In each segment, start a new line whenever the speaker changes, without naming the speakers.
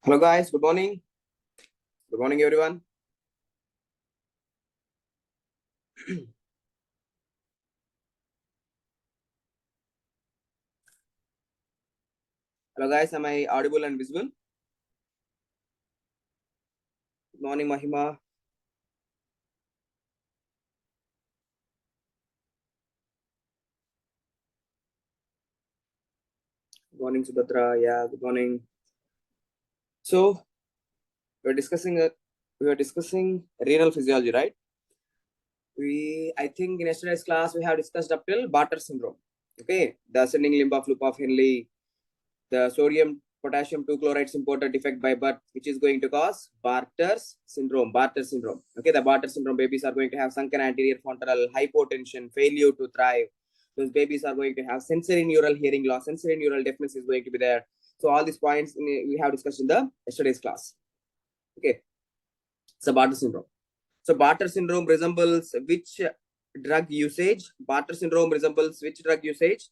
Hello guys, good morning. Good morning everyone. Hello guys, am I audible and visible? Good morning Mahima. Good morning Subhadra. Yeah, good morning. So we're discussing renal physiology, right? I think in yesterday's class we have discussed up till Bartter syndrome. Okay, the ascending limb of loop of Henle, the sodium potassium 2 chloride importer defect by birth, which is going to cause Barter's syndrome. Bartter syndrome. Okay, the Bartter syndrome babies are going to have sunken anterior frontal hypotension, failure to thrive. Those babies are going to have sensory neural hearing loss, sensory neural deafness is going to be there. So all these points we have discussed in the yesterday's class. Okay, so Bartter syndrome. So Bartter syndrome resembles which drug usage? Bartter syndrome resembles which drug usage?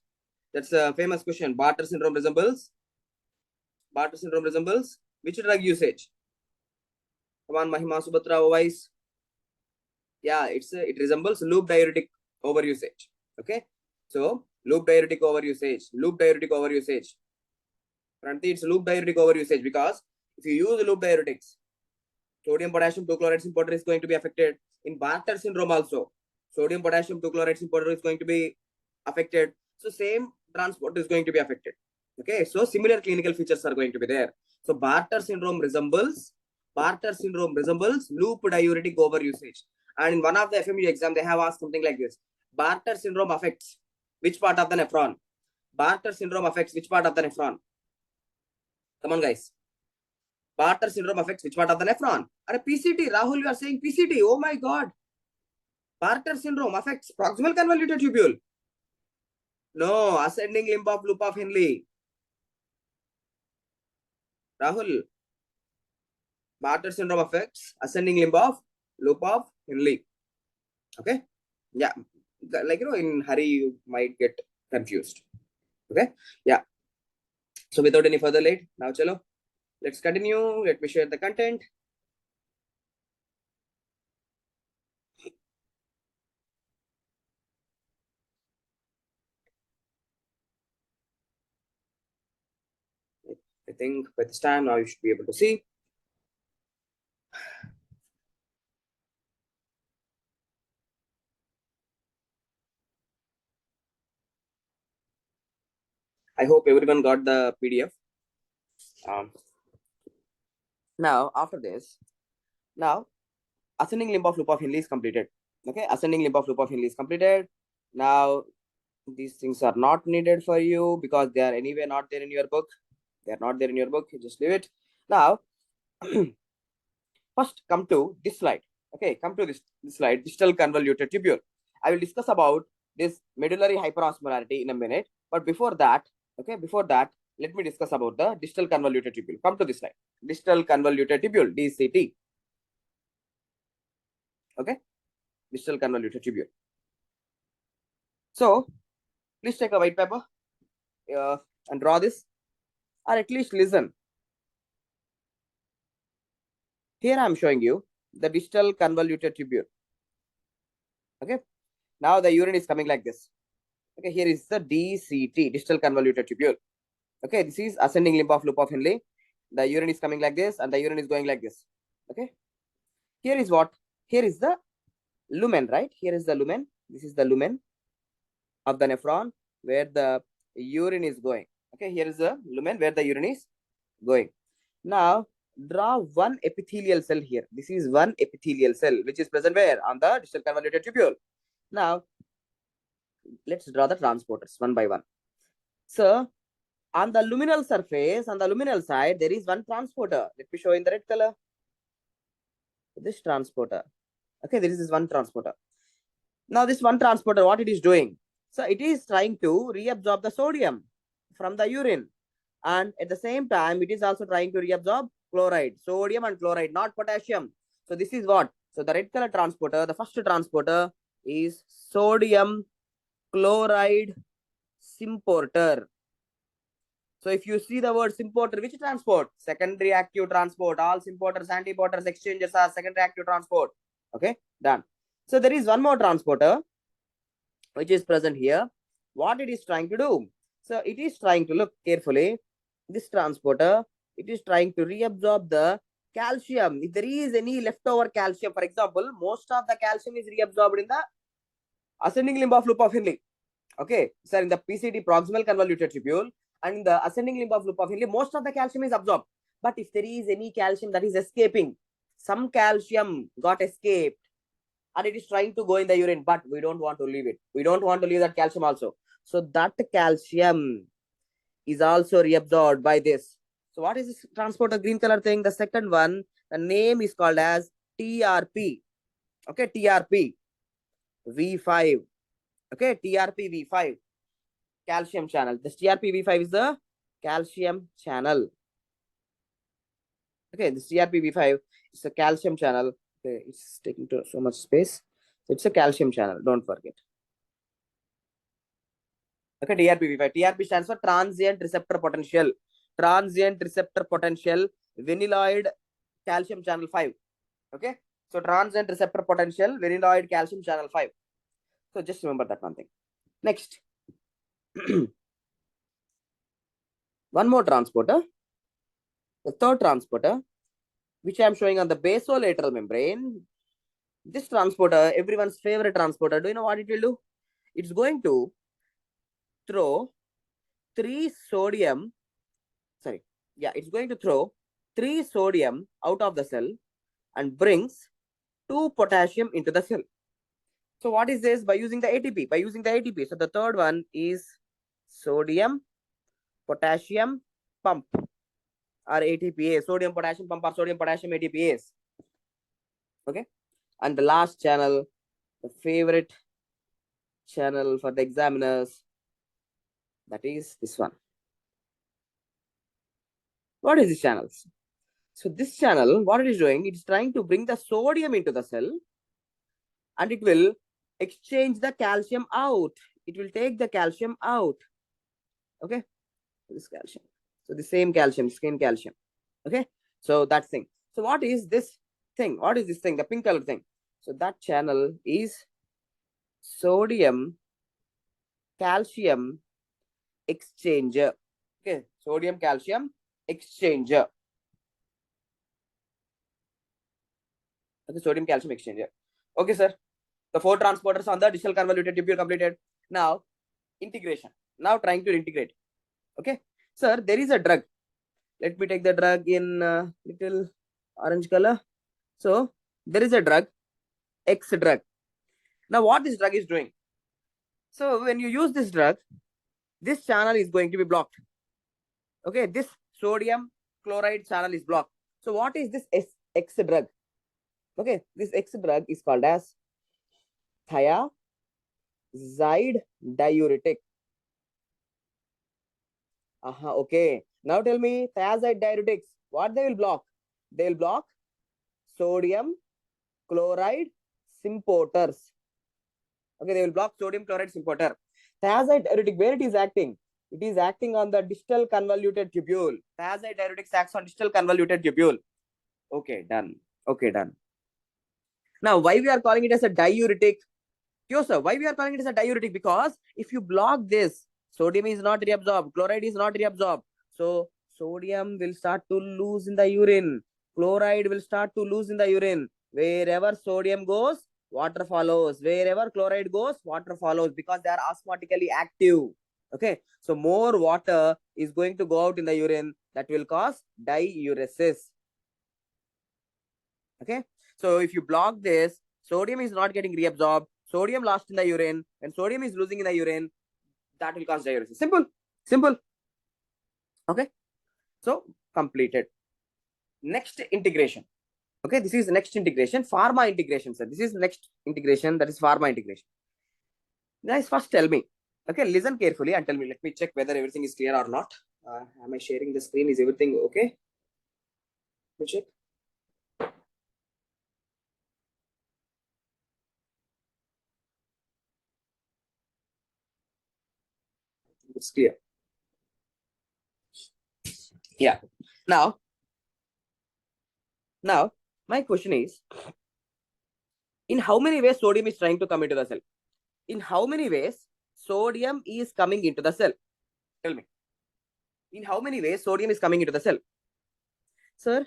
That's a famous question. Bartter syndrome resembles which drug usage? Come on, Mahima Subhatra, otherwise. Yeah, it resembles loop diuretic overusage. Okay, so loop diuretic overusage. Currently, it's loop diuretic overusage because if you use loop diuretics, sodium potassium 2 chloride importer is going to be affected. In Bartter syndrome also, sodium potassium 2 chloride importer is going to be affected. So same transport is going to be affected. Okay, so similar clinical features are going to be there. So Bartter syndrome resembles loop diuretic overusage. And in one of the FMU exam, they have asked something like this: Bartter syndrome affects which part of the nephron? Bartter syndrome affects which part of the nephron? Come on, guys. Bartter syndrome affects which part of the nephron? And PCT, Rahul, you are saying PCT. Oh my God. Bartter syndrome affects proximal convoluted tubule. No, ascending limb of loop of Henle. Rahul, Bartter syndrome affects ascending limb of loop of Henle. Okay. Yeah. Like, in hurry, you might get confused. Okay. Yeah. So without any further late, now chalo. Let's continue. Let me share the content. I think by this time now you should be able to see. I hope everyone got the PDF. Now, after this, now ascending limb of loop of Henle is completed. Okay, ascending limb of loop of Henle is completed. Now, these things are not needed for you because they are anyway not there in your book. They are not there in your book. You just leave it. Now, first come to this slide. Okay, come to this slide, distal convoluted tubule. I will discuss about this medullary hyperosmolarity in a minute. But before that, let me discuss about the distal convoluted tubule. Come to this slide. Distal convoluted tubule, DCT. Okay, distal convoluted tubule. So, please take a white paper and draw this, or at least listen. Here I am showing you the distal convoluted tubule. Okay, now the urine is coming like this. Okay, here is the DCT, distal convoluted tubule. Okay, this is ascending limb of loop of Henle. The urine is coming like this, and the urine is going like this. Okay, here is what? Here is the lumen, right? Here is the lumen. This is the lumen of the nephron where the urine is going. Okay, here is the lumen where the urine is going. Now, draw one epithelial cell here. This is one epithelial cell which is present where? On the distal convoluted tubule. Now, let's draw the transporters one by one. So, on the luminal surface, on the luminal side, there is one transporter. Let me show in the red color. This transporter. Okay, this is one transporter. Now, this one transporter, what it is doing? So, it is trying to reabsorb the sodium from the urine. And at the same time, it is also trying to reabsorb chloride, sodium and chloride, not potassium. So, this is what? So, the red color transporter, the first transporter is sodium chloride importer. So if you see the word importer, which transport? Secondary active transport. All importers, anti-importers, exchangers are secondary active transport. Okay, done. So there is one more transporter which is present here. What it is trying to do? So it is trying to look carefully. This transporter, it is trying to reabsorb the calcium. If there is any leftover calcium, for example, most of the calcium is reabsorbed in the ascending limb of loop of Henle. Okay, sir, in the PCT proximal convoluted tubule and in the ascending limb of loop of Henle, most of the calcium is absorbed. But if there is any calcium that is escaping, some calcium got escaped and it is trying to go in the urine, but we don't want to leave it. We don't want to leave that calcium also. So that calcium is also reabsorbed by this. So what is this transporter green color thing? The second one, the name is called as TRP. Okay, TRP V5. Okay, TRP V5 calcium channel. This TRP V5 is the calcium channel. Okay, this TRP V5 is a calcium channel. Okay, it's taking so much space. It's a calcium channel. Don't forget. Okay, TRP V5. TRP stands for transient receptor potential. Transient receptor potential vanilloid calcium channel 5. Okay, so transient receptor potential vanilloid calcium channel 5. So just remember that one thing. Next, one more transporter. The third transporter, which I am showing on the basolateral membrane. This transporter, everyone's favorite transporter. Do you know what it will do? It's going to throw 3 sodium. Sorry. Yeah, it's going to throw 3 sodium out of the cell and brings 2 potassium into the cell. So what is this? By using the ATP. By using the ATP. So the third one is sodium potassium pump or ATPase. Sodium potassium pump or sodium potassium ATPase. Okay. And the last channel, the favorite channel for the examiners, that is this one. What is this channel? So this channel, what it is doing, it is trying to bring the sodium into the cell and it will exchange the calcium out. It will take the calcium out. Okay, this calcium. So the same calcium, skin calcium. Okay, so that thing. So what is this thing? What is this thing? The pink color thing. So that channel is sodium calcium exchanger. Okay, sodium calcium exchanger. Okay, sodium calcium exchanger. Okay, sir. The 4 transporters on the distal convoluted tubule completed. Now, integration. Now trying to integrate. Okay, sir, there is a drug. Let me take the drug in little orange color. So, there is a drug, X drug. Now, what this drug is doing? So, when you use this drug, this channel is going to be blocked. Okay, this sodium chloride channel is blocked. So, what is this X drug? Okay, this X drug is called as thiazide diuretic. Okay. Now tell me, thiazide diuretics, what they will block? They will block sodium chloride symporters. Okay, they will block sodium chloride symporter. Thiazide diuretic, where it is acting? It is acting on the distal convoluted tubule. Thiazide diuretics acts on distal convoluted tubule. Okay, done. Okay, done. Now, why we are calling it as a diuretic? Yes, sir. Why we are calling it as a diuretic? Because if you block this, sodium is not reabsorbed, chloride is not reabsorbed. So sodium will start to lose in the urine. Chloride will start to lose in the urine. Wherever sodium goes, water follows. Wherever chloride goes, water follows because they are osmotically active. Okay. So more water is going to go out in the urine. That will cause diuresis. Okay. So if you block this, sodium is not getting reabsorbed. Sodium lost in the urine. When sodium is losing in the urine, that will cause diuresis. Simple. Simple. Okay. So completed. Next integration. Okay. This is the next integration. Pharma integration, sir. This is next integration. That is pharma integration. Guys, first tell me. Okay. Listen carefully and tell me. Let me check whether everything is clear or not. Am I sharing the screen? Is everything okay? Let me check. It's clear. Yeah. Now my question is, in how many ways sodium is trying to come into the cell? In how many ways sodium is coming into the cell? Tell me. In how many ways sodium is coming into the cell? Sir,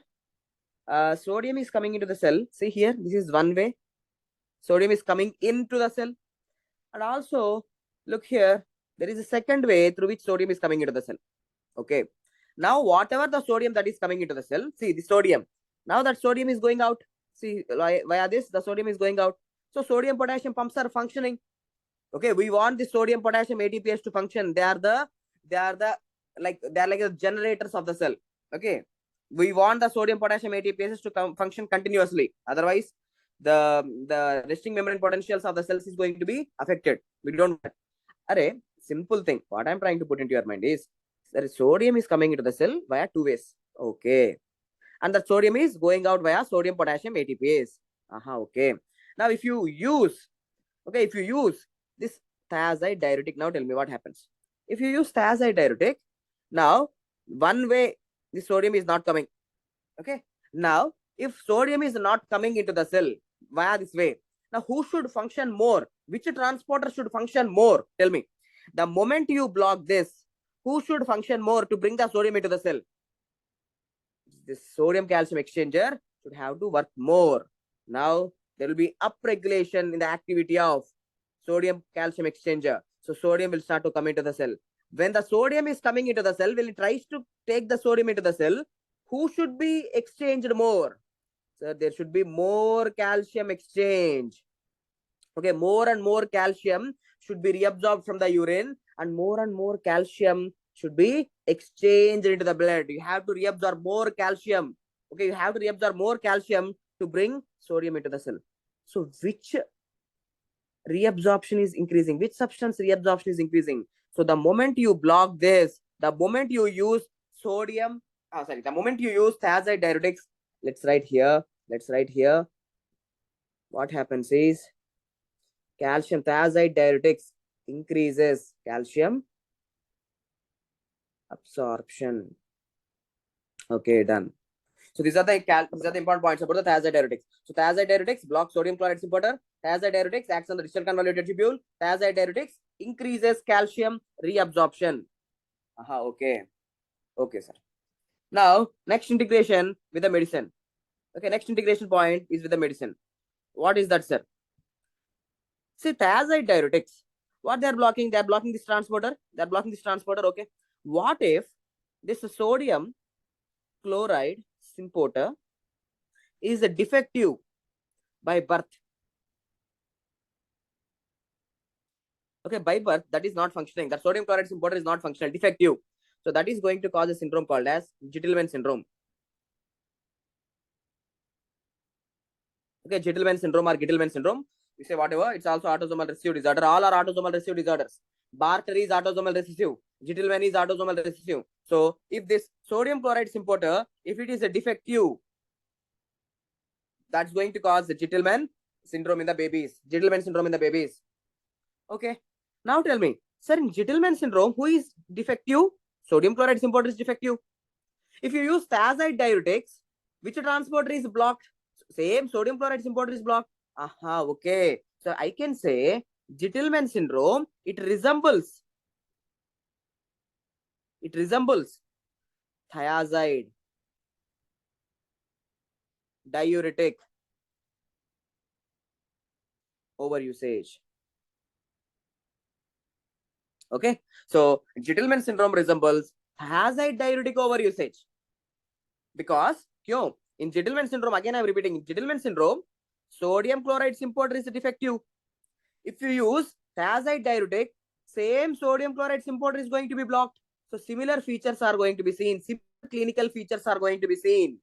sodium is coming into the cell. See here, this is one way. Sodium is coming into the cell. And also, look here, there is a second way through which sodium is coming into the cell. Okay. Now, whatever the sodium that is coming into the cell, see the sodium. Now that sodium is going out. See, via this, the sodium is going out. So, sodium potassium pumps are functioning. Okay, we want the sodium potassium ATPase to function. They are like the generators of the cell. Okay, we want the sodium potassium ATPases to function continuously. Otherwise, the resting membrane potentials of the cells is going to be affected. We don't. Array, simple thing. What I'm trying to put into your mind is that sodium is coming into the cell via two ways. Okay, and the sodium is going out via sodium potassium ATPase. Okay. Now, if you use this thiazide diuretic, now tell me what happens. If you use thiazide diuretic, now one way the sodium is not coming. Okay. Now, if sodium is not coming into the cell via this way, now who should function more? Which transporter should function more? Tell me. The moment you block this, who should function more to bring the sodium into the cell? This sodium calcium exchanger should have to work more. Now there will be upregulation in the activity of sodium calcium exchanger. So sodium will start to come into the cell. When the sodium is coming into the cell, when it tries to take the sodium into the cell, who should be exchanged more? So there should be more calcium exchange. Okay, more and more calcium should be reabsorbed from the urine, and more calcium should be exchanged into the blood. You have to reabsorb more calcium. Okay, you have to reabsorb more calcium to bring sodium into the cell. So which reabsorption is increasing? Which substance reabsorption is increasing? So the moment you block this, the moment you use the moment you use thiazide diuretics, let's write here. What happens is calcium thiazide diuretics increases calcium absorption. Okay, done. So these are the important points about the thiazide diuretics. So thiazide diuretics block sodium chloride importer. Thiazide diuretics acts on the distal convoluted tubule. Thiazide diuretics increases calcium reabsorption. Okay. Okay, sir. Now, next integration with the medicine. Okay, next integration point is with the medicine. What is that, sir? See, thiazide diuretics, what they are blocking? They are blocking this transporter. They are blocking this transporter. Okay. What if this sodium chloride importer is a defective by birth? Okay, by birth, that is not functioning. That sodium chloride importer is not functional, defective. So that is going to cause a syndrome called as Gitelman syndrome. Okay, Gitelman syndrome or Gitelman syndrome. You say whatever, it's also autosomal recessive disorder. All are autosomal recessive disorders. Bartter is autosomal recessive. Gitelman is autosomal recessive. So if this sodium chloride importer, if it is a defective, that's going to cause the Gitelman syndrome in the babies. Gitelman syndrome in the babies. Okay. Now tell me, sir, in Gitelman syndrome, who is defective? Sodium chloride importer is defective. If you use thiazide diuretics, which transporter is blocked? Same sodium chloride importer is blocked. Okay. So I can say Gitelman syndrome, it resembles thiazide diuretic overusage. Okay. So Gitelman syndrome resembles thiazide diuretic overusage. Because in Gitelman syndrome, again I'm repeating, in Gitelman syndrome, sodium chloride importer is defective. If you use thiazide diuretic, same sodium chloride importer is going to be blocked. So similar features are going to be seen. Similar clinical features are going to be seen.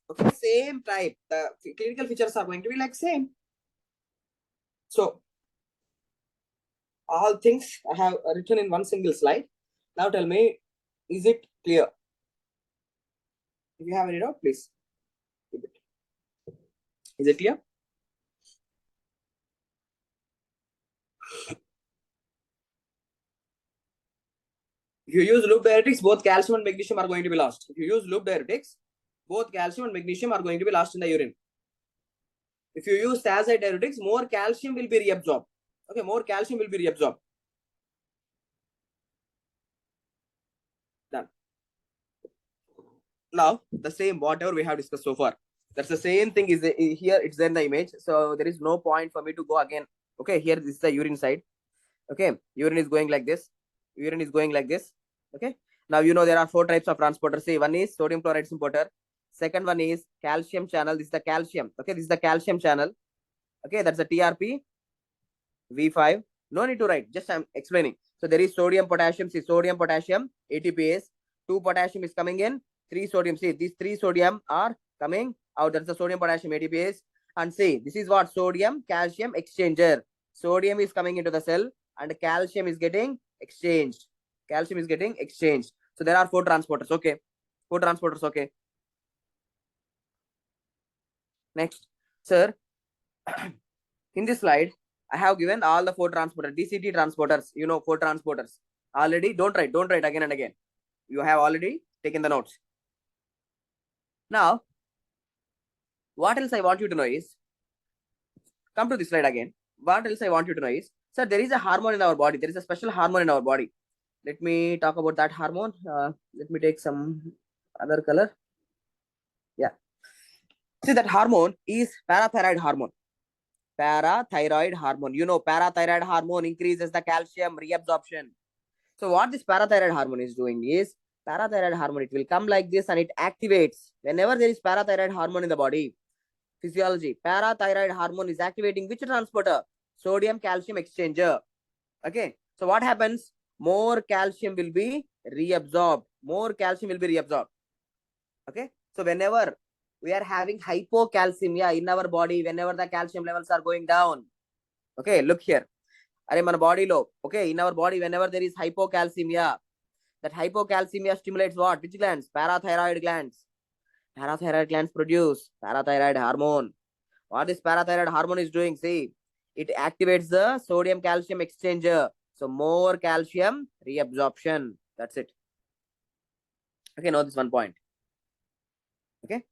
Okay, same type. The clinical features are going to be like same. So all things I have written in one single slide. Now tell me, is it clear? If you have any doubt, please keep it. Is it clear? If you use loop diuretics, both calcium and magnesium are going to be lost. If you use loop diuretics, both calcium and magnesium are going to be lost in the urine. If you use thiazide diuretics, more calcium will be reabsorbed. Okay, more calcium will be reabsorbed. Done. Now, the same, whatever we have discussed so far, that's the same thing is here, it's there in the image. So there is no point for me to go again. Okay, here this is the urine side. Okay, urine is going like this. Urine is going like this. Okay, now you know there are 4 types of transporters. See, one is sodium chloride importer. Second one is calcium channel. This is the calcium. Okay, this is the calcium channel. Okay, that's the TRP V5. No need to write, just I'm explaining. So there is sodium, potassium. See, sodium, potassium, ATPase. 2 potassium is coming in. 3 sodium. See, these 3 sodium are coming out. That's the sodium, potassium, ATPase. And see, this is what sodium, calcium exchanger. Sodium is coming into the cell and calcium is getting exchanged. Calcium is getting exchanged. So there are 4 transporters. Okay, 4 transporters. Okay. Next, sir, in this slide, I have given all the 4 transporters, DCT transporters, you know, 4 transporters. Already, don't write again and again. You have already taken the notes. Now, what else I want you to know is, come to this slide again. What else I want you to know is, sir, there is a hormone in our body. There is a special hormone in our body. Let me talk about that hormone. Let me take some other color. Yeah. See, that hormone is parathyroid hormone. Parathyroid hormone. You know, parathyroid hormone increases the calcium reabsorption. So what this parathyroid hormone is doing is, parathyroid hormone, it will come like this and it activates. Whenever there is parathyroid hormone in the body, physiology, parathyroid hormone is activating which transporter? Sodium calcium exchanger. Okay. So what happens? More calcium will be reabsorbed. More calcium will be reabsorbed. Okay. So whenever we are having hypocalcemia in our body, whenever the calcium levels are going down. Okay, look here. Are మన బాడీలో, okay, in our body, whenever there is hypocalcemia, that hypocalcemia stimulates what? Which glands? Parathyroid glands. Parathyroid glands produce parathyroid hormone. What this parathyroid hormone is doing? See, it activates the sodium calcium exchanger. So more calcium reabsorption. That's it. Okay, know this one point. Okay,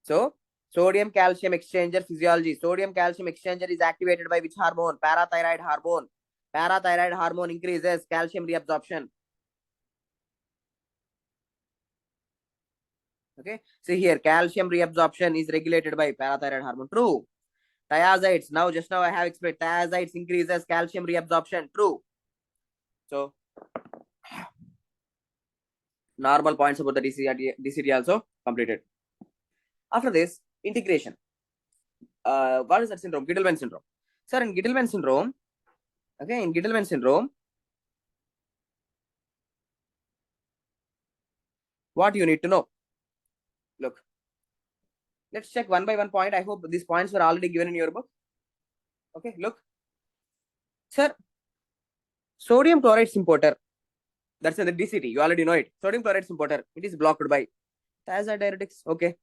so sodium calcium exchanger physiology. Sodium calcium exchanger is activated by which hormone? Parathyroid hormone. Parathyroid hormone increases calcium reabsorption. Okay, see here, calcium reabsorption is regulated by parathyroid hormone. True. Thiazides, just now I have explained, thiazides increases calcium reabsorption. True. So normal points about the DCT also completed. After this, integration. What is that syndrome? Gittleman syndrome. Sir, in Gittleman syndrome, okay, in Gittleman syndrome, what you need to know? Look, let's check one by one point. I hope these points were already given in your book. Okay, look. Sir, sodium chloride importer. That's in the DCT. You already know it. Sodium chloride importer. It is blocked by thiazide diuretics. Okay.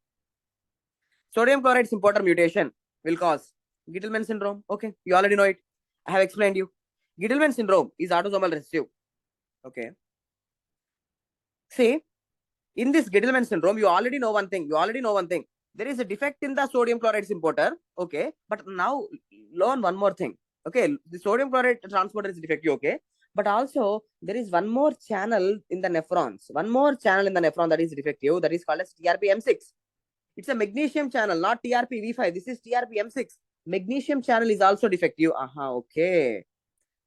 Sodium chloride importer mutation will cause Gittleman syndrome. Okay. You already know it. I have explained you. Gittleman syndrome is autosomal recessive. Okay. See, in this Gittleman syndrome, you already know one thing. There is a defect in the sodium chloride importer. Okay. But now learn one more thing. Okay. The sodium chloride transporter is defective. Okay. But also there is one more channel in the nephrons. One more channel in the nephron that is defective. That is called as TRPM6. It's a magnesium channel, not TRPV5. This is TRPM6. Magnesium channel is also defective. Okay.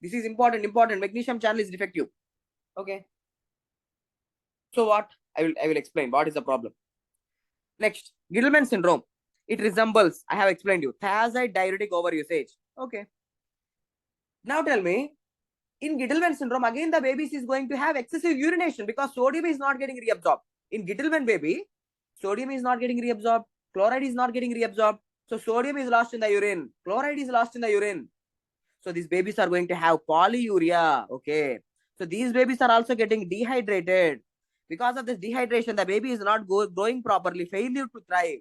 This is important. Magnesium channel is defective. Okay. So what? I will explain what is the problem. Next, Gittleman syndrome. It resembles, I have explained you, thiazide diuretic overusage. Okay. Now tell me, in Gittleman syndrome, again the baby is going to have excessive urination because sodium is not getting reabsorbed. In Gittleman baby, sodium is not getting reabsorbed, chloride is not getting reabsorbed. So sodium is lost in the urine, chloride is lost in the urine. So these babies are going to have polyuria. Okay. So these babies are also getting dehydrated. Because of this dehydration, the baby is not growing properly, failure to thrive.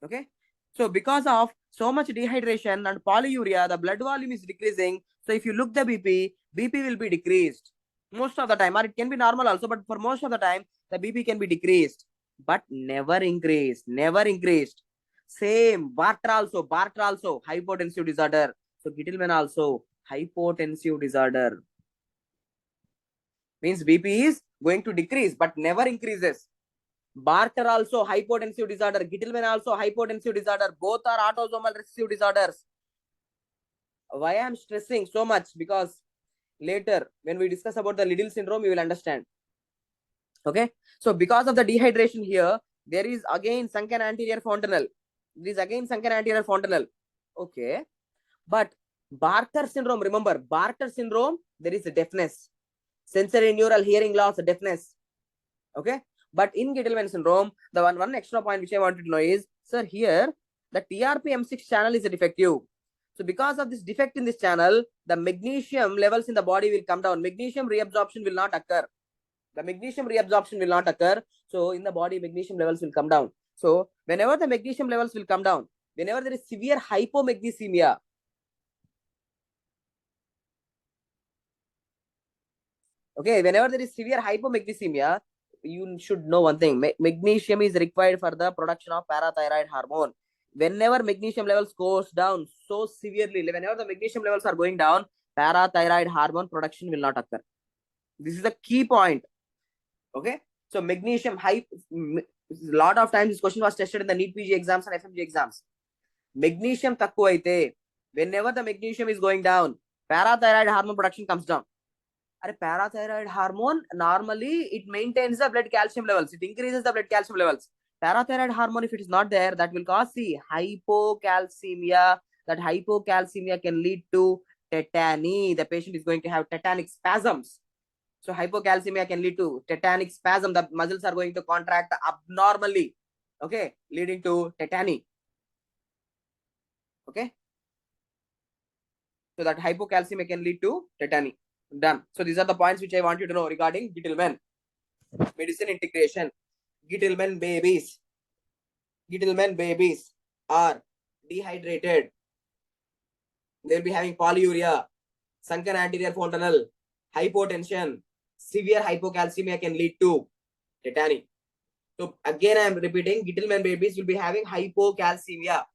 Okay. So because of so much dehydration and polyuria, the blood volume is decreasing. So if you look the BP will be decreased. Most of the time, or it can be normal also, but for most of the time, the BP can be decreased, but never increased, never increased. Same, Bartter also, hypotensive disorder. So Gittleman also, hypotensive disorder. Means BP is going to decrease, but never increases. Bartter also, hypotensive disorder. Gittleman also, hypotensive disorder. Both are autosomal recessive disorders. Why I am stressing so much? Because later, when we discuss about the Liddle syndrome, you will understand. Okay, so because of the dehydration here, there is again sunken anterior fontanelle. There is again sunken anterior fontanelle. Okay, but Bartter syndrome, remember, Bartter syndrome, there is a deafness, sensory neural hearing loss, deafness. Okay, but in Gittleman syndrome, the one extra point which I wanted to know is, sir, here the TRPM6 channel is defective. So because of this defect in this channel, the magnesium levels in the body will come down. Magnesium reabsorption will not occur. The magnesium reabsorption will not occur. So in the body, magnesium levels will come down. So whenever the magnesium levels will come down, whenever there is severe hypomagnesemia, okay, whenever there is severe hypomagnesemia, you should know one thing. Magnesium is required for the production of parathyroid hormone. Whenever magnesium levels goes down so severely, whenever the magnesium levels are going down, parathyroid hormone production will not occur. This is the key point. Okay, so magnesium high, lot of times this question was tested in the NEET PG exams and FMG exams. Magnesium takku aite, whenever the magnesium is going down, parathyroid hormone production comes down. Parathyroid hormone, normally it maintains the blood calcium levels, it increases the blood calcium levels. Parathyroid hormone, if it is not there, that will cause hypocalcemia. That hypocalcemia can lead to tetany. The patient is going to have tetanic spasms. So hypocalcemia can lead to tetanic spasm. The muscles are going to contract abnormally, okay, leading to tetany. Okay, so that hypocalcemia can lead to tetany. Done. So these are the points which I want you to know regarding Gittleman. Medicine integration. Gittleman babies are dehydrated. They'll be having polyuria, sunken anterior fontanelle, hypotension, severe hypocalcemia can lead to tetany. So again, I am repeating, Gittleman babies will be having hypocalcemia,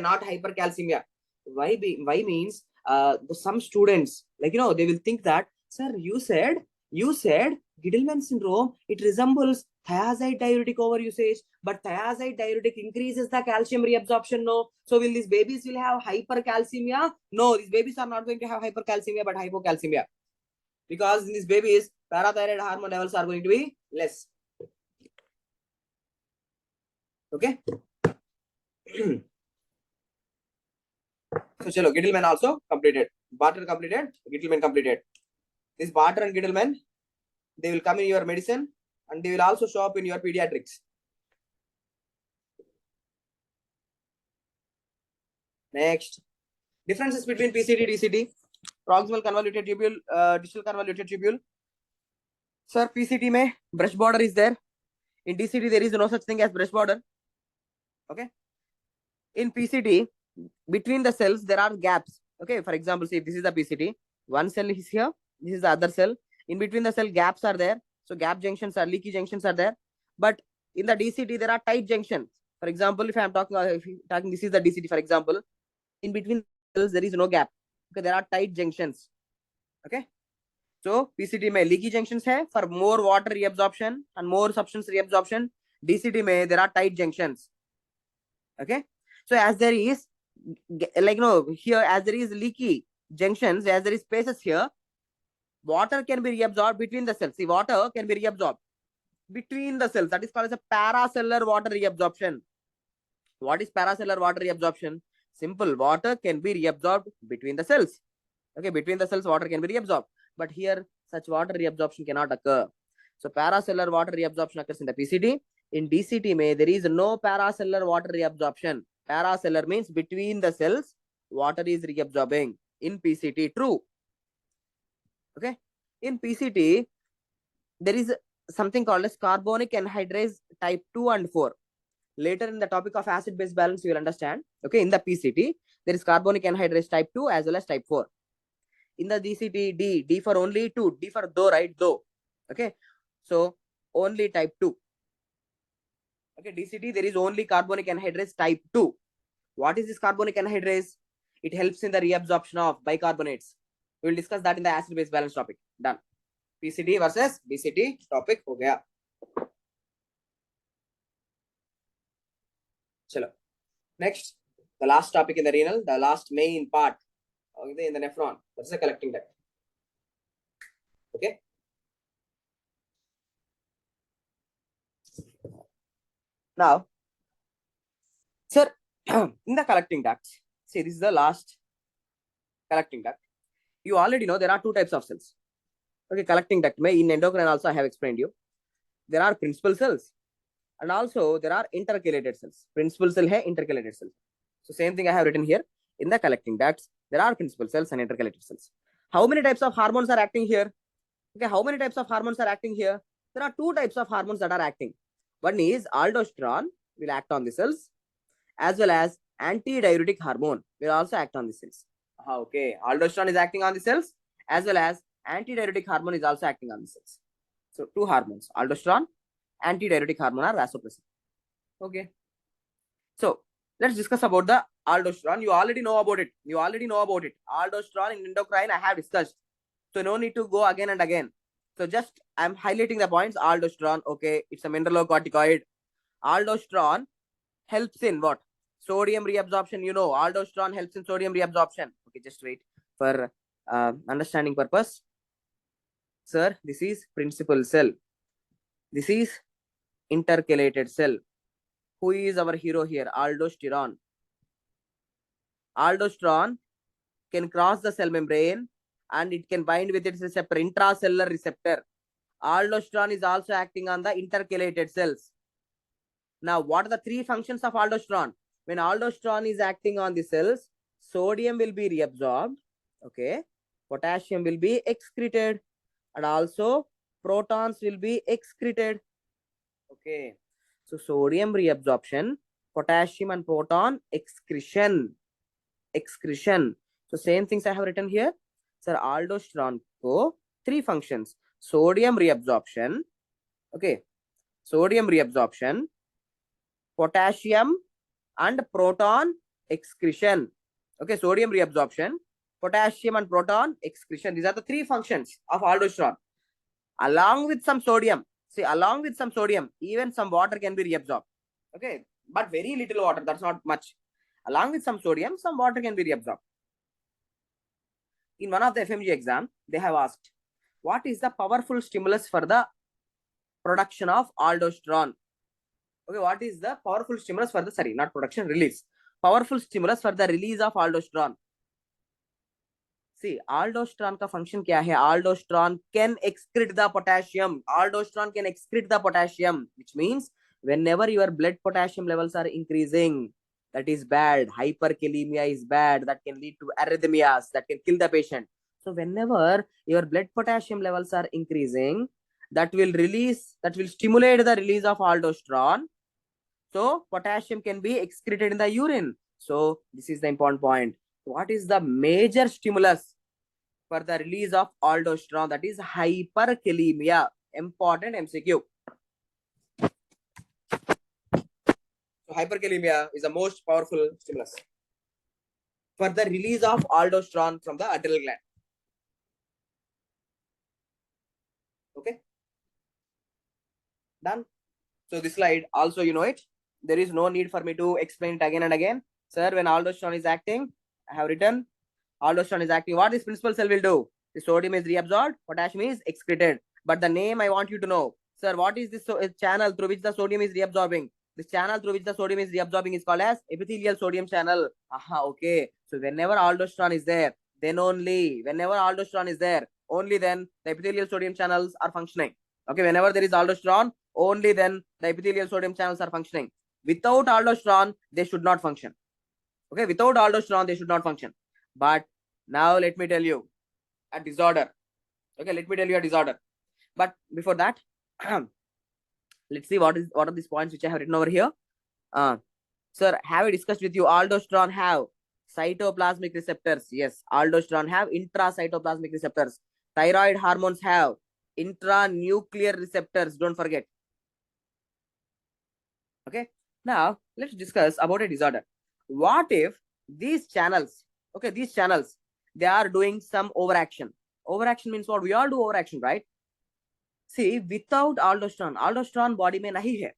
not hypercalcemia. Why means some students, like, they will think that, sir, you said Gittleman syndrome, it resembles thiazide diuretic overusage, but thiazide diuretic increases the calcium reabsorption. No, so will these babies will have hypercalcemia? No, these babies are not going to have hypercalcemia but hypocalcemia, because in these babies parathyroid hormone levels are going to be less. Okay. So chalo, Gittleman also completed. Bartter completed, Gittleman completed. This Bartter and Gittleman, they will come in your medicine and they will also show up in your pediatrics. Next, differences between PCT, DCT, proximal convoluted tubule, distal convoluted tubule. Sir, PCT mein brush border is there. In DCT, there is no such thing as brush border. Okay. In PCT, between the cells, there are gaps. Okay. For example, see, if this is the PCT, one cell is here, this is the other cell. In between the cell, gaps are there. So gap junctions are, leaky junctions are there. But in the DCT, there are tight junctions. For example, if I am talking, this is the DCT, for example, in between cells, there is no gap. Okay, there are tight junctions. Okay. So PCT में leaky junctions है for more water reabsorption and more substance reabsorption. DCT में there are tight junctions. Okay. So as there is, like, here, as there is leaky junctions, as there is spaces here, water can be reabsorbed between the cells. See, water can be reabsorbed between the cells. That is called as a paracellular water reabsorption. What is paracellular water reabsorption? Simple. Water can be reabsorbed between the cells. Okay, between the cells, water can be reabsorbed. But here, such water reabsorption cannot occur. So paracellular water reabsorption occurs in the PCT. In DCT, there is no paracellular water reabsorption. Paracellular means between the cells, water is reabsorbing. In PCT, true. Okay. In PCT, there is something called as carbonic anhydrase type 2 and 4. Later in the topic of acid-base balance, you will understand. Okay, in the PCT, there is carbonic anhydrase type 2 as well as type 4. In the DCT, D for only 2, D for though, right? Though. Okay. So only type 2. Okay, DCT, there is only carbonic anhydrase type 2. What is this carbonic anhydrase? It helps in the reabsorption of bicarbonates. We will discuss that in the acid-base balance topic. Done. PCT versus BCT topic हो गया. चलो. Next, the last topic in the renal, the last main part in the nephron. That's the collecting duct. Okay. Now, sir, in the collecting duct, see, this is the last collecting duct. You already know there are two types of cells. Okay, collecting duct. In endocrine also I have explained you. There are principal cells and also there are intercalated cells. Principal cell hai, intercalated cells. So same thing I have written here. In the collecting ducts, there are principal cells and intercalated cells. How many types of hormones are acting here? Okay, how many types of hormones are acting here? There are two types of hormones that are acting. One is aldosterone will act on the cells, as well as antidiuretic hormone will also act on the cells. Okay, aldosterone is acting on the cells, as well as antidiuretic hormone is also acting on the cells. So two hormones, aldosterone, antidiuretic hormone are vasopressin. Okay. So let's discuss about the aldosterone. You already know about it. Aldosterone in endocrine I have discussed. So no need to go again and again. So just I'm highlighting the points. Aldosterone, okay, it's a mineralocorticoid. Aldosterone helps in what? Sodium reabsorption. You know, aldosterone helps in sodium reabsorption. Okay, just wait for understanding purpose. Sir, this is principal cell. This is intercalated cell. Who is our hero here? Aldosterone. Aldosterone can cross the cell membrane and it can bind with its receptor, intracellular receptor. Aldosterone is also acting on the intercalated cells. Now, what are the three functions of aldosterone? When aldosterone is acting on the cells, sodium will be reabsorbed. Okay. Potassium will be excreted. And also, protons will be excreted. Okay. So, sodium reabsorption, potassium and proton excretion. So, same things I have written here. Sir, aldosterone ko three functions. Sodium reabsorption. Okay. Sodium reabsorption, potassium and proton excretion. Okay. Sodium reabsorption, potassium and proton excretion. These are the three functions of aldosterone. Along with some sodium. See, along with some sodium, even some water can be reabsorbed. Okay. But very little water. That's not much. Along with some sodium, some water can be reabsorbed. In one of the FMG exam, they have asked, what is the powerful stimulus for the production of aldosterone? Okay, what is the powerful stimulus for the, sorry, not production, release. Powerful stimulus for the release of aldosterone. See, aldosterone ka function kya hai? Aldosterone can excrete the potassium. Aldosterone can excrete the potassium, which means whenever your blood potassium levels are increasing, that is bad. Hyperkalemia is bad. That can lead to arrhythmias. That can kill the patient. So whenever your blood potassium levels are increasing, that will stimulate the release of aldosterone. So potassium can be excreted in the urine. So this is the important point. What is the major stimulus for the release of aldosterone? That is hyperkalemia. Important MCQ. So hyperkalemia is the most powerful stimulus for the release of aldosterone from the adrenal gland. Okay. Done. So this slide also you know it. There is no need for me to explain it again and again. Sir, when aldosterone is acting, I have written aldosterone is acting. What this principal cell will do? The sodium is reabsorbed, potassium is excreted. But the name I want you to know. Sir, what is this channel through which the sodium is reabsorbing? This channel through which the sodium is reabsorbing is called as epithelial sodium channel. Aha, okay. So whenever aldosterone is there, then only, whenever aldosterone is there, only then the epithelial sodium channels are functioning. Okay, whenever there is aldosterone, only then the epithelial sodium channels are functioning. Without aldosterone, they should not function. Okay, without aldosterone, they should not function. But now let me tell you a disorder. Okay, let me tell you a disorder. But before that, let's see what are these points which I have written over here. Sir, have I discussed with you aldosterone have Cytoplasmic receptors. Yes, aldosterone have intracytoplasmic receptors. Thyroid hormones have intranuclear receptors. Don't forget. Okay. Now let's discuss about a disorder. What if these channels, okay, these channels, they are doing some overaction. Overaction means what? We all do overaction, right? See, without aldosterone body mein nahi hai.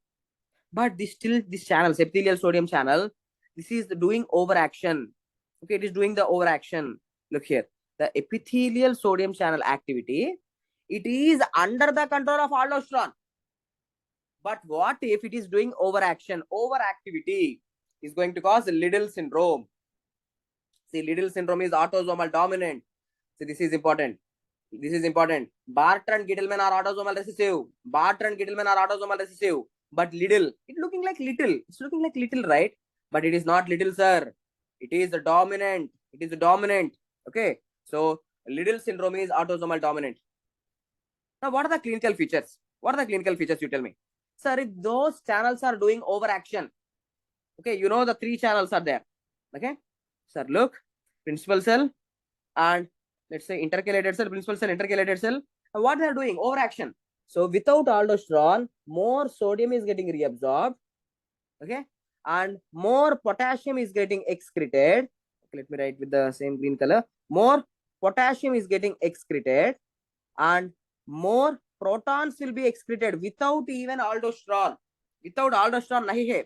But this channel, epithelial sodium channel, this is doing overaction. Okay, it is doing the overaction. Look here, the epithelial sodium channel activity, it is under the control of aldosterone. But what if it is doing overaction? Overactivity is going to cause Liddle syndrome. See, Liddle syndrome is autosomal dominant. See, this is important. This is important. Bartter and Gittleman are autosomal recessive. Bartter and Gittleman are autosomal recessive. But Liddle, it's looking like little. It's looking like little, right? But it is not little, sir. It is the dominant. It is the dominant. Okay. So Liddle syndrome is autosomal dominant. Now, what are the clinical features? What are the clinical features? You tell me. Sir, if those channels are doing overaction, okay, you know the 3 channels are there. Okay. Sir, look, principal cell and let's say intercalated cell, principal cell, intercalated cell. And what they are doing? Overaction. So without aldosterone, more sodium is getting reabsorbed. Okay. And more potassium is getting excreted. Okay, let me write with the same green color. More potassium is getting excreted and more protons will be excreted without even aldosterone. Without aldosterone, nahi hai.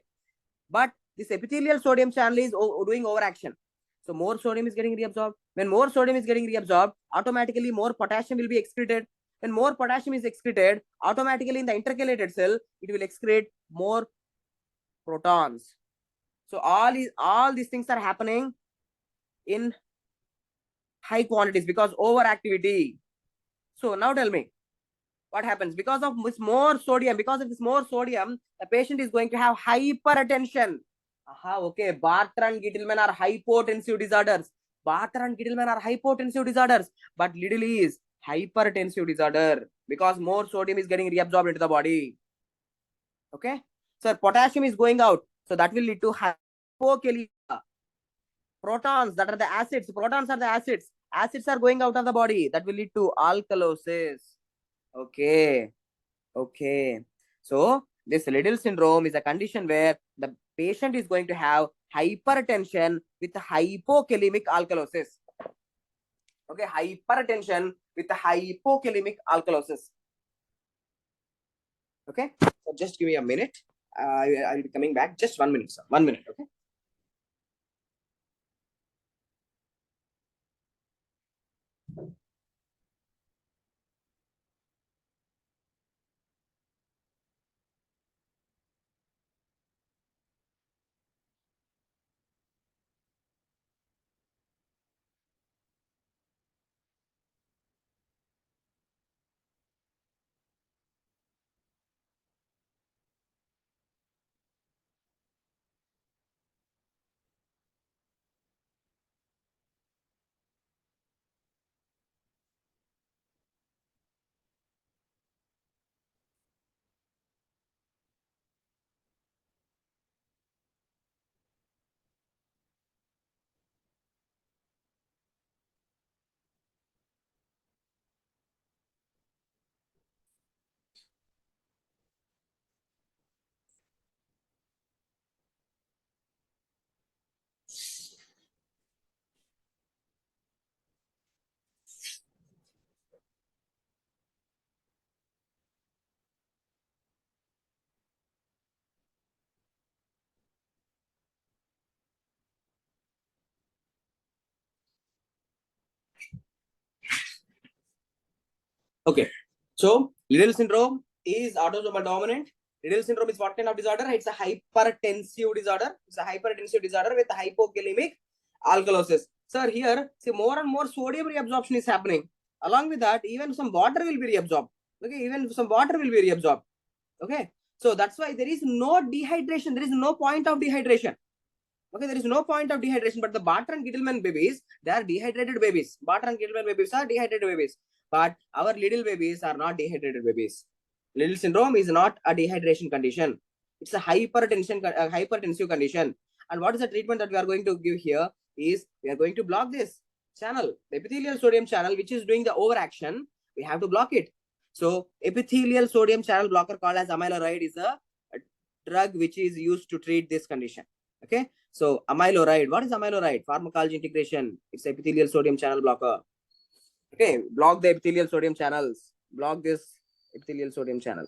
But this epithelial sodium channel is doing overaction. So more sodium is getting reabsorbed. When more sodium is getting reabsorbed, automatically more potassium will be excreted. When more potassium is excreted, automatically in the intercalated cell, it will excrete more protons. So all these things are happening in high quantities because overactivity. So now tell me, what happens? Because of this more sodium, the patient is going to have hypertension. Aha, okay. Bartter and Gittleman are hypotensive disorders. Bartter and Gittleman are hypotensive disorders. But Liddle is hypertensive disorder because more sodium is getting reabsorbed into the body. Okay. So potassium is going out. So that will lead to hypokalemia. Protons, that are the acids. Protons are the acids. Acids are going out of the body. That will lead to alkalosis. Okay. Okay. So this Liddle syndrome is a condition where the patient is going to have hypertension with hypokalemic alkalosis. Okay, hypertension with hypokalemic alkalosis. Okay, so just give me a minute. I'll be coming back. Just 1 minute, sir. 1 minute. Okay. Okay. So Liddle syndrome is autosomal dominant. Liddle syndrome is what kind of disorder? It's a hypertensive disorder. It's a hypertensive disorder with hypokalemic alkalosis. Sir, here, see, more and more sodium reabsorption is happening. Along with that, even some water will be reabsorbed. Okay, even some water will be reabsorbed. Okay, so that's why there is no dehydration. There is no point of dehydration. Okay, there is no point of dehydration. But the Bartter and Gittleman babies, they are dehydrated babies. Bartter and Gittleman babies are dehydrated babies. But our Liddle babies are not dehydrated babies. Liddle syndrome is not a dehydration condition. It's a hypertensive condition. And what is the treatment that we are going to give here? is we are going to block this channel, the epithelial sodium channel, which is doing the overaction. We have to block it. So epithelial sodium channel blocker called as amiloride is a drug which is used to treat this condition. Okay. So amiloride, what is amiloride? Pharmacology integration. It's epithelial sodium channel blocker. Okay. Block the epithelial sodium channels. Block this epithelial sodium channel.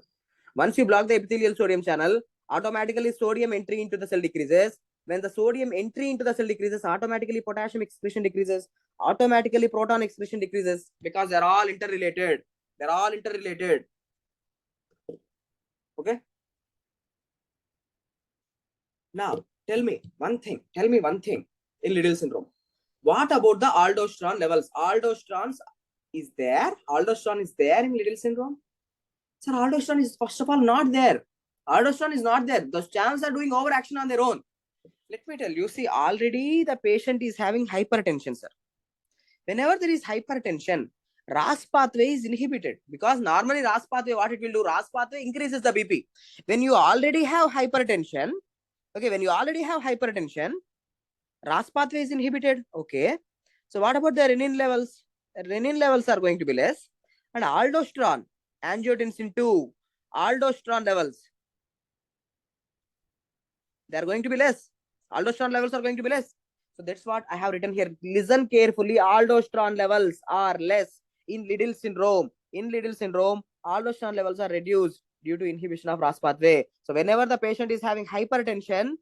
Once you block the epithelial sodium channel, automatically sodium entry into the cell decreases. When the sodium entry into the cell decreases, automatically potassium excretion decreases, automatically proton excretion decreases, because they're all interrelated. They're all interrelated. Okay. Now, tell me one thing in Liddle syndrome. What about the aldosterone levels? Aldosterone is there in Liddle syndrome? Sir, aldosterone is first of all not there. Aldosterone is not there. Those channels are doing overaction on their own. Let me tell you, see, already the patient is having hypertension, sir. Whenever there is hypertension, RAS pathway is inhibited, because normally RAS pathway, what it will do? RAS pathway increases the BP. When you already have hypertension, okay, RAS pathway is inhibited. Okay. So what about the renin levels? Renin levels are going to be less. And aldosterone, angiotensin 2, aldosterone levels, they are going to be less. Aldosterone levels are going to be less. So that's what I have written here. Listen carefully. Aldosterone levels are less in Liddle syndrome. In Liddle syndrome, aldosterone levels are reduced due to inhibition of RAS pathway. So whenever the patient is having hypertension,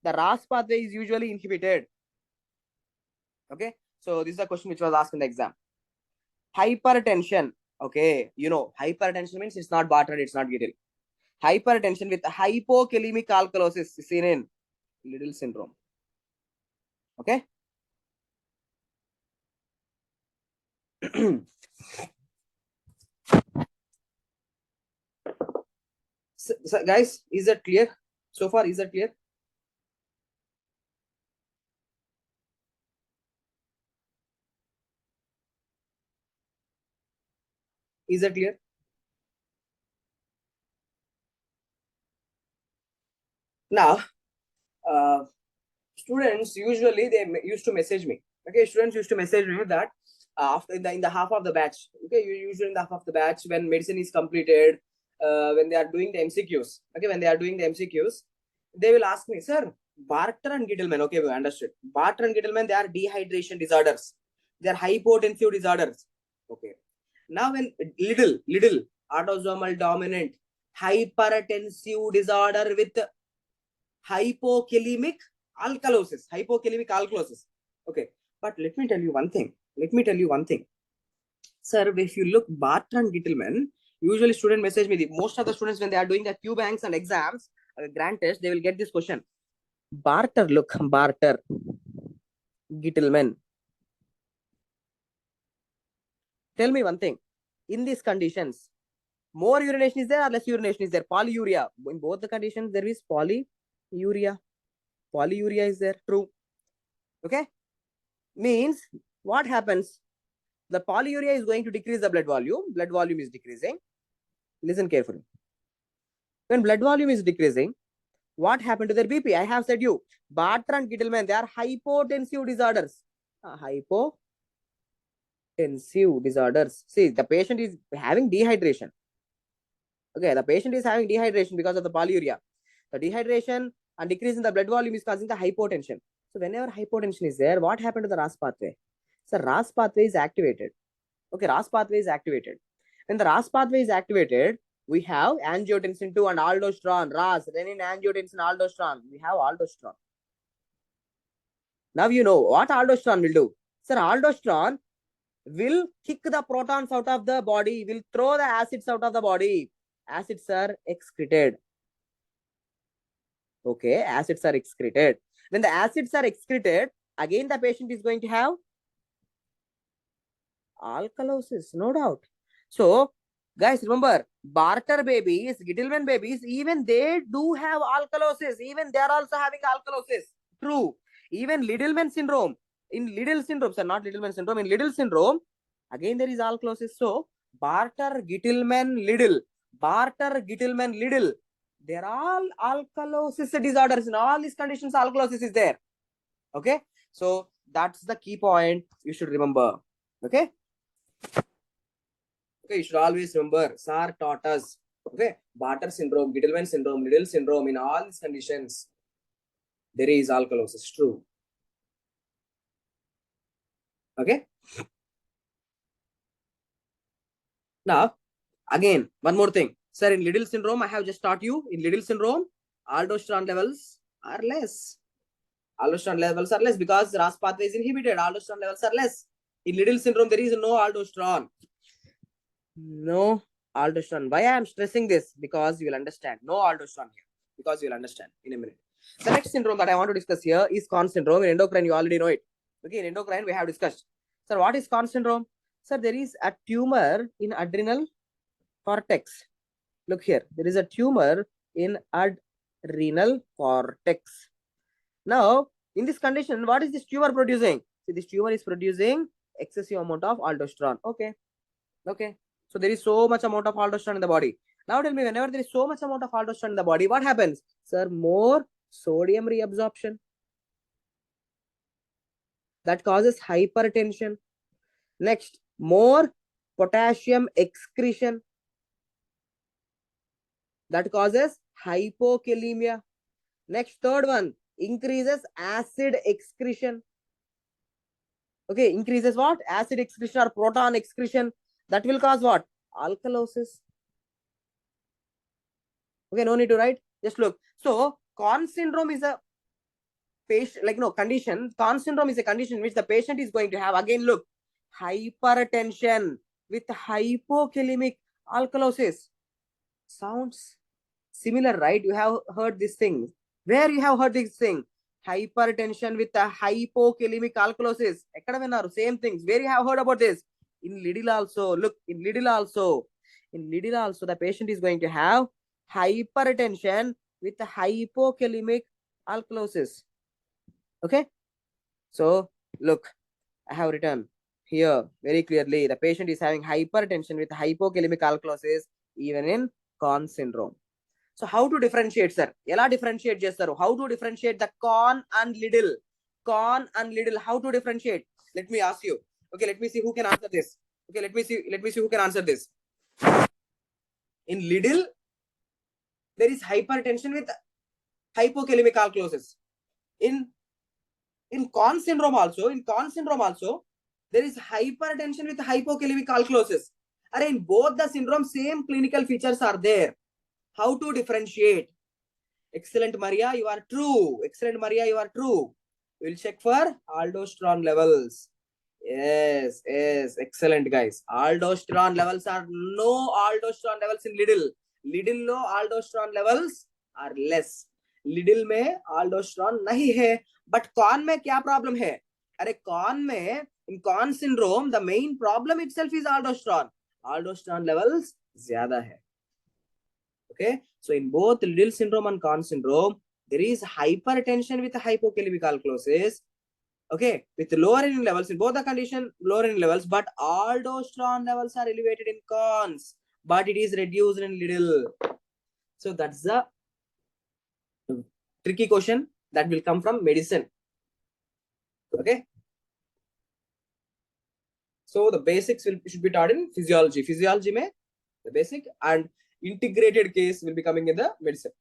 the RAS pathway is usually inhibited. Okay. So this is a question which was asked in the exam. Hypertension. Okay. You know, hypertension means it's not Bartrand, it's not Giddle. Hypertension with hypokalemic alkalosis is seen in Liddle syndrome. Okay. So guys, is that clear? So far, is that clear? Is that clear? Now, students usually they used to message me. Okay, students used to message me that after in the half of the batch. Okay, usually in the half of the batch when medicine is completed, when they are doing the MCQs. Okay, when they are doing the MCQs, they will ask me, sir, Bartter and Gittleman. Okay, we understood. Bartter and Gittleman, they are dehydration disorders. They are hypotensive disorders. Okay. Now when Liddle autosomal dominant hypertensive disorder with hypokalemic alkalosis. Okay. But let me tell you one thing. Sir, if you look Bartter and Gittleman, usually student message me. Most of the students, when they are doing the Q banks and exams, grant test, they will get this question. Bartter, Gittleman. Tell me one thing. In these conditions, more urination is there or less urination is there? Polyuria. In both the conditions, there is polyuria. Polyuria is there. True. Okay. Means what happens? The polyuria is going to decrease the blood volume. Blood volume is decreasing. Listen carefully. When blood volume is decreasing, what happened to their BP? I have said you, Bartter and Gittleman, they are hypotensive disorders. Hypotensive disorders. See, the patient is having dehydration. Okay, the patient is having dehydration because of the polyuria. The dehydration and decrease in the blood volume is causing the hypotension. So whenever hypotension is there, what happened to the RAS pathway? So RAS pathway is activated. Okay, RAS pathway is activated. When the RAS pathway is activated, we have angiotensin 2 and aldosterone, RAS, renin, angiotensin, aldosterone. We have aldosterone. Now you know what aldosterone will do. Sir, aldosterone will kick the protons out of the body, will throw the acids out of the body. Acids are excreted. Okay, acids are excreted. When the acids are excreted, again the patient is going to have alkalosis, no doubt. So, guys, remember, Bartter babies, Gittleman babies, even they do have alkalosis. Even they are also having alkalosis. True. Even Liddleman syndrome, in Liddle syndrome, sir, not Liddleman syndrome, in Liddle syndrome, again there is alkalosis. So, Bartter, Gittleman, Liddle, they're all alkalosis disorders. In all these conditions, alkalosis is there. Okay. So that's the key point you should remember. Okay. Okay, you should always remember. SAR taught us. Okay, Bartter syndrome, Gittleman syndrome, Liddle syndrome. In all these conditions, there is alkalosis. True. Okay. Now, again, one more thing. Sir, in Liddle syndrome, I have just taught you. In Liddle syndrome, aldosterone levels are less. Aldosterone levels are less because RAS pathway is inhibited. Aldosterone levels are less. In Liddle syndrome, there is no aldosterone. No aldosterone. Why I am stressing this? Because you will understand. No aldosterone here. Because you will understand in a minute. The next syndrome that I want to discuss here is Conn syndrome. In endocrine, you already know it. Okay, in endocrine, we have discussed. Sir, what is Conn syndrome? Sir, there is a tumor in adrenal cortex. Look here. There is a tumor in adrenal cortex. Now, in this condition, what is this tumor producing? See, this tumor is producing excessive amount of aldosterone. Okay. Okay. So there is so much amount of aldosterone in the body. Now tell me, whenever there is so much amount of aldosterone in the body, what happens? Sir, more sodium reabsorption. That causes hypertension. Next, more potassium excretion. That causes hypokalemia. Next, third one, increases acid excretion. Okay, increases what? Acid excretion or proton excretion. That will cause what? Alkalosis. Okay, no need to write. Just look. So, Conn syndrome is a patient, like no condition. Conn syndrome is a condition which the patient is going to have. Again, look, hypertension with hypokalemic alkalosis. Sounds similar, right? You have heard this thing. Where you have heard this thing? Hypertension with a hypokalemic alkalosis. Same things. Where you have heard about this? In Liddle also. Look, in Liddle also. In Liddle also, the patient is going to have hypertension with a hypokalemic alkalosis. Okay. So, look, I have written here very clearly. The patient is having hypertension with hypokalemic alkalosis even in Conn syndrome. So how to differentiate, sir? Ela differentiate chesaru. How to differentiate the Conn and Liddle? Conn and Liddle. How to differentiate? Let me ask you. Okay, let me see who can answer this. Okay, let me see who can answer this. In Liddle, there is hypertension with hypokalemic alkalosis. In Conn syndrome also, there is hypertension with hypokalemic alkalosis. In both the syndrome, same clinical features are there. How to differentiate? Excellent, Maria, you are true. Excellent, Maria, you are true. We'll check for aldosterone levels. Yes, excellent, guys. Aldosterone levels are no aldosterone levels in Liddle. Liddle low aldosterone levels are less. Liddle में aldosterone नहीं है, but Conn में क्या problem है? अरे Conn में in Conn syndrome the main problem itself is aldosterone. Aldosterone levels ज़्यादा है. Okay, so in both Liddle syndrome and Conn syndrome, there is hypertension with hypokalemic alkalosis. Okay, with lower renin levels in both the condition, lower renin levels, but aldosterone levels are elevated in Conns, but it is reduced in Liddle. So that's the tricky question that will come from medicine. Okay. So the basics should be taught in physiology. Physiology mein the basic and integrated case will be coming in the medicine.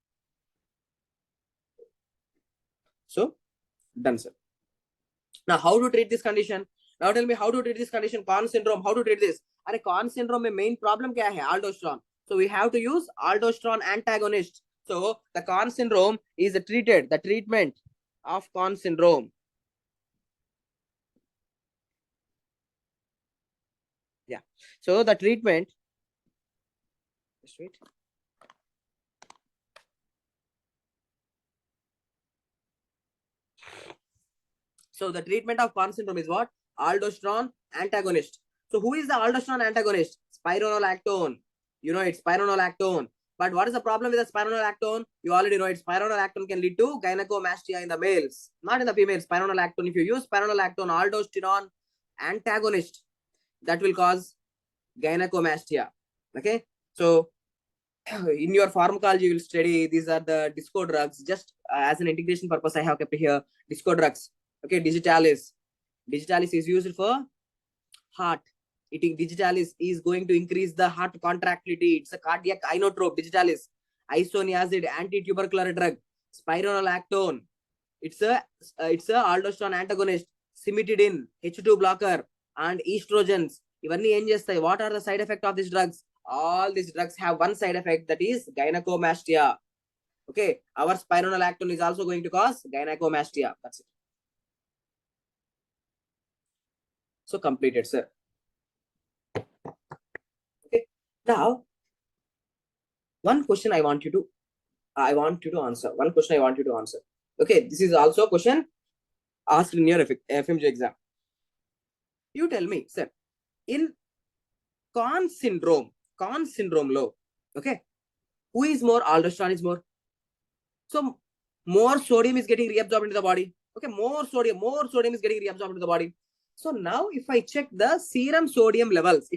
So done, sir. Now how to treat this condition? Now tell me how to treat this condition. Conn syndrome. How to treat this? अरे Conn syndrome में main problem क्या है? Aldosterone. So we have to use aldosterone antagonist. So the Conn syndrome is treated. The treatment of Conn syndrome. Yeah. So the treatment. Just wait. So the treatment of Conn syndrome is what? Aldosterone antagonist. So who is the aldosterone antagonist? Spironolactone. You know it's spironolactone. But what is the problem with the spironolactone? You already know it. Spironolactone can lead to gynecomastia in the males, not in the females. Spironolactone. If you use spironolactone, aldosterone antagonist, that will cause gynecomastia. Okay. So in your pharmacology, you will study these are the disco drugs. Just as an integration purpose, I have kept here disco drugs. Okay, digitalis. Digitalis is used for heart. Digitalis is going to increase the heart contractility. It's a cardiac inotrope. Digitalis. Isoniazid, anti-tubercular drug. Spironolactone. It's a aldosterone antagonist. Cimetidine, H2 blocker, and estrogens. ఇవన్నీ ఏం చేస్తాయి? What are the side effects of these drugs? All these drugs have one side effect, that is gynecomastia. Okay, our spironolactone is also going to cause gynecomastia. That's it. So completed, sir. Okay, now one question I want you to answer. One question I want you to answer. Okay, this is also a question asked in your FMG exam. You tell me, sir, in Con syndrome low, okay, who is more? Aldosterone is more. So more sodium is getting reabsorbed into the body. Okay, more sodium is getting reabsorbed into the body. So now if I check the serum sodium levels,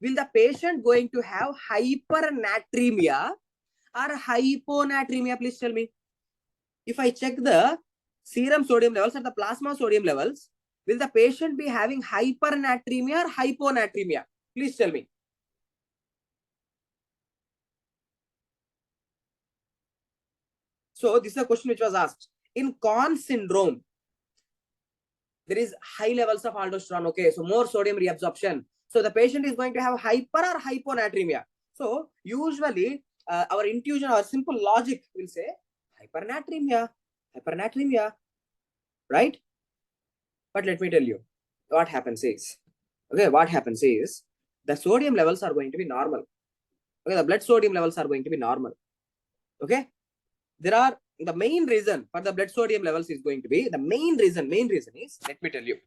will the patient going to have hypernatremia or hyponatremia? Please tell me. If I check the serum sodium levels or the plasma sodium levels, will the patient be having hypernatremia or hyponatremia? Please tell me. So this is a question which was asked. In Con syndrome, there is high levels of aldosterone. Okay, so more sodium reabsorption. So the patient is going to have hyper or hyponatremia. So usually our intuition or simple logic will say hypernatremia, right? But let me tell you what happens is, okay, the sodium levels are going to be normal. Okay, the blood sodium levels are going to be normal. Okay, the main reason for the blood sodium levels is going to be, the main reason is, let me tell you.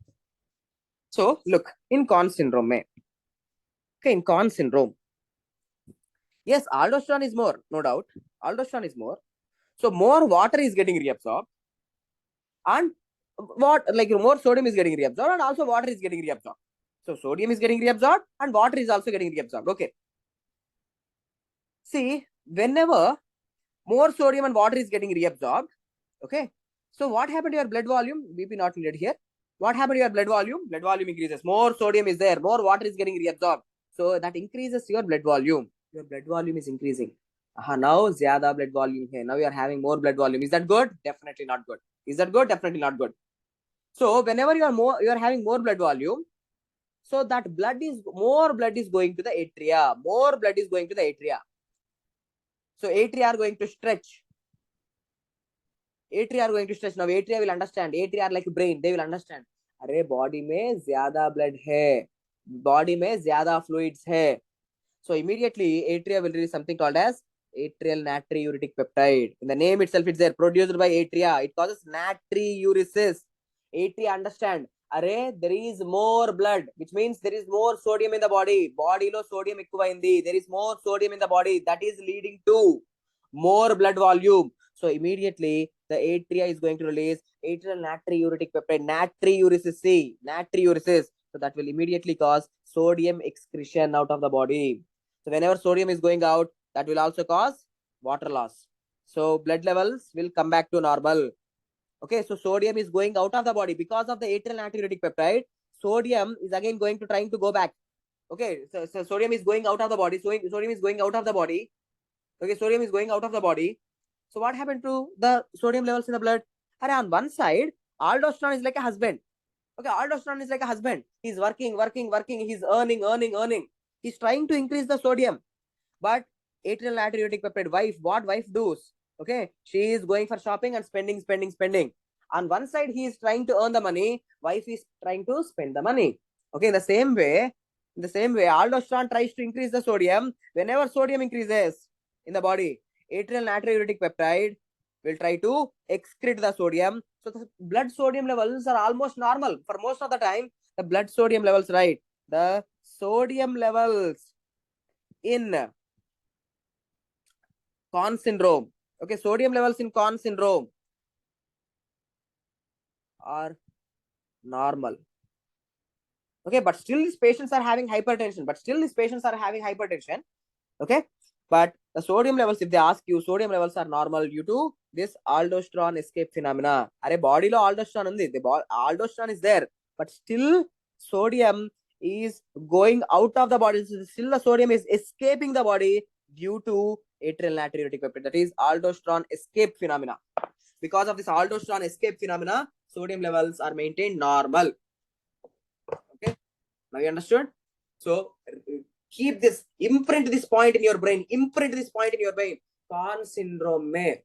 So look, in Con syndrome, okay, in Con syndrome, yes, aldosterone is more, no doubt. Aldosterone is more. So more water is getting reabsorbed, and more sodium is getting reabsorbed, and also water is getting reabsorbed. So sodium is getting reabsorbed and water is also getting reabsorbed. Okay. See, whenever more sodium and water is getting reabsorbed, okay, so what happened to your blood volume? BP not needed here. What happened to your blood volume? Blood volume increases. More sodium is there, more water is getting reabsorbed. So that increases your blood volume. Your blood volume is increasing. Now zyada blood volume here. Now you are having more blood volume. Is that good? Definitely not good. Is that good? Definitely not good. So whenever you are having more blood volume, so that more blood is going to the atria. More blood is going to the atria. So atria are going to stretch. Atria are going to stretch. Now atria will understand. Atria are like brain. They will understand. अरे body में ज़्यादा blood है. Body में ज़्यादा fluids है. So immediately atria will release something called as atrial natriuretic peptide. In the name itself, it's there. Produced by atria. It causes natriuresis. Atria understand. Array, there is more blood, which means there is more sodium in the body. Body lo sodium ఎక్కువైంది. There is more sodium in the body. That is leading to more blood volume. So immediately the atria is going to release atrial natriuretic peptide. Natriuresis. So that will immediately cause sodium excretion out of the body. So whenever sodium is going out, that will also cause water loss. So blood levels will come back to normal. Okay, so sodium is going out of the body because of the atrial natriuretic peptide. Sodium is again trying to go back. Okay, so sodium is going out of the body. So sodium is going out of the body. Okay, sodium is going out of the body. So what happened to the sodium levels in the blood? And on one side, aldosterone is like a husband. Okay, aldosterone is like a husband. He's working. He's earning. He's trying to increase the sodium. But atrial natriuretic peptide, what wife does? Okay, she is going for shopping and spending. On one side, he is trying to earn the money. Wife is trying to spend the money. Okay, in the same way, aldosterone tries to increase the sodium. Whenever sodium increases in the body, atrial natriuretic peptide will try to excrete the sodium. So the blood sodium levels are almost normal for most of the time. The blood sodium levels, right? The sodium levels in Con syndrome. Okay, sodium levels in Con syndrome are normal. Okay, but still these patients are having hypertension. Okay, but The sodium levels, if they ask you, sodium levels are normal due to this aldosterone escape phenomena. Are body lo aldosterone undi. The aldosterone is there, but still sodium is going out of the body. Still the sodium is escaping the body due to atrial natriuretic peptide. That is aldosterone escape phenomena. Because of this aldosterone escape phenomena, sodium levels are maintained normal. Okay, now you understood? So keep this, imprint this point in your brain. Imprint this point in your brain. Conn syndrome may,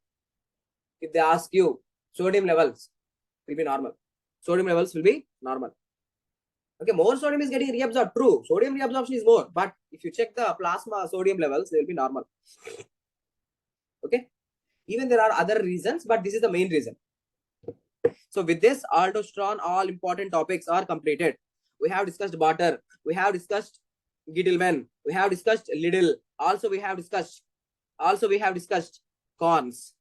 if they ask you, sodium levels will be normal. Sodium levels will be normal. Okay, more sodium is getting reabsorbed. True, sodium reabsorption is more, but if you check the plasma sodium levels, they will be normal. Okay, even there are other reasons, but this is the main reason. So with this aldosterone, all important topics are completed. We have discussed Barter, we have discussed Gittleman, we have discussed Liddle, also we have discussed Cons.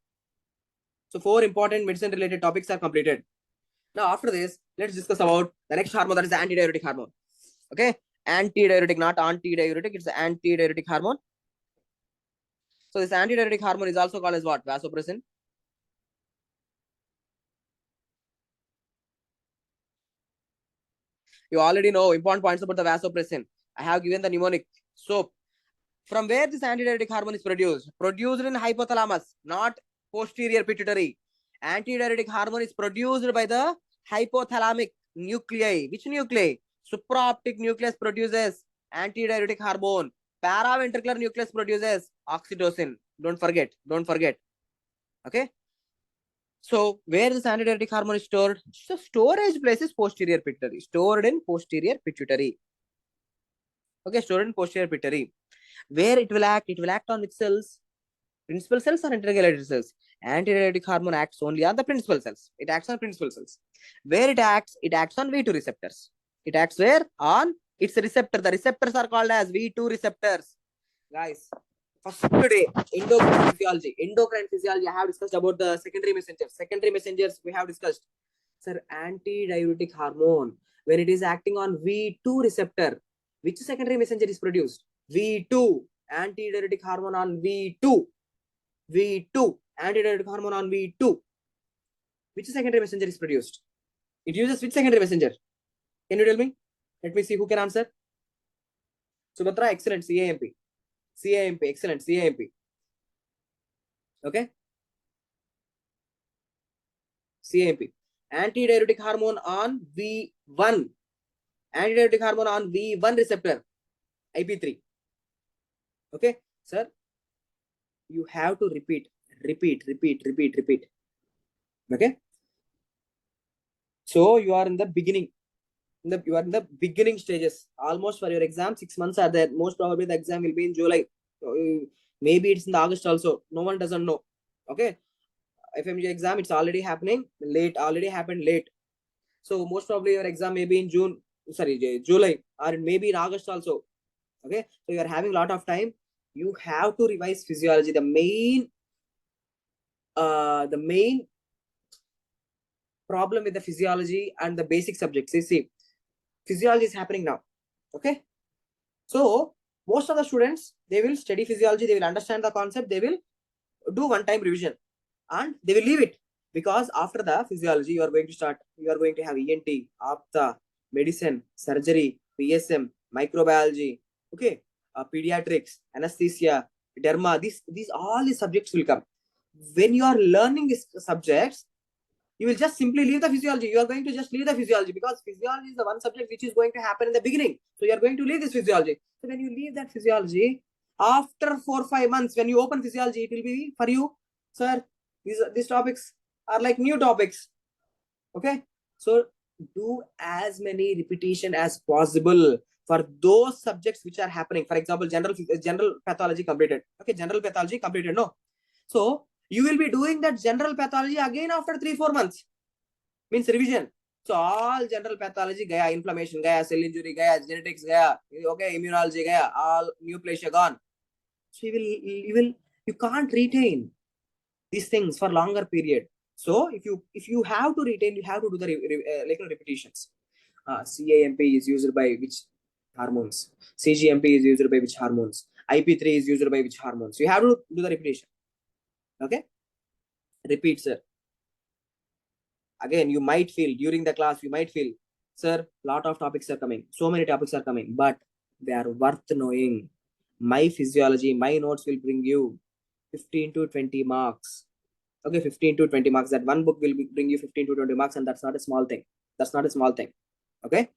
So 4 important medicine related topics are completed. Now after this, let's discuss about the next hormone, that is the antidiuretic hormone. Okay, antidiuretic, not antidiuretic, it's the antidiuretic hormone. So this antidiuretic hormone is also called as what? Vasopressin. You already know important points about the vasopressin. I have given the mnemonic. So from where this antidiuretic hormone is produced? Produced in hypothalamus, not posterior pituitary. Antidiuretic hormone is produced by the hypothalamic nuclei. Which nuclei? Supraoptic nucleus produces antidiuretic hormone. Paraventricular nucleus produces oxytocin. Don't forget. Okay. So where this antidiuretic hormone is stored? So storage place is posterior pituitary. Stored in posterior pituitary. Okay, stored in posterior pituitary. Where it will act? It will act on which cells? Principal cells or intercalated cells? Antidiuretic hormone acts only on the principal cells. It acts on principal cells. Where it acts? It acts on V2 receptors. It acts where? On its receptor. The receptors are called as V2 receptors. Guys, first today, endocrine physiology. Endocrine physiology, I have discussed about the secondary messengers. Secondary messengers, we have discussed. Sir, antidiuretic hormone, when it is acting on V2 receptor, which secondary messenger is produced? V2. Antidiuretic hormone on V2. V2. Antidiuretic hormone on V2. Which secondary messenger is produced? It uses which secondary messenger? Can you tell me? Let me see who can answer. Subhatra, excellent. CAMP. Excellent. CAMP. Okay. CAMP. Antidiuretic hormone on V1. Antidiuretic hormone on V1 receptor. IP3. Okay, sir. You have to repeat. Okay. So you are in the beginning. You are in the beginning stages. Almost for your exam, 6 months are there. Most probably the exam will be in July. Maybe it's in August also. No one doesn't know. Okay. FMG exam, it's already happening late. Already happened late. So most probably your exam may be in July, or maybe in August also. Okay. So you are having a lot of time. You have to revise physiology. The main problem with the physiology and the basic subjects is, see, physiology is happening now. Okay. So most of the students, they will study physiology, they will understand the concept, they will do one-time revision and they will leave it, because after the physiology, you are going to have ENT, Aptha, medicine, surgery, PSM, microbiology, okay, pediatrics, anesthesia, derma. These all these subjects will come. When you are learning these subjects, you will just simply leave the physiology. You are going to just leave the physiology, because physiology is the one subject which is going to happen in the beginning. So you are going to leave this physiology. So when you leave that physiology, after 4 or 5 months, when you open physiology, it will be for you, sir, these topics are like new topics. Okay. So do as many repetition as possible for those subjects which are happening. For example, general pathology completed. Okay, general pathology completed. No. So you will be doing that general pathology again after 3-4 months. Means revision. So all general pathology gaya, inflammation gaya, cell injury gaya, genetics gaya, okay, immunology gaya, all neoplasia gone. So you can't retain these things for longer period. So if you have to retain, you have to do the repetitions. CAMP is used by which hormones? CGMP is used by which hormones? IP3 is used by which hormone? So you have to do the repetition. Okay, repeat, sir. Again, you might feel during the class, you might feel, sir, lot of topics are coming, so many topics are coming, but they are worth knowing. My physiology, my notes will bring you 15 to 20 marks. Okay, 15 to 20 marks. That one book will bring you 15 to 20 marks, and that's not a small thing. That's not a small thing. Okay.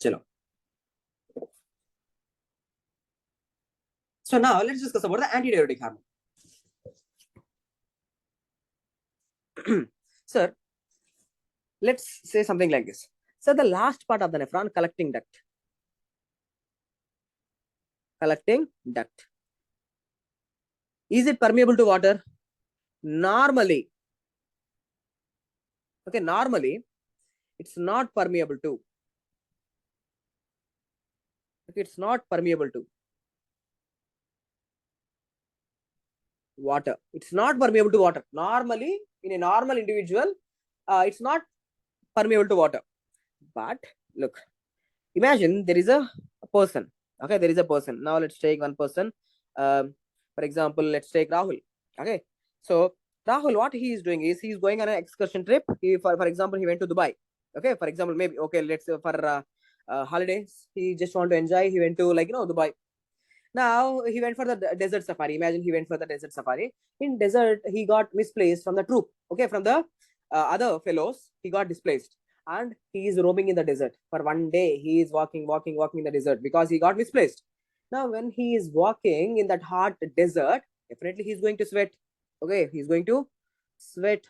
Chalo. So now let's discuss about the antidiuretic hormone. Sir, let's say something like this. So the last part of the nephron, collecting duct. Collecting duct. Is it permeable to water? Normally. Okay, normally it's not permeable to. Okay, it's not permeable to water. It's not permeable to water. Normally, in a normal individual, it's not permeable to water. But look, imagine there is a person. Okay, there is a person. Now let's take one person. For example, let's take Rahul. Okay, so Rahul, what he is doing is he is going on an excursion trip. For example, he went to Dubai. Okay, for example, maybe okay, let's say for holidays, he just want to enjoy. He went to Dubai. Now he went for the desert safari. Imagine he went for the desert safari. In desert, he got misplaced from the troop. Okay, from the other fellows, he got displaced, and he is roaming in the desert for one day. He is walking in the desert because he got misplaced. Now, when he is walking in that hot desert, definitely he's going to sweat. Okay, he's going to sweat.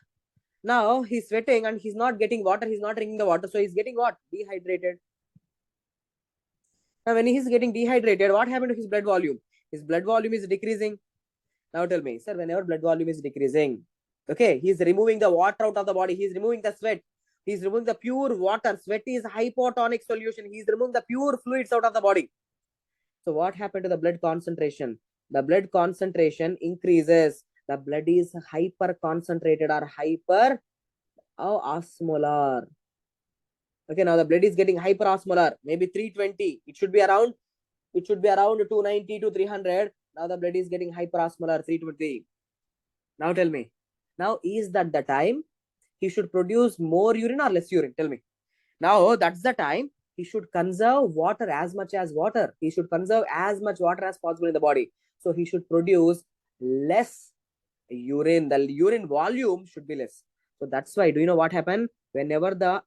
Now he's sweating and he's not getting water. He's not drinking the water, so he's getting what? Dehydrated. Now, when he's getting dehydrated, what happened to his blood volume? His blood volume is decreasing. Now tell me, sir, whenever blood volume is decreasing, okay, he's removing the water out of the body. He's removing the sweat. He's removing the pure water. Sweat is hypotonic solution. He's removing the pure fluids out of the body. So what happened to the blood concentration? The blood concentration increases. The blood is hyper concentrated or hyper osmolar. Okay, now the blood is getting hyperosmolar, maybe 320. It should be around 290 to 300. Now the blood is getting hyperosmolar, 320. Now tell me, now is that the time he should produce more urine or less urine? Tell me. Now that's the time he should conserve water as much as water. He should conserve as much water as possible in the body. So he should produce less urine. The urine volume should be less. So that's why, do you know what happened? Whenever the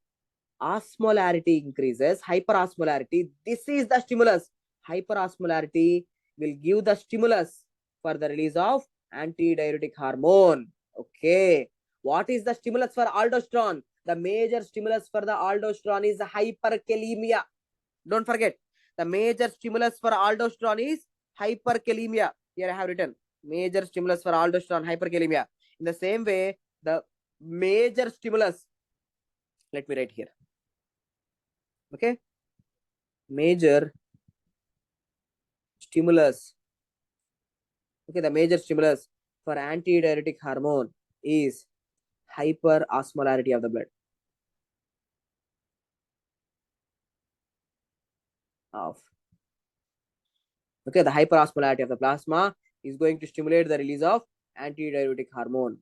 osmolarity increases, hyperosmolarity, this is the stimulus. Hyperosmolarity will give the stimulus for the release of antidiuretic hormone. Okay, what is the stimulus for aldosterone? The major stimulus for the aldosterone is hyperkalemia. Don't forget, the major stimulus for aldosterone is hyperkalemia. Here I have written major stimulus for aldosterone, hyperkalemia. In the same way, the major stimulus, let me write here. Okay, major stimulus. Okay, the major stimulus for antidiuretic hormone is hyperosmolarity of the blood. Okay, the hyperosmolarity of the plasma is going to stimulate the release of antidiuretic hormone.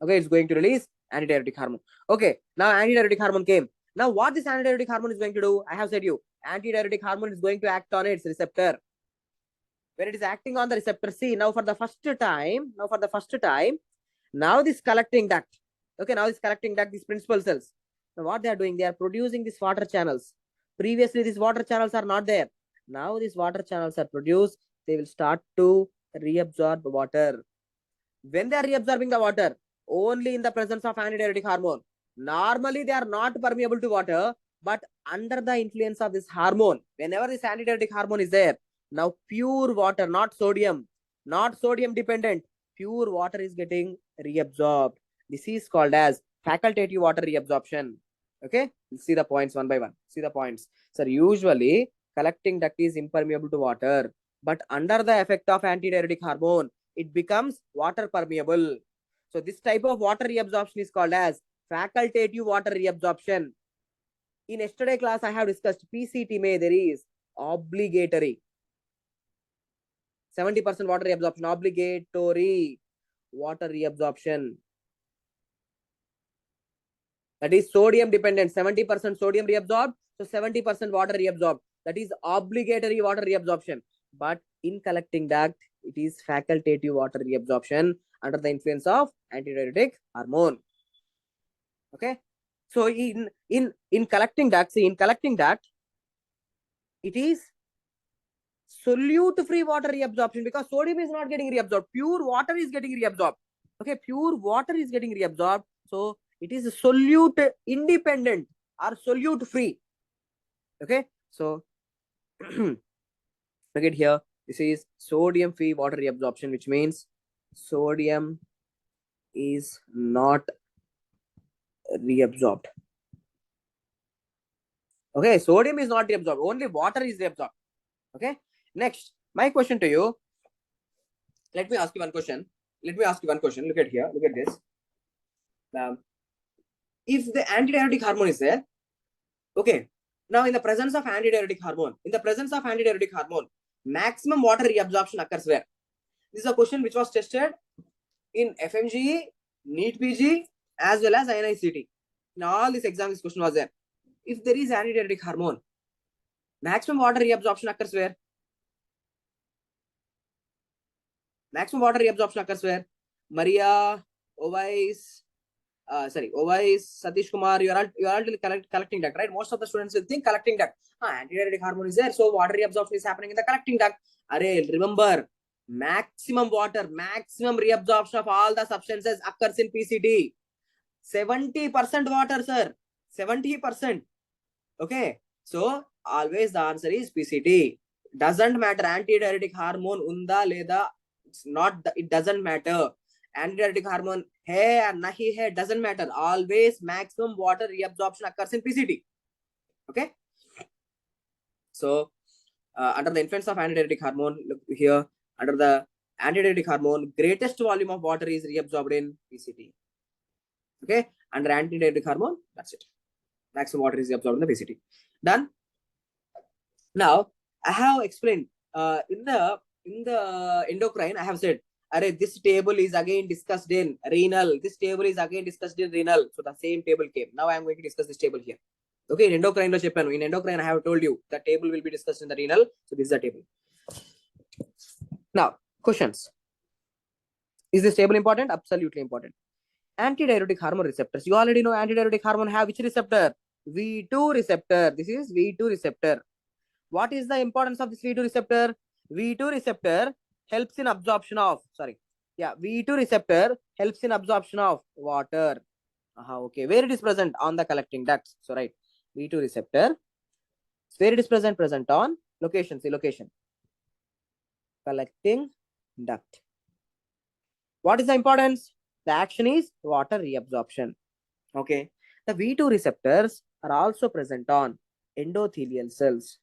Okay, it's going to release antidiuretic hormone. Okay, now antidiuretic hormone came. Now, what this antidiuretic hormone is going to do? I have said you, antidiuretic hormone is going to act on its receptor. When it is acting on the receptor, see, now for the first time, now this collecting duct. Okay, now this collecting duct, these principal cells. Now what they are doing, they are producing these water channels. Previously, these water channels are not there. Now these water channels are produced. They will start to reabsorb water. When they are reabsorbing the water, only in the presence of antidiuretic hormone. Normally, they are not permeable to water, but under the influence of this hormone, whenever this antidiuretic hormone is there, now pure water, not sodium dependent, pure water is getting reabsorbed. This is called as facultative water reabsorption. Okay, we'll see the points one by one. See the points. So usually collecting duct is impermeable to water, but under the effect of antidiuretic hormone, it becomes water permeable. So this type of water reabsorption is called as facultative water reabsorption. In yesterday class, I have discussed PCT. There is obligatory. 70% water reabsorption, obligatory water reabsorption. That is sodium dependent, 70% sodium reabsorbed, so 70% water reabsorbed. That is obligatory water reabsorption. But in collecting duct, it is facultative water reabsorption under the influence of antidiuretic hormone. Okay. So in collecting duct, see, in collecting duct, it is solute free water reabsorption because sodium is not getting reabsorbed. Pure water is getting reabsorbed. Okay, pure water is getting reabsorbed. So it is solute independent or solute free. Okay, so look at here. This is sodium free water reabsorption, which means sodium is not reabsorbed. Okay, sodium is not reabsorbed, only water is reabsorbed. Okay, next, my question to you. Let me ask you one question. Look at here. Look at this. If the antidiuretic hormone is there, okay. Now, in the presence of antidiuretic hormone, maximum water reabsorption occurs where? This is a question which was tested in FMGE, NEET PG, as well as INICT. In all these exams, this question was there. If there is antidiuretic hormone, maximum water reabsorption occurs where? Maria, Ovice, Satish Kumar, you are all collecting duct, right? Most of the students will think collecting duct. Antidiuretic hormone is there, so water reabsorption is happening in the collecting duct. Remember, maximum reabsorption of all the substances occurs in PCT. 70% water, sir. 70%. Okay. So always the answer is PCT. Doesn't matter antidiuretic hormone unda leda. It's not. It doesn't matter. Antidiuretic hormone hai or nahi hai doesn't matter. Always maximum water reabsorption occurs in PCT. Okay. So under the influence of antidiuretic hormone, look here. Under the antidiuretic hormone, greatest volume of water is reabsorbed in PCT. Okay. Under antidiuretic hormone, that's it. Maximum water is reabsorbed in the PCT. Done. Now I have explained in the endocrine. I have said, this table is again discussed in renal. This table is again discussed in renal. So the same table came. Now I am going to discuss this table here. Okay, in endocrine lo cheppanu. In endocrine I have told you the table will be discussed in the renal. So this is the table. Now questions. Is this table important? Absolutely important. Antidiuretic hormone receptors. You already know antidiuretic hormone have which receptor? V2 receptor. This is V2 receptor. What is the importance of this V2 receptor? V2 receptor helps in absorption of, V2 receptor helps in absorption of water. Okay, where it is present? On the collecting ducts. So, right, V2 receptor, where it is present? Present on location. See, location. Collecting duct. What is the importance? The action is water reabsorption. Okay, the V2 receptors are also present on endothelial cells.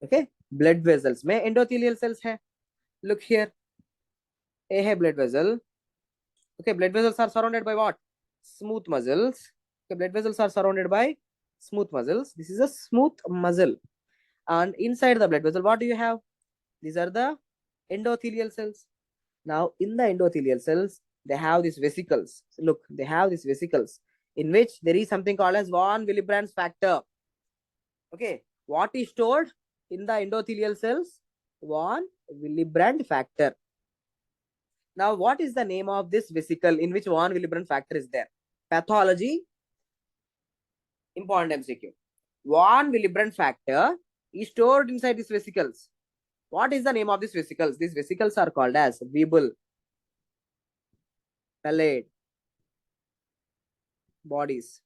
Okay, blood vessels में endothelial cells है. Look here. A है blood vessel. Okay, blood vessels are surrounded by what? Smooth muscles. Okay, blood vessels are surrounded by smooth muscles. This is a smooth muscle. And inside the blood vessel, what do you have? These are the endothelial cells. Now, in the endothelial cells, they have these vesicles. Look, they have these vesicles in which there is something called as von Willebrand's factor. Okay, what is stored in the endothelial cells? Von Willebrand factor. Now, what is the name of this vesicle in which von Willebrand factor is there? Pathology. Important MCQ. Von Willebrand factor is stored inside these vesicles. What is the name of these vesicles? These vesicles are called as Weibel Palade bodies.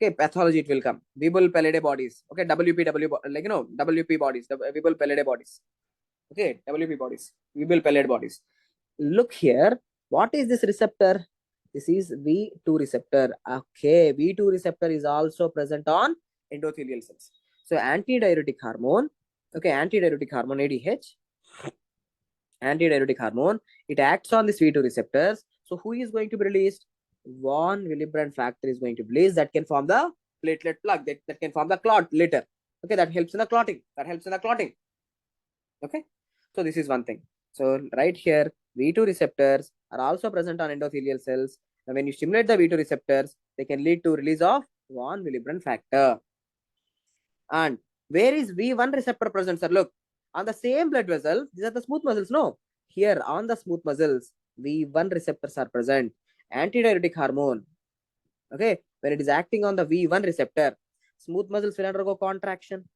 Okay, pathology it will come. Weibel Palade bodies. Okay, WPW, like WP bodies, the Weibel Palade bodies. Okay, WP bodies, Weibel Palade bodies. Look here. What is this receptor? This is V2 receptor. Okay, V2 receptor is also present on endothelial cells. So antidiuretic hormone. Okay, antidiuretic hormone ADH. Antidiuretic hormone. It acts on these V2 receptors. So who is going to be released? Von Willebrand factor is going to be released that can form the platelet plug that can form the clot later. Okay, that helps in the clotting. Okay, so this is one thing. So right here, V2 receptors are also present on endothelial cells. And when you stimulate the V2 receptors, they can lead to release of von Willebrand factor. And where is V1 receptor present, sir? Look, on the same blood vessel, these are the smooth muscles, no? Here on the smooth muscles, V1 receptors are present. Antidiuretic hormone. Okay, when it is acting on the V1 receptor, smooth muscles will undergo contraction.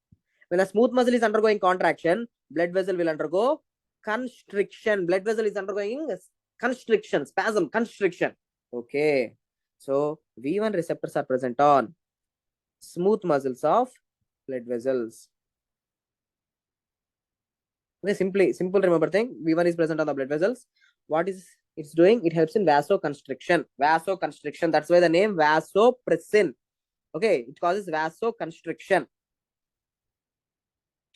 When a smooth muscle is undergoing contraction, blood vessel will undergo constriction. Blood vessel is undergoing constriction, spasm, constriction. Okay, so V1 receptors are present on smooth muscles of blood vessels. Okay, simple remember thing. V1 is present on the blood vessels. What is it's doing? It helps in vasoconstriction. Vasoconstriction. That's why the name vasopressin. Okay, it causes vasoconstriction.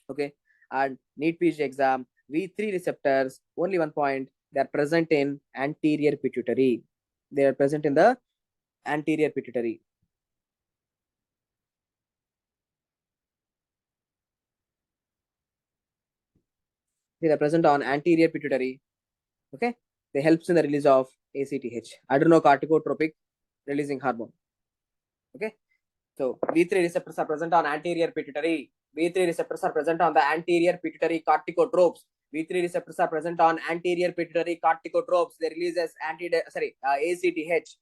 Okay, and NEET PG exam, V3 receptors, only one point, they are present in anterior pituitary. They are present in the anterior pituitary. They are present on anterior pituitary. Okay, they helps in the release of ACTH, adrenocorticotropic releasing hormone. Okay, so V3 receptors are present on anterior pituitary. V3 receptors are present on the anterior pituitary corticotropes. V3 receptors are present on anterior pituitary corticotropes. They release as ACTH.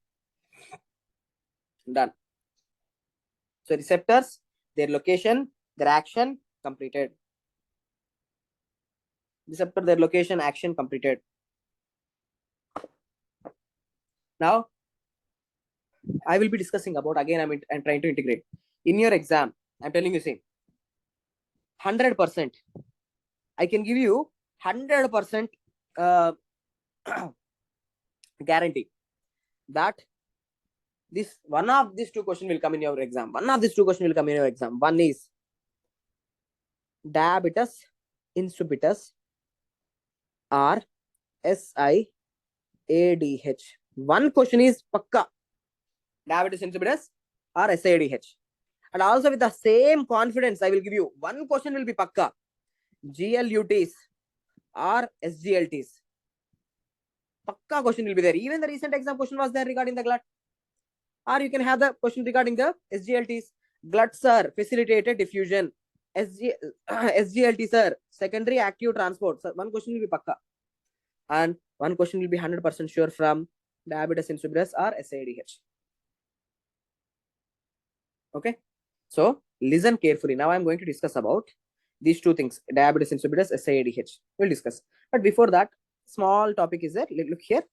Done. So receptors, their location, their action completed. Receptor, their location, action completed. Now, I will be discussing about, again, I'm trying to integrate. In your exam, I'm telling you, see, 100%. I can give you 100% guarantee that this one of these two questions will come in your exam. One is diabetes insipidus or SIADH. One question is pakka. Diabetes insipidus or SIADH. And also with the same confidence, I will give you one question will be pakka. GLUTs or SGLTs. Pakka question will be there. Even the recent exam question was there regarding the glut. Or you can have the question regarding the SGLTs. Gluts are facilitated diffusion. SGLTs are secondary active transport. So one question will be pakka. And one question will be 100% sure from diabetes insipidus or SIADH. Okay. So listen carefully. Now I'm going to discuss about these two things, diabetes insipidus, SIADH. We'll discuss. But before that, small topic is there. Look here.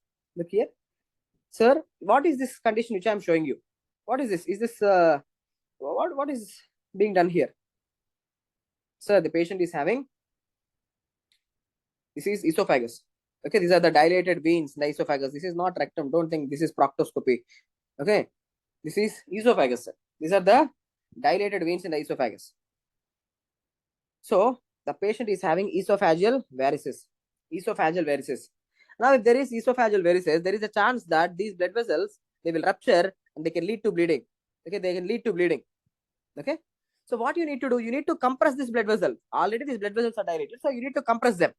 Sir, what is this condition which I'm showing you? What is this? Is this what is being done here? Sir, the patient is having, this is esophagus. Okay, these are the dilated veins in the esophagus. This is not rectum. Don't think this is proctoscopy. Okay, this is esophagus, sir. These are the dilated veins in the esophagus. So the patient is having esophageal varices. Now, if there is esophageal varices, there is a chance that these blood vessels, they will rupture and they can lead to bleeding. Okay, they can lead to bleeding. Okay, so what you need to do, you need to compress this blood vessel. Already these blood vessels are dilated, so you need to compress them.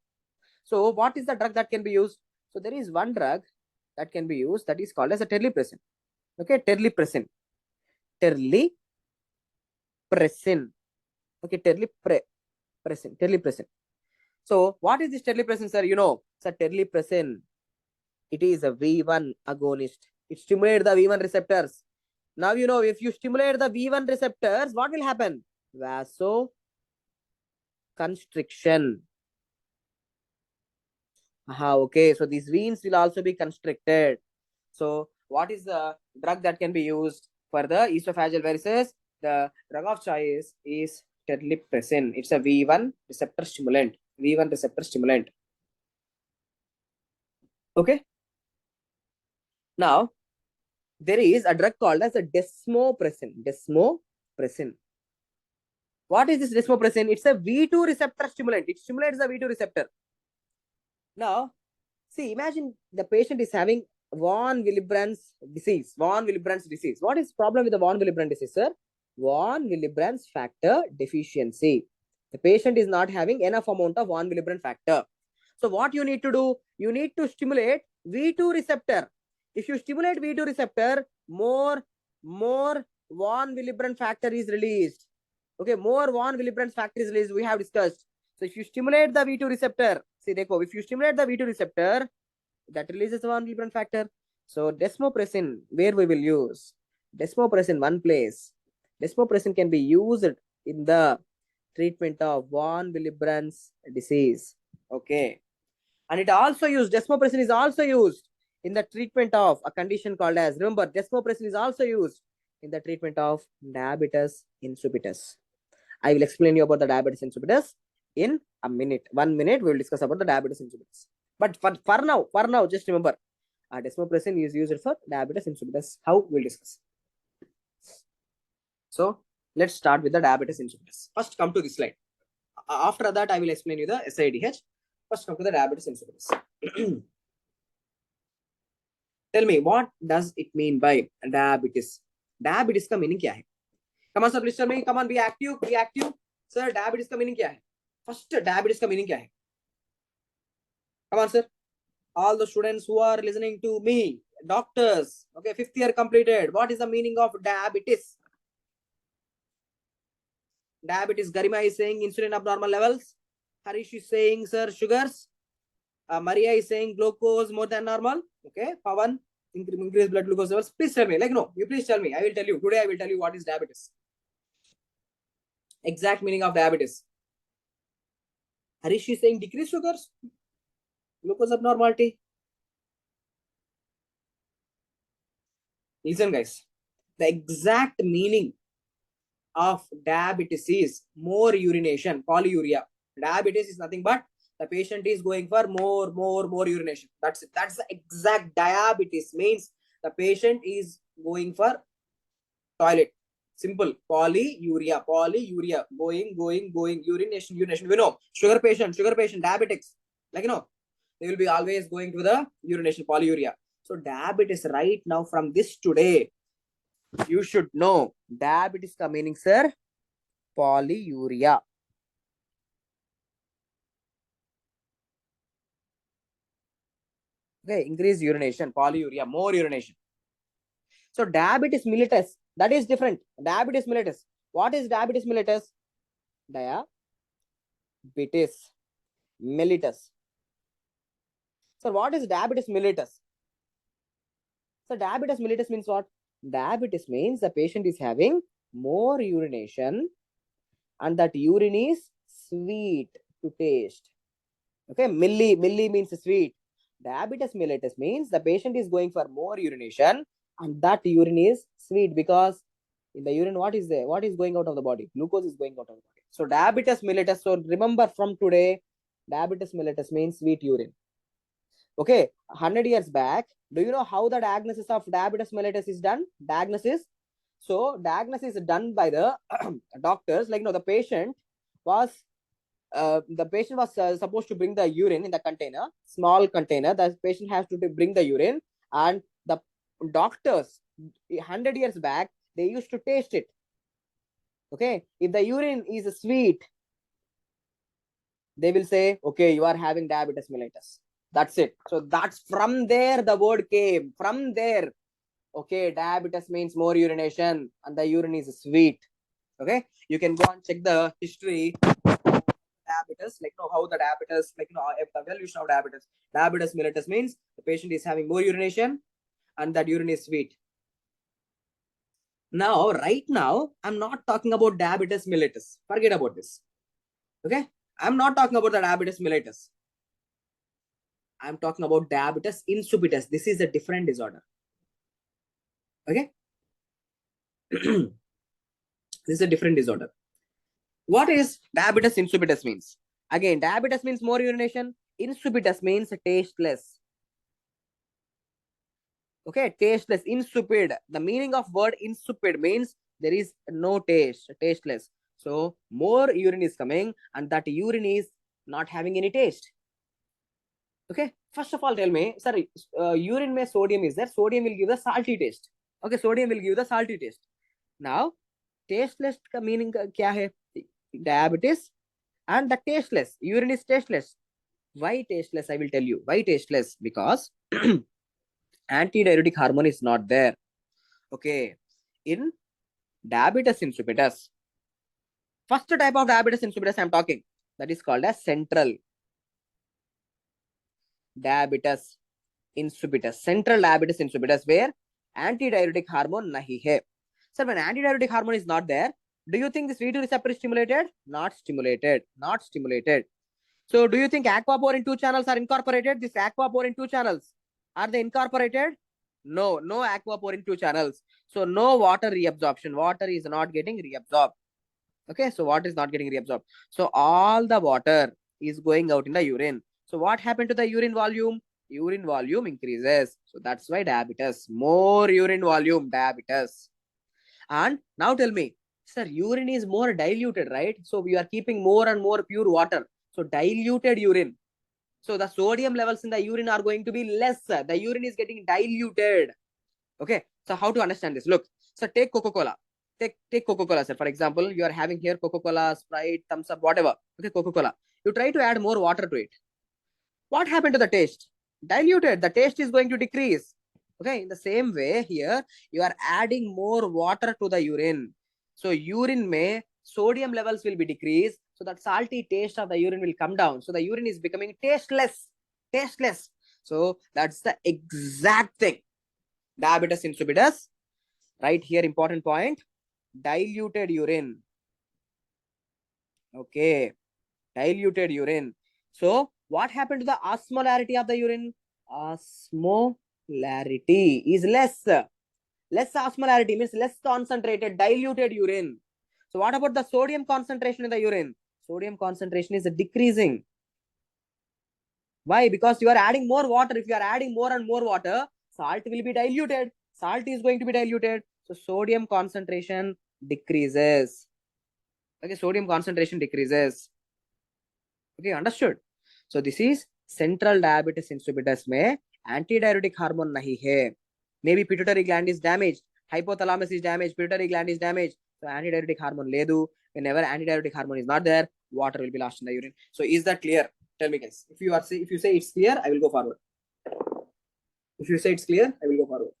So what is the drug that can be used? So there is one drug that can be used that is called as a terlipressin. Okay, terlipressin. Okay, terlipressin. So what is this terlipressin, sir? You know, sir, terlipressin, it is a V1 agonist. It stimulates the V1 receptors. Now, you know, if you stimulate the V1 receptors, what will happen? Vasoconstriction. Okay, so these veins will also be constricted. So what is the drug that can be used for the esophageal varices? The drug of choice is terlipressin. It's a V1 receptor stimulant. Okay. Now, there is a drug called as a desmopressin. What is this desmopressin? It's a V2 receptor stimulant. It stimulates the V2 receptor. Now, see, imagine the patient is having von Willebrand's disease. What is the problem with the von Willebrand disease, sir? von Willebrand's factor deficiency. The patient is not having enough amount of von Willebrand factor. So what you need to do? You need to stimulate V2 receptor. If you stimulate V2 receptor, more von Willebrand factor is released. Okay, more von Willebrand factor is released. We have discussed. So if you stimulate the V2 receptor, see, if you stimulate the V2 receptor, that releases von Willebrand factor. So desmopressin, where we will use desmopressin, one place. Desmopressin can be used in the treatment of von Willebrand's disease. Okay, and it also used, desmopressin is also used in the treatment of a condition called as, remember, desmopressin is also used in the treatment of diabetes insipidus. I will explain you about the diabetes insipidus in a minute. 1 minute we will discuss about the diabetes insipidus. But for now, just remember, desmopressin is used for diabetes insipidus. How we'll discuss. So let's start with the diabetes insipidus. First, come to this slide. After that, I will explain you the SIDH. First, come to the diabetes insipidus. Tell me, what does it mean by diabetes? Diabetes का meaning क्या है? Come on, sir, please tell me. Come on, be active, be active. Sir, diabetes का meaning क्या है? First, diabetes का meaning क्या है? Come on, sir. All the students who are listening to me, doctors, okay, 5th year completed. What is the meaning of diabetes? Diabetes, Garima is saying insulin abnormal levels. Harish is saying, sir, sugars. Maria is saying glucose more than normal. Okay, Pavan, increase blood glucose levels. Please tell me, like, no, you please tell me. I will tell you. Today I will tell you what is diabetes. Exact meaning of diabetes. Harish is saying decrease sugars, glucose abnormality. Listen, guys, the exact meaning of diabetes is more urination, polyuria. Diabetes is nothing but the patient is going for more urination. That's it. That's the exact diabetes means the patient is going for toilet. Simple. Polyuria, going, urination. You know, sugar patient, diabetics, like, you know, they will be always going to the urination, polyuria. So diabetes right now, from this today, you should know diabetes ka meaning, sir, polyuria. Okay, increased urination, polyuria, more urination. So diabetes mellitus, that is different. Diabetes mellitus. What is diabetes mellitus? Diabetes mellitus. So what is diabetes mellitus? So diabetes mellitus means what? Diabetes means the patient is having more urination and that urine is sweet to taste. Okay, milli means sweet. Diabetes mellitus means the patient is going for more urination and that urine is sweet because in the urine, what is there? What is going out of the body? Glucose is going out of the body. So diabetes mellitus. So remember from today, diabetes mellitus means sweet urine. Okay, 100 years back, do you know how the diagnosis of diabetes mellitus is done? Diagnosis. So diagnosis is done by the doctors. Like, you know, the patient was supposed to bring the urine in the container, small container. The patient has to bring the urine, and the doctors 100 years back, they used to taste it. Okay, if the urine is sweet, they will say, okay, you are having diabetes mellitus. That's it. So that's from there the word came. From there, okay, diabetes means more urination and the urine is sweet. Okay, you can go and check the history of diabetes, like, you know, how the diabetes, like, you know, the evolution of diabetes. Diabetes mellitus means the patient is having more urination and that urine is sweet. Now, right now, I'm not talking about diabetes mellitus. Forget about this. Okay, I'm not talking about the diabetes mellitus. I'm talking about diabetes insipidus. This is a different disorder. Okay. This is a different disorder. What is diabetes insipidus means? Again, diabetes means more urination. Insipidus means tasteless. Okay, tasteless, insipid. The meaning of word insipid means there is no taste, tasteless. So more urine is coming and that urine is not having any taste. Okay, first of all, tell me, sorry, urine mein sodium is there. Sodium will give the salty taste. Okay, sodium will give the salty taste. Now, tasteless का meaning क्या है? Diabetes and the tasteless. Urine is tasteless. Why tasteless? I will tell you. Why tasteless? Because antidiuretic hormone is not there. Okay. In diabetes insipidus, first type of diabetes insipidus I am talking, that is called as central diabetes insipidus. Central diabetes insipidus, where antidiuretic hormone nahi hai. Sir, when antidiuretic hormone is not there, do you think this V2 receptor is stimulated? Not stimulated. Not stimulated. So do you think aquaporin 2 channels are incorporated? This aquaporin 2 channels, are they incorporated? No, no aquaporin 2 channels. So no water reabsorption. Water is not getting reabsorbed. Okay, so water is not getting reabsorbed. So all the water is going out in the urine. So what happened to the urine volume? Urine volume increases. So that's why diabetes. More urine volume, diabetes. And now tell me, sir, urine is more diluted, right? So we are keeping more and more pure water. So diluted urine. So the sodium levels in the urine are going to be less. The urine is getting diluted. Okay. So how to understand this? Look, so take Coca-Cola. Take Coca-Cola, sir. For example, you are having here Coca-Cola, Sprite, Thumbs Up, whatever. Okay, Coca-Cola. You try to add more water to it. What happened to the taste? Diluted. The taste is going to decrease. Okay, in the same way here, you are adding more water to the urine. So urine may sodium levels will be decreased. So that salty taste of the urine will come down. So the urine is becoming tasteless. Tasteless. So that's the exact thing. Diabetes insipidus. Right here, important point. Diluted urine. Okay. Diluted urine. So what happened to the osmolarity of the urine? Osmolarity is less. Less osmolarity means less concentrated, diluted urine. So what about the sodium concentration in the urine? Sodium concentration is decreasing. Why? Because you are adding more water. If you are adding more and more water, salt will be diluted. Salt is going to be diluted. So sodium concentration decreases. Okay, sodium concentration decreases. Okay, understood. So this is central diabetes insipidus में antidiuretic hormone नहीं है. Maybe pituitary gland is damaged, hypothalamus is damaged, pituitary gland is damaged. So antidiuretic hormone ledu. Whenever antidiuretic hormone is not there, water will be lost in the urine. So is that clear? Tell me, guys. If you say it's clear, I will go forward. If you say it's clear, I will go forward.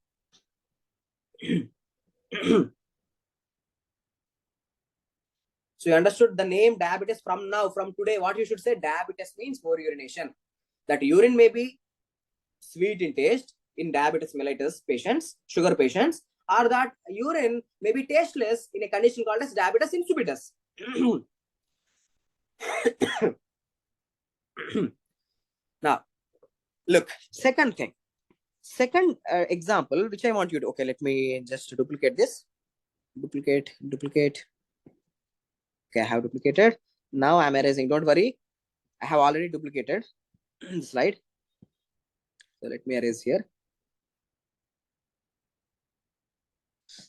So you understood the name diabetes from now, from today. What you should say? Diabetes means more urination. That urine may be sweet in taste in diabetes mellitus patients, sugar patients, or that urine may be tasteless in a condition called as diabetes insipidus. Now, look, second thing. Second example, which I want you to, okay, let me just duplicate this. Duplicate. Okay, I have duplicated. Now I'm erasing. Don't worry. I have already duplicated the slide. So let me erase here.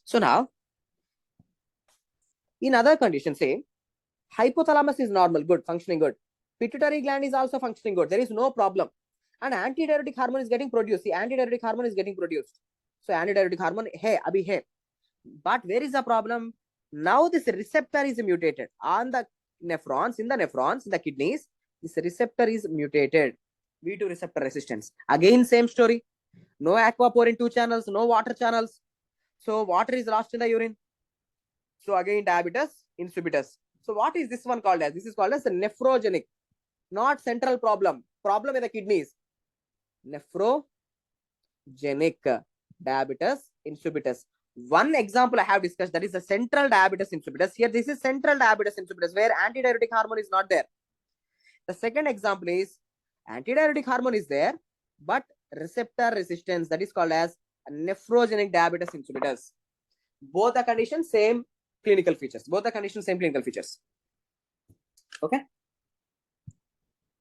So now, in other conditions, say, hypothalamus is normal, good, functioning good. Pituitary gland is also functioning good. There is no problem. And antidiuretic hormone is getting produced. See, antidiuretic hormone is getting produced. So antidiuretic hormone, hey, abhi hai. But where is the problem? Now this receptor is mutated on the nephrons, in the kidneys. This receptor is mutated. V2 receptor resistance. Again, same story. No aquaporin 2 channels, no water channels. So water is lost in the urine. So again, diabetes insipidus. So what is this one called as? This is called as a nephrogenic, not central problem. Problem in the kidneys. Nephrogenic diabetes insipidus. One example I have discussed, that is the central diabetes insipidus. Here, this is central diabetes insipidus where antidiuretic hormone is not there. The second example is antidiuretic hormone is there, but receptor resistance, that is called as nephrogenic diabetes insipidus. Both the conditions, same clinical features. Both the conditions, same clinical features. Okay.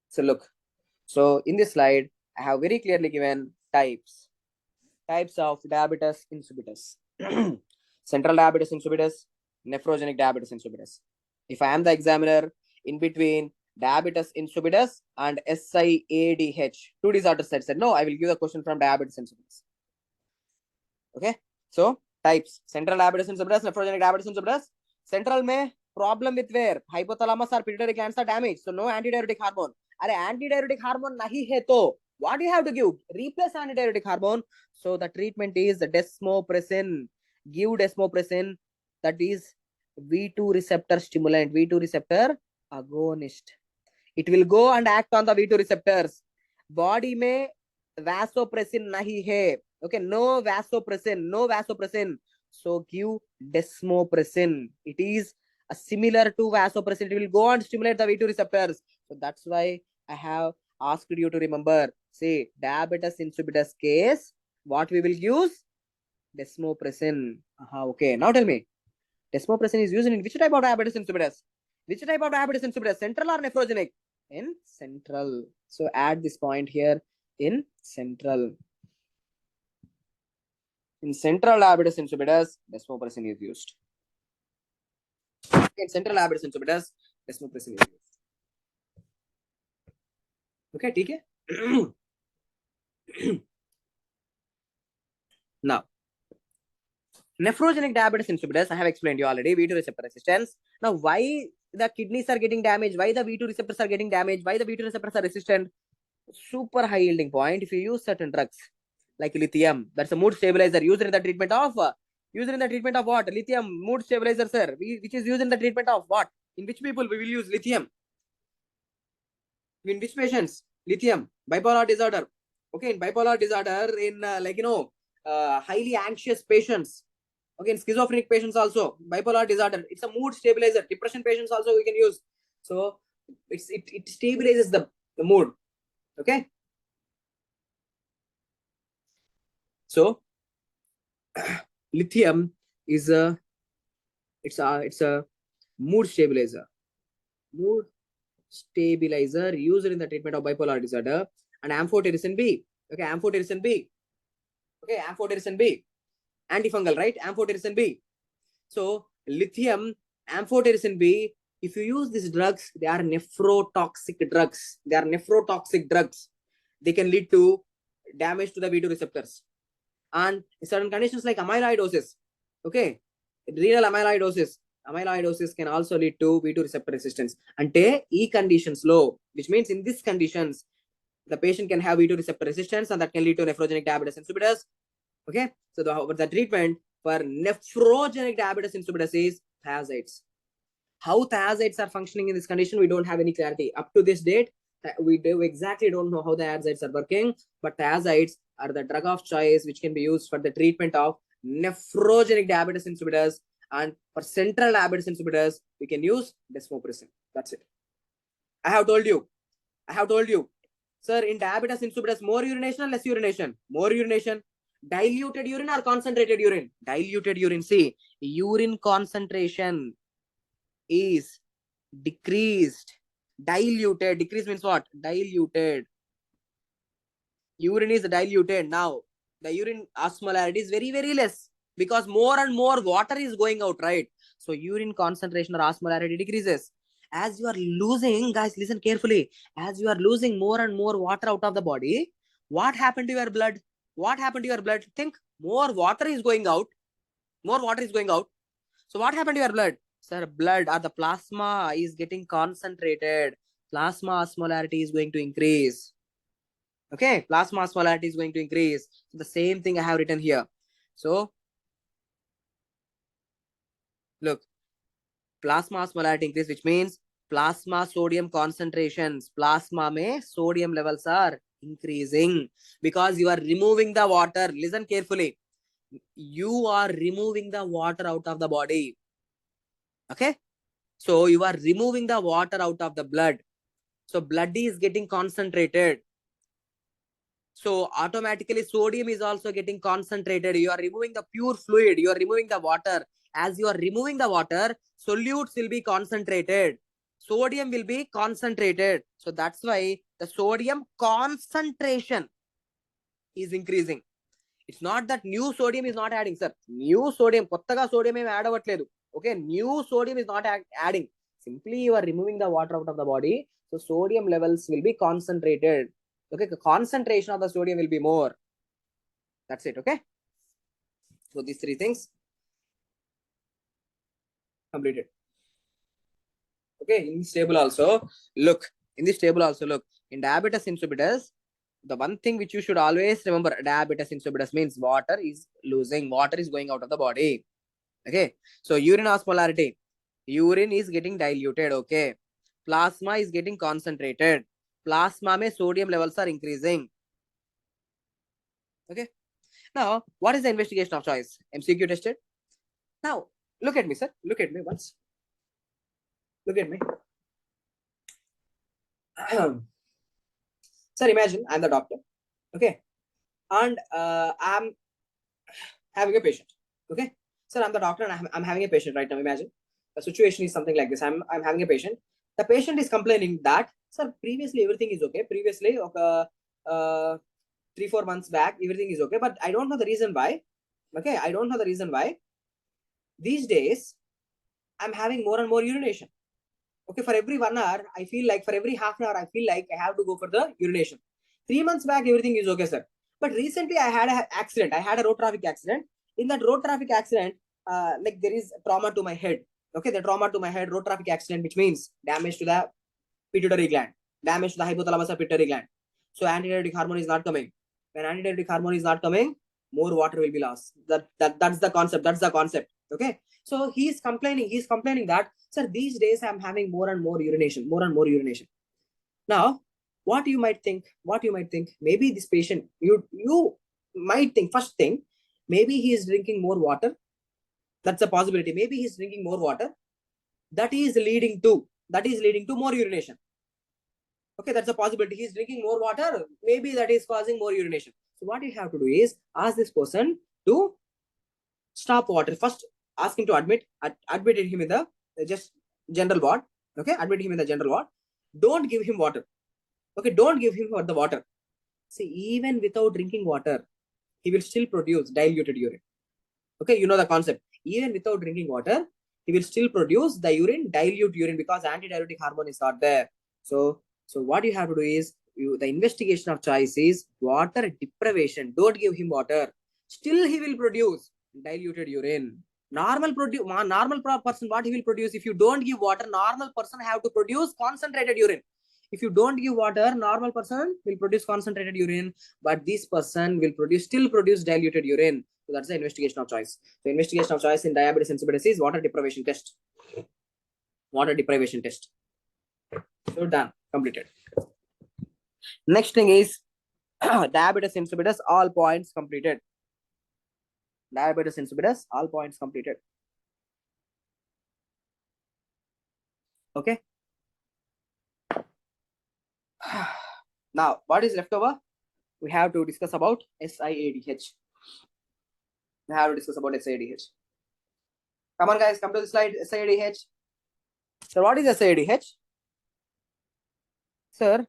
So look. So in this slide, I have very clearly given types of diabetes insipidus. Central diabetes insipidus, nephrogenic diabetes insipidus. If I am the examiner, in between diabetes insipidus and SIADH, two disorders, I said, no, I will give the question from diabetes insipidus. Okay. So types: central diabetes insipidus, nephrogenic diabetes insipidus. Central में problem with where hypothalamus or pituitary glands are damaged, so no antidiuretic hormone. अरे antidiuretic hormone नहीं है तो what you have to give? Replace antidiuretic hormone. So the treatment is desmopressin. Give desmopressin, that is V2 receptor stimulant, V2 receptor agonist. It will go and act on the V2 receptors. Body में vasopressin नहीं है. Okay, no vasopressin. So give desmopressin. It is similar to vasopressin. It will go and stimulate the V2 receptors. So that's why I have asked you to remember. Say diabetes insipidus case, what we will use? Desmopressin. Okay, now tell me. Desmopressin is used in which type of diabetes insipidus? Which type of diabetes insipidus? Central or nephrogenic? In central. So add this point here in central. In central diabetes insipidus, desmopressin is used. In central diabetes insipidus, desmopressin is used. Okay, ठीक है? Now, nephrogenic diabetes insipidus, I have explained you already, V2 receptor resistance. Now, why the kidneys are getting damaged? Why the V2 receptors are getting damaged? Why the V2 receptors are resistant? Super high yielding point. If you use certain drugs like lithium, that's a mood stabilizer used in the treatment of what? Lithium mood stabilizer, sir. Which is used in the treatment of what? In which people we will use lithium? In which patients? Lithium. Bipolar disorder. Okay, in bipolar disorder, in highly anxious patients. Okay, in schizophrenic patients also, bipolar disorder, it's a mood stabilizer. Depression patients also we can use. So it stabilizes the mood. Okay. So lithium is a mood stabilizer. Mood stabilizer used in the treatment of bipolar disorder. And amphotericin B. Okay, amphotericin B. Okay, amphotericin B. Antifungal, right? Amphotericin B. So lithium, amphotericin B, if you use these drugs, they are nephrotoxic drugs. They can lead to damage to the V2 receptors. And in certain conditions like amyloidosis, okay, renal amyloidosis can also lead to V2 receptor resistance. Ante E conditions low, which means in these conditions, the patient can have V2 receptor resistance, and that can lead to nephrogenic diabetes insipidus. Okay, so the treatment for nephrogenic diabetes insipidus is thiazides. How thiazides are functioning in this condition, we don't have any clarity. Up to this date, we don't know how the thiazides are working, but thiazides are the drug of choice which can be used for the treatment of nephrogenic diabetes insipidus, and for central diabetes insipidus, we can use desmopressin. That's it. I have told you. Sir, in diabetes insipidus, more urination or less urination? More urination. Diluted urine or concentrated urine? Diluted urine. See, urine concentration is decreased. Diluted. Decrease means what? Diluted. Urine is diluted. Now, the urine osmolarity is very, very less because more and more water is going out, right? So, urine concentration or osmolarity decreases. As you are losing, guys, listen carefully. As you are losing more and more water out of the body, what happened to your blood? Think, more water is going out. So, what happened to your blood? Sir, blood or the plasma is getting concentrated. Plasma osmolarity is going to increase. Okay, plasma osmolarity is going to increase. So the same thing I have written here. So, look, plasma osmolarity increase, which means plasma sodium concentrations. Plasma mein sodium levels are increasing because you are removing the water. Listen carefully. You are removing the water out of the body. Okay, so you are removing the water out of the blood. So blood is getting concentrated. So automatically sodium is also getting concentrated. You are removing the pure fluid. You are removing the water. As you are removing the water, solutes will be concentrated. Sodium will be concentrated. So that's why the sodium concentration is increasing. It's not that new sodium is not adding, sir. New sodium, kottaga sodium em add avatledu. Okay, new sodium is not adding. Simply you are removing the water out of the body. So sodium levels will be concentrated. Okay, the concentration of the sodium will be more. That's it. Okay, so these three things. completed. Okay, in this table also, look. In this table also, look. In diabetes insipidus, the one thing which you should always remember, diabetes insipidus means water is going out of the body. Okay, so urine osmolarity, urine is getting diluted. Okay, plasma is getting concentrated. Plasma mein sodium levels are increasing. Okay, now what is the investigation of choice? MCQ tested. Now look at me, sir. Look at me once. Look at me. Sir, imagine I'm the doctor. Okay, and I'm having a patient. Okay, sir, I'm the doctor and I'm having a patient right now. Imagine the situation is something like this. I'm having a patient. The patient is complaining that, sir, previously everything is okay. Previously, okay, 3-4 months back, everything is okay, but I don't know the reason why. Okay, I don't know the reason why. These days, I'm having more and more urination. Okay, for every 1 hour, I feel like for every half an hour, I feel like I have to go for the urination. 3 months back, everything is okay, sir. But recently, I had an accident. I had a road traffic accident. In that road traffic accident, like there is trauma to my head. Okay, the trauma to my head, road traffic accident, which means damage to the pituitary gland, damage to the hypothalamus and pituitary gland. So antidiuretic hormone is not coming. When antidiuretic hormone is not coming, more water will be lost. That's the concept. That's the concept. Okay. So he's complaining that, sir, these days I'm having more and more urination. Now, what you might think, maybe this patient, you might think, first thing, maybe he is drinking more water. That's a possibility. Maybe he's drinking more water. That is leading to more urination. Okay, that's a possibility. He's drinking more water. Maybe that is causing more urination. So what you have to do is ask this person to stop water. First, ask him to admit him in the just general ward. Okay, admit him in the general ward. Don't give him water. Okay, don't give him the water. See, even without drinking water, he will still produce diluted urine. Okay, you know the concept. Even without drinking water, he will still produce the urine, dilute urine, because antidiuretic hormone is not there. So what you have to do is, the investigation of choice is water deprivation. Don't give him water. Still, he will produce diluted urine. Normal person, what he will produce? If you don't give water, normal person have to produce concentrated urine. If you don't give water, normal person will produce concentrated urine, but this person will still produce diluted urine. So that's the investigation of choice. So investigation of choice in diabetes insipidus is water deprivation test. Water deprivation test. So done, completed. Next thing is diabetes insipidus, all points completed. Diabetes insipidus, all points completed. Okay. Now, what is left over? We have to discuss about SIADH. We have to discuss about SIADH. Come on, guys, come to the slide. SIADH. So, what is SIADH? Sir,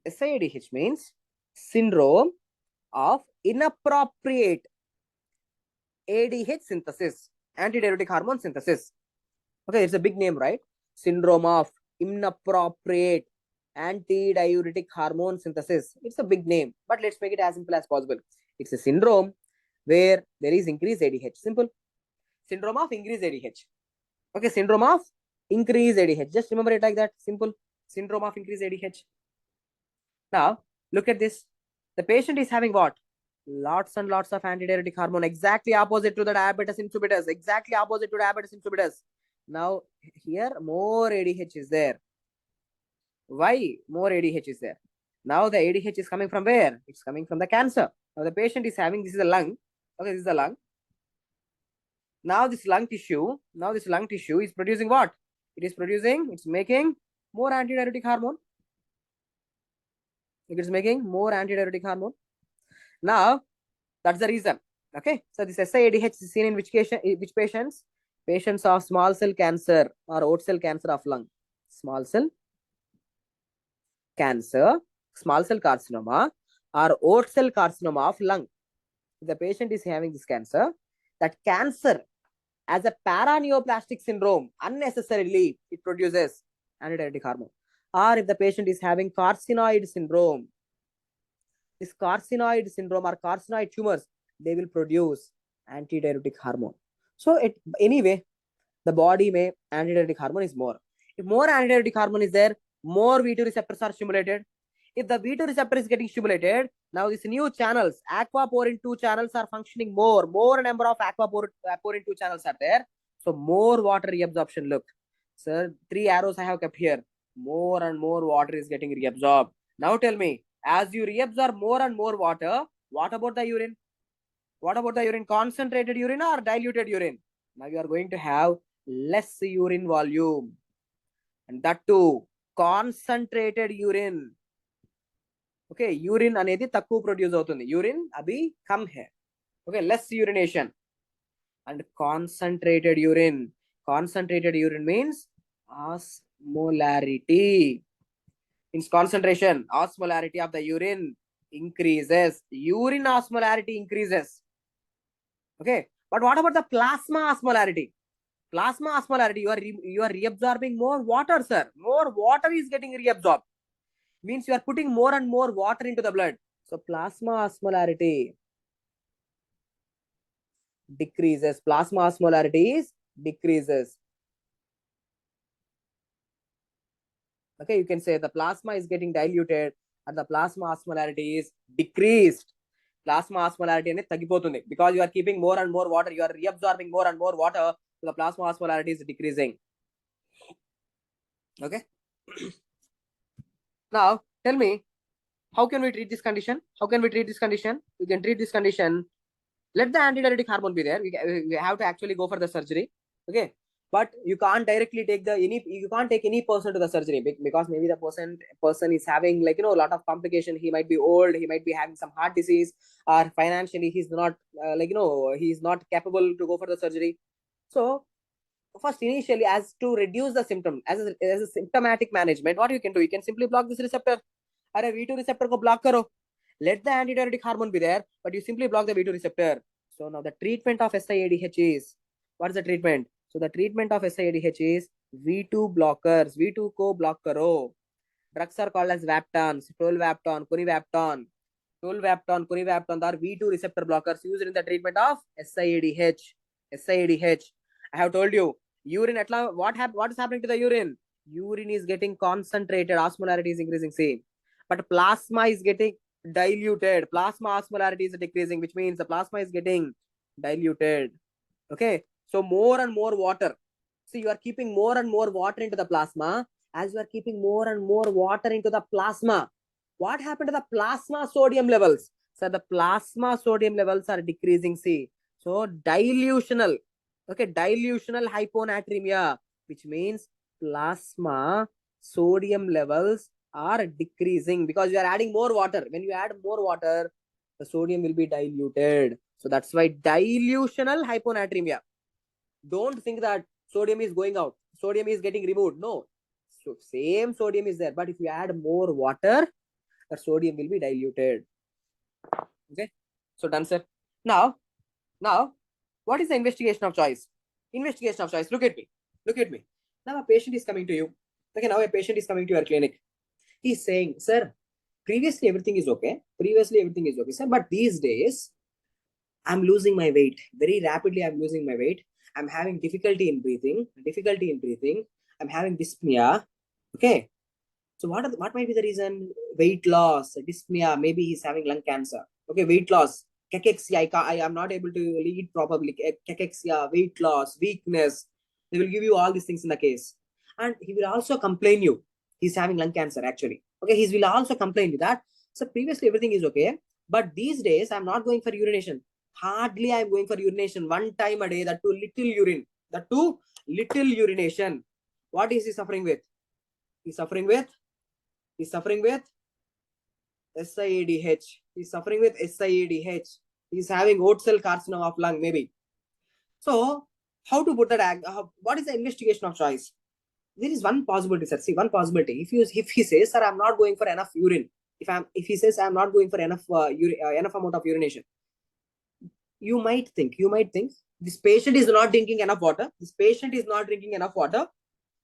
SIADH means syndrome of inappropriate ADH synthesis, antidiuretic hormone synthesis. Okay, it's a big name, right? Syndrome of inappropriate antidiuretic hormone synthesis. It's a big name, but let's make it as simple as possible. It's a syndrome where there is increased ADH. Simple. Syndrome of increased ADH. Okay, syndrome of increased ADH. Just remember it like that. Simple. Syndrome of increased ADH. Now, look at this. The patient is having what? Lots and lots of antidiuretic hormone. Exactly opposite to the diabetes insipidus. Exactly opposite to diabetes insipidus. Now, here more ADH is there. Why more ADH is there? Now the ADH is coming from where? It's coming from the cancer. Now the patient is having, this is the lung. Okay, this is the lung. Now this lung tissue is producing what? It's making more antidiuretic hormone. It's making more antidiuretic hormone. Now, that's the reason. Okay, so this SIADH is seen in which patients? Patients of small cell cancer or oat cell cancer of lung. Small cell cancer, small cell carcinoma, or oat cell carcinoma of lung. If the patient is having this cancer, that cancer as a paraneoplastic syndrome, unnecessarily it produces antidiuretic hormone. Or if the patient is having carcinoid syndrome, this carcinoid syndrome or carcinoid tumors, they will produce antidiuretic hormone. So anyway, the body may antidiuretic hormone is more. If more antidiuretic hormone is there, more V2 receptors are stimulated. If the V2 receptor is getting stimulated, now these new channels, aquaporin 2 channels are functioning more. More number of aquaporin 2 channels are there. So more water reabsorption. Look, sir, 3 arrows I have kept here. More and more water is getting reabsorbed. Now tell me, as you reabsorb more and more water, what about the urine? What about the urine? Concentrated urine or diluted urine? Now you are going to have less urine volume. And that too, concentrated urine. Okay, urine అనేది తక్కువ produce అవుతుంది. Urine అభి కమ్ హై. Okay, less urination. And concentrated urine. Concentrated urine means osmolarity. Means concentration, osmolarity of the urine increases. Urine osmolarity increases. Okay, but what about the plasma osmolarity? Plasma osmolarity, you are reabsorbing more water, sir. More water is getting reabsorbed. Means you are putting more and more water into the blood. So plasma osmolarity decreases. Plasma osmolarity is decreases. Okay, you can say the plasma is getting diluted and the plasma osmolarity is decreased. Plasma osmolarity అనేది తగ్గిపోతుంది because you are keeping more and more water. You are reabsorbing more and more water. So the plasma osmolarity is decreasing. Okay. Now tell me, how can we treat this condition? How can we treat this condition? We can treat this condition. Let the antidiuretic hormone be there. We have to actually go for the surgery. Okay. But you can't directly take you can't take any person to the surgery because maybe the person is having like, a lot of complication. He might be old, he might be having some heart disease, or financially he's not he's not capable to go for the surgery. So first, initially, as to reduce the symptom, as a symptomatic management, what you can do, you can simply block this receptor. Are V2 receptor ko block karo. Let the antidiuretic hormone be there, but you simply block the V2 receptor. So now the treatment of SIADH is, what is the treatment? So the treatment of SIADH is V2 blockers. V2 ko block karo. Drugs are called as Vaptans, Tolvaptan, Conivaptan. Tolvaptan, Conivaptan are V2 receptor blockers used in the treatment of SIADH. SIADH. I have told you, urine, what is happening to the urine? Urine is getting concentrated, osmolarity is increasing, see. But plasma is getting diluted. Plasma osmolarity is decreasing, which means the plasma is getting diluted. Okay, so more and more water. See, you are keeping more and more water into the plasma. As you are keeping more and more water into the plasma, what happened to the plasma sodium levels? So the plasma sodium levels are decreasing, see. So dilutional. Okay, dilutional hyponatremia, which means plasma sodium levels are decreasing because you are adding more water. When you add more water, the sodium will be diluted. So that's why dilutional hyponatremia. Don't think that sodium is going out, sodium is getting removed. No, so same sodium is there, but if you add more water, the sodium will be diluted. Okay, so done, sir. Now what is the investigation of choice? Investigation of choice. Look at me. Look at me. Now a patient is coming to you. Okay, now a patient is coming to your clinic. He's saying, sir, previously everything is okay. Previously everything is okay, sir. But these days, I'm losing my weight. Very rapidly, I'm losing my weight. I'm having difficulty in breathing. I'm having dyspnea. Okay. So what might be the reason? Weight loss, dyspnea. Maybe he's having lung cancer. Okay, weight loss. Cachexia, I am not able to eat properly. Cachexia, weight loss, weakness. They will give you all these things in the case. And he will also complain you. He's having lung cancer actually. Okay, he will also complain you that. So previously everything is okay. But these days I'm not going for urination. Hardly I'm going for urination. One time a day, that too little urine. That too little urination. What is he suffering with? He's suffering with SIADH. He's suffering with SIADH. He's having oat cell carcinoma of lung, maybe. So, how to put that? What is the investigation of choice? There is one possibility, sir. See, one possibility. If he says, sir, I'm not going for enough urine. If he says I'm not going for enough enough amount of urination, you might think this patient is not drinking enough water.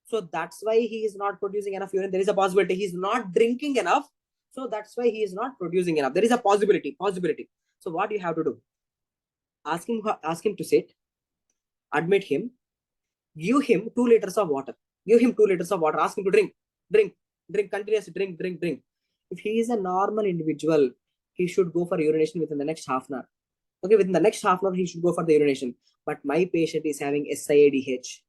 So that's why he is not producing enough urine. There is a possibility he is not drinking enough. So that's why he is not producing enough. There is a possibility. So what you have to do? Ask him to sit. Admit him. Give him 2 liters of water. Give him 2 liters of water. Ask him to drink, drink, drink, continuously drink, drink, drink. If he is a normal individual, he should go for urination within the next half an hour. Okay, within the next half an hour, he should go for the urination. But my patient is having SIADH,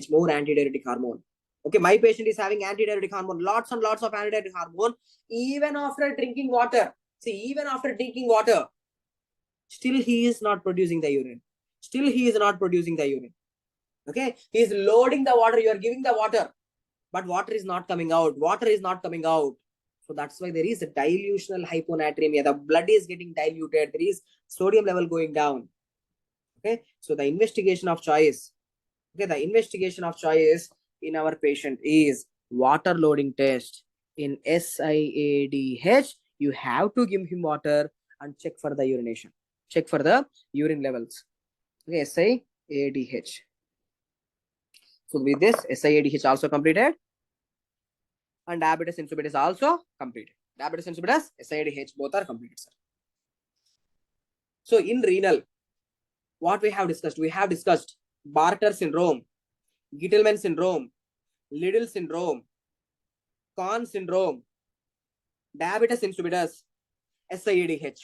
more antidiuretic hormone. Okay, my patient is having antidiuretic hormone, lots and lots of antidiuretic hormone. Even after drinking water, see, even after drinking water, still he is not producing the urine. Still he is not producing the urine. Okay, he is loading the water. You are giving the water, but water is not coming out. Water is not coming out. So that's why there is a dilutional hyponatremia. The blood is getting diluted. There is sodium level going down. Okay, so the investigation of choice. Okay, the investigation of choice in our patient is water loading test. In SIADH, you have to give him water and check for the urination. Check for the urine levels. Okay, SIADH. So with this, SIADH also completed. And diabetes insipidus also completed. Diabetes insipidus, SIADH, both are completed, sir. So in renal, what we have discussed? We have discussed Bartter syndrome, Gitelman syndrome, Liddle syndrome, Conn syndrome, diabetes insipidus, SIADH.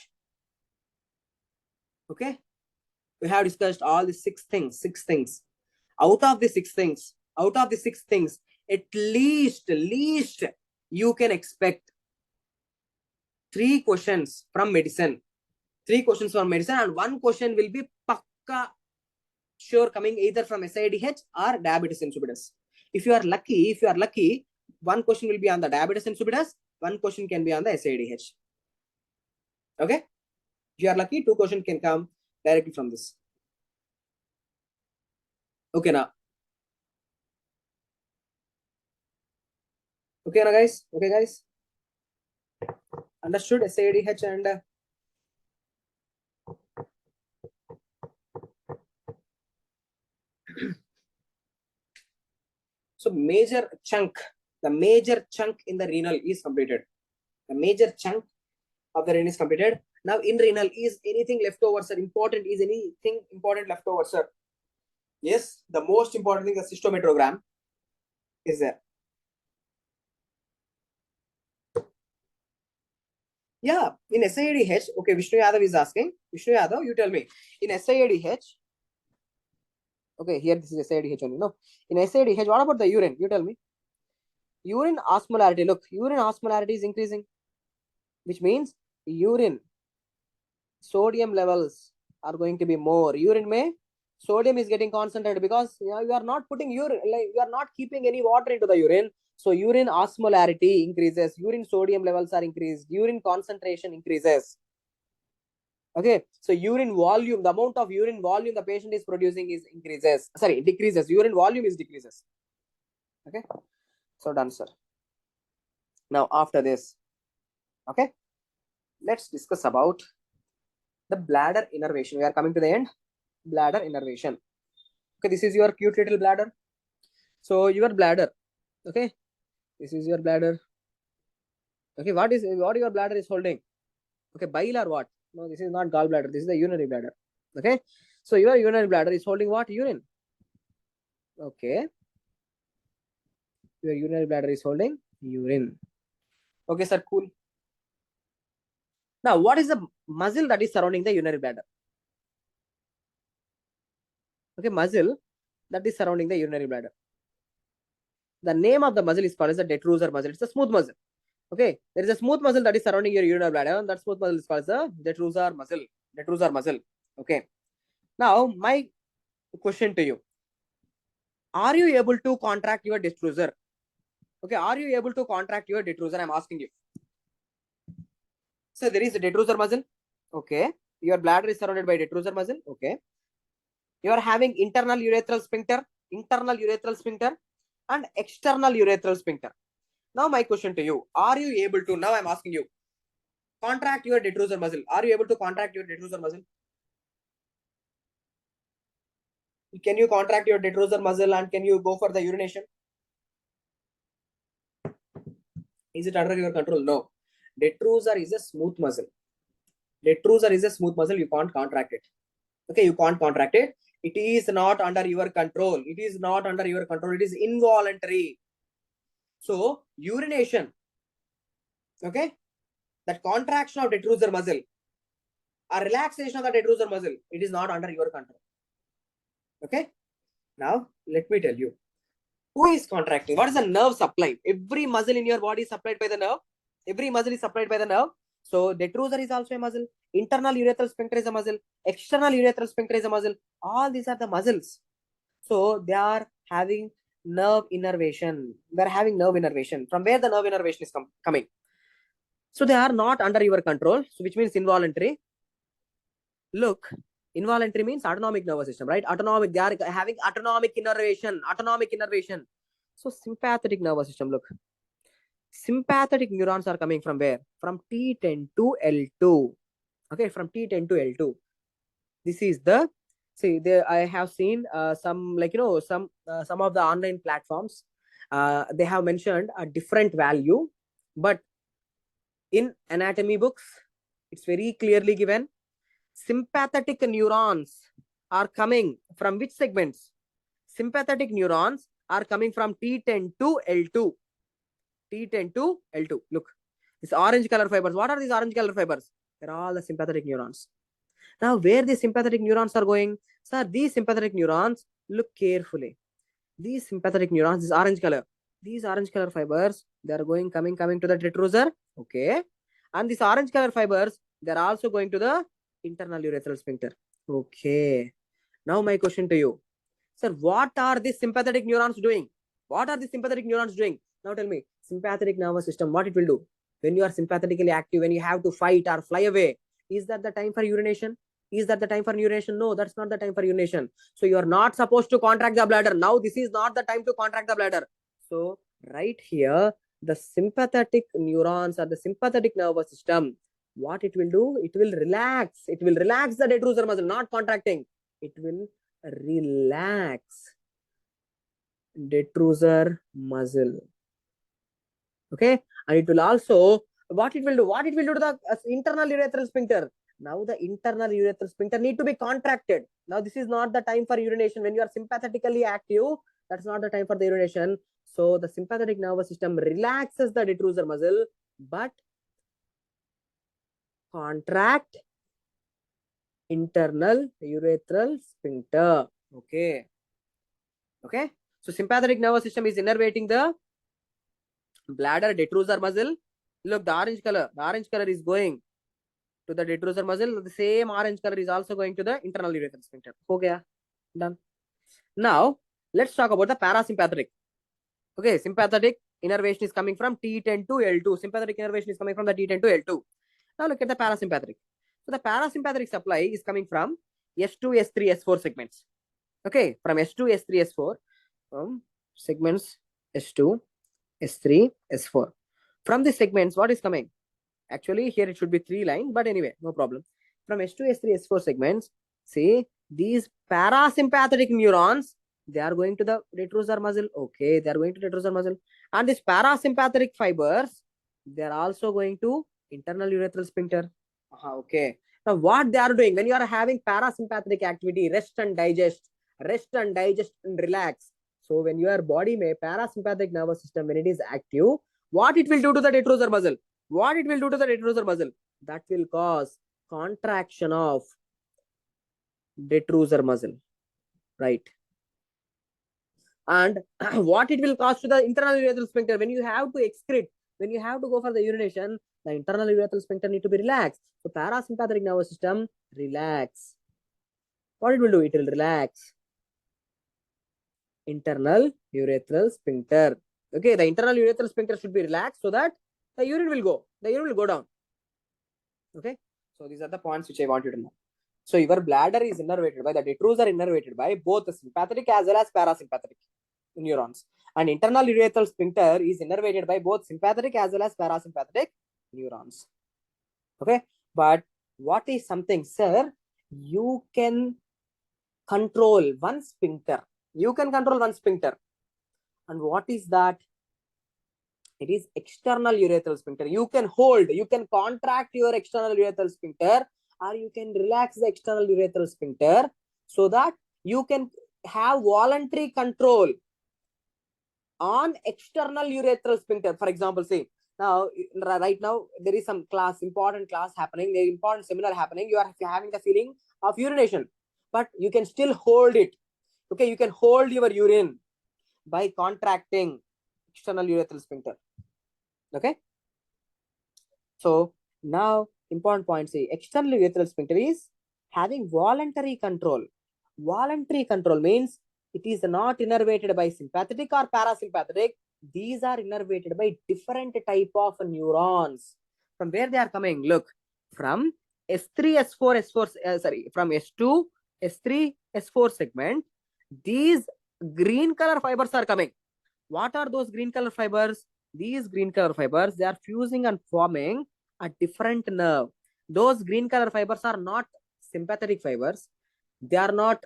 Okay, we have discussed all the six things. Out of the six things, at least you can expect 3 questions from medicine. 3 questions from medicine, and 1 question will be pakka sure coming either from SIADH or diabetes insipidus. If you are lucky, 1 question will be on the diabetes insipidus, 1 question can be on the SIADH. Okay, if you are lucky, 2 questions can come directly from this. Okay, now. Okay, now guys. Okay, guys. Understood SIADH and so the major chunk in the renal is completed. The major chunk of the renal is completed. Now in renal, is anything left over, sir? Is anything important left over, sir? Yes, the most important thing, the cystometrogram is there. Yeah, in SIADH, okay, Vishnu Yadav is asking. Vishnu Yadav, you tell me. In SIADH, okay, here this is SIADH only. No, in SIADH, what about the urine? You tell me. Urine osmolarity. Look, urine osmolarity is increasing, which means urine sodium levels are going to be more. Urine may sodium is getting concentrated because you are not putting urine, like you are not keeping any water into the urine. So urine osmolarity increases, urine sodium levels are increased, urine concentration increases. Okay, so urine volume, the amount of urine volume the patient is producing is decreases. Urine volume is decreases. Okay, so done, sir. Now after this, okay, let's discuss about the bladder innervation. We are coming to the end. Bladder innervation. Okay, this is your cute little bladder. So your bladder, okay, this is your bladder. Okay, what your bladder is holding? Okay, bile or what? No, this is not gallbladder. This is the urinary bladder. Okay, so your urinary bladder is holding what? Urine. Okay, your urinary bladder is holding urine. Okay, sir, cool. Now, what is the muscle that is surrounding the urinary bladder? Okay, muscle that is surrounding the urinary bladder. The name of the muscle is called as the detrusor muscle. It's a smooth muscle. Okay, there is a smooth muscle that is surrounding your urinary bladder, and that smooth muscle is called the detrusor muscle. Detrusor muscle. Okay. Now, my question to you: are you able to contract your detrusor? Okay, are you able to contract your detrusor? I'm asking you. So there is a detrusor muscle. Okay, your bladder is surrounded by detrusor muscle. Okay, you are having internal urethral sphincter, and external urethral sphincter. Now my question to you: are you able to? Now I'm asking you, contract your detrusor muscle. Are you able to contract your detrusor muscle? Can you contract your detrusor muscle and can you go for the urination? Is it under your control? No. Detrusor is a smooth muscle. You can't contract it. Okay, you can't contract it. It is not under your control. It is not under your control. It is involuntary. So urination, okay, that contraction of detrusor muscle or relaxation of the detrusor muscle, it is not under your control. Okay. Now let me tell you, who is contracting? What is the nerve supply? Every muscle in your body is supplied by the nerve. Every muscle is supplied by the nerve. So detrusor is also a muscle. Internal urethral sphincter is a muscle. External urethral sphincter is a muscle. All these are the muscles. So they are having nerve innervation. They are having nerve innervation. From where the nerve innervation is coming? So they are not under your control, so which means involuntary. Look, involuntary means autonomic nervous system, right? Autonomic, they are having autonomic innervation. Autonomic innervation. So sympathetic nervous system, look. Sympathetic neurons are coming from where? From T10 to L2. Okay, from T10 to L2. This is the, see, there I have seen some, like, some of the online platforms, they have mentioned a different value, but in anatomy books, it's very clearly given. Sympathetic neurons are coming from which segments? Sympathetic neurons are coming from T10 to L2. T10 to L2. Look, these orange color fibers. What are these orange color fibers? They're all the sympathetic neurons. Now, where these sympathetic neurons are going? Sir, these sympathetic neurons, look carefully. These sympathetic neurons, this orange color, these orange color fibers, they are coming to the detrusor. Okay. And these orange color fibers, they're also going to the internal urethral sphincter. Okay. Now, my question to you, sir, what are these sympathetic neurons doing? What are the sympathetic neurons doing? Now tell me, sympathetic nervous system, what it will do? When you are sympathetically active, when you have to fight or fly away, is that the time for urination? Is that the time for urination? No, that's not the time for urination. So you are not supposed to contract the bladder. Now this is not the time to contract the bladder. So right here, the sympathetic neurons or the sympathetic nervous system, what it will do? It will relax. It will relax the detrusor muscle, not contracting. It will relax detrusor muscle. Okay, and it will also, what it will do to the internal urethral sphincter. Now the internal urethral sphincter need to be contracted. Now this is not the time for urination. When you are sympathetically active, that's not the time for the urination. So the sympathetic nervous system relaxes the detrusor muscle, but contract internal urethral sphincter. Okay. Okay. So sympathetic nervous system is innervating the bladder detrusor muscle. Look, the orange color is going to the detrusor muscle. The same orange color is also going to the internal urethral sphincter. Okay, done. Now let's talk about the parasympathetic. Okay, sympathetic innervation is coming from T10 to L2. Sympathetic innervation is coming from the T10 to L2. Now look at the parasympathetic. So the parasympathetic supply is coming from S2, S3, S4 segments. Okay, from S2, S3, S4, segments S2, S3, S4. From the segments, what is coming? Actually, here it should be 3 line, but anyway, no problem. From S2, S3, S4 segments, see, these parasympathetic neurons, they are going to the detrusor muscle. Okay, they are going to detrusor muscle. And these parasympathetic fibers, they are also going to internal urethral sphincter. Okay. Now, what they are doing when you are having parasympathetic activity, rest and digest and relax. So when your body may parasympathetic nervous system, when it is active, what it will do to the detrusor muscle? What it will do to the detrusor muscle? That will cause contraction of detrusor muscle, right? And what it will cause to the internal urethral sphincter? When you have to excrete, when you have to go for the urination, the internal urethral sphincter need to be relaxed. So parasympathetic nervous system, relax. What it will do? It will relax internal urethral sphincter. Okay, the internal urethral sphincter should be relaxed so that the urine will go. The urine will go down. Okay, so these are the points which I want you to know. So your bladder is innervated by the detrusor, innervated by both the sympathetic as well as parasympathetic neurons, and internal urethral sphincter is innervated by both sympathetic as well as parasympathetic neurons. Okay, but what is something, sir? You can control one sphincter. You can control one sphincter. And what is that? It is external urethral sphincter. You can hold, you can contract your external urethral sphincter, or you can relax the external urethral sphincter so that you can have voluntary control on external urethral sphincter. For example, say now, right now, there is some important class happening, the important seminar happening. You are having the feeling of urination, but you can still hold it. Okay, you can hold your urine by contracting external urethral sphincter. Okay, so now important point, say external urethral sphincter is having voluntary control. Voluntary control means it is not innervated by sympathetic or parasympathetic. These are innervated by different type of neurons. From where they are coming? Look, from S3, S4, from S2, S3, S4 segment, these green color fibers are coming. What are those green color fibers? These green color fibers, they are fusing and forming a different nerve. Those green color fibers are not sympathetic fibers. They are not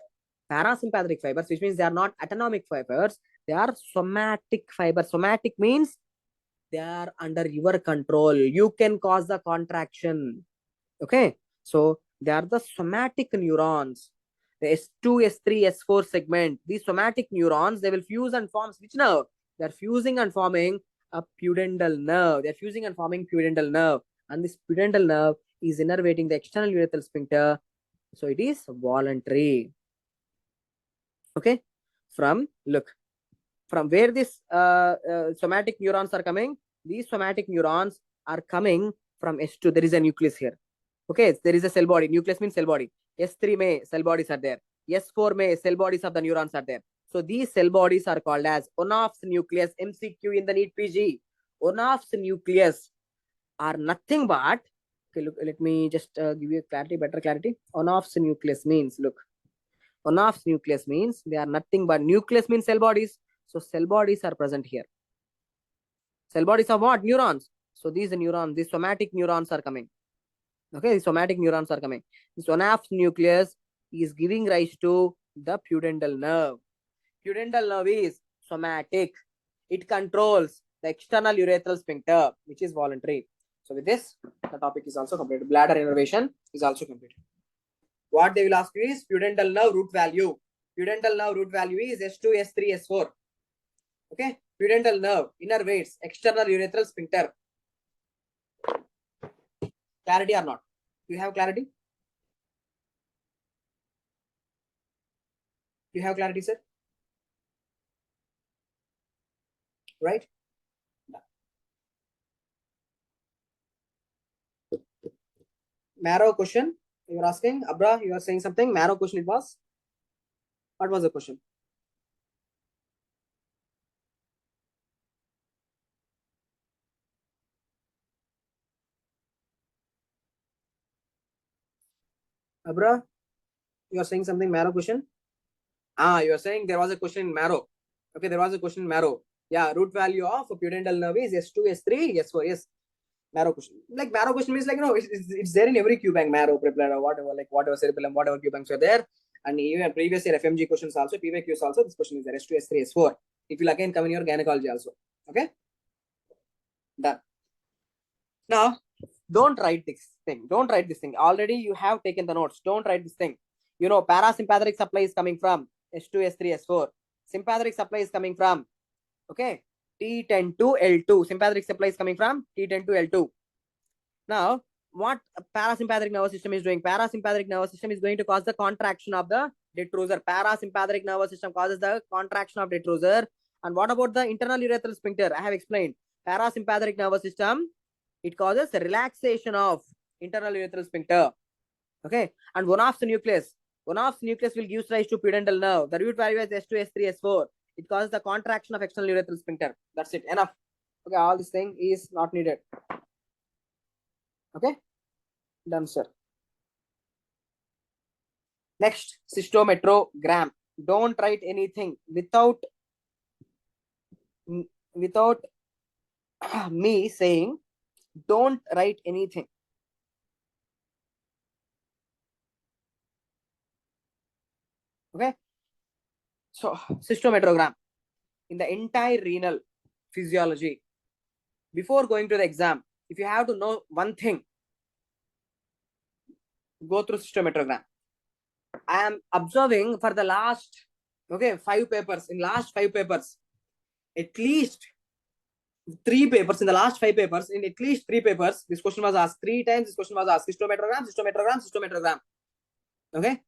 parasympathetic fibers, which means they are not autonomic fibers. They are somatic fibers. Somatic means they are under your control. You can cause the contraction. Okay, so they are the somatic neurons. The S2, S3, S4 segment. These somatic neurons, they will fuse and form which nerve? They are fusing and forming a pudendal nerve. They are fusing and forming pudendal nerve, and this pudendal nerve is innervating the external urethral sphincter. So it is voluntary. Okay, from look, from where this somatic neurons are coming? These somatic neurons are coming from S2. There is a nucleus here. Okay, there is a cell body. Nucleus means cell body. S3 may cell bodies are there. S4 may cell bodies of the neurons are there. So these cell bodies are called as Onof's nucleus. MCQ in the NEET PG. Onof's nucleus are nothing but, okay, look, let me just give you clarity, better clarity. Onof's nucleus means, look, Onof's nucleus means they are nothing but, nucleus means cell bodies. So cell bodies are present here. Cell bodies of what? Neurons. So these neurons, these somatic neurons are coming. Okay, the somatic neurons are coming. This Onof's nucleus is giving rise to the pudendal nerve. Pudendal nerve is somatic. It controls the external urethral sphincter, which is voluntary. So with this, the topic is also completed. Bladder innervation is also completed. What they will ask you is pudendal nerve root value. Pudendal nerve root value is S2, S3, S4. Okay, pudendal nerve innervates external urethral sphincter. Clarity or not? Do you have clarity? Do you have clarity, sir? Right? Marrow question. You are asking, Abra, you are saying something. Marrow question it was. What was the question? Abra, you are saying something. Marrow question. You are saying there was a question in marrow. Okay, there was a question in marrow. Yeah, root value of pudendal nerve is S2, S3, S4. Yes, marrow question. Like marrow question means like, it's there in every Q bank, marrow, preplantar, whatever, like whatever cerebellum, whatever Q banks are there. And even previous year FMG questions also, PYQs also, this question is there, S2, S3, S4. It will again come in your gynecology also. Okay, done. Now, don't write this thing. Don't write this thing. Already you have taken the notes. Don't write this thing. Parasympathetic supply is coming from S2, S3, S4. Sympathetic supply is coming from, okay, T10 to L2. Sympathetic supply is coming from T10 to L2. Now, what parasympathetic nervous system is doing? Parasympathetic nervous system is going to cause the contraction of the detrusor. Parasympathetic nervous system causes the contraction of detrusor. And what about the internal urethral sphincter? I have explained. Parasympathetic nervous system, it causes relaxation of internal urethral sphincter. Okay, and Onof's nucleus will give rise to pudendal nerve. The root value is S2, S3, S4. It causes the contraction of external urethral sphincter. That's it. Enough. Okay, all this thing is not needed. Okay, done, sir. Next, cystometrogram. Don't write anything without me saying. Don't write anything. Okay, so cystometrogram in the entire renal physiology. Before going to the exam, if you have to know one thing, go through cystometrogram. I am observing for the last, okay, 5 papers. In last 5 papers, at least 3 papers, in the last 5 papers, in at least 3 papers, this question was asked 3 times. This question was asked cystometrogram, cystometrogram, cystometrogram. Okay.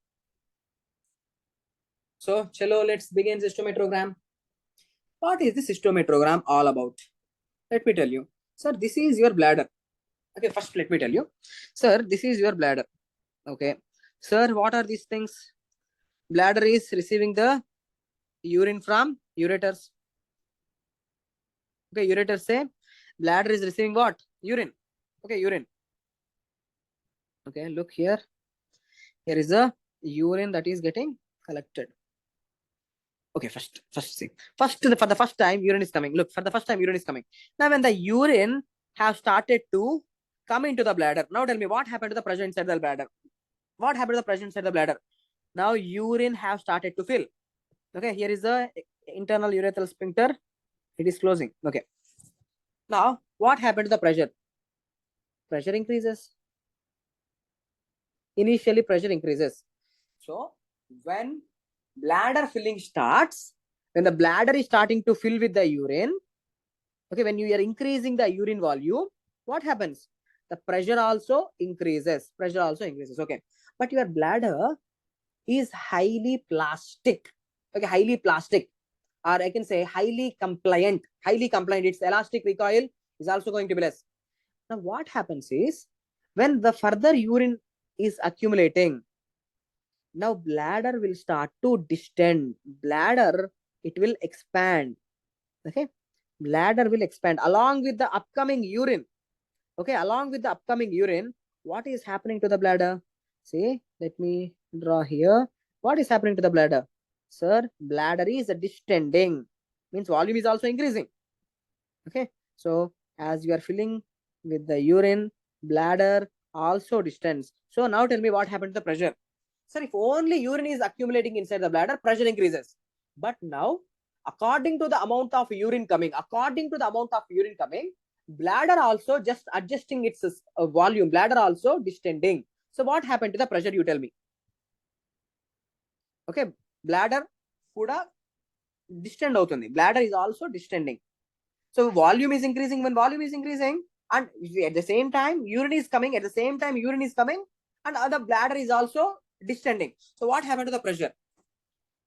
So, chalo, let's begin cystometrogram. What is the cystometrogram all about? Let me tell you. Sir, this is your bladder. Okay, first let me tell you. Sir, this is your bladder. Okay. Sir, what are these things? Bladder is receiving the urine from ureters. Okay, ureters say bladder is receiving what? Urine. Okay, urine. Okay, look here. Here is the urine that is getting collected. Okay, first thing. For the first time, urine is coming. Look, for the first time, urine is coming. Now, when the urine have started to come into the bladder, now tell me what happened to the pressure inside the bladder? What happened to the pressure inside the bladder? Now, urine have started to fill. Okay, here is the internal urethral sphincter. It is closing. Okay. Now, what happened to the pressure? Pressure increases. Initially, pressure increases. So, when bladder filling starts, when the bladder is starting to fill with the urine, okay, when you are increasing the urine volume, what happens? The pressure also increases. Pressure also increases. Okay. But your bladder is highly plastic. Okay, highly plastic. Or I can say highly compliant. Highly compliant. Its elastic recoil is also going to be less. Now, what happens is when the further urine is accumulating, now bladder will start to distend. Bladder, it will expand. Okay, bladder will expand along with the upcoming urine. Okay, along with the upcoming urine, what is happening to the bladder? See, let me draw here. What is happening to the bladder? Sir, bladder is distending. Means volume is also increasing. Okay, so as you are filling with the urine, bladder also distends. So now tell me what happened to the pressure. Sir, if only urine is accumulating inside the bladder, pressure increases. But now, according to the amount of urine coming, bladder also just adjusting its volume, bladder also distending. So what happened to the pressure, you tell me? Okay, bladder kuda distend avutundi. Bladder is also distending. So volume is increasing. When volume is increasing, and at the same time urine is coming, and the bladder is also distending. So what happened to the pressure?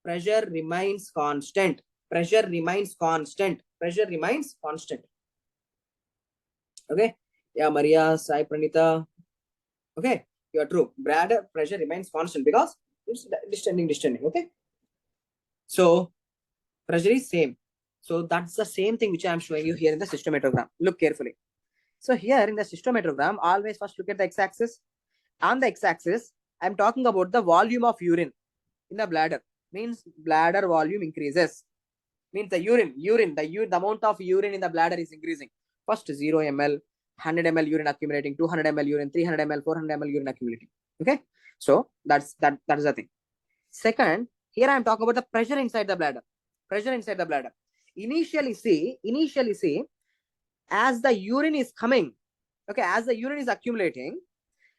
Pressure remains constant. Pressure remains constant. Pressure remains constant. Okay. Yeah, Maria, Sai, Pranita. Okay, you are true. Bladder pressure remains constant because it's distending. Okay. So pressure is same. So that's the same thing which I am showing you here in the cystometrogram. Look carefully. So here in the cystometrogram, always first look at the x-axis. On the x-axis, I am talking about the volume of urine in the bladder. Means bladder volume increases. Means the the amount of urine in the bladder is increasing. First 0 ml, 100 ml urine accumulating, 200 ml urine, 300 ml, 400 ml urine accumulating. Okay, so that's the thing. Second, here I am talking about the pressure inside the bladder. Pressure inside the bladder. Initially see, as the urine is coming, okay, as the urine is accumulating,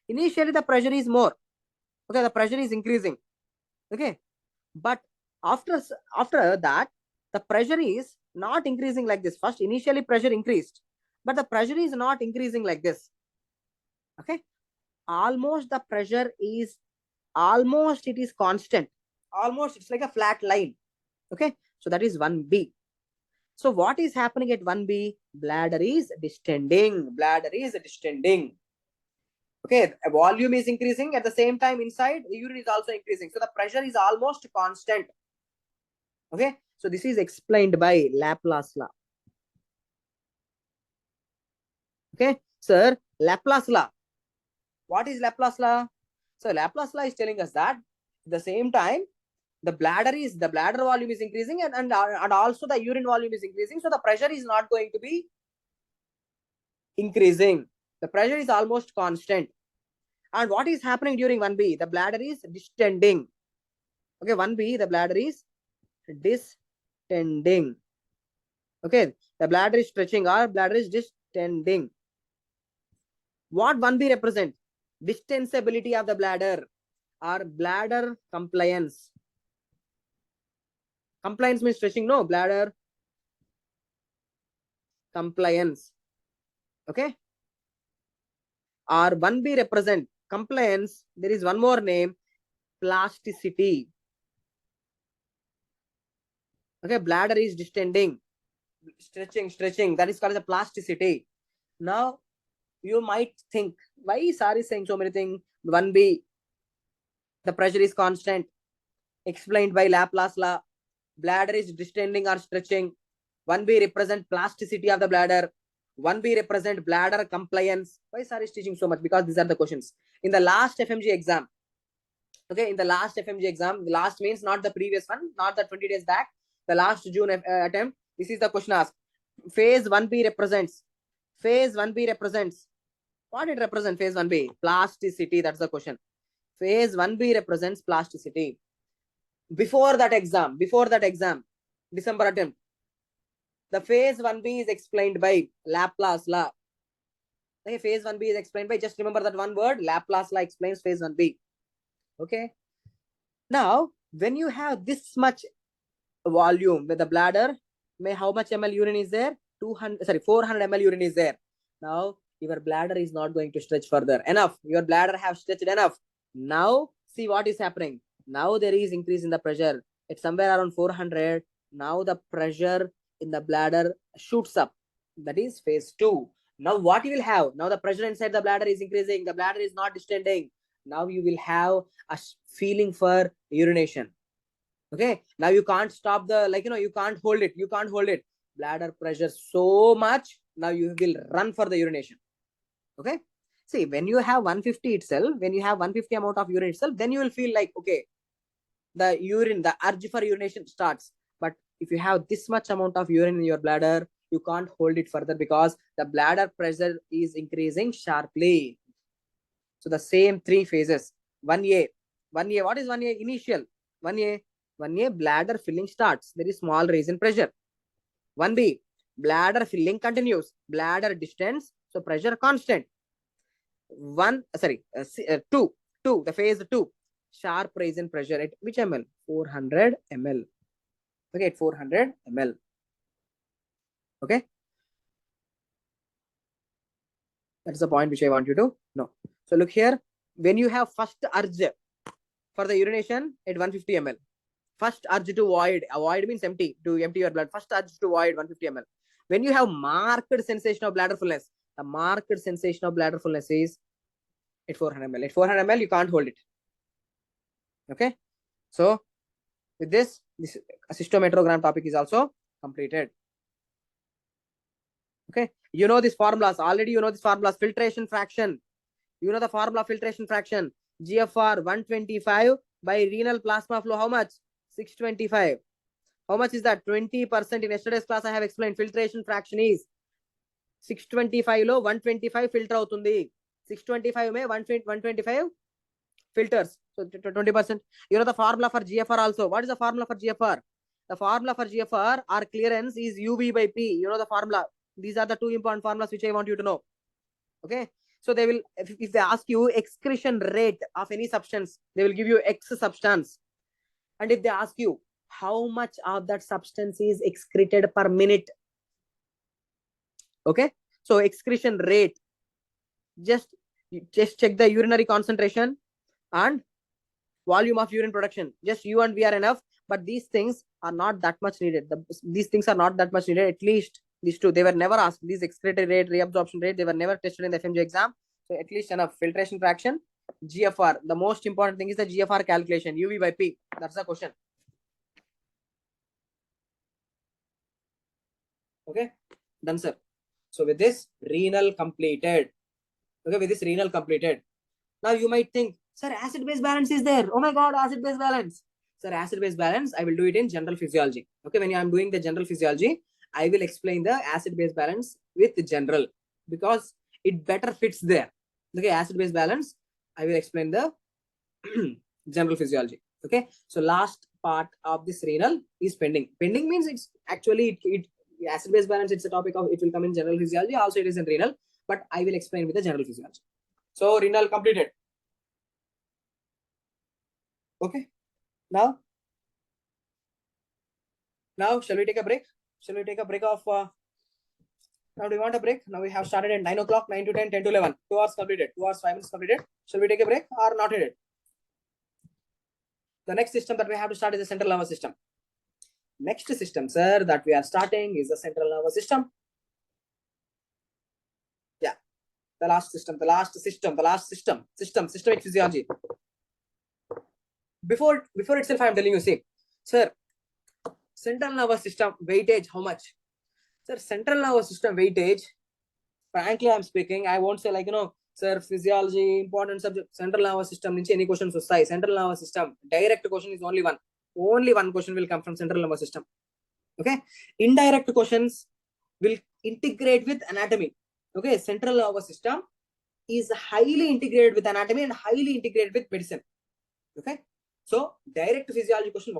initially the pressure is more. Okay, the pressure is increasing. Okay, but after that, the pressure is not increasing like this. First, initially pressure increased, but the pressure is not increasing like this. Okay, almost the pressure is it is constant. Almost it's like a flat line. Okay, so that is 1B. So what is happening at 1B? Bladder is distending. Bladder is distending. Okay, volume is increasing. At the same time, inside the urine is also increasing. So the pressure is almost constant. Okay, so this is explained by Laplace law. Okay, sir, Laplace law. What is Laplace law? So Laplace law is telling us that at the same time, the bladder volume is increasing and also the urine volume is increasing. So the pressure is not going to be increasing. The pressure is almost constant. And what is happening during 1B? The bladder is distending. Okay, 1B, the bladder is distending. Okay, the bladder is stretching or bladder is distending. What 1B represents? Distensibility of the bladder. or bladder compliance. Compliance means stretching, no? Bladder compliance. Okay. Or 1B represent compliance. There is one more name, plasticity. Okay, bladder is distending, stretching. That is called the plasticity. Now, you might think, why Sir is saying so many things? 1B, the pressure is constant, explained by Laplace law. Bladder is distending or stretching. 1B represent plasticity of the bladder. 1B represent bladder compliance. Why Sir is teaching so much? Because these are the questions. In the last FMG exam, okay, in the last FMG exam, the last means not the previous one, not the 20 days back, the last June attempt, this is the question asked. Phase 1B represents. Phase 1B represents. What it represents, phase 1B? Plasticity, that's the question. Phase 1B represents plasticity. Before that exam, December attempt, the phase 1B is explained by Laplace law. Okay, phase 1B is explained by, just remember that one word, Laplace law explains phase 1B. Okay. Now, when you have this much volume with the bladder, how much ml urine is there? 400 ml urine is there. Now, your bladder is not going to stretch further. Enough. Your bladder have stretched enough. Now, see what is happening. Now there is increase in the pressure. It's somewhere around 400. Now the pressure in the bladder shoots up. That is phase 2. Now what you will have? Now the pressure inside the bladder is increasing. The bladder is not distending. Now you will have a feeling for urination. Okay. Now you can't stop the, you can't hold it. Bladder pressure so much. Now you will run for the urination. Okay. See, when you have 150 itself, when you have 150 amount of urine itself, then you will feel like, okay, the urge for urination starts. But if you have this much amount of urine in your bladder, you can't hold it further because the bladder pressure is increasing sharply. So the same 3 phases. 1A. What is 1A? Initial. 1A, bladder filling starts. There is small rise in pressure. 1B, bladder filling continues. Bladder distance, so pressure constant. 2, the phase 2, sharp rise in pressure at which ml? 400 ml. Okay, at 400 ml. Okay. That's the point which I want you to know. So look here, when you have first urge for the urination at 150 ml, first urge to avoid means empty, to empty your blood. First urge to avoid 150 ml. When you have marked sensation of bladder fullness, the marked sensation of bladder fullness is at 400 ml. At 400 ml, you can't hold it. Okay. So with this cystometrogram topic is also completed. Okay. You know these formulas. Already you know these formulas. Filtration fraction. You know the formula filtration fraction. GFR 125 by renal plasma flow. How much? 625. How much is that? 20%. In yesterday's class, I have explained filtration fraction is 625 lo 125 filter avutundi. 625 may 125 filters. So 20%. You know the formula for GFR also. What is the formula for GFR? The formula for GFR or clearance is UV by P. You know the formula. These are the 2 important formulas which I want you to know. Okay. So they will, if they ask you excretion rate of any substance, they will give you X substance. And if they ask you how much of that substance is excreted per minute, okay, so excretion rate, just check the urinary concentration and volume of urine production. Just U and V are enough, but these things are not that much needed. These things are not that much needed. At least these 2, they were never asked. These excreted rate, reabsorption rate, they were never tested in the FMG exam. So at least enough. Filtration fraction, GFR. The most important thing is the GFR calculation, UV by P. That's the question. Okay, done, sir. So with this, renal completed. Okay, with this renal completed. Now you might think, sir, acid-base balance is there. Oh my God, acid-base balance. Sir, acid-base balance, I will do it in general physiology. Okay, when I am doing the general physiology, I will explain the acid-base balance with general because it better fits there. Okay, acid-base balance, I will explain the general physiology. Okay, so last part of this renal is pending. Pending means it's actually acid-base balance. It's a topic of, it will come in general physiology. Also, it is in renal, but I will explain with the general physiology. So renal completed. Okay. Now shall we take a break? Shall we take a break of now do you want a break? Now we have started at 9 o'clock, 9 to 10, 10 to 11. 2 hours completed. 2 hours, 5 minutes completed. Shall we take a break or not needed? The next system that we have to start is the central nervous system. Next system, sir, that we are starting is the central nervous system. Yeah. The last system, systemic physiology. Before itself, I am telling you, see, sir, central nervous system weightage, how much? Sir, central nervous system weightage, frankly, I'm speaking, I won't say like, sir, physiology, important subject, central nervous system, any questions vasthayi. Central nervous system, direct question is only one. Only one question will come from central nervous system. Okay. Indirect questions will integrate with anatomy. Okay. Central nervous system is highly integrated with anatomy and highly integrated with medicine. Okay. So direct physiology question,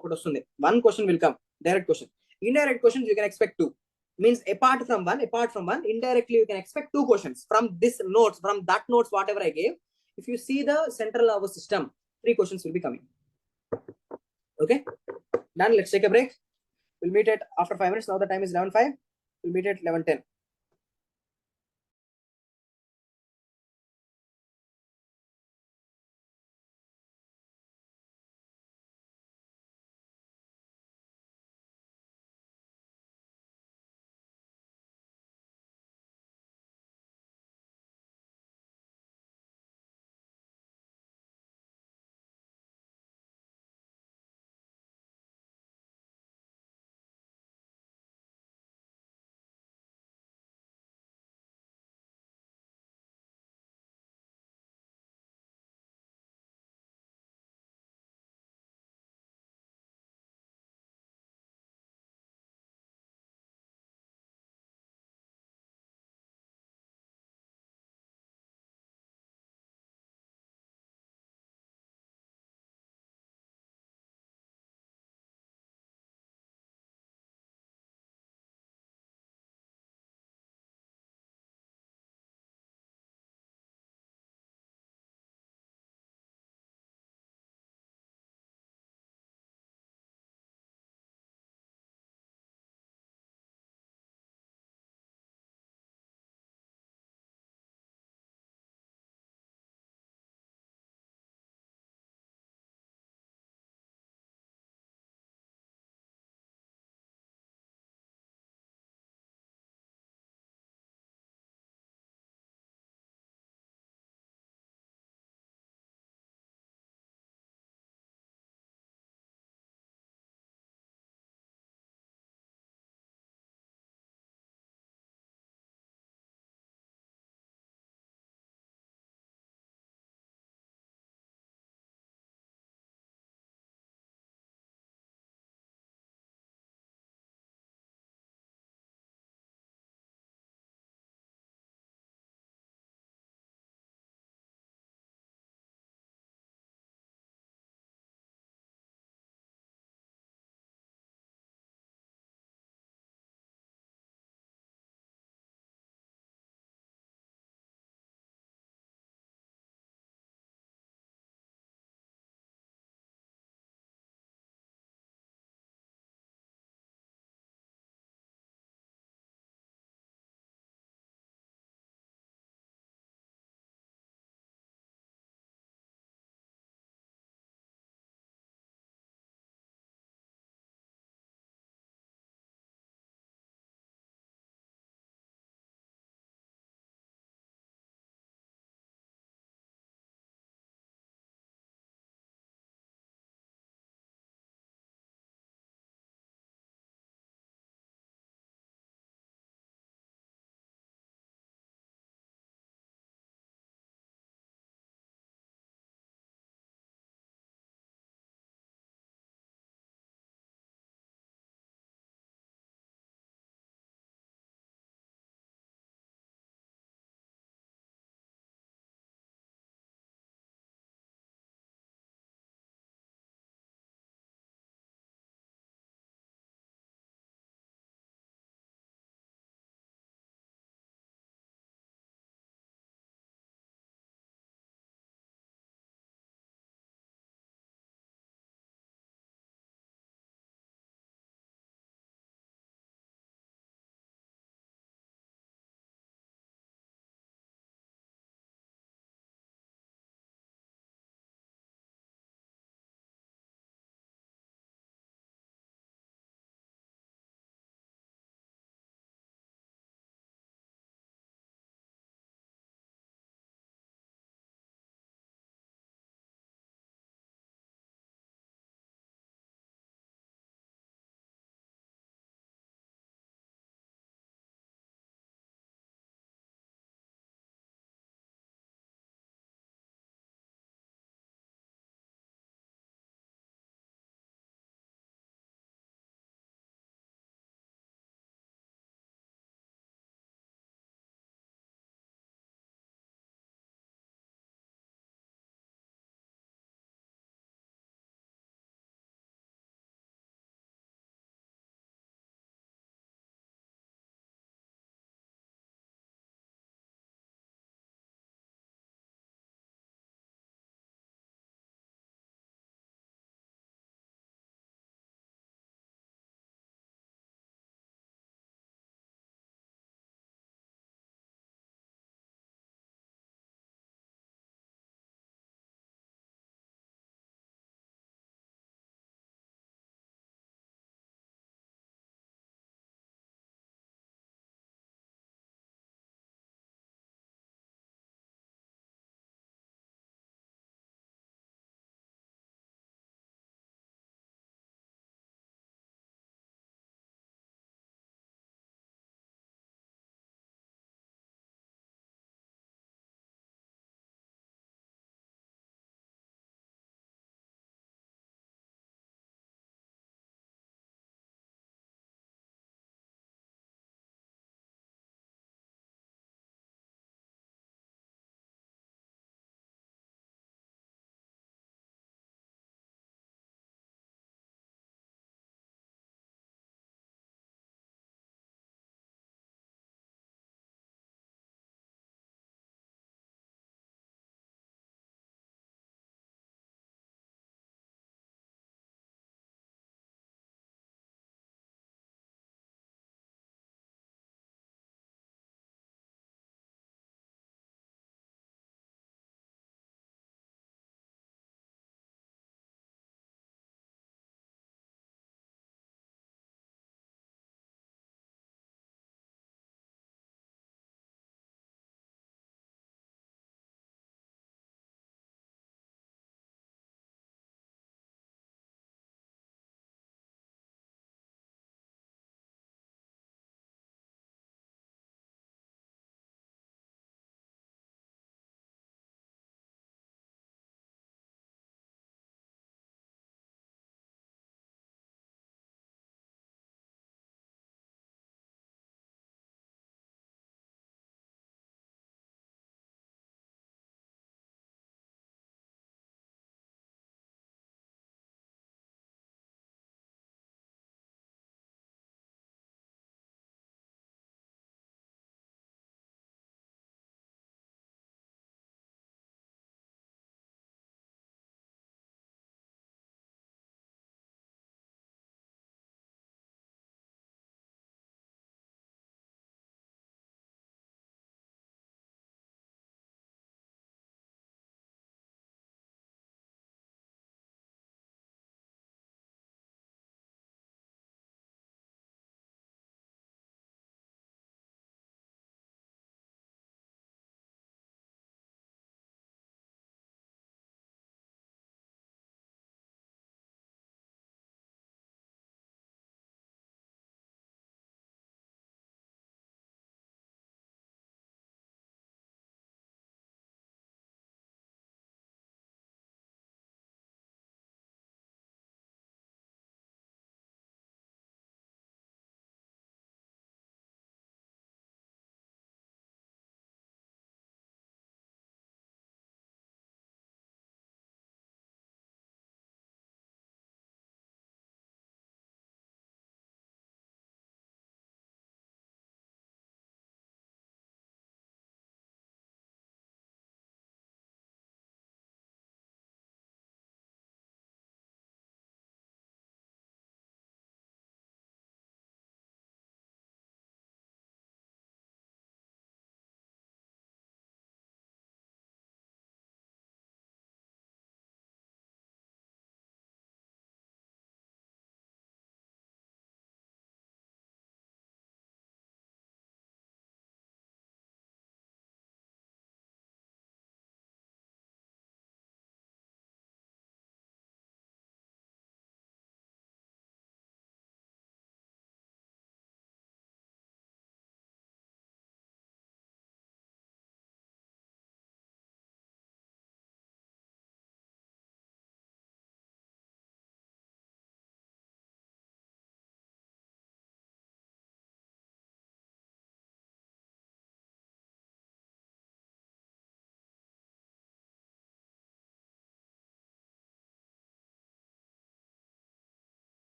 one question will come. Direct question. Indirect questions you can expect two. Means apart from one, indirectly you can expect two questions from this notes, from that notes, whatever I gave. If you see the central nervous system, three questions will be coming. Okay. Done. Let's take a break. We'll meet at after 5 minutes. Now the time is 11:05. We'll meet at 11:10.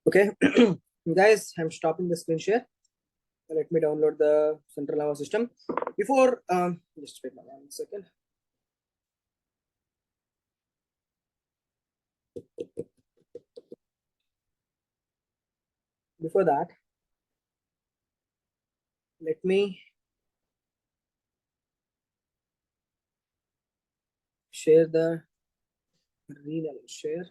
Okay, guys, I'm stopping the screen share. Let me download the central nervous system. Before, just wait 1 second. Before that, let me share the renal share.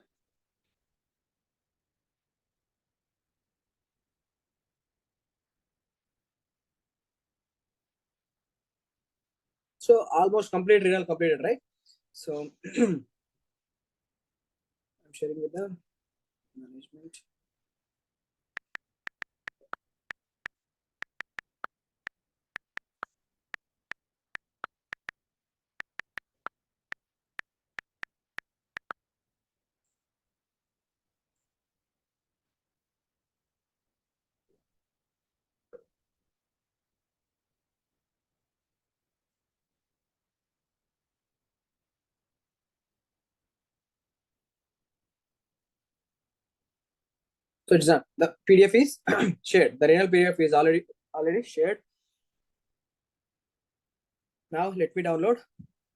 So almost complete renal completed, right? So I'm sharing with the management. So it's done. The PDF is shared. The renal PDF is already shared. Now let me download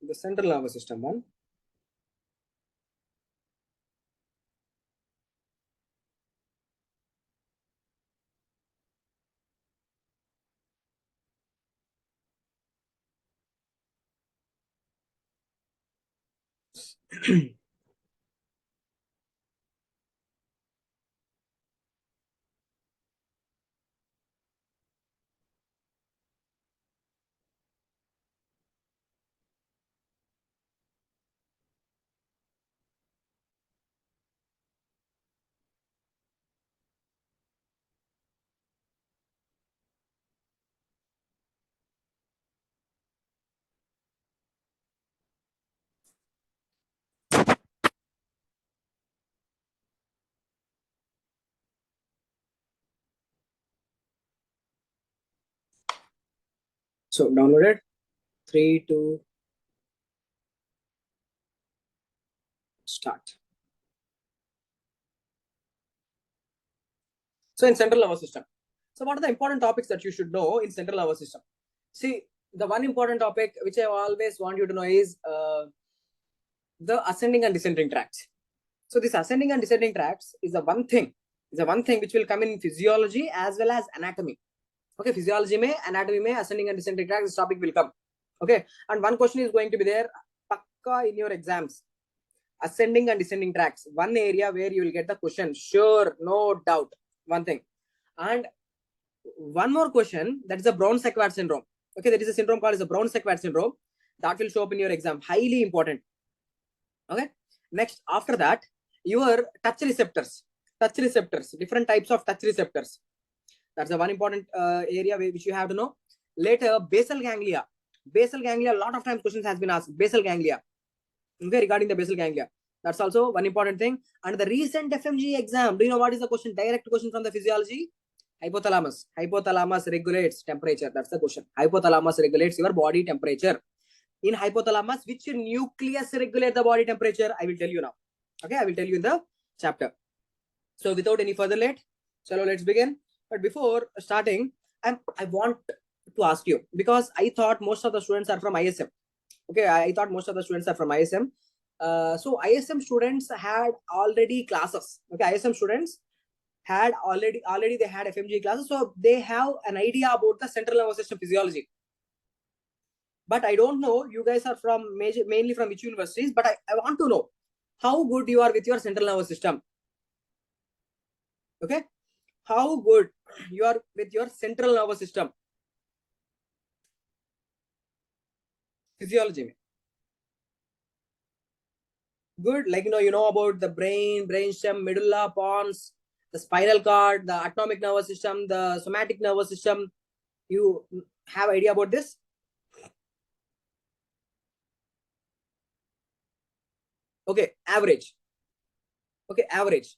the central nervous system one. So downloaded. 3, 2, start. So in central nervous system. So what are the important topics that you should know in central nervous system? See, the one important topic which I always want you to know is the ascending and descending tracts. So this ascending and descending tracts is the one thing which will come in physiology as well as anatomy. Okay, physiology mein, anatomy mein, ascending and descending tracts, this topic will come. Okay, and one question is going to be there, pakka in your exams. Ascending and descending tracts, one area where you will get the question, sure, no doubt, one thing. And one more question, that is a Brown-Sequard syndrome. Okay, there is a syndrome called as a Brown-Sequard syndrome that will show up in your exam, highly important. Okay, next after that, your touch receptors, different types of touch receptors. That's the one important area which you have to know. Later, basal ganglia. Basal ganglia, a lot of times questions has been asked. Basal ganglia. Okay, regarding the basal ganglia. That's also one important thing. And the recent FMG exam, do you know what is the question? Direct question from the physiology. Hypothalamus. Hypothalamus regulates temperature. That's the question. Hypothalamus regulates your body temperature. In hypothalamus, which nucleus regulates the body temperature? I will tell you now. Okay, I will tell you in the chapter. So without any further late, so let's begin. But before starting, I want to ask you, because I thought most of the students are from ISM. Okay, I thought most of the students are from ISM. So ISM students had already classes. Okay, ISM students had already they had FMG classes, so they have an idea about the central nervous system physiology. But I don't know, you guys are from mainly from which universities, but I want to know how good you are with your central nervous system. Okay, how good you are with your central nervous system physiology. Good, like you know about the brain, brainstem, medulla, pons, the spinal cord, the autonomic nervous system, the somatic nervous system. You have idea about this? Okay, average. Okay, average.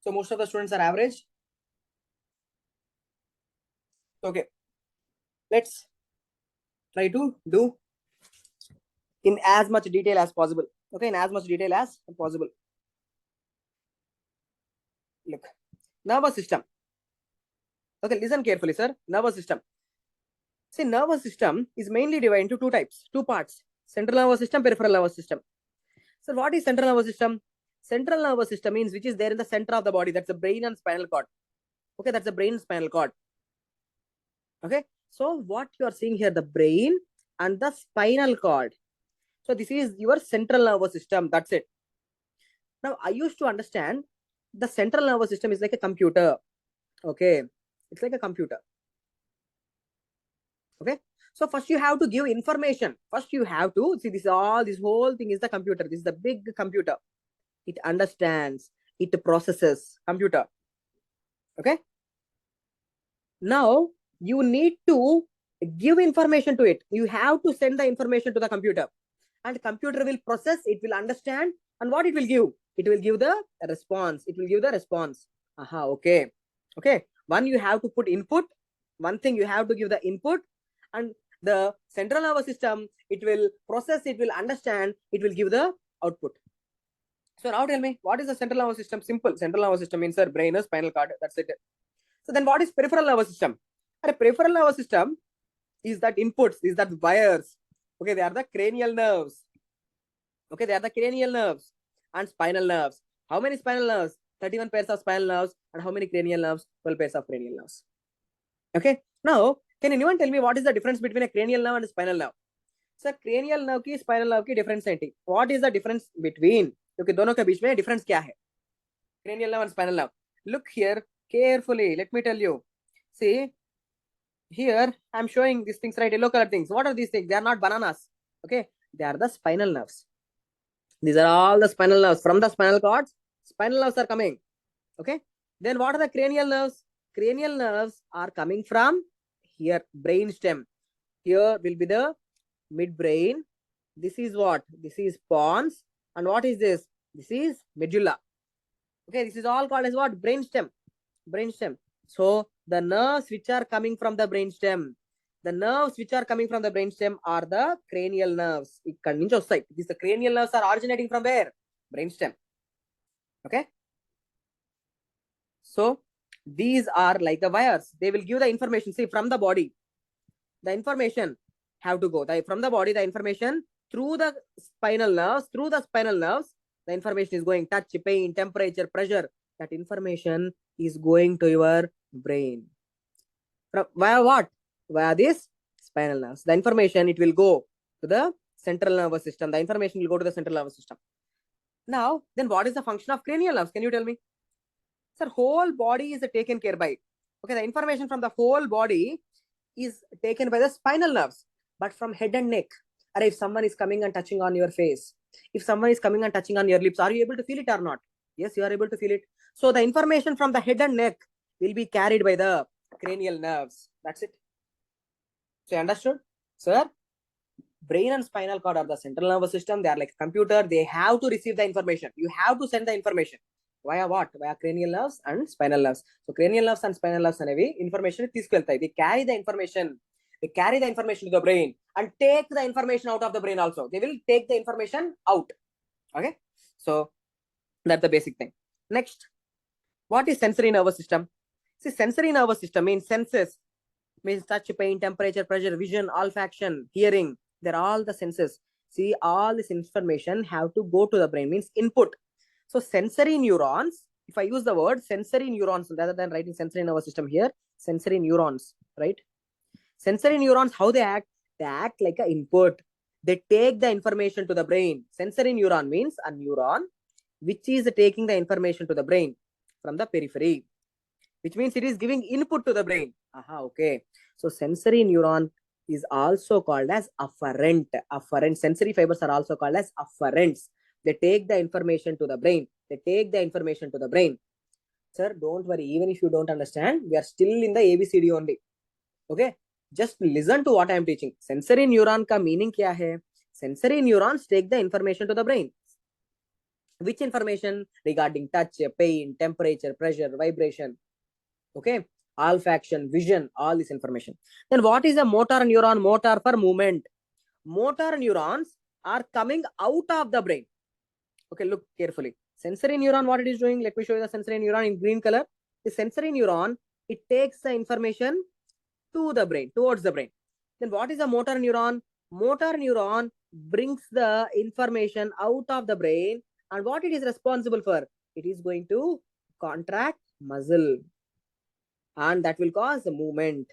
So most of the students are average. Okay, let's try to do in as much detail as possible. Okay, in as much detail as possible.
Look, nervous system. Okay, listen carefully, sir. Nervous system. See, nervous system is mainly divided into two types, two parts: central nervous system, peripheral nervous system. So, what is central nervous system? Central nervous system means which is there in the center of the body. That's the brain and spinal cord. Okay, that's the brain and spinal cord. Okay, so what you are seeing here, the brain and the spinal cord. So this is your central nervous system. That's it. Now I used to understand the central nervous system is like a computer. Okay, it's like a computer. Okay, so first you have to give information. First you have to see this whole thing is the computer. This is the big computer. It understands, it processes. Computer. Okay, now you need to give information to it. You have to send the information to the computer, and computer will process, it will understand, and what it will give? It will give the response. It will give the response. Okay. Okay, one you have to put input. One thing you have to give the input, and the central nervous system, it will process, it will understand, it will give the output. So now tell me, what is the central nervous system? Simple. Central nervous system means our brain or spinal cord. That's it. So then what is peripheral nervous system? And a peripheral nervous system is that inputs, is that wires. Okay, they are the cranial nerves. Okay, they are the cranial nerves and spinal nerves. How many spinal nerves? 31 pairs of spinal nerves. And how many cranial nerves? 12 pairs of cranial nerves. Okay, now can anyone tell me what is the difference between a cranial nerve and a spinal nerve? So cranial nerve की spinal nerve की difference है. What is the difference between? क्योंकि दोनों के बीच में difference क्या है? Cranial nerve and spinal nerve. Look here carefully. Let me tell you. See, here I'm showing these things, right? Yellow color things. What are these things? They are not bananas. Okay, they are the spinal nerves. These are all the spinal nerves. From the spinal cords, spinal nerves are coming. Okay, then what are the cranial nerves? Cranial nerves are coming from here, brain stem. Here will be the midbrain. This is what? This is pons. And what is this? This is medulla. Okay, this is all called as what? Brain stem. Brain stem. So the nerves which are coming from the brain stem, the nerves which are coming from the brain stem are the cranial nerves. These the cranial nerves are originating from where? Brain stem. Okay. So these are like the wires. They will give the information. See, from the body, the information have to go. From the body, the information through the spinal nerves, the information is going. Touch, pain, temperature, pressure. That information is going to your brain. Via what? Via this spinal nerves. The information, it will go to the central nervous system. The information will go to the central nervous system. Now, then what is the function of cranial nerves? Can you tell me? Sir, whole body is taken care by. Okay, the information from the whole body is taken by the spinal nerves. But from head and neck, or if someone is coming and touching on your face, if someone is coming and touching on your lips, are you able to feel it or not? Yes, you are able to feel it. So the information from the head and neck will be carried by the cranial nerves. That's it. So you understood? Sir, brain and spinal cord are the central nervous system. They are like a computer. They have to receive the information. You have to send the information. Via what? Via cranial nerves and spinal nerves. So cranial nerves and spinal nerves అనేవి information తీసుకెళ్తాయి. They carry the information. They carry the information to the brain and take the information out of the brain also. They will take the information out. Okay. So that's the basic thing. Next, what is sensory nervous system? See, sensory nervous system means senses. Means touch, pain, temperature, pressure, vision, olfaction, hearing. They're all the senses. See, all this information have to go to the brain, means input. So sensory neurons, if I use the word sensory neurons rather than writing sensory nervous system here, sensory neurons, right? Sensory neurons, how they act? They act like an input. They take the information to the brain. Sensory neuron means a neuron which is taking the information to the brain from the periphery, which means it is giving input to the brain. Okay. So sensory neuron is also called as afferent. Afferent sensory fibers are also called as afferents. They take the information to the brain. They take the information to the brain. Sir, don't worry. Even if you don't understand, we are still in the ABCD only. Okay. Just listen to what I am teaching. Sensory neuron ka meaning kya hai? Sensory neurons take the information to the brain. Which information? Regarding touch, pain, temperature, pressure, vibration. Okay. Olfaction, vision, all this information. Then what is a motor neuron? Motor for movement. Motor neurons are coming out of the brain. Okay, look carefully.
Sensory neuron, what it is doing? Let me show you the sensory neuron in green color. The sensory neuron, it takes the information to the brain, towards the brain. Then what is a motor neuron? Motor neuron brings the information out of the brain, and what it is responsible for? It is going to contract muscle, and that will cause the movement.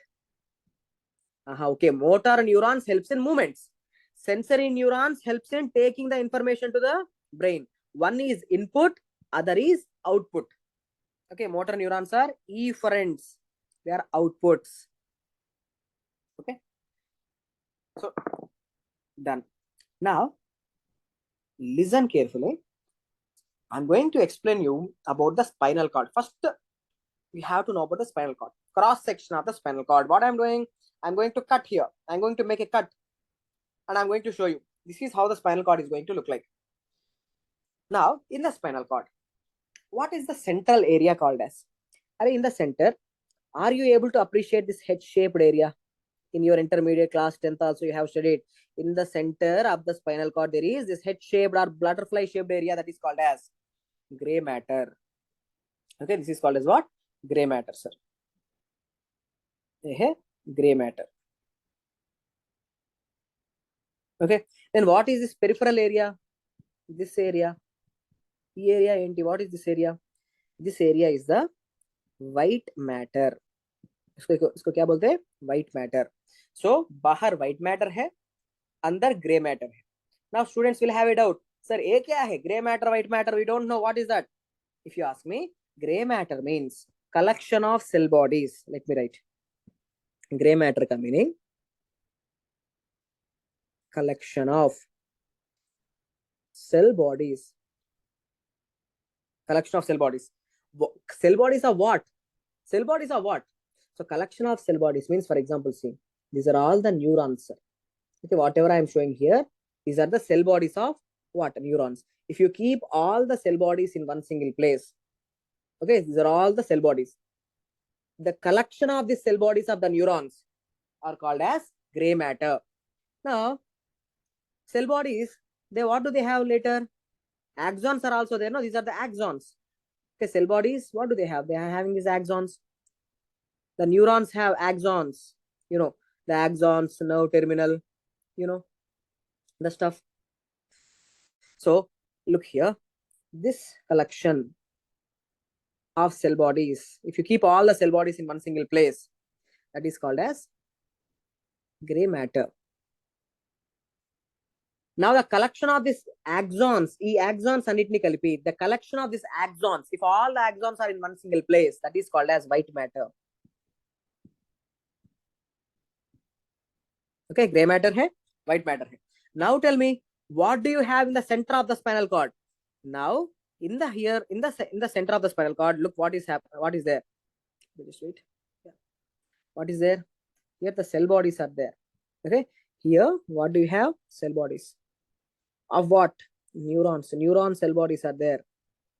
Okay, motor neurons helps in movements. Sensory neurons helps in taking the information to the brain. One is input, other is output. Okay, motor neurons are efferents. They are outputs. Okay, so done. Now, listen carefully. I'm going to explain you about the spinal cord. First, we have to know about the spinal cord. Cross section of the spinal cord. What I'm doing, I'm going to cut here. I'm going to make a cut, and I'm going to show you. This is how the spinal cord is going to look like. Now, in the spinal cord, what is the central area called as? In the center, are you able to appreciate this head-shaped area? In your intermediate class 10th also you have studied. In the center of the spinal cord, there is this head-shaped or butterfly-shaped area that is called as gray matter. Okay, this is called as what? Gray matter, sir. Gray matter. Okay, then what is this peripheral area? This area. What is this area? This area is the white matter. इसको क्या बोलते हैं? White matter. So बाहर white matter है, अंदर gray matter है. Now students will have a doubt. Sir, ये क्या है? Gray matter, white matter. We don't know what is that. If you ask me, gray matter means collection of cell bodies. Let me write. Gray matter का meaning collection of cell bodies. Collection of cell bodies. Cell bodies are what? Cell bodies are what? So collection of cell bodies means, for example, see, these are all the neurons. Okay, whatever I am showing here, these are the cell bodies of what? Neurons. If you keep all the cell bodies in one single place, okay, these are all the cell bodies. The collection of the cell bodies of the neurons are called as gray matter. Now, cell bodies, what do they have later? Axons are also there. No, these are the axons. Okay, cell bodies, what do they have? They are having these axons. The neurons have axons. You know, the axons, nerve terminal, you know, the stuff. So, look here. This collection of cell bodies, if you keep all the cell bodies in one single place, that is called as gray matter. Now the collection of these axons, axons అన్నిటిని కలిపి, the collection of these axons, if all the axons are in one single place, that is called as white matter. Okay, gray matter hai, white matter hai. Now tell me, what do you have in the center of the spinal cord? Now in the center of the spinal cord, look what is happening. What is there? Just wait. Yeah. What is there? Here the cell bodies are there. Okay, here what do you have? Cell bodies. Of what? Neurons. Neuron cell bodies are there.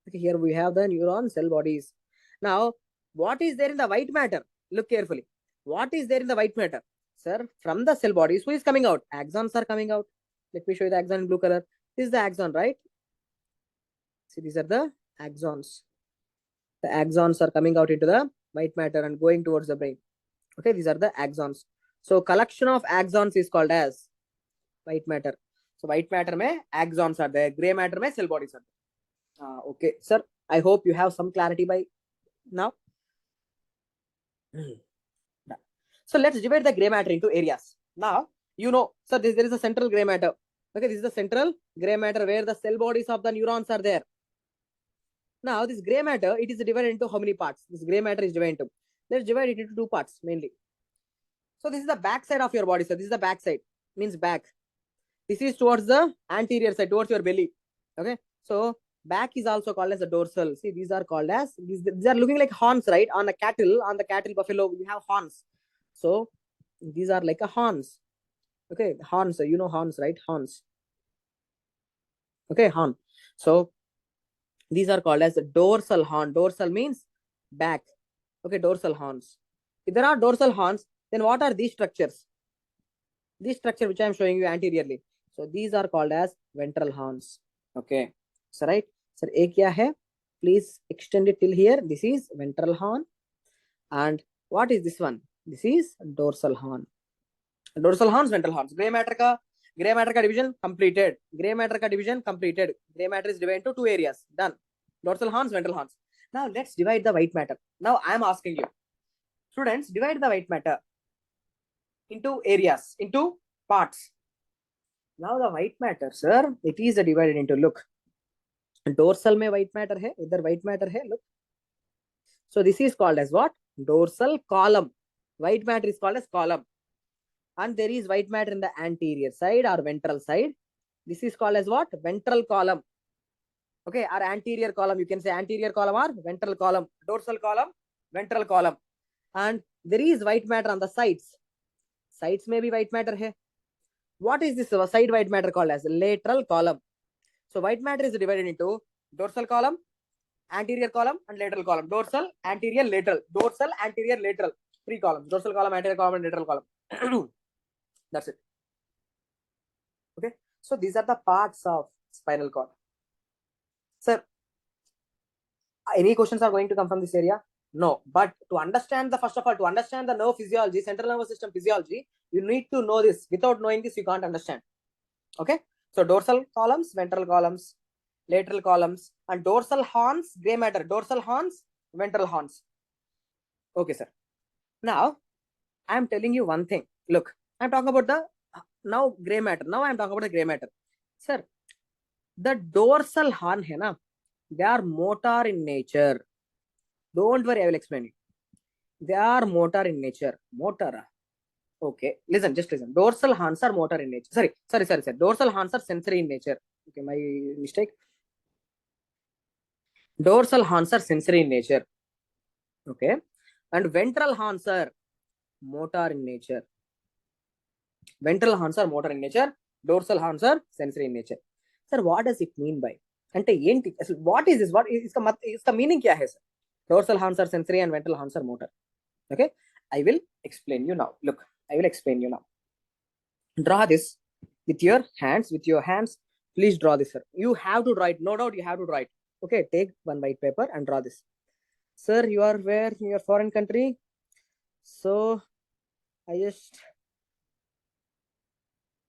Okay, here we have the neuron cell bodies. Now, what is there in the white matter? Look carefully. What is there in the white matter? Sir, from the cell bodies, who is coming out? Axons are coming out. Let me show you the axon in blue color. This is the axon, right? See, these are the axons. The axons are coming out into the white matter and going towards the brain. Okay, these are the axons. So, collection of axons is called as white matter. So white matter mein axons are there, gray matter mein cell bodies are there. Okay, sir, I hope you have some clarity by now. So let's divide the gray matter into areas. Now, you know, sir, there is a central gray matter. Okay, this is the central gray matter where the cell bodies of the neurons are there. Now, this gray matter, it is divided into how many parts? This gray matter is divided into. Let's divide it into two parts mainly. So this is the back side of your body, sir. This is the back side, means back. This is towards the anterior side, towards your belly. Okay, so back is also called as the dorsal. See, these are called as, these are looking like horns, right? On the cattle buffalo, we have horns. So these are like a horns. Okay, horns, you know horns, right? Horns. Okay, horn. So these are called as the dorsal horn. Dorsal means back. Okay, dorsal horns. If there are dorsal horns, then what are these structures? This structure which I am showing you anteriorly. So these are called as ventral horns. Okay, so right. Sir, A kya hai? Please extend it till here. This is ventral horn. And what is this one? This is dorsal horn. Dorsal horns, ventral horns. Gray matter ka division completed. Gray matter ka division completed. Gray matter is divided into two areas. Done. Dorsal horns, ventral horns. Now let's divide the white matter. Now I am asking you, students, divide the white matter into areas, into parts. Now the white matter, sir, it is divided into, look, dorsal में white matter है, इधर white matter है, look. So this is called as what? Dorsal column. White matter is called as column. And there is white matter in the anterior side or ventral side. This is called as what? Ventral column. Okay, or anterior column. You can say anterior column or ventral column. Dorsal column, ventral column. And there is white matter on the sides. Sides may be white matter hai. What is this side white matter called as? Lateral column. So white matter is divided into dorsal column, anterior column, and lateral column. Dorsal, anterior, lateral. Dorsal, anterior, lateral. Three columns. Dorsal column, anterior column, and lateral column. That's it. Okay. So these are the parts of spinal cord. Sir, any questions are going to come from this area? No. But to understand the, first of all, to understand the nerve physiology, central nervous system physiology, you need to know this. Without knowing this, you can't understand. Okay. So dorsal columns, ventral columns, lateral columns, and dorsal horns, gray matter. Dorsal horns, ventral horns. Okay, sir. Now, I am telling you one thing. Look, I'm talking about the now gray matter. Now I'm talking about the gray matter. Sir, the dorsal horn hai na, they are motor in nature. Don't worry, I will explain you. They are motor in nature. Motor. Okay, listen, just listen. Dorsal horns are motor in nature. Sorry. Dorsal horns are sensory in nature. Okay, my mistake. Dorsal horns are sensory in nature. Okay, and ventral horns are motor in nature. Ventral horns are motor in nature. Dorsal horns are sensory in nature. Sir, what does it mean by? What is this? What is the meaning? Kya hai, sir? Dorsal horns are sensory and ventral horns are motor. Okay, I will explain you now. Look, I will explain you now. Draw this with your hands. With your hands, please draw this, sir. You have to draw it. No doubt, you have to draw it. Okay, take one white paper and draw this. Sir, you are where? In your foreign country. So, I just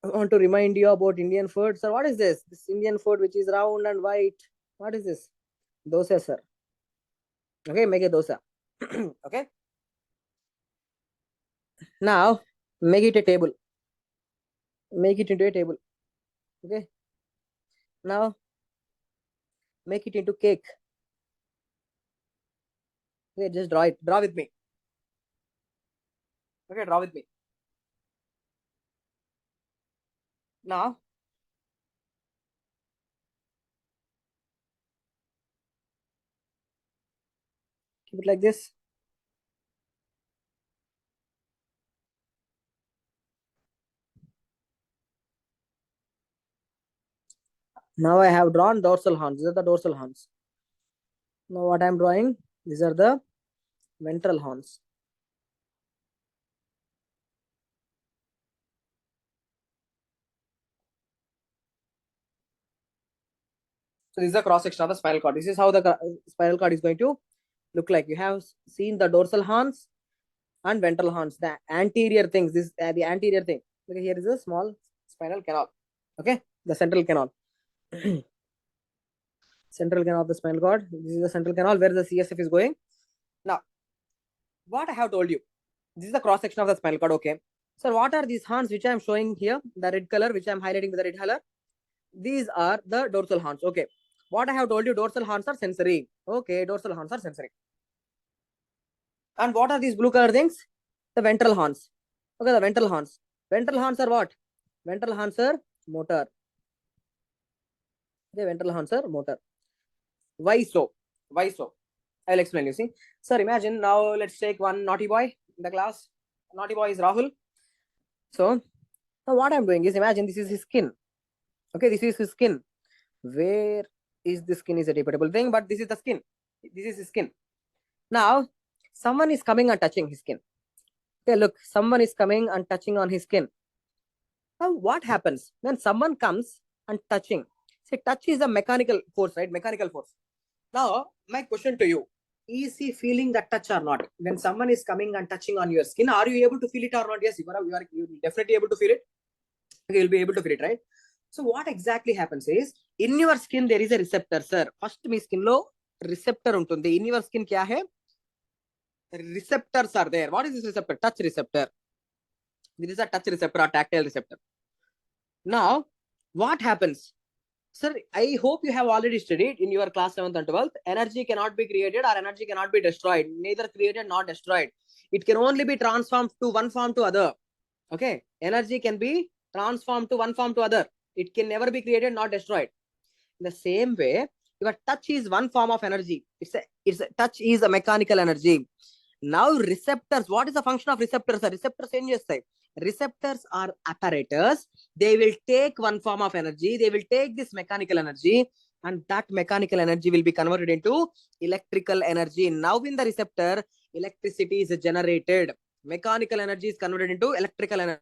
want to remind you about Indian food. Sir, what is this? This Indian food which is round and white. What is this? Dosa, sir. Okay, make a dosa. Okay. Now, make it a table. Make it into a table. Okay. Now, make it into cake. Okay, just draw it. Draw with me. Okay, draw with me. Now, keep it like this. Now I have drawn dorsal horns. These are the dorsal horns. Now what I am drawing? These are the ventral horns. So this is the cross section of the spinal cord. This is how the spinal cord is going to look like. You have seen the dorsal horns and ventral horns. The anterior things. This the anterior thing. Okay, here is a small spinal canal. Okay, the central canal. Central canal of the spinal cord. This is the central canal where the CSF is going. Now, what I have told you, this is the cross section of the spinal cord. Okay. So what are these horns which I am showing here? The red color, which I am highlighting with the red color. These are the dorsal horns. Okay. What I have told you, dorsal horns are sensory. Okay, dorsal horns are sensory. And what are these blue color things? The ventral horns. Okay, the ventral horns. Ventral horns are what? Ventral horns are motor. Okay, ventral horns are motor. Why so? Why so? I'll explain you. See, sir, imagine now let's take one naughty boy in the class. Naughty boy is Rahul. So now what I'm doing is, imagine this is his skin. Okay, this is his skin. Where is the skin is a debatable thing, but this is the skin. This is his skin. Now someone is coming and touching his skin. Okay, look, someone is coming and touching on his skin. Now what happens when someone comes and touching? See, touch is a mechanical force, right? Mechanical force. Now, my question to you, is he feeling that touch or not? When someone is coming and touching on your skin, are you able to feel it or not? Yes, you're definitely able to feel it. Okay, you'll be able to feel it, right? So what exactly happens is, in your skin, there is a receptor, sir. First, my skin lo receptor untundi. In your skin, kya hai? Receptors are there. What is this receptor? Touch receptor. This is a touch receptor or tactile receptor. Now, what happens? Sir, I hope you have already studied in your class 7th and 12th. Energy cannot be created or energy cannot be destroyed. Neither created nor destroyed. It can only be transformed to one form to other. Okay. Energy can be transformed to one form to other. It can never be created nor destroyed. In the same way, your touch is one form of energy. Touch is a mechanical energy. Now receptors, what is the function of receptors? Receptors ఏం చేస్తాయి? Receptors are apparatus. They will take one form of energy. They will take this mechanical energy, and that mechanical energy will be converted into electrical energy. Now in the receptor, electricity is generated. Mechanical energy is converted into electrical energy.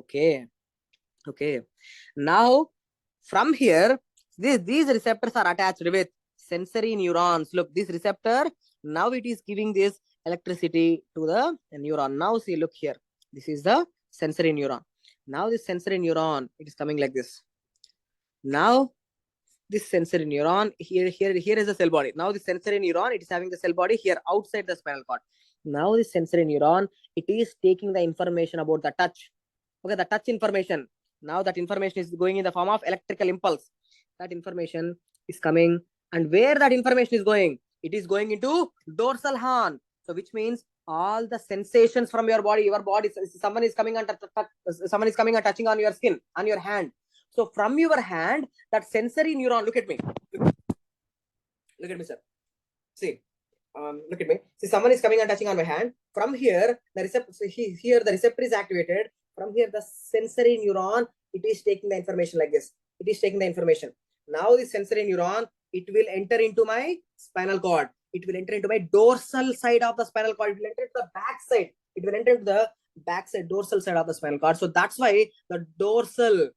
Okay. Okay. Now from here, these receptors are attached with sensory neurons. Look, this receptor, now it is giving this electricity to the neuron. Now see, look here. This is the sensory neuron. Now this sensory neuron, it is coming like this. Now this sensory neuron, here is the cell body. Now this sensory neuron, it is having the cell body here outside the spinal cord. Now this sensory neuron, it is taking the information about the touch. Okay, the touch information. Now that information is going in the form of electrical impulse. That information is coming, and where that information is going? It is going into dorsal horn. So which means all the sensations from your body, someone is coming and touching on your skin, on your hand. So from your hand, that sensory neuron, look at me, sir. See, look at me. See, someone is coming and touching on my hand. From here, the receptor, here the receptor is activated. From here, the sensory neuron, it is taking the information like this. It is taking the information. Now the sensory neuron, it will enter into my spinal cord. It will enter into my dorsal side of the spinal cord. It will enter into the back side. It will enter into the back side, dorsal side of the spinal cord. So that's why the dorsal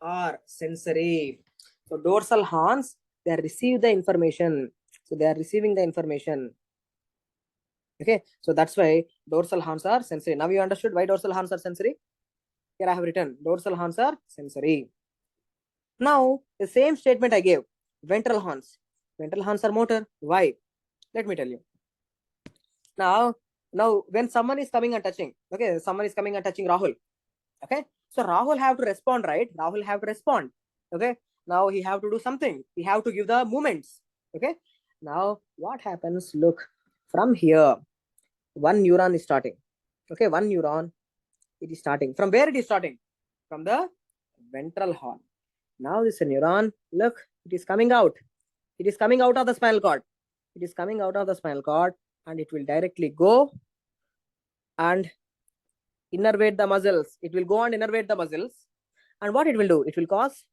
are sensory. So dorsal horns, they receive the information. So they are receiving the information. Okay, so that's why dorsal horns are sensory. Now you understood why dorsal horns are sensory? Here I have written dorsal horns are sensory. Now the same statement I gave. Ventral horns. Ventral horns are motor. Why? Let me tell you. Now when someone is coming and touching, okay, someone is coming and touching Rahul. Okay, so Rahul have to respond, right? Rahul have to respond. Okay, now he have to do something. He have to give the movements. Okay, now what happens? Look, from here, one neuron is starting. Okay, one neuron, it is starting. From where it is starting? From the ventral horn. Now this neuron, look, it is coming out. It is coming out of the spinal cord. It is coming out of the spinal cord, and it will directly go and innervate the muscles. It will go and innervate the muscles. And what it will do? It will cause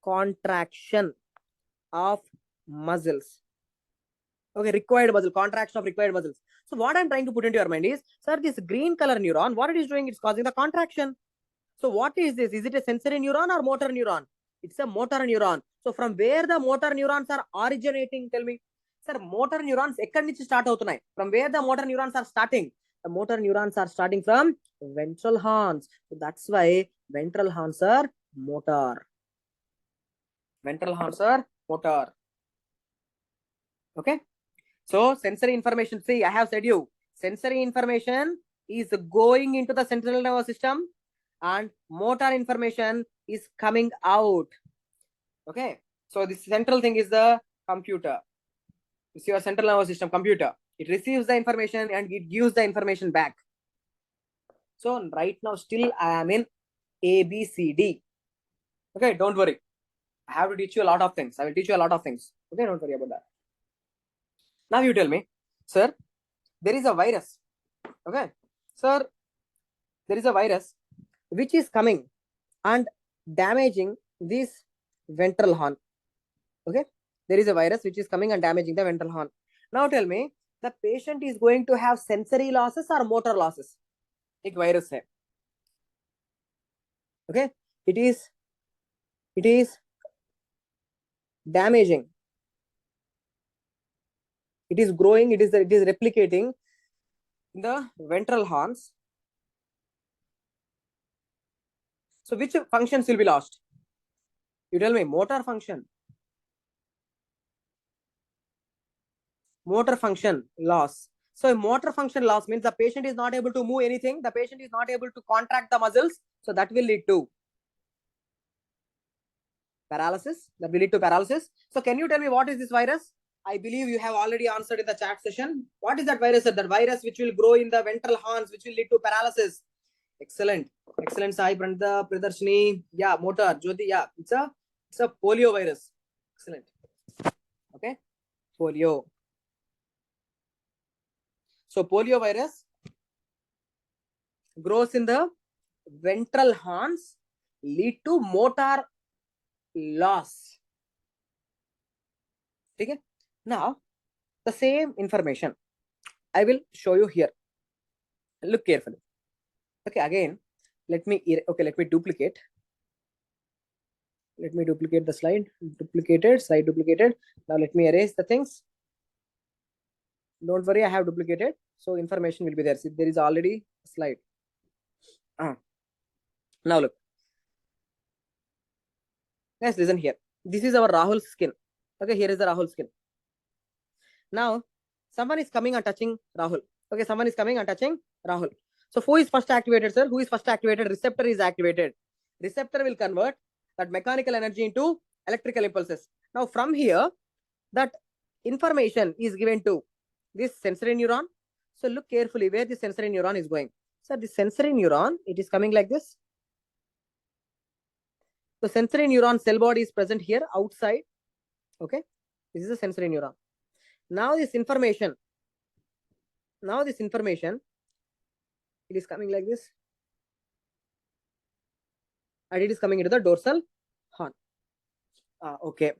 contraction of muscles. Okay, required muscle, contraction of required muscles. So what I'm trying to put into your mind is, sir, this green color neuron, what it is doing? It's causing the contraction. So what is this? Is it a sensory neuron or motor neuron? It's a motor neuron. So from where the motor neurons are originating? Tell me. Sir, motor neurons ekkadi nunchi start avutunayi. From where the motor neurons are starting? The motor neurons are starting from ventral horns. So that's why ventral horns are motor. Ventral horns are motor. Okay. So sensory information, see, I have said you, sensory information is going into the central nervous system and motor information is coming out. Okay. So this central thing is the computer. It's your central nervous system computer. It receives the information and it gives the information back. So right now still I am in ABCD. Okay, don't worry. I have to teach you a lot of things. I will teach you a lot of things. Okay, don't worry about that. Now you tell me, sir, there is a virus. Okay, sir, there is a virus which is coming and damaging this ventral horn. Okay, there is a virus which is coming and damaging the ventral horn. Now tell me, the patient is going to have sensory losses or motor losses? एक virus है. Okay, it is it is damaging, it is growing, it is replicating in the ventral horns. So which functions will be lost? You tell me. Motor function loss. So motor function loss means the patient is not able to move anything, the patient is not able to contract the muscles, so that will lead to paralysis. So can you tell me what is this virus? I believe you have already answered in the chat session. What is that virus? That virus which will grow in the ventral horns, which will lead to paralysis. Excellent, Sai, Pranta, Pradarshini. Yeah, motor, Jyoti. Yeah, it's a polio virus. Excellent. Okay, polio. So polio virus grows in the ventral horns, lead to motor loss. Okay. Now the same information I will show you here. Look carefully. Okay, again, let me duplicate. Let me duplicate the slide. Slide duplicated. Now let me erase the things. Don't worry, I have duplicated. So information will be there. See, there is already a slide. Now look. Guys, listen here. This is our Rahul's skin. Okay, here is the Rahul skin. Now, someone is coming and touching Rahul. Okay, someone is coming and touching Rahul. So who is first activated, sir? Who is first activated? Receptor is activated. Receptor will convert that mechanical energy into electrical impulses. Now from here, that information is given to this sensory neuron. So look carefully where the sensory neuron is going. So the sensory neuron, it is coming like this. So sensory neuron cell body is present here outside. Okay, this is a sensory neuron. Now this information, it is coming like this, and it is coming into the dorsal horn. Okay,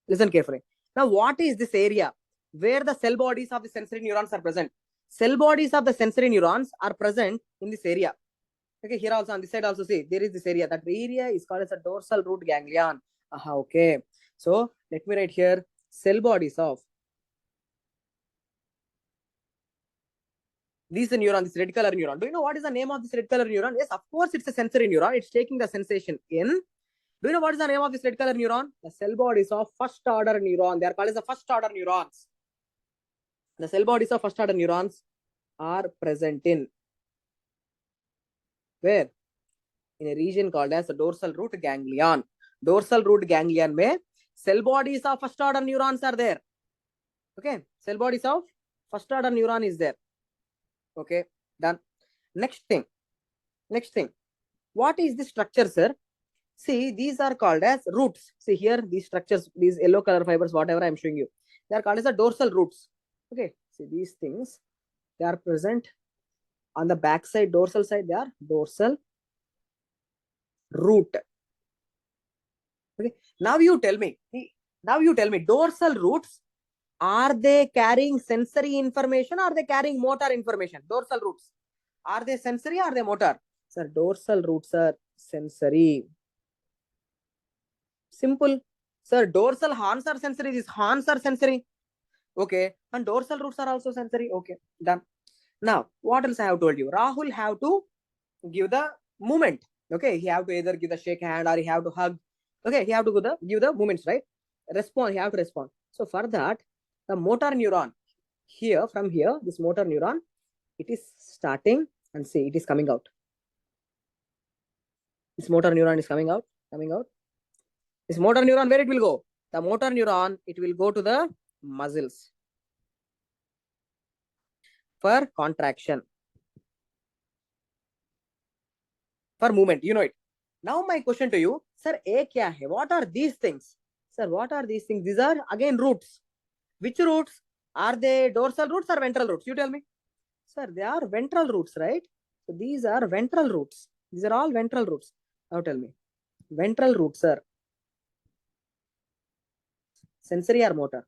listen carefully. Now what is this area where the cell bodies of the sensory neurons are present? Cell bodies of the sensory neurons are present in this area. Okay, here also on this side also, see, there is this area. That area is called as a dorsal root ganglion. Okay, so let me write here cell bodies of this neuron, this red color neuron. Do you know what is the name of this red color neuron? Yes, of course, it's a sensory neuron. It's taking the sensation in. Do you know what is the name of this red color neuron? The cell bodies of first order neuron. They are called as the first order neurons. The cell bodies of first order neurons are present in where? In a region called as the dorsal root ganglion. Dorsal root ganglion mein cell bodies of first order neurons are there. Okay, cell bodies of first order neuron is there. Okay, done. Next thing. What is the structure, sir? See, these are called as roots. See here, these structures, these yellow color fibers, whatever I'm showing you, they are called as the dorsal roots. Okay, see these things, they are present on the back side, dorsal side, they are dorsal root. Okay, now you tell me, dorsal roots, are they carrying sensory information or are they carrying motor information? Dorsal roots, are they sensory or are they motor? Sir, dorsal roots are sensory. Simple. Sir, dorsal horns are sensory. These horns are sensory. Okay. And dorsal roots are also sensory. Okay. Done. Now, what else I have told you? Rahul have to give the movement. Okay. He have to either give the shake hand or he have to hug. Okay. He have to give the movements, right? Respond. He have to respond. So for that, the motor neuron here, from here, this motor neuron, it is starting and see, it is coming out. This motor neuron is coming out. This motor neuron, where it will go? The motor neuron, it will go to the muscles for contraction, for movement. You know it. Now my question to you, sir, A kya hai? What are these things? Sir, what are these things? These are again roots. Which roots? Are they dorsal roots or ventral roots? You tell me. Sir, they are ventral roots, right? So these are ventral roots. These are all ventral roots. Now tell me. Ventral roots, sir. Sensory or motor?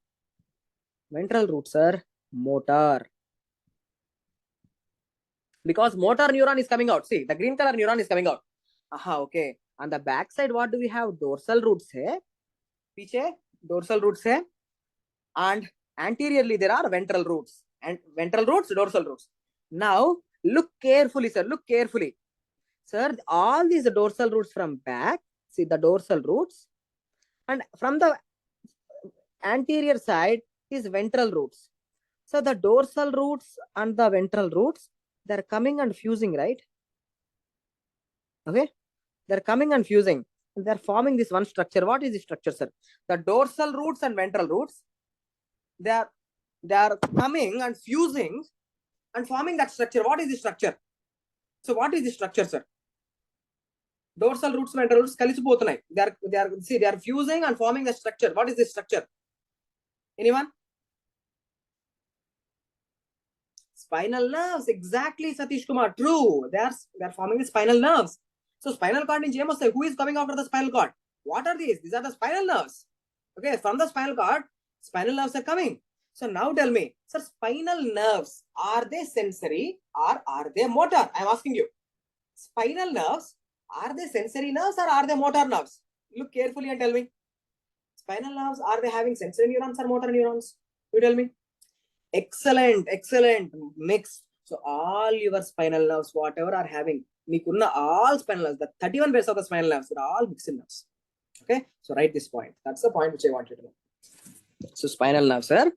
Ventral roots are motor. Because motor neuron is coming out. See, the green color neuron is coming out. Okay. On the back side, what do we have? Dorsal roots hai. Piche, dorsal roots hai. And anteriorly, there are ventral roots. And ventral roots, dorsal roots. Now, look carefully, sir. Look carefully. Sir, all these dorsal roots from back. See the dorsal roots. And from the anterior side is ventral roots. So the dorsal roots and the ventral roots, they're coming and fusing, right? Okay. They're coming and fusing. They're forming this one structure. What is the structure, sir? The dorsal roots and ventral roots, they are coming and fusing and forming that structure. What is the structure? So what is the structure, sir? Dorsal roots, ventral roots, kalisipothunai. They are fusing and forming the structure. What is the structure? Anyone? Spinal nerves. Exactly, Satish Kumar. True. They are forming the spinal nerves. So spinal cord in GMO, who is coming after the spinal cord? What are these? These are the spinal nerves. Okay, from the spinal cord, spinal nerves are coming. So now tell me, sir, spinal nerves, are they sensory or are they motor? I am asking you. Spinal nerves, are they sensory nerves or are they motor nerves? Look carefully and tell me. Spinal nerves, are they having sensory neurons or motor neurons? You tell me. Excellent, excellent. Mixed. So all your spinal nerves, whatever are having, meekunna all spinal nerves, the 31 base of the spinal nerves, are all mixed nerves. Okay, so write this point. That's the point which I want you to know. So spinal nerves, sir.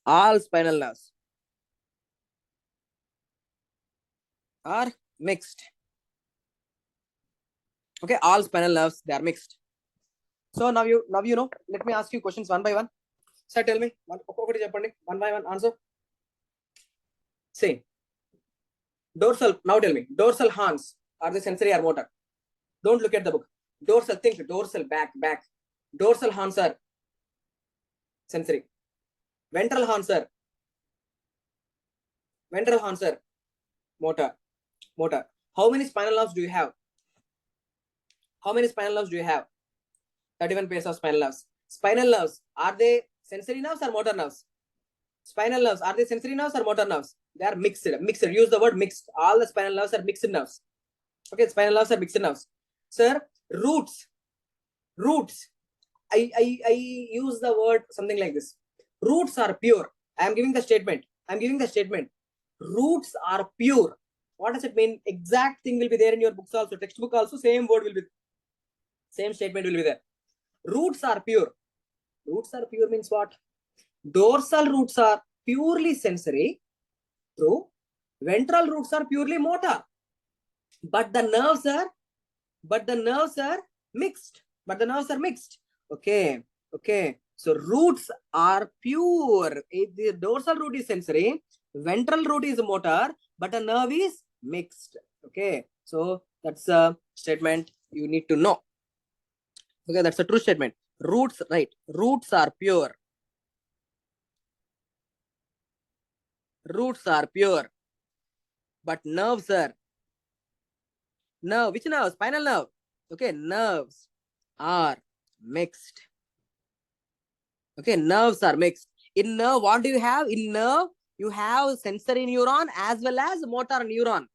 All spinal nerves are mixed. Okay, all spinal nerves, they are mixed. So now you know. Let me ask you questions one by one. Sir, tell me one by one answer. Say dorsal. Now tell me, dorsal horns, are they sensory or motor? Don't look at the book. Dorsal, think dorsal, back. Dorsal horns are sensory. Ventral horns are motor. How many spinal nerves do you have? 31 pairs of spinal nerves. Spinal nerves, are they sensory nerves or motor nerves? Spinal nerves, are they sensory nerves or motor nerves? They are mixed. Use the word mixed. All the spinal nerves are mixed nerves. Okay, spinal nerves are mixed nerves. Sir, roots. I use the word something like this. Roots are pure. I am giving the statement. Roots are pure. What does it mean? Exact thing will be there in your books also. Textbook also, same word will be, same statement will be there. Roots are pure. Roots are pure means what? Dorsal roots are purely sensory. True. Ventral roots are purely motor. But the nerves are mixed. Okay. So roots are pure. The dorsal root is sensory, ventral root is motor, but the nerve is mixed. Okay. So that's a statement you need to know. Okay, that's a true statement. Roots, right? Roots are pure. But nerves are which nerve? Spinal nerve. Okay, nerves are mixed. Okay, nerves are mixed. In nerve, what do you have? In nerve, you have sensory neuron as well as motor neuron.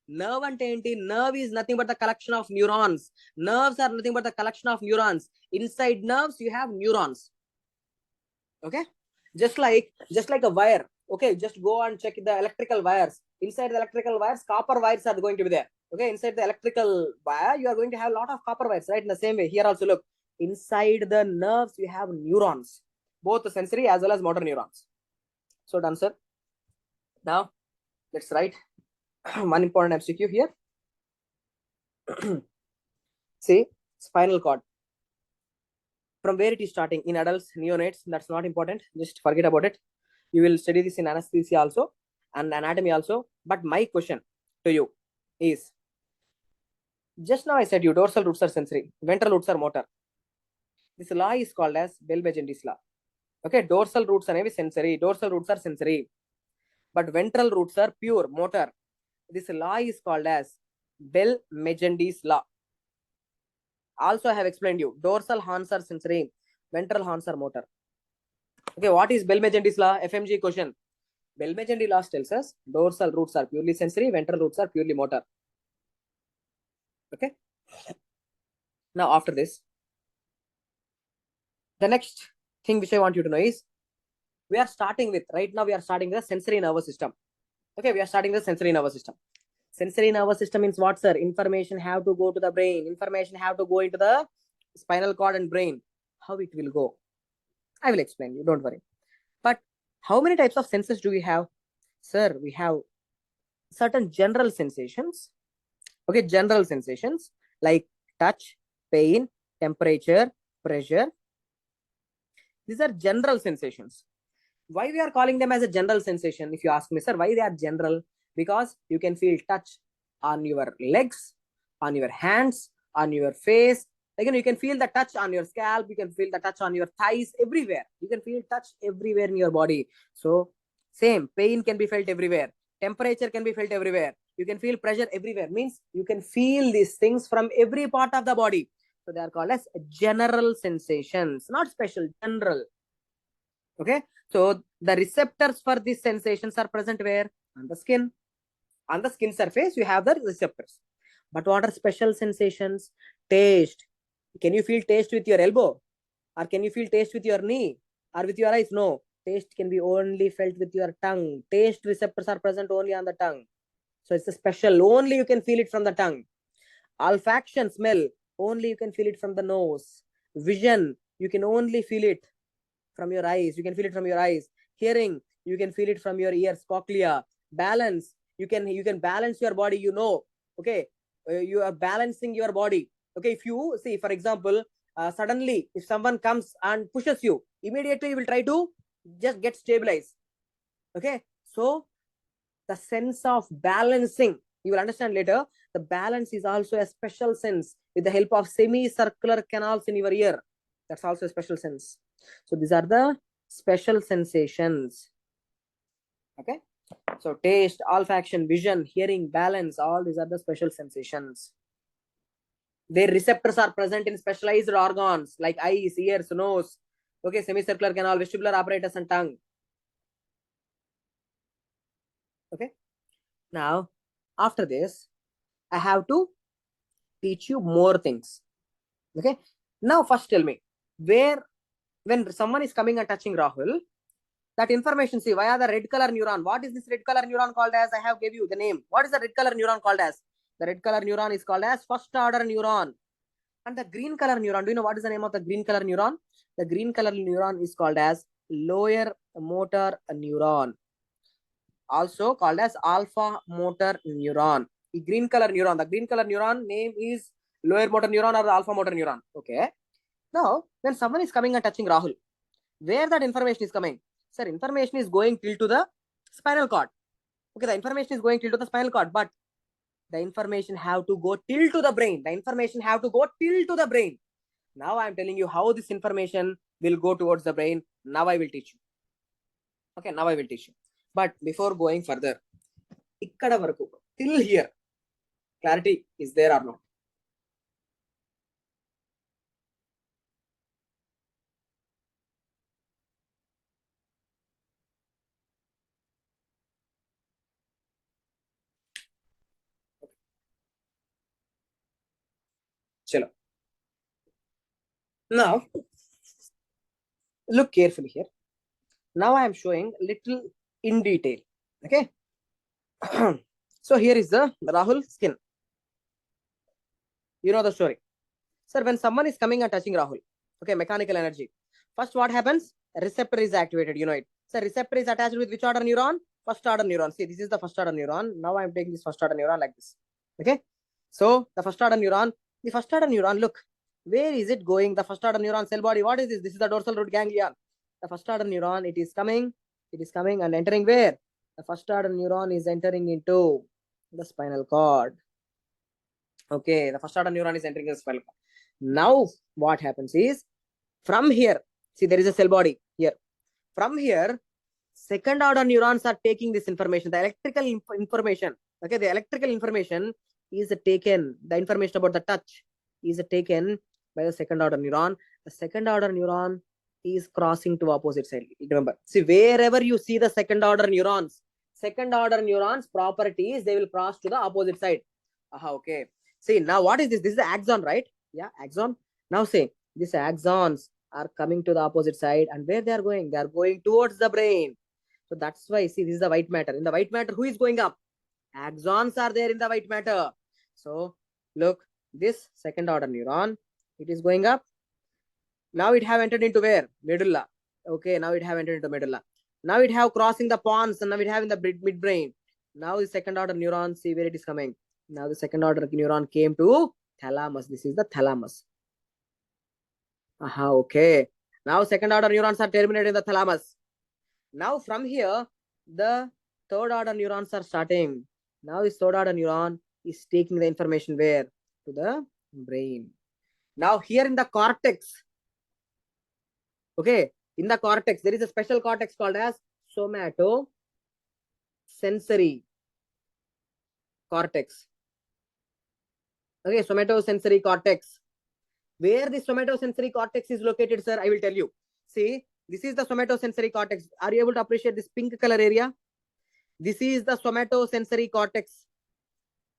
Nerve and enti, nerve is nothing but the collection of neurons. Nerves are nothing but the collection of neurons. Inside nerves, you have neurons. Okay, just like a wire. Okay, just go and check the electrical wires. Inside the electrical wires, copper wires are going to be there. Okay, inside the electrical wire, you are going to have a lot of copper wires, right? In the same way, here also look, inside the nerves, you have neurons, both the sensory as well as motor neurons. So done, sir. Now, let's write one important MCQ here. See, spinal cord. From where it is starting? In adults, neonates, that's not important. Just forget about it. You will study this in anesthesia also and anatomy also. But my question to you is, just now I said you dorsal roots are sensory, ventral roots are motor. This law is called as Bell-Megendis law. Okay, dorsal roots are sensory, but ventral roots are pure motor. This law is called as Bell-Megendis law. Also, I have explained you, dorsal horns are sensory, ventral horns are motor. Okay, what is Bell-Megendis law? FMG question. Bell-Megendis law tells us dorsal roots are purely sensory, ventral roots are purely motor. Okay. Now, after this, the next thing which I want you to know is we are starting with the sensory nervous system. Okay, we are starting the sensory nervous system. Sensory nervous system means what, sir? Information have to go to the brain. Information have to go into the spinal cord and brain. How it will go? I will explain you. Don't worry. But how many types of senses do we have? Sir, we have certain general sensations. Okay, general sensations like touch, pain, temperature, pressure. These are general sensations. Why we are calling them as a general sensation? If you ask me, sir, why they are general? Because you can feel touch on your legs, on your hands, on your face. Again, you can feel the touch on your scalp. You can feel the touch on your thighs, everywhere. You can feel touch everywhere in your body. So same, pain can be felt everywhere. Temperature can be felt everywhere. You can feel pressure everywhere. Means you can feel these things from every part of the body. So they are called as general sensations, not special, general. Okay. So the receptors for these sensations are present where? On the skin. On the skin surface, you have the receptors. But what are special sensations? Taste. Can you feel taste with your elbow? Or can you feel taste with your knee? Or with your eyes? No. Taste can be only felt with your tongue. Taste receptors are present only on the tongue. So it's a special. Only you can feel it from the tongue. Olfaction, smell. Only you can feel it from the nose. Vision. You can only feel it from your eyes. You can feel it from your eyes. Hearing, you can feel it from your ears, cochlea. Balance, you can balance your body, you know. Okay, you are balancing your body. Okay, if you see, for example, suddenly if someone comes and pushes you, immediately you will try to just get stabilized. Okay, so the sense of balancing, you will understand later, the balance is also a special sense with the help of semicircular canals in your ear. That's also a special sense. So these are the special sensations. Okay. So taste, olfaction, vision, hearing, balance, all these are the special sensations. Their receptors are present in specialized organs like eyes, ears, nose. Okay, semicircular canal, vestibular apparatus, and tongue. Okay. Now, after this, I have to teach you more things. Okay. Now, first tell me, when someone is coming and touching Rahul, that information, see, via the red color neuron. What is this red color neuron called as? I have gave you the name. What is the red color neuron called as? The red color neuron is called as first order neuron. And the green color neuron, do you know what is the name of the green color neuron? The green color neuron is called as lower motor neuron. Also called as alpha motor neuron. The green color neuron name is lower motor neuron or the alpha motor neuron. Okay. Now, when someone is coming and touching Rahul, where that information is coming? Sir, information is going till to the spinal cord. Okay, the information is going till to the spinal cord, but the information have to go till to the brain. The information have to go till to the brain. Now I am telling you how this information will go towards the brain. Now I will teach you. Okay, now I will teach you. But before going further, ikkada varaku, till here, clarity is there or not? Chalo. Now, look carefully here. Now I am showing little in detail. Okay. So here is the Rahul skin. You know the story. Sir, when someone is coming and touching Rahul, okay, mechanical energy. First, what happens? A receptor is activated. You know it. So receptor is attached with which order neuron? First order neuron. See, this is the first order neuron. Now I am taking this first order neuron like this. Okay. So the first order neuron, look, where is it going? The first order neuron cell body. What is this? This is the dorsal root ganglion. The first order neuron, it is coming and entering where? The first order neuron is entering into the spinal cord. Okay, the first order neuron is entering the spinal cord. Now, what happens is, from here, see, there is a cell body here. From here, second order neurons are taking this information, the electrical information. Okay, the electrical information is taken, the information about the touch is taken by the second order neuron. The second order neuron is crossing to opposite side. Remember, see, wherever you see the second order neurons properties, they will cross to the opposite side. Okay. See, now what is this? This is the axon, right? Yeah, axon. Now say, these axons are coming to the opposite side, and where they are going? They are going towards the brain. So that's why, see, this is the white matter. In the white matter, who is going up? Axons are there in the white matter. So look, this second order neuron, it is going up. Now it have entered into where? Medulla. Okay, now it have entered into medulla. Now it have crossing the pons, and now it have in the midbrain. Now the second order neuron, see where it is coming. Now the second order neuron came to thalamus. This is the thalamus. Aha, okay. Now second order neurons are terminated in the thalamus. Now from here, the third order neurons are starting. Now this third order neuron is taking the information where? To the brain. Now here in the cortex, okay, in the cortex, there is a special cortex called as somatosensory cortex. Okay, somatosensory cortex. Where the somatosensory cortex is located, sir, I will tell you. See, this is the somatosensory cortex. Are you able to appreciate this pink color area? This is the somatosensory cortex.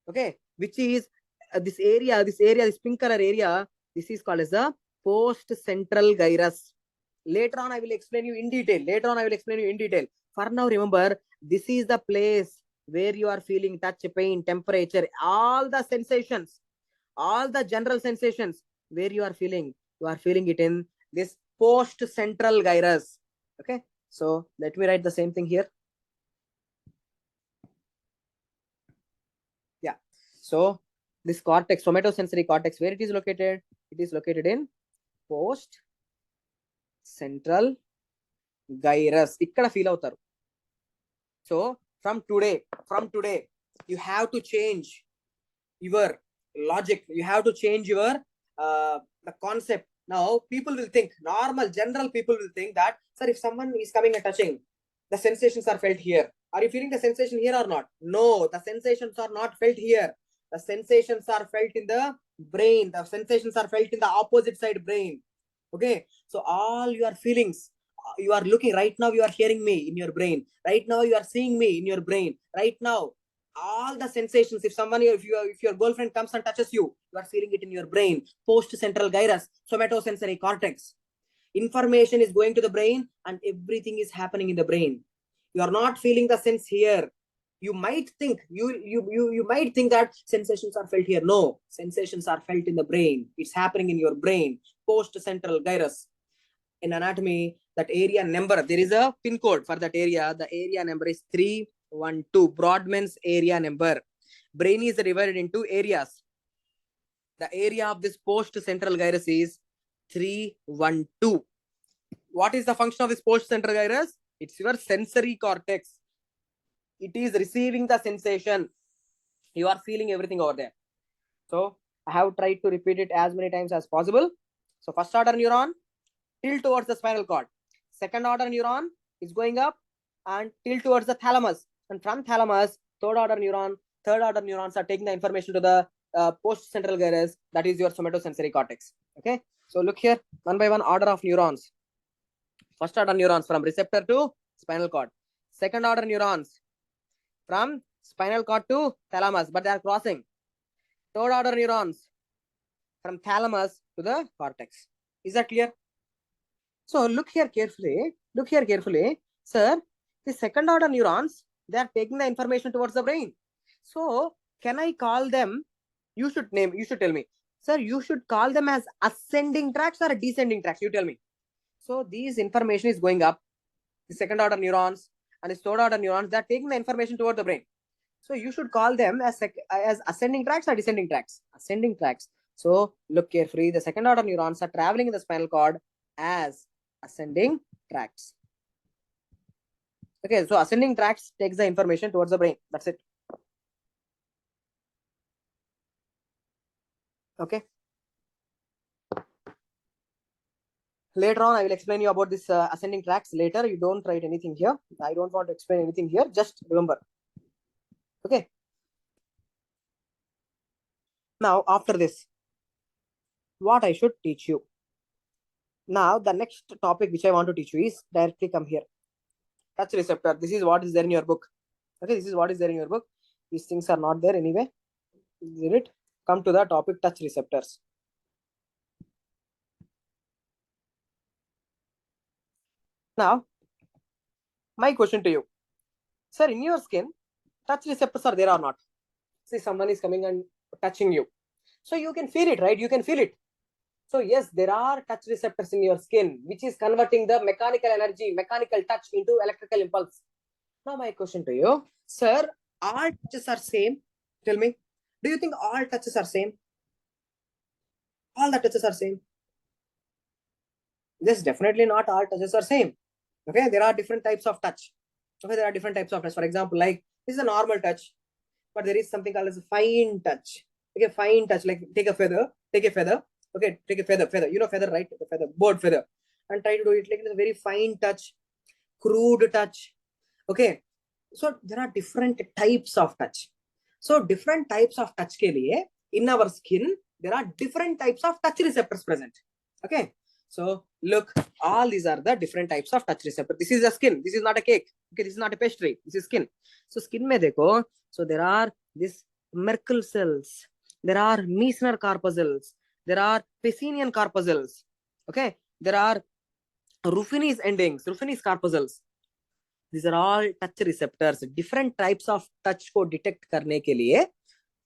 Okay, which is this area, this pink color area, this is called as the post-central gyrus. Later on, I will explain you in detail. For now, remember, this is the place where you are feeling touch, pain, temperature, all the sensations, all the general sensations where you are feeling it in this post-central gyrus. Okay, so let me write the same thing here. Yeah, so this cortex, somatosensory cortex, where it is located? It is located in post-central gyrus. Ikkada feel avutaru. So from today, you have to change your logic. You have to change your the concept. Now people will think, normal general people will think that, sir, if someone is coming and touching, the sensations are felt here. Are you feeling the sensation here or not? No, the sensations are not felt here. The sensations are felt in the brain. The sensations are felt in the opposite side brain. Okay, so all your feelings, you are looking right now, you are hearing me in your brain. Right now, you are seeing me in your brain. Right now, all the sensations, if your girlfriend comes and touches you, you are feeling it in your brain. Post-central gyrus, somatosensory cortex. Information is going to the brain and everything is happening in the brain. You are not feeling the sense here. You might think that sensations are felt here. No, sensations are felt in the brain. It's happening in your brain. Post-central gyrus. In anatomy, that area number, there is a pin code for that area. The area number is 312. Brodmann's area number. Brain is divided into areas. The area of this post-central gyrus is 312. What is the function of this post-central gyrus? It's your sensory cortex. It is receiving the sensation. You are feeling everything over there. So I have tried to repeat it as many times as possible. So first order neuron, tilt towards the spinal cord. Second order neuron is going up and tilt towards the thalamus. And from thalamus, third order neurons are taking the information to the post-central gyrus. That is your somatosensory cortex. Okay. So look here, one by one order of neurons. First order neurons from receptor to spinal cord. Second order neurons from spinal cord to thalamus, but they are crossing. Third order neurons from thalamus to the cortex. Is that clear? So look here carefully. Sir, the second order neurons, they are taking the information towards the brain. So can I call them? You should tell me. Sir, you should call them as ascending tracts or descending tracts. You tell me. So these information is going up. The second order neurons and the third order neurons, they are taking the information toward the brain. So you should call them as ascending tracts or descending tracts. Ascending tracts. So look carefully. The second order neurons are traveling in the spinal cord as ascending tracts. Okay, so ascending tracts takes the information towards the brain. That's it. Okay. Later on, I will explain you about this ascending tracts later. You don't write anything here. I don't want to explain anything here. Just remember. Okay. Now, after this, what I should teach you. Now, the next topic which I want to teach you is directly come here. Touch receptor. This is what is there in your book. Okay, this is what is there in your book. These things are not there anyway. Is it? come to the topic touch receptors. Now, my question to you, sir, in your skin, touch receptors are there or not? See, someone is coming and touching you. So you can feel it, right? You can feel it. So yes, there are touch receptors in your skin, which is converting the mechanical energy, mechanical touch into electrical impulse. Now my question to you, sir, all touches are same? Tell me, do you think all touches are same? All the touches are same? Yes, definitely not all touches are same. Okay, there are different types of touch. Okay, there are different types of touch. For example, like this is a normal touch, but there is something called as a fine touch. Okay, fine touch, like take a feather. Okay, take a feather. You know feather, right? The feather, bird feather, and try to do it like it's a very fine touch, crude touch. Okay, so there are different types of touch. So different types of touch ke liye, in our skin there are different types of touch receptors present. Okay, so look, all these are the different types of touch receptor. This is a skin. This is not a cake. Okay, this is not a pastry. This is skin. So skin mein dekho, so there are this Merkel cells. There are Meissner corpuscles. There are Pacinian corpuscles. Okay, there are Ruffini's endings, Ruffini's corpuscles. These are all touch receptors. Different types of touch को detect करने के लिए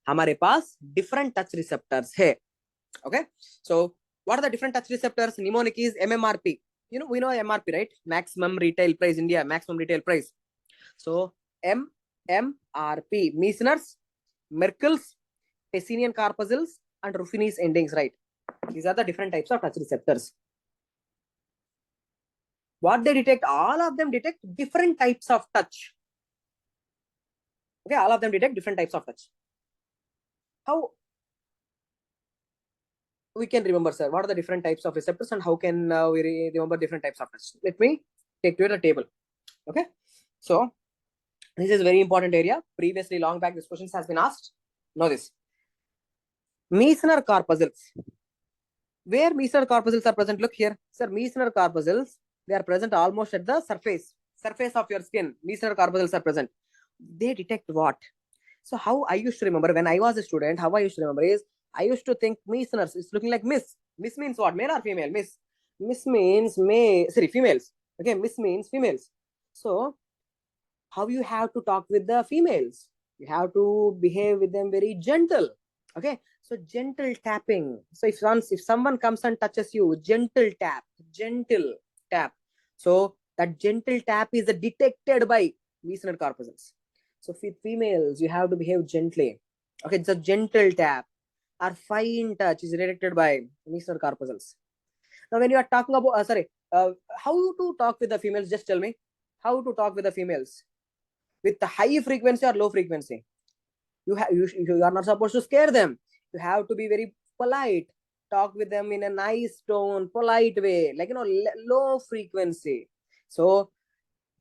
हमारे पास different touch receptors है. Okay, so what are the different touch receptors? Mnemonic is MMRP. You know, we know MRP, right? Maximum retail price, India, maximum retail price. So MMRP, Meissner's, Merkel's, Pacinian corpuscles, and Ruffini's endings, right? These are the different types of touch receptors. What they detect? All of them detect different types of touch. Okay, all of them detect different types of touch. How we can remember, sir? What are the different types of receptors and how can we remember different types of touch? Let me take to the table. Okay, so this is a very important area. Previously, long back, this question has been asked. Know this. Meissner corpuscles. Where Meissner corpuscles are present? Look here, sir. Meissner corpuscles, they are present almost at the surface of your skin. Meissner corpuscles are present. They detect what? So how I used to remember when I was a student, how I used to remember is I used to think Meissners is looking like Miss. Miss means what? Male or female? Miss. Miss means females. Okay, Miss means females. So how you have to talk with the females? You have to behave with them very gentle. Okay, so gentle tapping. So if someone comes and touches you, gentle tap. So that gentle tap is detected by Meissner corpuscles. So with females, you have to behave gently. Okay, it's a gentle tap. Our fine touch is detected by Meissner corpuscles. Now, when you are talking about, how to talk with the females? Just tell me how to talk with the females with the high frequency or low frequency. You are not supposed to scare them. You have to be very polite. Talk with them in a nice tone, polite way, like low frequency. So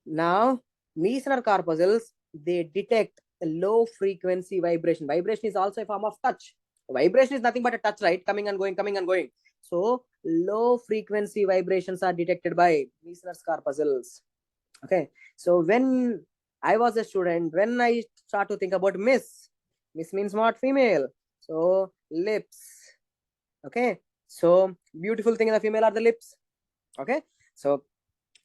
now Meissner corpuscles, they detect a low frequency vibration. Vibration is also a form of touch. Vibration is nothing but a touch, right? Coming and going. So low frequency vibrations are detected by Meissner's corpuscles. Okay, so when I was a student, when I start to think about Miss means what? Female. So lips. Okay, so beautiful thing in the female are the lips. Okay, so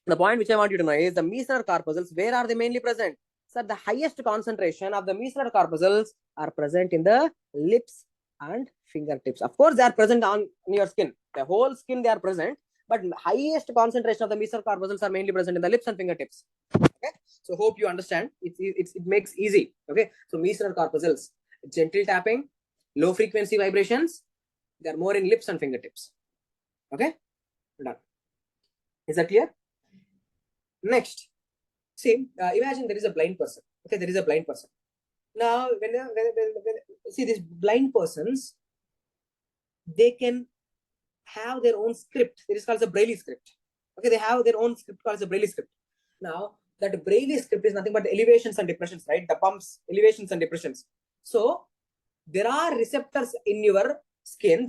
the point which I want you to know is the Meissner corpuscles. Where are they mainly present? Sir, the highest concentration of the Meissner corpuscles are present in the lips and fingertips. Of course, they are present on your skin. The whole skin they are present, but highest concentration of the Meissner corpuscles are mainly present in the lips and fingertips. Okay, so hope you understand. It makes easy. Okay, so Meissner corpuscles, gentle tapping, low frequency vibrations. They are more in lips and fingertips. Okay, done. Is that clear? Next, see, imagine there is a blind person. Okay, there is a blind person. Now, when see these blind persons, they can have their own script. It is called a Braille script. Okay, they have their own script called a Braille script. Now, that Braille script is nothing but elevations and depressions, right? The pumps, elevations and depressions. So, there are receptors in your skin.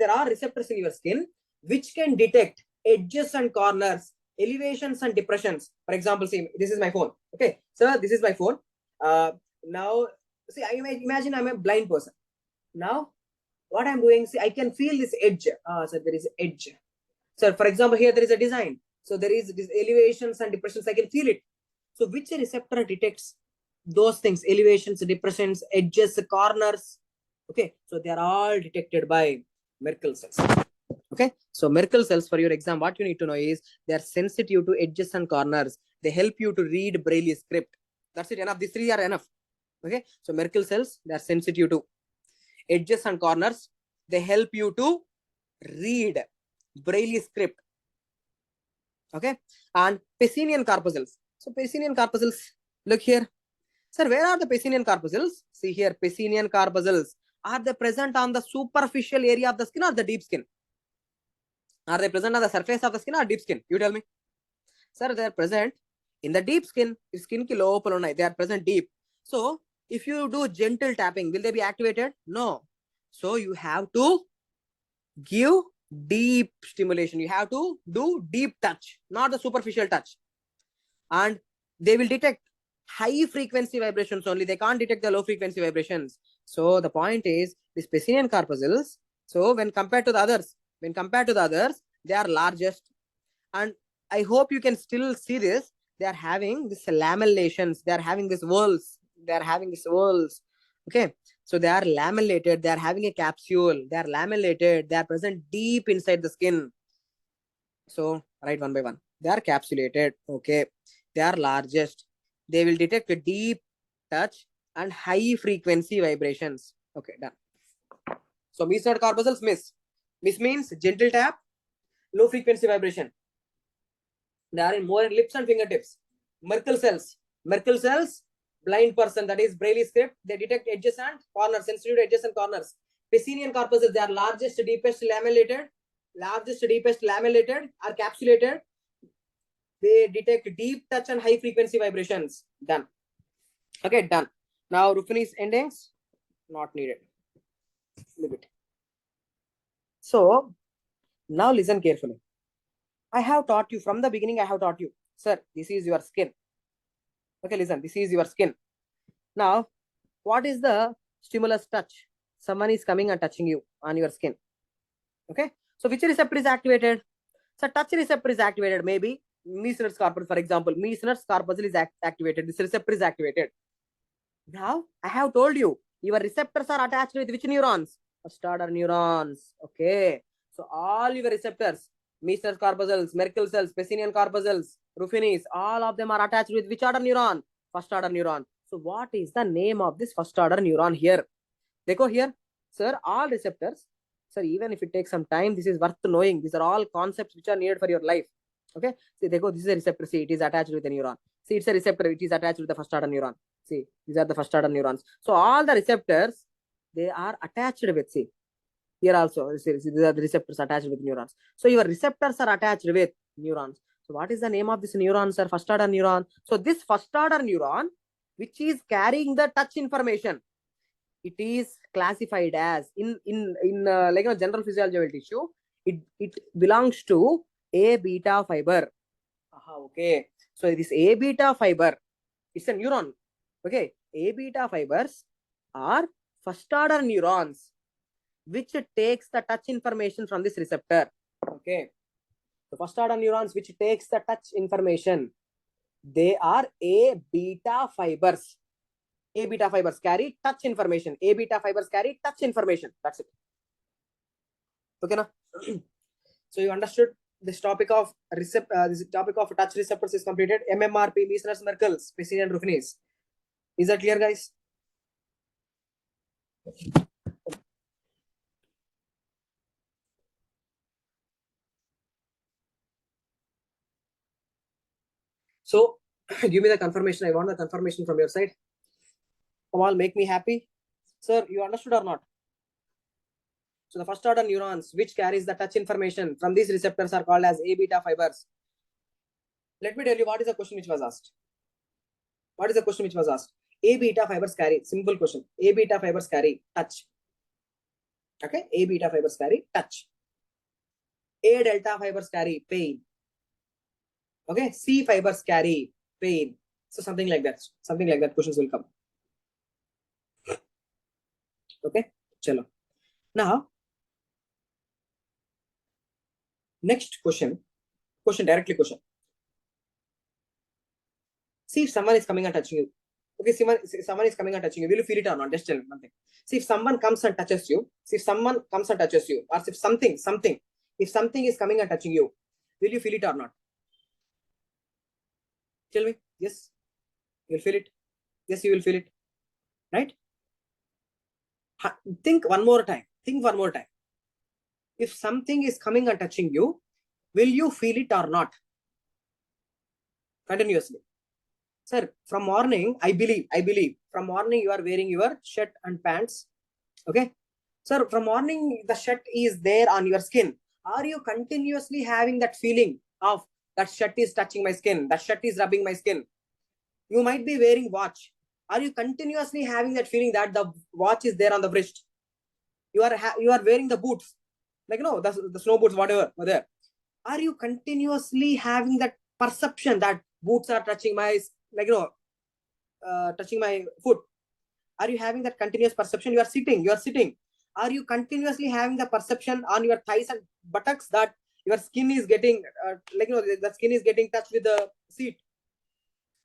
Which can detect edges and corners, elevations and depressions. For example, see, this is my phone. Okay, so this is my phone. Now, see, I imagine I'm a blind person. Now, what I'm doing, see, I can feel this edge. So there is edge. So for example, here there is a design. So there is these elevations and depressions. I can feel it. So which receptor detects those things? Elevations, depressions, edges, corners. Okay. So they are all detected by Merkel cells. Okay. So Merkel cells, for your exam, what you need to know is they are sensitive to edges and corners. They help you to read Braille script. That's it. Enough. These three are enough. Okay. So Merkel cells, they are sensitive to edges and corners. They help you to read Braille script. Okay. And Pacinian corpuscles. So Pacinian corpuscles, look here. Sir, where are the Pacinian corpuscles? See here, Pacinian corpuscles. Are they present on the superficial area of the skin or the deep skin? Are they present on the surface of the skin or deep skin? You tell me. Sir, they are present in the deep skin. Skin ki lopala unnai. They are present deep. So, if you do gentle tapping, will they be activated? No. So, you have to give deep stimulation. You have to do deep touch, not the superficial touch. And they will detect high frequency vibrations only. They can't detect the low frequency vibrations. So the point is, these Pacinian corpuscles, so when compared to the others, they are largest. And I hope you can still see this. They are having this lamellations. They are having these whorls. Okay. So they are lamellated. They are having a capsule. They are lamellated. They are present deep inside the skin. So write one by one. They are capsulated. Okay. They are largest. They will detect a deep touch and high frequency vibrations. Okay, done. So mesoid corpuscles miss. Miss means gentle tap, low frequency vibration. They are in more in lips and fingertips. Merkel cells. Merkel cells, blind person, that is Braille script. They detect edges and corners, sensitive to edges and corners. Pacinian corpuscles, they are largest, deepest lamellated, are capsulated. They detect deep touch and high frequency vibrations. Done. Okay, done. Now Ruffini's endings, not needed. Leave it. So now listen carefully. I have taught you from the beginning. I have taught you, sir, this is your skin. Okay, listen, this is your skin. Now, what is the stimulus touch? Someone is coming and touching you on your skin. Okay, so which receptor is activated? So touch receptor is activated. Maybe Meissner's corpuscle, for example, Meissner's corpuscle is activated. This receptor is activated. Now, I have told you, your receptors are attached with which neurons? First order neurons. Okay. So all your receptors, Meissner's corpuscles, Merkel cells, Pacinian corpuscles, Ruffini's, all of them are attached with which order neuron? First order neuron. So what is the name of this first order neuron here? Dekho here. Sir, all receptors. Sir, even if it takes some time, this is worth knowing. These are all concepts which are needed for your life. Okay. See, dekho, this is a receptor. See, it is attached with a neuron. See, it's a receptor. It is attached with the first order neuron. See, these are the first order neurons. So all the receptors, they are attached with, see, here also, these are the receptors attached with neurons. So your receptors are attached with neurons. So what is the name of this neuron, sir? First order neuron. So this first order neuron, which is carrying the touch information, it is classified as in like general physiological tissue, it belongs to A beta fiber. Okay. So this A beta fiber, it's a neuron. Okay, A beta fibers are first order neurons which takes the touch information from this receptor. Okay, the first order neurons which takes the touch information, they are A beta fibers. A beta fibers carry touch information. A beta fibers carry touch information. That's it. Okay, now. So you understood this topic of touch receptors is completed. MMRP, Meissner's, Merkel's, Pacinian, Ruffini's. Is that clear, guys? So give me the confirmation. I want the confirmation from your side. Come on, make me happy. Sir, you understood or not? So the first order neurons which carries the touch information from these receptors are called as A beta fibers. Let me tell you what is the question which was asked. What is the question which was asked? A beta fibers carry, simple question. A beta fibers carry touch. Okay, A beta fibers carry touch. A delta fibers carry pain. Okay, C fibers carry pain. So something like that. Something like that questions will come. Okay, chalo. Now, next question directly question. See if someone is coming and touching you. Okay, someone is coming and touching you. Will you feel it or not? Just tell me one thing. See if someone comes and touches you. See if someone comes and touches you, or if something, if something is coming and touching you, will you feel it or not? Tell me. Yes, you'll feel it. Yes, you will feel it. Right? Think one more time. Think one more time. If something is coming and touching you, will you feel it or not? Continuously. Sir, from morning, I believe, from morning you are wearing your shirt and pants. Okay. Sir, from morning, the shirt is there on your skin. Are you continuously having that feeling of that shirt is touching my skin, that shirt is rubbing my skin? You might be wearing watch. Are you continuously having that feeling that the watch is there on the wrist? You are wearing the boots, like the snow boots, whatever there. Are you continuously having that perception that boots are touching my touching my foot? Are you having that continuous perception? You are sitting. Are you continuously having the perception on your thighs and buttocks that your skin is getting the skin is getting touched with the seat?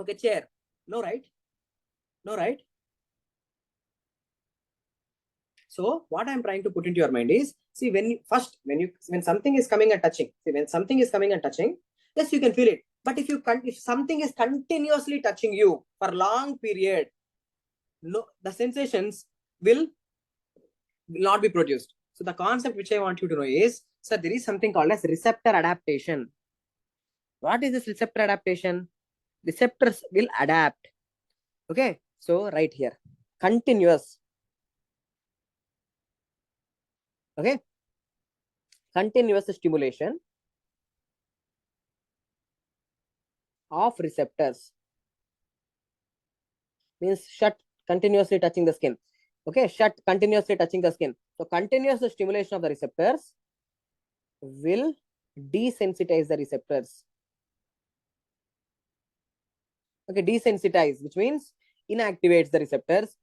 Okay, chair. No, right? No, right? So what I'm trying to put into your mind is, see, when something is coming and touching, yes, you can feel it. But if something is continuously touching you for long period, no, the sensations will not be produced. So the concept which I want you to know is, sir, there is something called as receptor adaptation. What is this receptor adaptation? Receptors will adapt. Okay, so right here, continuous. Okay, continuous stimulation of receptors means shut continuously touching the skin. Okay, shut continuously touching the skin. So continuous stimulation of the receptors will desensitize the receptors. Okay, desensitize, which means inactivates the receptors.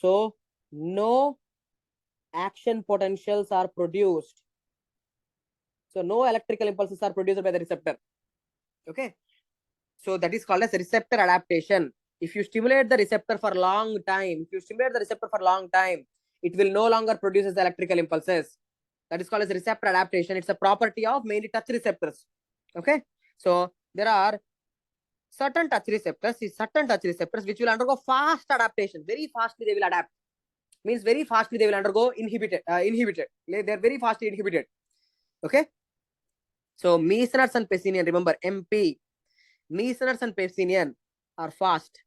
So no action potentials are produced. So no electrical impulses are produced by the receptor. Okay, so that is called as receptor adaptation. If you stimulate the receptor for long time, it will no longer produce the electrical impulses. That is called as receptor adaptation. It's a property of mainly touch receptors. Okay, so there are certain touch receptors which will undergo fast adaptation. Very fastly they will adapt. Means very fastly they will undergo inhibited. They're very fastly inhibited. Okay, so Meissner's and Pacinian, remember MP. Meissner's and Pacinian are fast.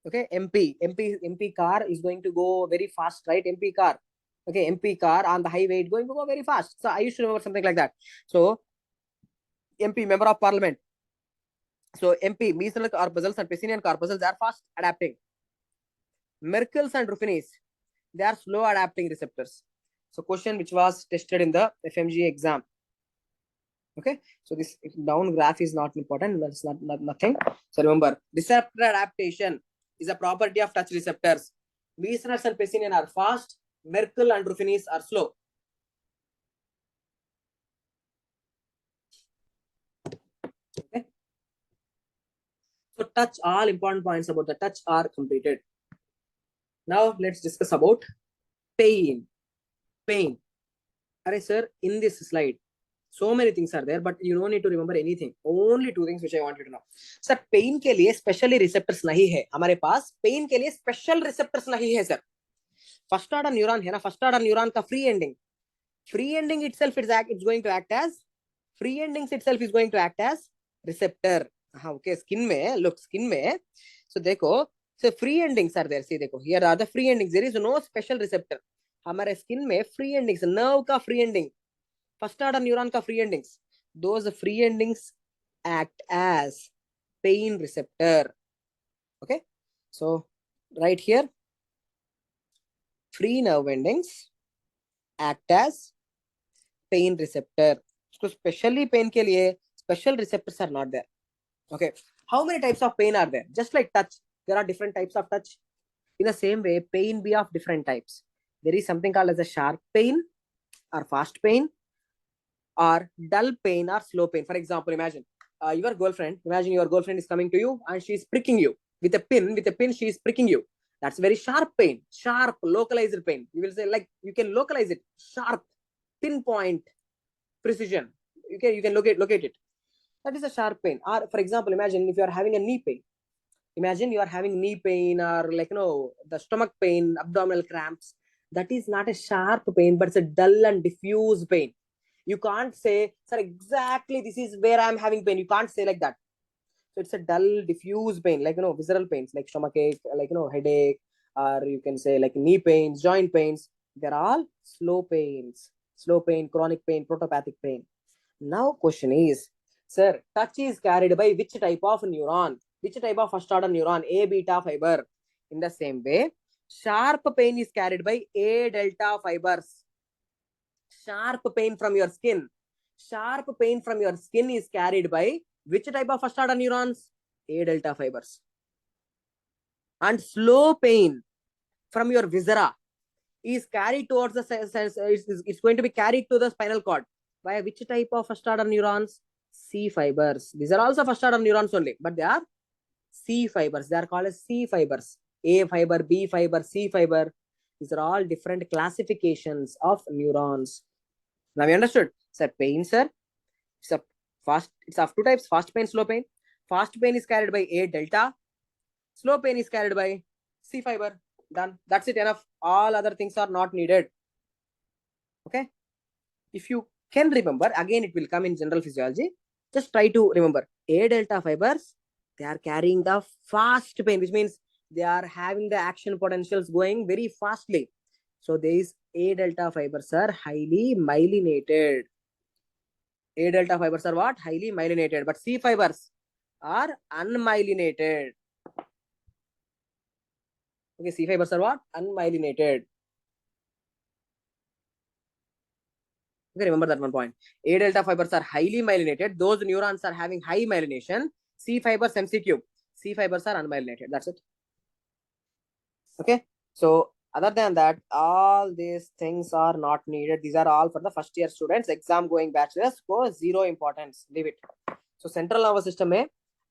Okay, MP car is going to go very fast, right? MP car. Okay, MP car on the highway it's going to go very fast. So I used to remember something like that. So MP, member of parliament. So MP, Meissner corpuscles and Pacinian corpuscles are fast adapting. Merkel's and Ruffinis, they are slow adapting receptors. So question which was tested in the FMG exam. Okay, so this down graph is not important. That's nothing. So remember, receptor adaptation is a property of touch receptors. Meissner's and Pacinian are fast. Merkel and Ruffinis are slow. Okay. So touch, all important points about the touch are completed. Now let's discuss about pain. Pain. Alright, sir, in this slide, so many things are there, but you don't need to remember anything. Only two things which I want you to know. Sir, pain के लिए specially receptors नहीं है हमारे पास. Pain के लिए special receptors नहीं है, sir. First order neuron है ना, first order neuron का free ending. Free ending itself is going to act as receptor. Okay, skin में, look, skin में. So देखो, so free endings are there. See देखो, here are the free endings. There is no special receptor. हमारे skin में free endings, nerve का free ending, first order neuron का free endings, those free endings act as pain receptor. Okay, so right here, free nerve endings act as pain receptor. So specially pain के लिए special receptors are not there. Okay, how many types of pain are there? Just like touch, there are different types of touch. In the same way, pain be of different types. There is something called as a sharp pain. or fast pain, or dull pain or slow pain. For example, imagine your girlfriend. Imagine your girlfriend is coming to you and she is pricking you with a pin. With a pin, she is pricking you. That's very sharp pain, sharp, localized pain. You will say, like, you can localize it, sharp, pinpoint, precision. You can locate it. That is a sharp pain. Or for example, imagine if you are having a knee pain. Imagine you are having knee pain, or like, the stomach pain, abdominal cramps. That is not a sharp pain, but it's a dull and diffuse pain. You can't say, sir, exactly this is where I'm having pain. You can't say like that. So it's a dull, diffuse pain, like, visceral pains, like stomach ache, like, headache, or you can say like knee pains, joint pains. They're all slow pains, slow pain, chronic pain, protopathic pain. Now question is, sir, touch is carried by which type of neuron? Which type of first order neuron? A beta fiber. In the same way, sharp pain is carried by A delta fibers. Sharp pain from your skin. Sharp pain from your skin is carried by which type of first order neurons? A delta fibers. And slow pain from your viscera is carried towards the sense. It's going to be carried to the spinal cord by which type of first order neurons? C fibers. These are also first order neurons only, but they are C fibers. They are called as C fibers. A fiber, B fiber, C fiber. These are all different classifications of neurons. Now we understood. Sir, pain, sir. It's of two types: fast pain, slow pain. Fast pain is carried by A delta. Slow pain is carried by C fiber. Done. That's it. Enough. All other things are not needed. Okay. If you can remember, again it will come in general physiology. Just try to remember. A delta fibers, they are carrying the fast pain, which means they are having the action potentials going very fastly. So these A delta fibers are highly myelinated. A delta fibers are what? Highly myelinated. But C fibers are unmyelinated. Okay, C fibers are what? Unmyelinated. Okay, remember that one point. A delta fibers are highly myelinated. Those neurons are having high myelination. C fibers MCQ. C fibers are unmyelinated. That's it. Okay. So other than that, all these things are not needed. These are all for the first year students. Exam going bachelor's, for zero importance. Leave it. So central nervous system,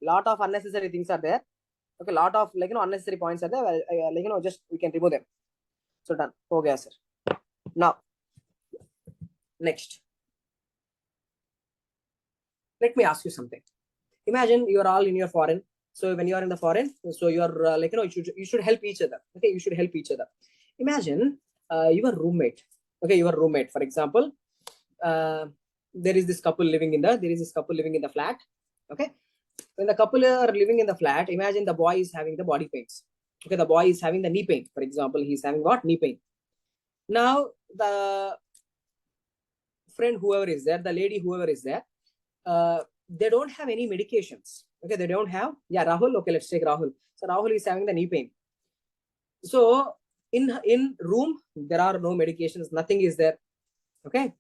lot of unnecessary things are there. Okay, lot of unnecessary points are there. Just we can remove them. So done. Okay, sir. Now, next. Let me ask you something. Imagine you are all in your foreign. So when you are in the foreign, so you are you should help each other. Okay, you should help each other. Imagine your roommate. Okay, your roommate. For example, there is this couple living in the flat. Okay, when the couple are living in the flat, imagine the boy is having the body pains. Okay, the boy is having the knee pain. For example, he's having what? Knee pain. Now the friend, whoever is there, the lady, whoever is there, they don't have any medications. Okay, they don't have. Yeah, Rahul. Okay, let's take Rahul. So Rahul is having the knee pain. So in room there are no medications. Nothing is there. Okay.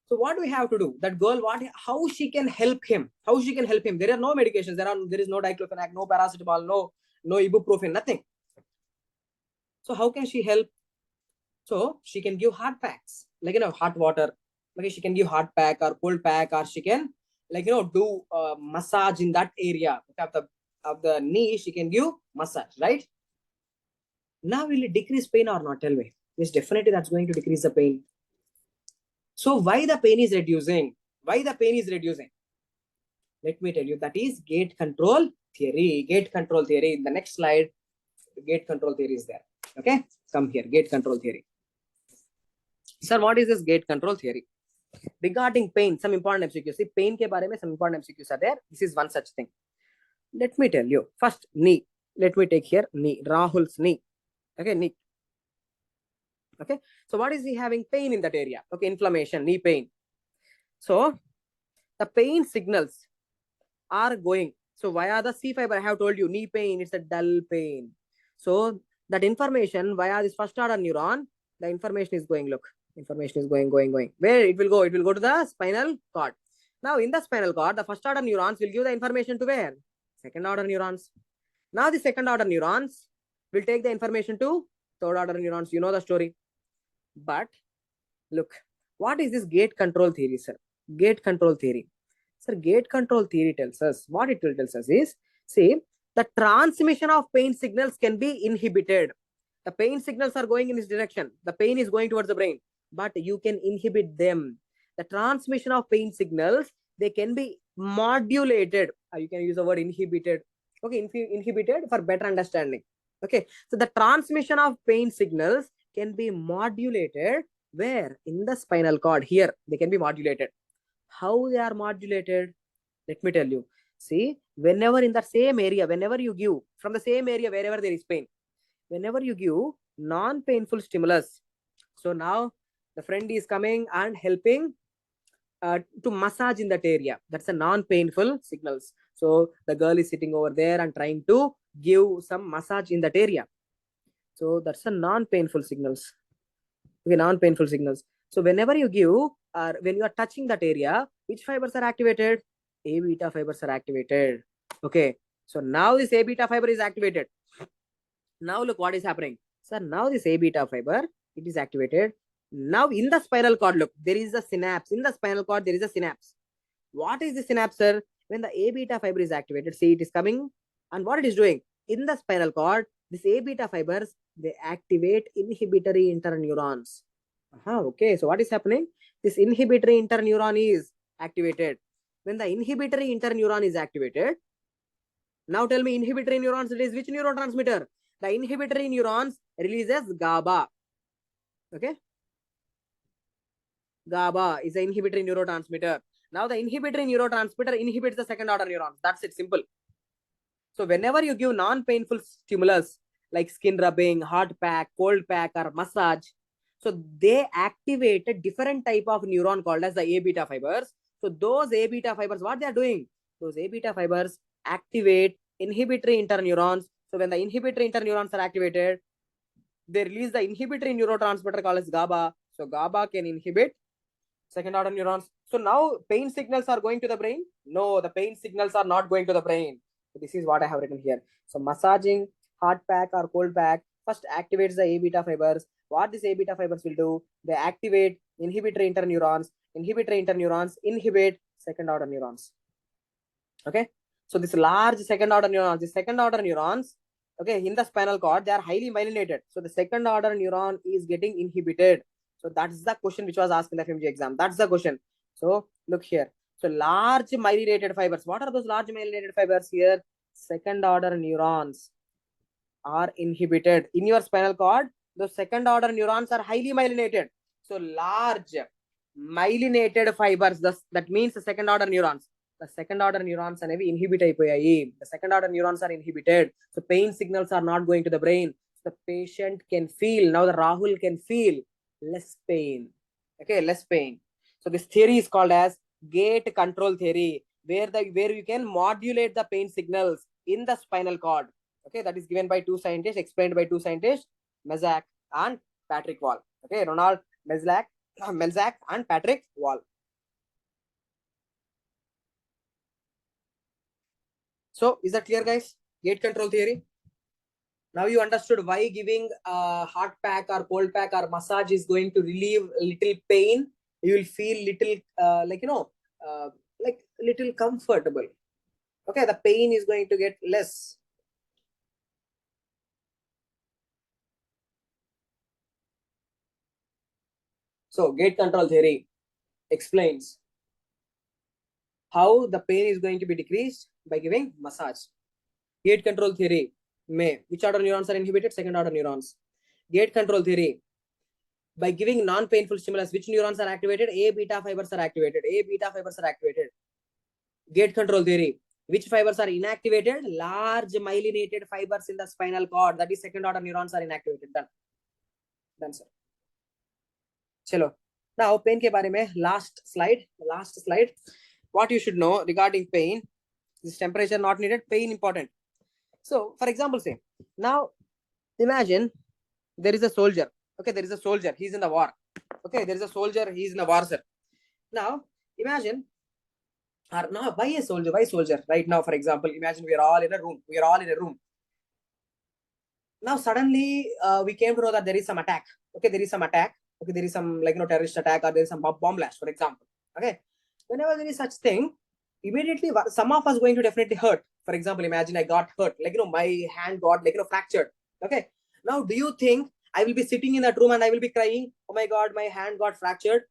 So what do we have to do? That girl, how she can help him? How she can help him? There are no medications. There is no diclofenac, no paracetamol, no ibuprofen, nothing. So how can she help? So she can give hot packs, like hot water. Okay, she can give hot pack or cold pack, or she can do massage in that area of the knee. She can give massage, right? Now will it decrease pain or not? Tell me. Yes, definitely that's going to decrease the pain. So why the pain is reducing? Why the pain is reducing? Let me tell you, that is gate control theory. Gate control theory. In the next slide, gate control theory is there. Okay, come here. Gate control theory. Sir, what is this gate control theory? Regarding pain, some important MCQs. See, pain ke baare mein some important MCQs are there. This is one such thing. Let me tell you. First, knee. Let me take here knee. Rahul's knee. Okay, knee. Okay, so what is he having? Pain in that area. Okay, inflammation, knee pain. So the pain signals are going. So via the C fiber, I have told you, knee pain, it's a dull pain. So that information via this first order neuron, the information is going, look, information is going. Where it will go? It will go to the spinal cord. Now in the spinal cord, the first order neurons will give the information to where? Second order neurons. Now the second order neurons will take the information to third order neurons. You know the story. But look, What is this gate control theory, sir? Gate control theory. Sir, gate control theory tells us, what it tells us is, see, the transmission of pain signals can be inhibited. The pain signals are going in this direction. The pain is going towards the brain, but you can inhibit them. The transmission of pain signals, they can be modulated. You can use the word inhibited. Okay, inhibited for better understanding. Okay, so the transmission of pain signals can be modulated where? In the spinal cord. Here, they can be modulated. How they are modulated? Let me tell you. See, whenever in the same area, whenever you give from the same area, wherever there is pain, whenever you give non-painful stimulus. So now the friend is coming and helping to massage in that area. That's a non-painful signals. So the girl is sitting over there and trying to give some massage in that area. So that's a non-painful signals. Okay, non-painful signals. So whenever you give or when you are touching that area, which fibers are activated? A beta fibers are activated. Okay. So now this A beta fiber is activated. Now look what is happening. Sir, now this A beta fiber, it is activated. Now in the spinal cord, look, there is a synapse. In the spinal cord, there is a synapse. What is the synapse, sir? When the A beta fiber is activated, see it is coming. And what it is doing? In the spinal cord, this A beta fibers, they activate inhibitory interneurons. Okay, so what is happening? This inhibitory interneuron is activated. When the inhibitory interneuron is activated, now tell me inhibitory neurons release which neurotransmitter? The inhibitory neurons releases GABA. Okay. GABA is the inhibitory neurotransmitter. Now the inhibitory neurotransmitter inhibits the second order neurons. That's it, simple. So whenever you give non-painful stimulus like skin rubbing, hot pack, cold pack, or massage, so they activate a different type of neuron called as the A beta fibers. So those A beta fibers, what they are doing? Those A beta fibers activate inhibitory interneurons. So when the inhibitory interneurons are activated, they release the inhibitory neurotransmitter called as GABA. So GABA can inhibit second order neurons. So now pain signals are going to the brain? No, the pain signals are not going to the brain. So this is what I have written here. So massaging, hot pack or cold pack first activates the A beta fibers. What these A beta fibers will do? They activate inhibitory interneurons. Inhibitory interneurons inhibit second order neurons. Okay. So this large second order neurons, the second order neurons, okay, in the spinal cord, they are highly myelinated. So the second order neuron is getting inhibited. So that's the question which was asked in the FMG exam. That's the question. So look here. So large myelinated fibers. What are those large myelinated fibers here? Second order neurons are inhibited. In your spinal cord, the second order neurons are highly myelinated. So large myelinated fibers, that means the second order neurons. The second order neurons are inhibit అయిపోయాయి. The second order neurons are inhibited. So pain signals are not going to the brain. The patient can feel, now the Rahul can feel less pain. Okay, less pain. So this theory is called as gate control theory, where you can modulate the pain signals in the spinal cord. Okay, that is given by two scientists, explained by two scientists, Mezak and Patrick Wall. Okay, Ronald Melzack and Patrick Wall. So is that clear, guys? Gate control theory. Now you understood why giving a hot pack or cold pack or massage is going to relieve a little pain. You will feel little like little comfortable. Okay, the pain is going to get less. So gate control theory explains how the pain is going to be decreased by giving massage. Gate control theory, which order neurons are inhibited? Second order neurons. Gate control theory, by giving non-painful stimulus, which neurons are activated? A beta fibers are activated. A beta fibers are activated. Gate control theory, which fibers are inactivated? Large myelinated fibers in the spinal cord, that is second order neurons are inactivated. Done, sir. Chalo. Now pain ke baare mein last slide. What you should know regarding pain is temperature not needed, pain important. So for example, say now imagine there is a soldier. Okay, there is a soldier, he's in the war. Okay, there is a soldier, he's in the war, sir. Now imagine, or now why a soldier? Why soldier? Right now, for example, imagine we are all in a room. Now suddenly we came to know that there is some attack. Okay, there is some attack. Okay, there is some terrorist attack or there is some bomb blast, for example. Okay, whenever there is such thing, immediately some of us going to definitely hurt. For example, imagine I got hurt, my hand got fractured. Okay, now do you think I will be sitting in that room and I will be crying, oh my god, my hand got fractured?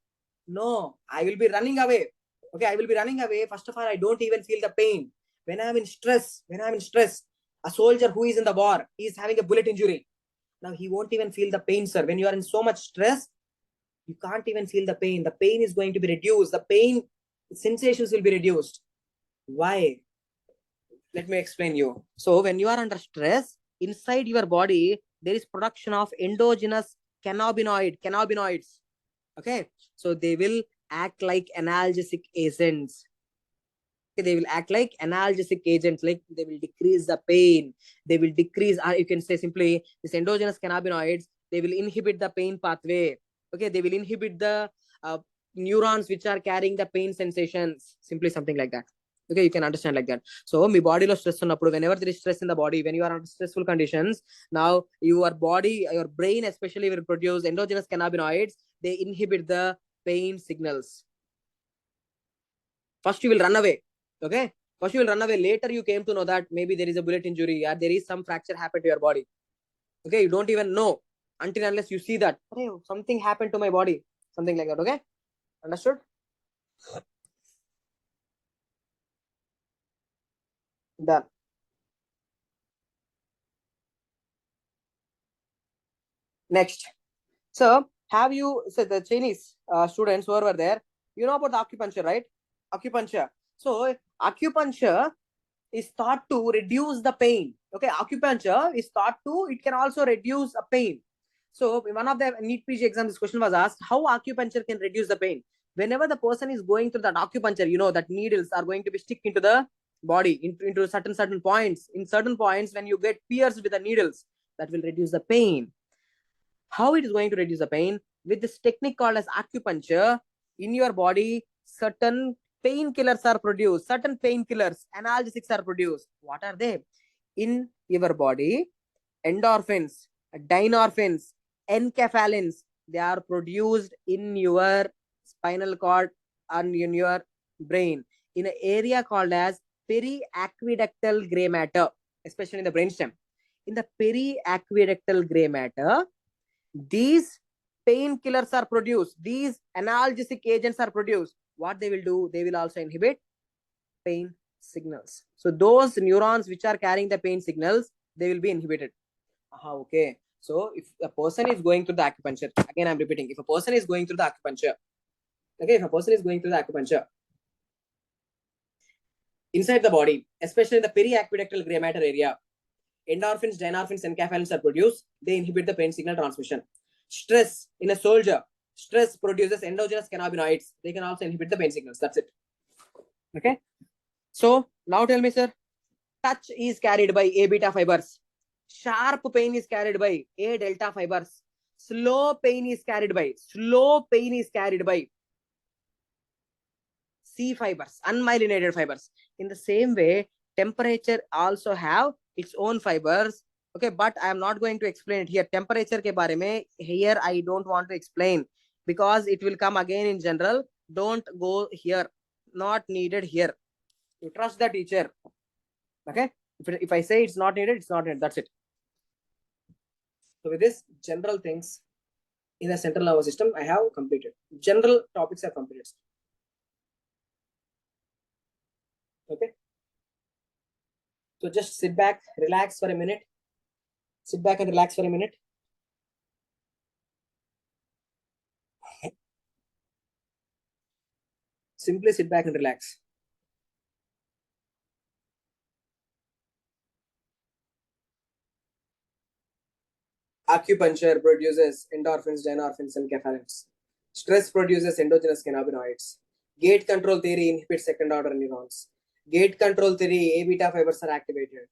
No, I will be running away. Okay, I will be running away. First of all, I don't even feel the pain. When I'm in stress, a soldier who is in the war, he is having a bullet injury. Now he won't even feel the pain, sir. When you are in so much stress, you can't even feel the pain. The pain is going to be reduced. The pain sensations will be reduced. Why? Let me explain you. So when you are under stress, inside your body, there is production of endogenous cannabinoids. Okay, so they will act like analgesic agents. Okay, they will act like analgesic agents, like they will decrease the pain. They will decrease, you can say simply, this endogenous cannabinoids, they will inhibit the pain pathway. Okay, they will inhibit the neurons which are carrying the pain sensations. Simply something like that. Okay, you can understand like that. So, my body loss stress unnappudu, whenever there is stress in the body, when you are under stressful conditions, now your body, your brain especially will produce endogenous cannabinoids. They inhibit the pain signals. First, you will run away. Okay, first you will run away. Later, you came to know that maybe there is a bullet injury or there is some fracture happened to your body. Okay, you don't even know until unless you see that, hey, something happened to my body, something like that. Okay, understood? Done. Next. So, have you said the Chinese students who were there? You know about the acupuncture, right? Acupuncture. So, acupuncture is thought to reduce the pain. Okay, acupuncture is thought to, it can also reduce a pain. So, in one of the NEET PG exams, this question was asked, how acupuncture can reduce the pain? Whenever the person is going through that acupuncture, you know that needles are going to be stick into the body, into certain points. In certain points, when you get pierced with the needles, that will reduce the pain. How it is going to reduce the pain? With this technique called as acupuncture, in your body, certain painkillers are produced, certain painkillers, analgesics are produced. What are they? In your body, endorphins, dynorphins, enkephalins, they are produced in your spinal cord and in your brain in an area called as periaqueductal gray matter, especially in the brainstem. In the periaqueductal gray matter, these painkillers are produced, these analgesic agents are produced. What they will do? They will also inhibit pain signals. So those neurons which are carrying the pain signals, they will be inhibited. Okay. So if a person is going through the acupuncture, again I'm repeating, if a person is going through the acupuncture, okay, if a person is going through the acupuncture, inside the body, especially in the periaqueductal gray matter area, endorphins, dynorphins, and enkephalins are produced. They inhibit the pain signal transmission. Stress in a soldier, stress produces endogenous cannabinoids. They can also inhibit the pain signals. That's it. Okay. So now tell me, sir, touch is carried by A beta fibers. Sharp pain is carried by A delta fibers. Slow pain is carried by C fibers, unmyelinated fibers. In the same way, temperature also have its own fibers. Okay, but I am not going to explain it here. Temperature ke baare mein, here I don't want to explain because it will come again in general. Don't go here. Not needed here. You trust the teacher. Okay, if I say it's not needed, it's not needed. That's it. So with this, general things in the central nervous system, I have completed. General topics are completed. Okay. So just sit back, relax for a minute. Sit back and relax for a minute. Simply sit back and relax. Acupuncture produces endorphins, dynorphins, and enkephalins. Stress produces endogenous cannabinoids. Gate control theory inhibits second order neurons. Gate control theory, A beta fibers are activated.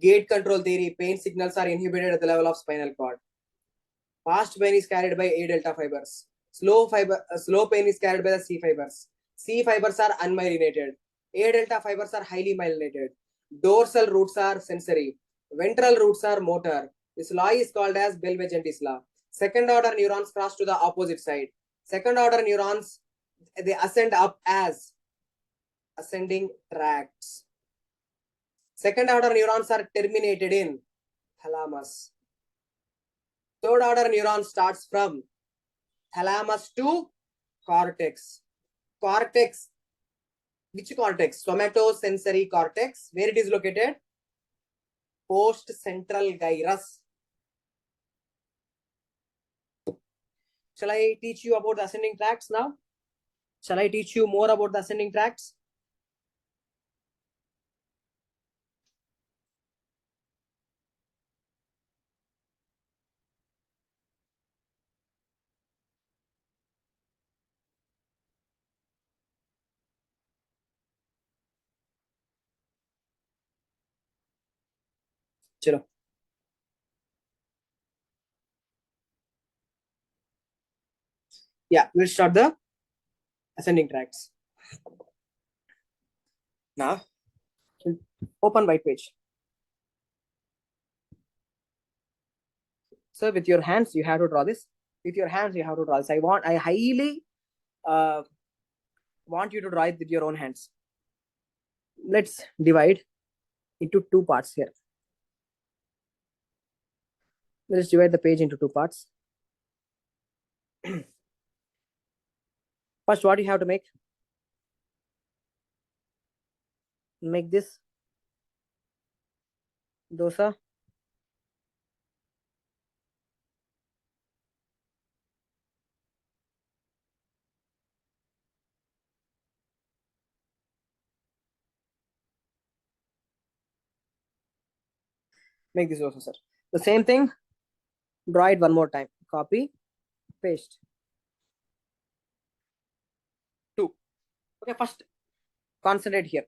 Gate control theory, pain signals are inhibited at the level of spinal cord. Fast pain is carried by A delta fibers. Slow pain is carried by the C fibers. C fibers are unmyelinated. A delta fibers are highly myelinated. Dorsal roots are sensory. Ventral roots are motor. This law is called as Bell-Wegendy's law. Second order neurons cross to the opposite side. Second order neurons, they ascend up as ascending tracts. Second order neurons are terminated in thalamus. Third order neuron starts from thalamus to cortex. Cortex, which cortex? Somatosensory cortex. Where it is located? Post central gyrus. Shall I teach you about the ascending tracts now? Shall I teach you more about the ascending tracts? Chalo. Yeah, we'll start the ascending tracts. Now, open white page. So with your hands, you have to draw this. With your hands, you have to draw this. I highly want you to draw it with your own hands. Let's divide into two parts here. Let's divide the page into two parts. First, what you have to make? Make this dosa. Make this dosa, sir. The same thing, draw it one more time. Copy, paste. 2. Okay, first concentrate here.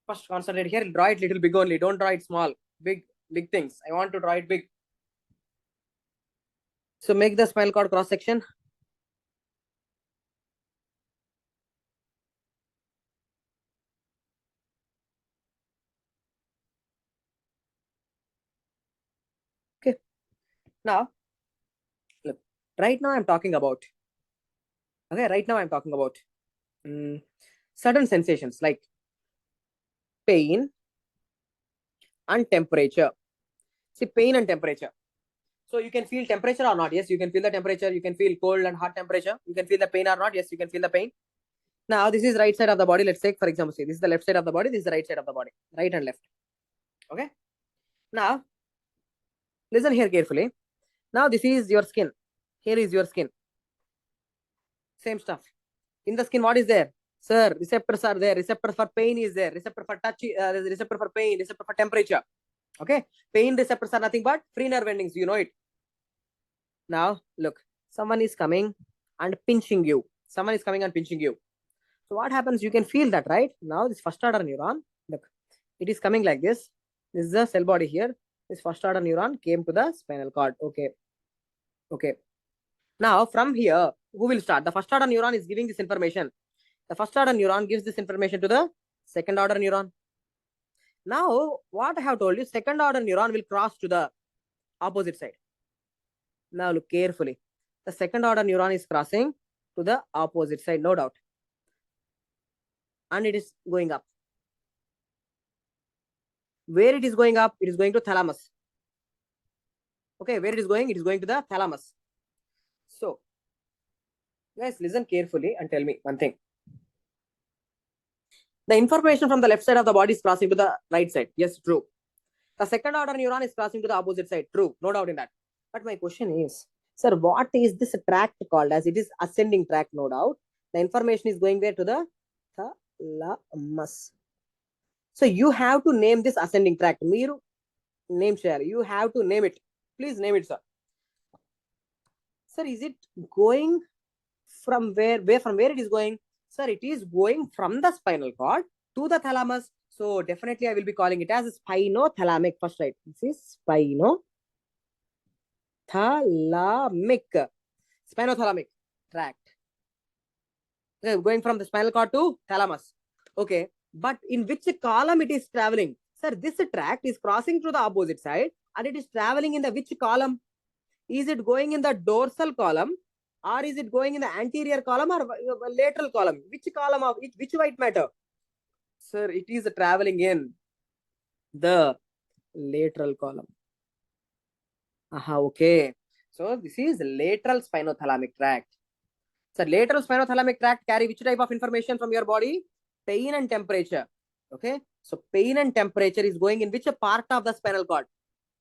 First concentrate here. Draw it little big only. Don't draw it small. Big things. I want to draw it big. So make the spinal cord cross section. Okay. Now, look. Right now I'm talking about. Okay. Right now I'm talking about certain sensations like pain and temperature. See, pain and temperature. So you can feel temperature or not? Yes, you can feel the temperature. You can feel cold and hot temperature. You can feel the pain or not? Yes, you can feel the pain. Now, this is right side of the body. Let's take, for example, see, this is the left side of the body. This is the right side of the body. Right and left. Okay. Now, listen here carefully. Now, this is your skin. Here is your skin. Same stuff. In the skin, what is there? Sir, receptors are there. Receptor for pain is there. Receptor for touch, receptor for pain, receptor for temperature. Okay. Pain receptors are nothing but free nerve endings. You know it. Now, look. Someone is coming and pinching you. Someone is coming and pinching you. So what happens? You can feel that, right? Now, this first order neuron, look, it is coming like this. This is the cell body here. This first order neuron came to the spinal cord. Okay. Okay. Now, from here, who will start? The first order neuron is giving this information. The first order neuron gives this information to the second order neuron. Now, what I have told you, second order neuron will cross to the opposite side. Now, look carefully. The second order neuron is crossing to the opposite side, no doubt. And it is going up. Where it is going up? It is going to thalamus. Okay, where it is going? It is going to the thalamus. So, guys, listen carefully and tell me one thing. The information from the left side of the body is crossing to the right side. Yes, true. The second order neuron is crossing to the opposite side. True, no doubt in that. But my question is, sir, what is this tract called? As it is ascending tract, no doubt. The information is going where? To the thalamus. So you have to name this ascending tract. Meeru name share. You have to name it. Please name it, sir. Sir, is it going from where? From where it is going? Sir, it is going from the spinal cord to the thalamus. So definitely I will be calling it as spinothalamic. First, right? This is spinothalamic tract. Okay, going from the spinal cord to thalamus. Okay, but in which column it is traveling? Sir, this tract is crossing to the opposite side and it is traveling in the which column?
Is it going in the dorsal column, or is it going in the anterior column or lateral column? Which column of which white matter? Sir, it is traveling in the lateral column. Okay. So this is lateral spinothalamic tract. So lateral spinothalamic tract carry which type of information from your body? Pain and temperature. Okay. So pain and temperature is going in which part of the spinal cord?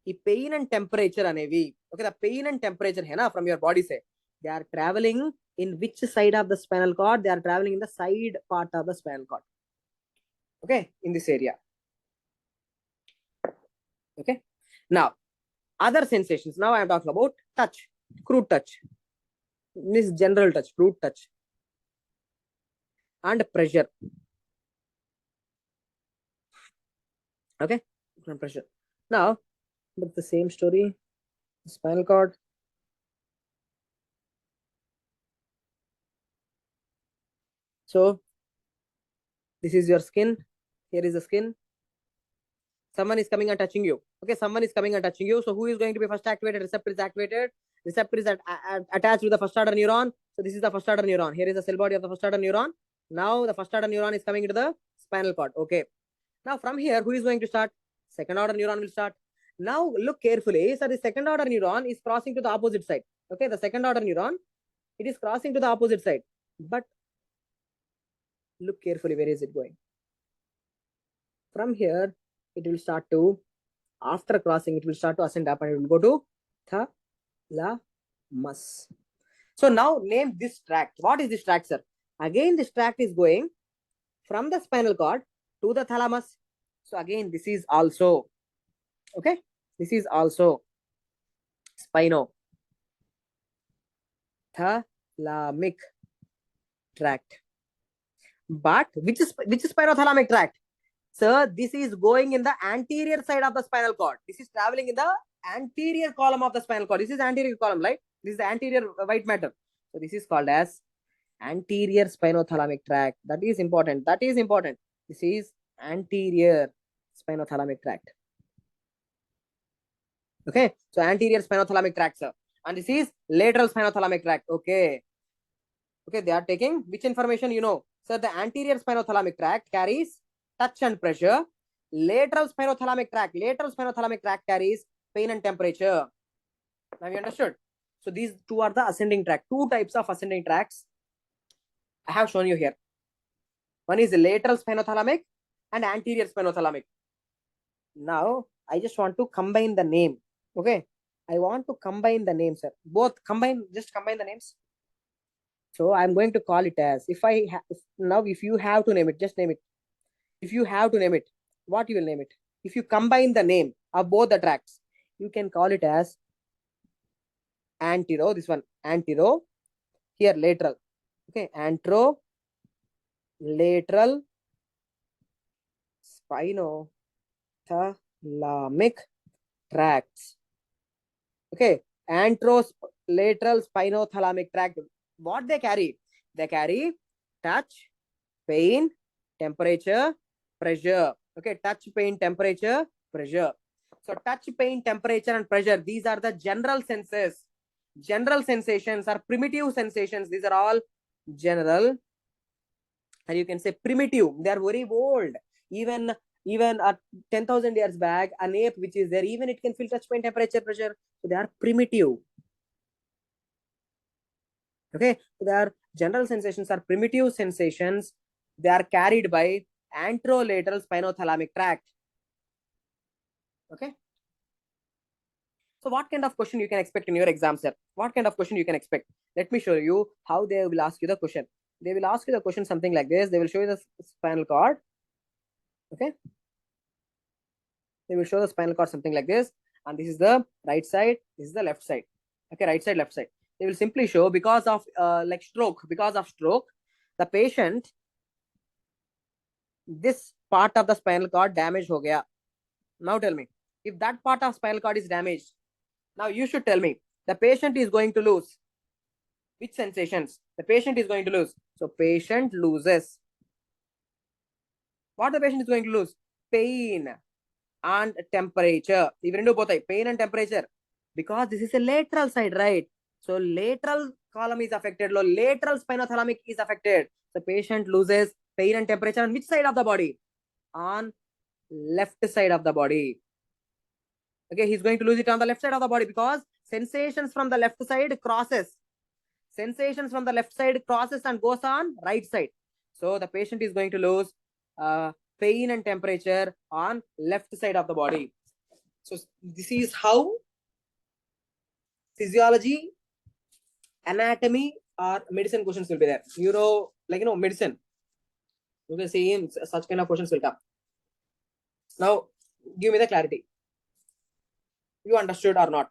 The pain and temperature anevi. Okay, the pain and temperature hai na, from your body say they are traveling in which side of the spinal cord? They are traveling in the side part of the spinal cord. Okay, in this area. Okay. Now, other sensations. Now I am talking about touch, crude touch. This general touch, crude touch, and pressure. Okay, pressure. Now, but the same story, spinal cord. So, this is your skin. Here is the skin. Someone is coming and touching you. Okay, someone is coming and touching you. So, who is going to be first activated? Receptor is activated. Receptor is attached with the first order neuron. So, this is the first order neuron. Here is the cell body of the first order neuron. Now, the first order neuron is coming into the spinal cord. Okay. Now, from here, who is going to start? Second order neuron will start. Now, look carefully. So, the second order neuron is crossing to the opposite side. Okay, the second order neuron, it is crossing to the opposite side. But look carefully, where is it going? From here, it will start to, after crossing, it will start to ascend up and it will go to thalamus. So now name this tract. What is this tract, sir? Again, this tract is going from the spinal cord to the thalamus. So again, this is also, okay, this is also spinothalamic tract. But which is spinothalamic tract? Sir, this is going in the anterior side of the spinal cord. This is traveling in the anterior column of the spinal cord. This is anterior column, right? This is the anterior white matter. So this is called as anterior spinothalamic tract. That is important. That is important. This is anterior spinothalamic tract. Okay. So anterior spinothalamic tract, sir. And this is lateral spinothalamic tract. Okay. Okay. They are taking which information you know? So the anterior spinothalamic tract carries touch and pressure. Lateral spinothalamic tract carries pain and temperature. Now you understood? So these two are the ascending tract. Two types of ascending tracts I have shown you here. One is lateral spinothalamic and anterior spinothalamic. Now I just want to combine the name. Okay. I want to combine the names, sir. Both combine, just combine the names. So I'm going to call it as, if you have to name it, just name it. If you have to name it, what you will name it? If you combine the name of both the tracts, you can call it as antero, this one, antero, here lateral. Okay, antero, lateral, spinothalamic tracts. Okay, lateral spinothalamic tract. What they carry? They carry touch, pain, temperature, pressure. Okay, touch, pain, temperature, pressure. So touch, pain, temperature, and pressure. These are the general senses. General sensations are primitive sensations. These are all general. And you can say primitive. They are very old. Even 10,000 years back, an ape which is there, even it can feel touch, pain, temperature, pressure. So they are primitive. Okay, so their general sensations are primitive sensations. They are carried by anterolateral spinothalamic tract. Okay. So what kind of question you can expect in your exam, sir? What kind of question you can expect? Let me show you how they will ask you the question. They will ask you the question something like this. They will show you the spinal cord. Okay. They will show the spinal cord something like this. And this is the right side. This is the left side. Okay, right side, left side. They will simply show because of stroke, the patient, this part of the spinal cord damaged ho gaya. Now tell me, if that part of spinal cord is damaged, now you should tell me, the patient is going to lose which sensations? The patient is going to lose. So patient loses. What the patient is going to lose? Pain and temperature. Even do both pain and temperature. Because this is a lateral side, right? So lateral column is affected, lateral spinothalamic is affected. The patient loses pain and temperature on which side of the body? On left side of the body. Okay, he's going to lose it on the left side of the body because sensations from the left side crosses. Sensations from the left side crosses and goes on right side. So the patient is going to lose pain and temperature on left side of the body. So this is how physiology, anatomy, or medicine questions will be there. Medicine. You can see such kind of questions will come. Now, give me the clarity. You understood or not?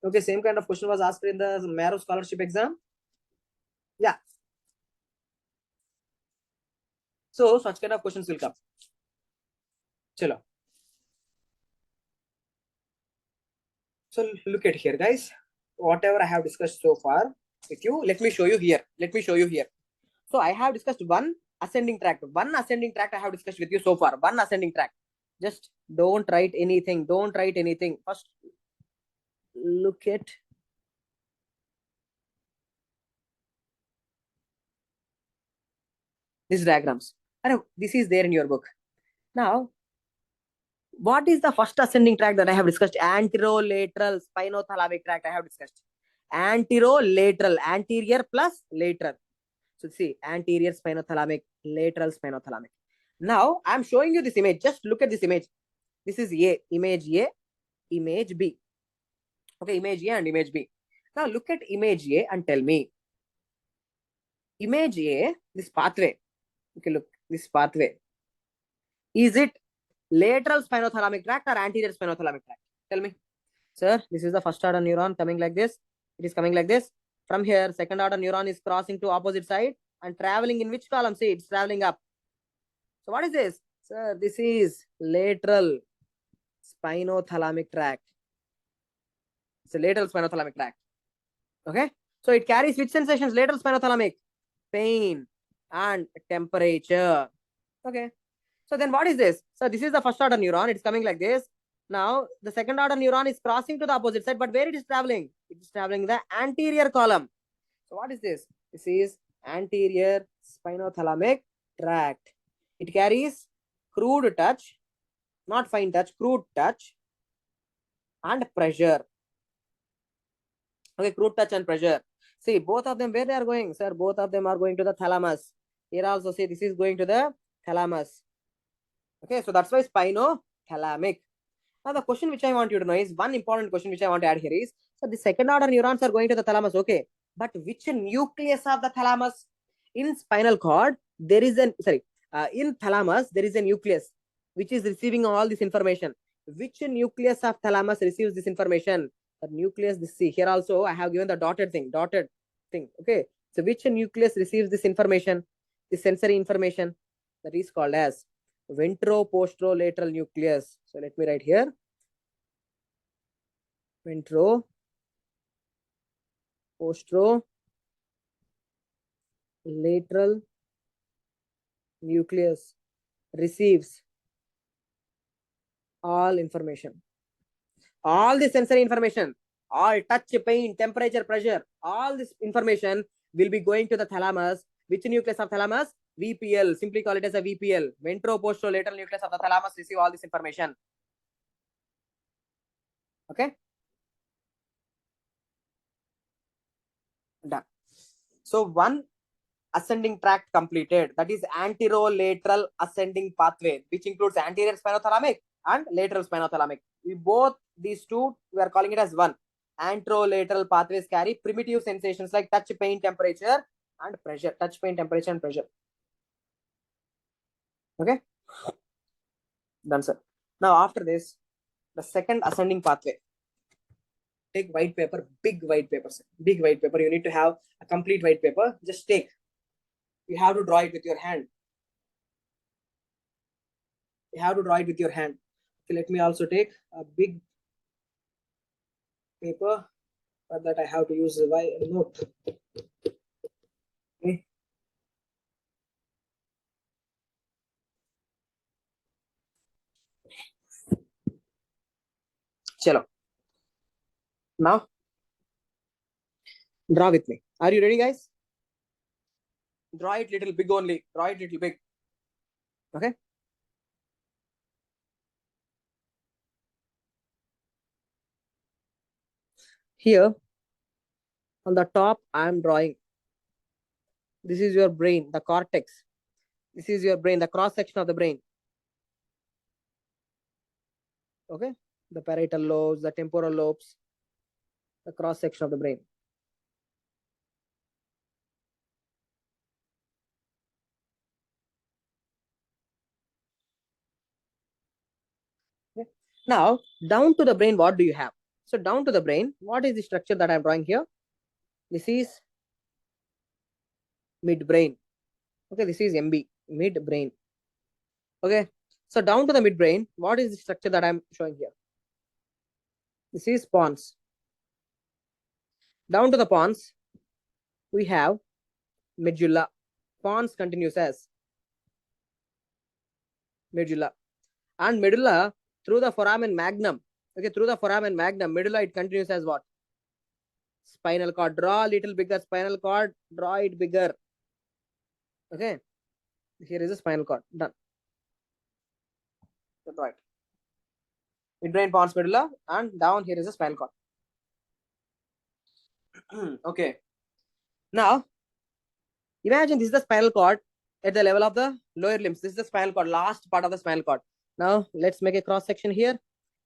Okay, same kind of question was asked in the Marrow scholarship exam. Yeah. So such kind of questions will come. Chalo. So look at here, guys. Whatever I have discussed so far with you, let me show you here. So I have discussed one ascending tract. One ascending tract I have discussed with you so far. One ascending tract. Just don't write anything. First, look at these diagrams. This is there in your book. Now, what is the first ascending tract that I have discussed? Anterolateral spinothalamic tract I have discussed. Anterolateral, anterior plus lateral. So see, anterior spinothalamic, lateral spinothalamic. Now, I'm showing you this image. Just look at this image. This is image A, image B. Okay, image A and image B. Now, look at image A and tell me. Image A, this pathway. Okay, look, this pathway. Is it lateral spinothalamic tract or anterior spinothalamic tract? Tell me. Sir, this is the first order neuron coming like this. It is coming like this. From here, second order neuron is crossing to opposite side and traveling in which column? See, it's traveling up. So what is this? Sir, this is lateral spinothalamic tract. It's a lateral spinothalamic tract. Okay. So it carries which sensations? Lateral spinothalamic. Pain and temperature. Okay. So then what is this? So this is the first order neuron. It's coming like this. Now the second order neuron is crossing to the opposite side, but where it is traveling? It is traveling the anterior column. So what is this? This is anterior spinothalamic tract. It carries crude touch, not fine touch, crude touch and pressure. Okay, crude touch and pressure. See, both of them, where they are going? Sir, both of them are going to the thalamus. Here also, see, this is going to the thalamus. Okay, so that's why spinothalamic. Now, the question which I want you to know is one important question which I want to add here is, so the second order neurons are going to the thalamus, okay, but which nucleus of the thalamus? In spinal cord, there is in thalamus, there is a nucleus which is receiving all this information. Which nucleus of thalamus receives this information? The nucleus, this see here also, I have given the dotted thing. Okay, so which nucleus receives this information, this sensory information? That is called as ventroposterolateral nucleus. So let me write here. Ventroposterolateral nucleus receives all information. All the sensory information, all touch, pain, temperature, pressure, all this information will be going to the thalamus. Which nucleus of thalamus? VPL. Simply call it as a VPL. Ventroposterolateral nucleus of the thalamus receive all this information. Okay. Done. So one ascending tract completed. That is anterolateral ascending pathway, which includes anterior spinothalamic and lateral spinothalamic. These two, we are calling it as one. Anterolateral pathways carry primitive sensations like touch, pain, temperature, and pressure. Touch, pain, temperature, and pressure. Okay. Done, sir. Now, after this, the second ascending pathway. Take white paper, big white paper, sir. Big white paper. You need to have a complete white paper. Just take. You have to draw it with your hand. Okay, let me also take a big paper. For that, I have to use the note.
Chalo. Now, draw with me. Are you ready, guys? Draw it little big only. Draw it little big. Okay. Here, on the top, I am drawing. This is your brain, the cortex. This is your brain, the cross section of the brain. Okay. The parietal lobes, the temporal lobes, the cross section of the brain. Okay. Now, down to the brain, what do you have? So, down to the brain, what is the structure that I'm drawing here? This is midbrain. Okay, this is MB, midbrain. Okay, so down to the midbrain, what is the structure that I'm showing here? This is pons. Down to the pons, we have medulla. Pons continues as medulla. And medulla, through the foramen magnum, okay, through the foramen magnum, medulla, it continues as what? Spinal cord. Draw a little bigger spinal cord, draw it bigger. Okay, here is a spinal cord. Done. Right. Midbrain, pons, medulla, and down here is a spinal cord. Okay. Now, imagine this is the spinal cord at the level of the lower limbs. This is the spinal cord, last part of the spinal cord. Now, let's make a cross section here.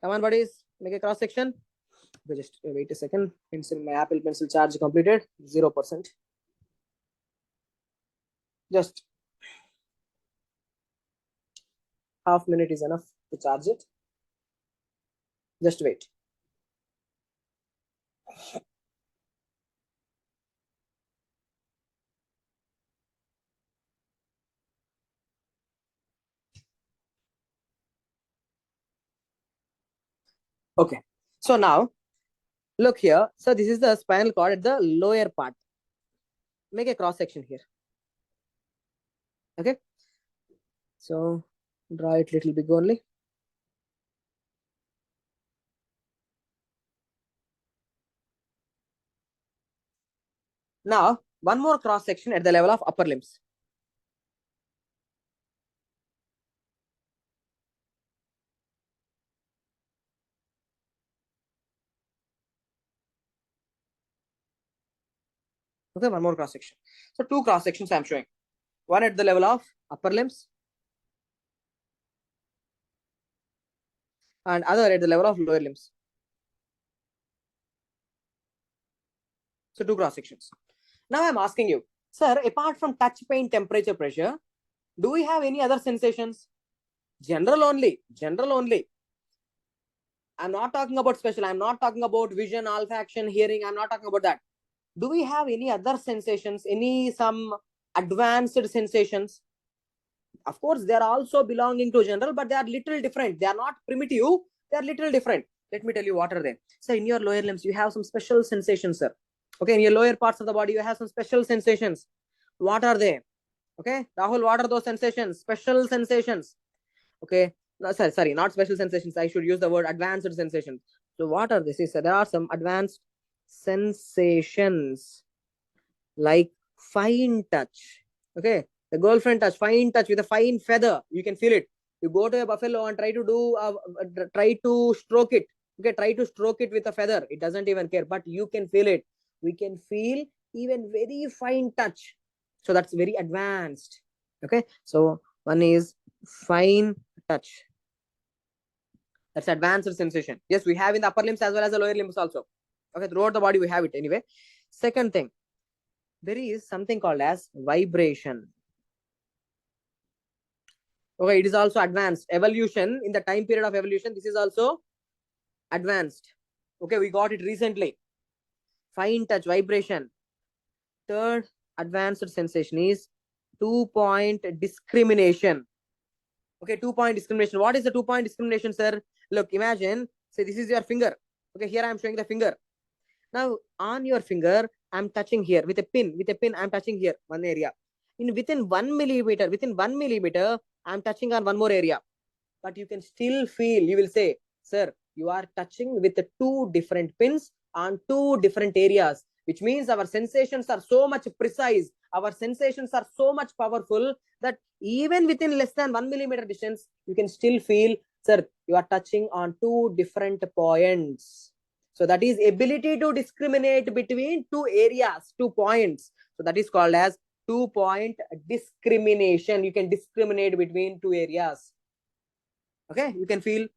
Come on, buddies, make a cross section. Okay, just wait a second. Pencil, my Apple Pencil charge completed, 0%. Just half minute is enough to charge it. Just wait. Okay, so now look here. So this is the spinal cord at the lower part. Make a cross section here. Okay, so draw it little big only. Now, one more cross section at the level of upper limbs. Okay, one more cross section. So two cross sections I'm showing. One at the level of upper limbs and other at the level of lower limbs. So two cross sections. Now I'm asking you, sir, apart from touch, pain, temperature, pressure, do we have any other sensations? General only. General only. I'm not talking about special. I'm not talking about vision, olfaction, hearing. I'm not talking about that. Do we have any other sensations? Some advanced sensations? Of course, they are also belonging to general, but they are little different. They are not primitive. They are little different. Let me tell you what are they. So in your lower limbs, you have some special sensations, sir. Okay, in your lower parts of the body, you have some special sensations. What are they? Okay, Rahul, what are those sensations? Special sensations. Okay, no, sorry, not special sensations. I should use the word advanced sensations. So what are this? So there are some advanced sensations like fine touch. Okay, the girlfriend touch, fine touch with a fine feather. You can feel it. You go to a buffalo and try to stroke it. Okay, try to stroke it with a feather. It doesn't even care, but you can feel it. We can feel even very fine touch. So that's very advanced. Okay, so one is fine touch. That's advanced sensation. Yes, we have in the upper limbs as well as the lower limbs also. Okay, throughout the body we have it anyway. Second thing, there is something called as vibration. Okay, it is also advanced. Evolution, in the time period of evolution, this is also advanced. Okay, we got it recently. Fine touch, vibration. Third advanced sensation is 2-point discrimination. Okay, 2-point discrimination. What is the 2-point discrimination, sir? Look, imagine, say this is your finger. Okay, here I am showing the finger. Now, on your finger, I'm touching here with a pin. With a pin, I'm touching here, one area. Within 1 millimeter, I'm touching on one more area. But you can still feel, you will say, sir, you are touching with 2 different pins on 2 different areas, which means our sensations are so much precise, our sensations are so much powerful that even within less than 1 millimeter distance, you can still feel, sir, you are touching on 2 different points. So that is ability to discriminate between 2 areas, 2 points. So that is called as 2-point discrimination. You can discriminate between 2 areas. Okay, you can feel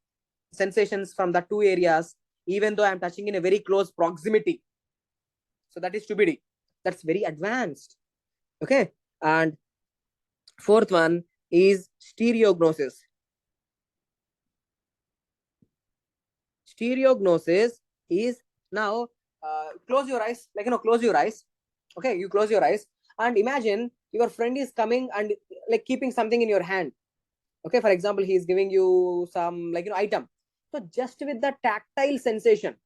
sensations from the 2 areas, even though I'm touching in a very close proximity. So that is 2BD. That's very advanced. Okay, and 4th one is stereognosis. Stereognosis is now close your eyes, like close your eyes. Okay, you close your eyes and imagine your friend is coming and like keeping something in your hand. Okay, for example, he is giving you some item. So just with the tactile sensation,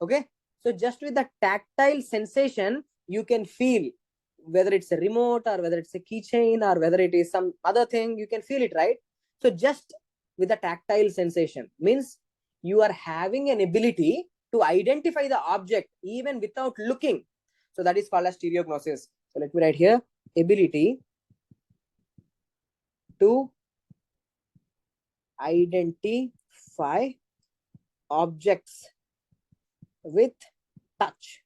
okay, so just with the tactile sensation, you can feel whether it's a remote or whether it's a keychain or whether it is some other thing, you can feel it, right? So just with the tactile sensation means you are having an ability to identify the object even without looking. So that is called as stereognosis. So let me write here, ability to identify objects with touch,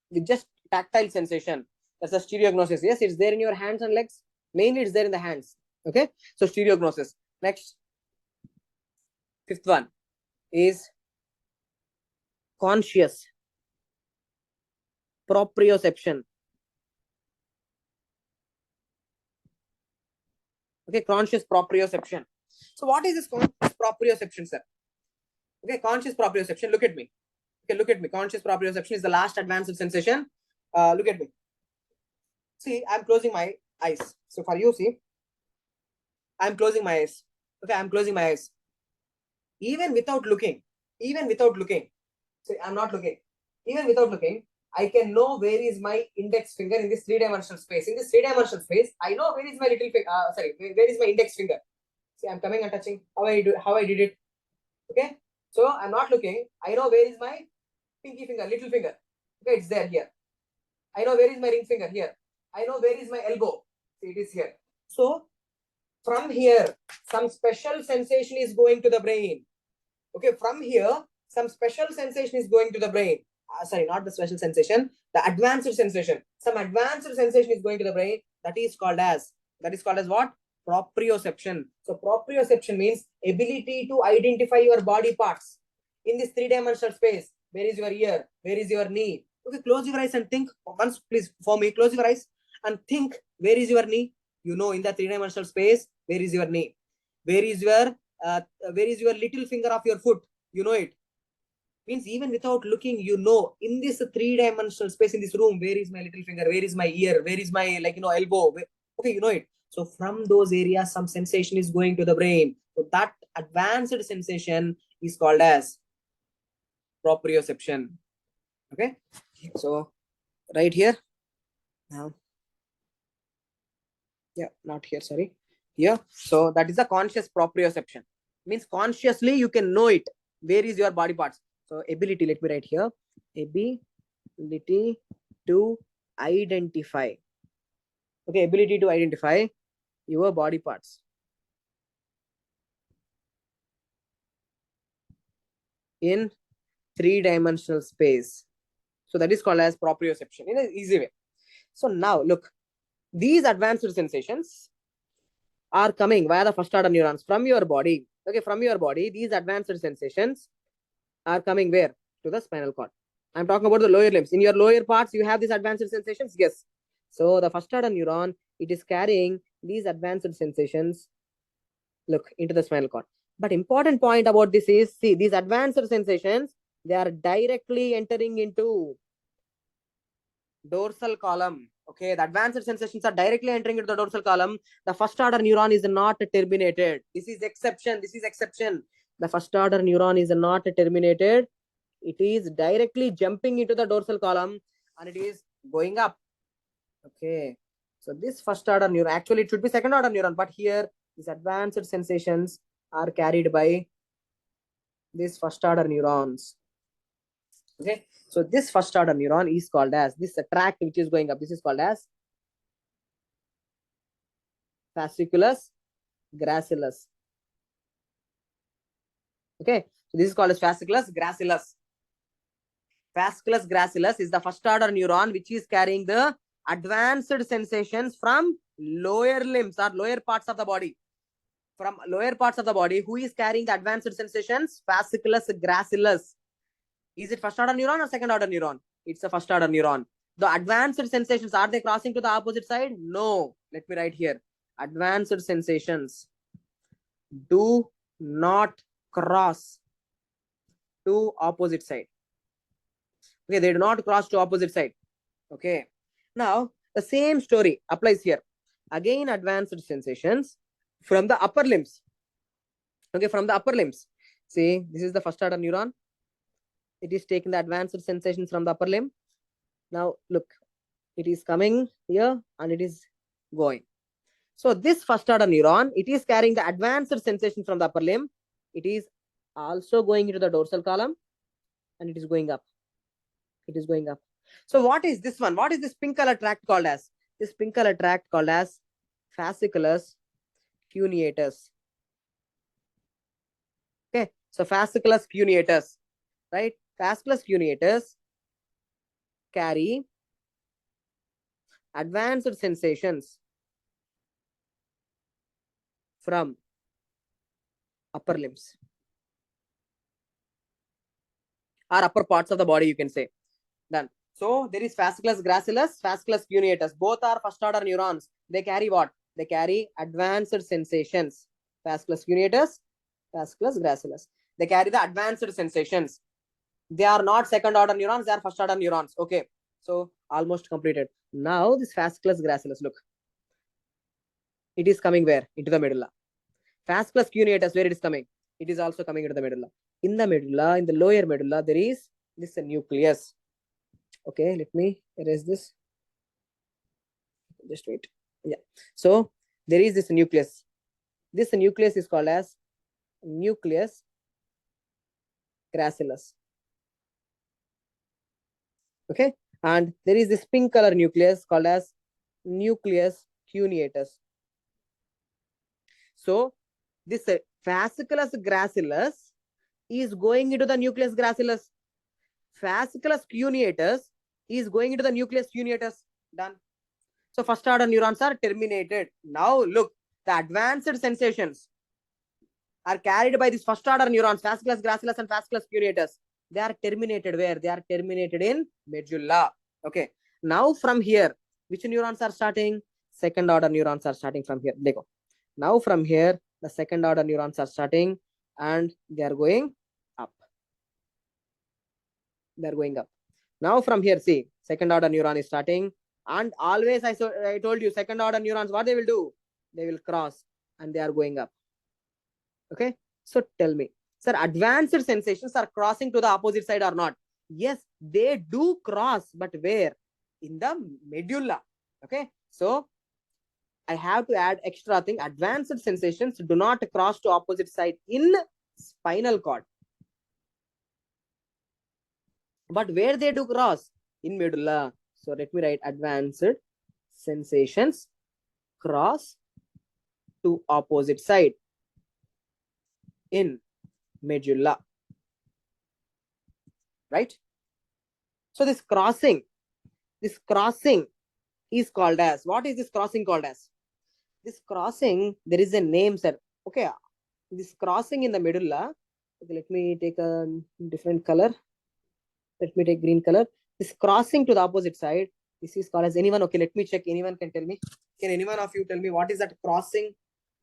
with just tactile sensation. That's a stereognosis. Yes, it's there in your hands and legs. Mainly it's there in the hands. Okay, so stereognosis. Next, 5th one is conscious proprioception. Okay, conscious proprioception. So what is this conscious proprioception, sir? Okay, conscious proprioception. Look at me. Okay, look at me. Conscious proprioception is the last advanced sensation. Look at me. See, I'm closing my eyes. So for you, see, I'm closing my eyes. Okay, I'm closing my eyes. Even without looking, see, I'm not looking. Even without looking, I can know where is my index finger in this 3-dimensional space. In this 3-dimensional space, I know where is my little finger. Where is my index finger? See, I'm coming and touching. How I did it. Okay, so I'm not looking. I know where is my pinky finger, little finger. Okay, it's there here. I know where is my ring finger here. I know where is my elbow. See, it is here. So from here, some special sensation is going to the brain. Okay, from here, some special sensation is going to the brain. Sorry, not the special sensation, the advanced sensation. Some advanced sensation is going to the brain. That is called as what? Proprioception. So proprioception means ability to identify your body parts in this 3-dimensional space. Where is your ear? Where is your knee? Okay, close your eyes and think once, please. For me, close your eyes and think. Where is your knee? You know, in the 3-dimensional space, where is your knee? Where is your little finger of your foot? You know it. Means even without looking, you know, in this 3-dimensional space, in this room, where is my little finger? Where is my ear? Where is my elbow? Okay, you know it. So from those areas, some sensation is going to the brain. So that advanced sensation is called as proprioception. Okay, so right here now, yeah, not here, sorry, here. So that is a conscious proprioception. Means consciously you can know it. Where is your body parts? So ability, let me write here, ability to identify. Okay, ability to identify your body parts in 3-dimensional space. So that is called as proprioception in an easy way. So now look, these advanced sensations are coming via the first order neurons from your body. Okay, from your body, these advanced sensations are coming where? To the spinal cord. I'm talking about the lower limbs. In your lower parts, you have these advanced sensations. Yes. So the first order neuron, it is carrying these advanced sensations, look, into the spinal cord. But important point about this is, see, these advanced sensations, they are directly entering into dorsal column. Okay, the advanced sensations are directly entering into the dorsal column. The first order neuron is not terminated. This is exception. The first order neuron is not terminated. It is directly jumping into the dorsal column and it is going up. Okay, so this first order neuron, actually it should be second order neuron, but here these advanced sensations are carried by these first order neurons. Okay, so this first order neuron is called as, this tract which is going up, this is called as fasciculus gracilis. Okay, so this is called as fasciculus gracilis. Fasciculus gracilis is the first order neuron which is carrying the advanced sensations from lower limbs or lower parts of the body. From lower parts of the body, who is carrying the advanced sensations? Fasciculus gracilis. Is it first order neuron or second order neuron? It's a first order neuron. The advanced sensations, are they crossing to the opposite side? No. Let me write here. Advanced sensations do not cross to opposite side. Okay, they do not cross to opposite side. Okay. Now, the same story applies here. Again, advanced sensations from the upper limbs. Okay, from the upper limbs. See, this is the first order neuron. It is taking the advanced sensations from the upper limb. Now, look, it is coming here and it is going. So, this first order neuron, it is carrying the advanced sensation from the upper limb. It is also going into the dorsal column and it is going up. It is going up. So, what is this one? What is this pink color tract called as? This pink color tract called as fasciculus cuneatus. Okay, so fasciculus cuneatus, right? Fasciculus cuneatus carry advanced sensations from upper limbs or upper parts of the body, you can say. Done. So there is fasciculus gracilis, fasciculus cuneatus. Both are first order neurons. They carry what? They carry advanced sensations. Fasciculus cuneatus, fasciculus gracilis. They carry the advanced sensations. They are not second order neurons, they are first order neurons. Okay. So almost completed. Now this fasciculus gracilis, look. It is coming where? Into the medulla. Fasciculus cuneatus, where it is coming? It is also coming into the medulla. In the medulla, in the lower medulla, there is this nucleus. Okay, let me erase this. Just wait. Yeah. So there is this nucleus. This nucleus is called as nucleus gracilis. Okay. And there is this pink color nucleus called as nucleus cuneatus. So this fasciculus gracilis is going into the nucleus gracilis. Fasciculus cuneatus is going into the nucleus cuneatus. Done. So first order neurons are terminated. Now look, the advanced sensations are carried by these first order neurons, fasciculus gracilis and fasciculus cuneatus. They are terminated where? They are terminated in medulla. Okay. Now from here, which neurons are starting? Second order neurons are starting from here. They go. Now from here, the second order neurons are starting and they are going up. They are going up. Now from here, see, second order neuron is starting. And always I told you, second order neurons, what they will do? They will cross and they are going up. Okay. So tell me, sir, advanced sensations are crossing to the opposite side or not? Yes, they do cross, but where? In the medulla. Okay. So I have to add extra thing. Advanced sensations do not cross to opposite side in spinal cord. But where they do cross? In medulla. So let me write advanced sensations cross to opposite side in medulla. Right? So this crossing is called as, what is this crossing called as? This crossing, there is a name, sir. Okay, this crossing in the medulla. Okay, let me take a different color. Let me take green color. This crossing to the opposite side, this is called as, anyone? Okay, let me check. Anyone can tell me? Can anyone of you tell me what is that crossing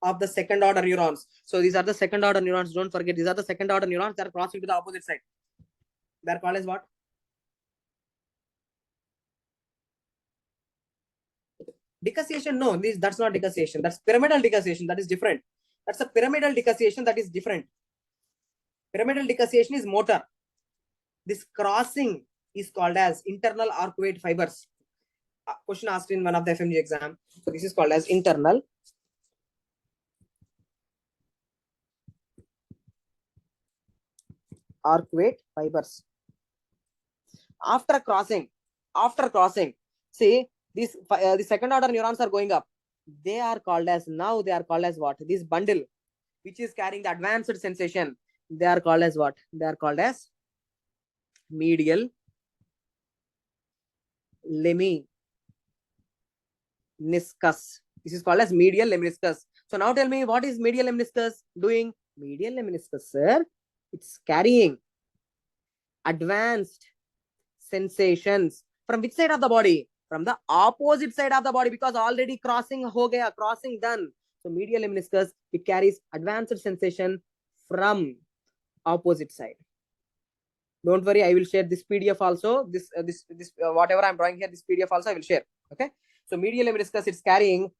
of the second order neurons? So these are the second order neurons. Don't forget, these are the second order neurons that are crossing to the opposite side. They are called as what? Decussation? No, that's not decussation. That's pyramidal decussation. That is different. That's a pyramidal decussation that is different. Pyramidal decussation is motor. This crossing is called as internal arcuate fibers. Question asked in one of the FMG exam. So this is called as internal
arcuate fibers. After crossing, see these the second order neurons are going up. They are called as what? This bundle, which is carrying the advanced sensation, they are called as what? They are called as medial lemniscus. This is called as medial lemniscus. So now tell me, what is medial lemniscus doing? Medial lemniscus, sir, it's carrying advanced sensations from which side of the body? From the opposite side of the body, because already crossing ho gaya, crossing done. So medial lemniscus, it carries advanced sensation from opposite side. Don't worry, I will share this PDF also. This whatever I'm drawing here, this PDF also I will share. Okay. So medial lemniscus, it's carrying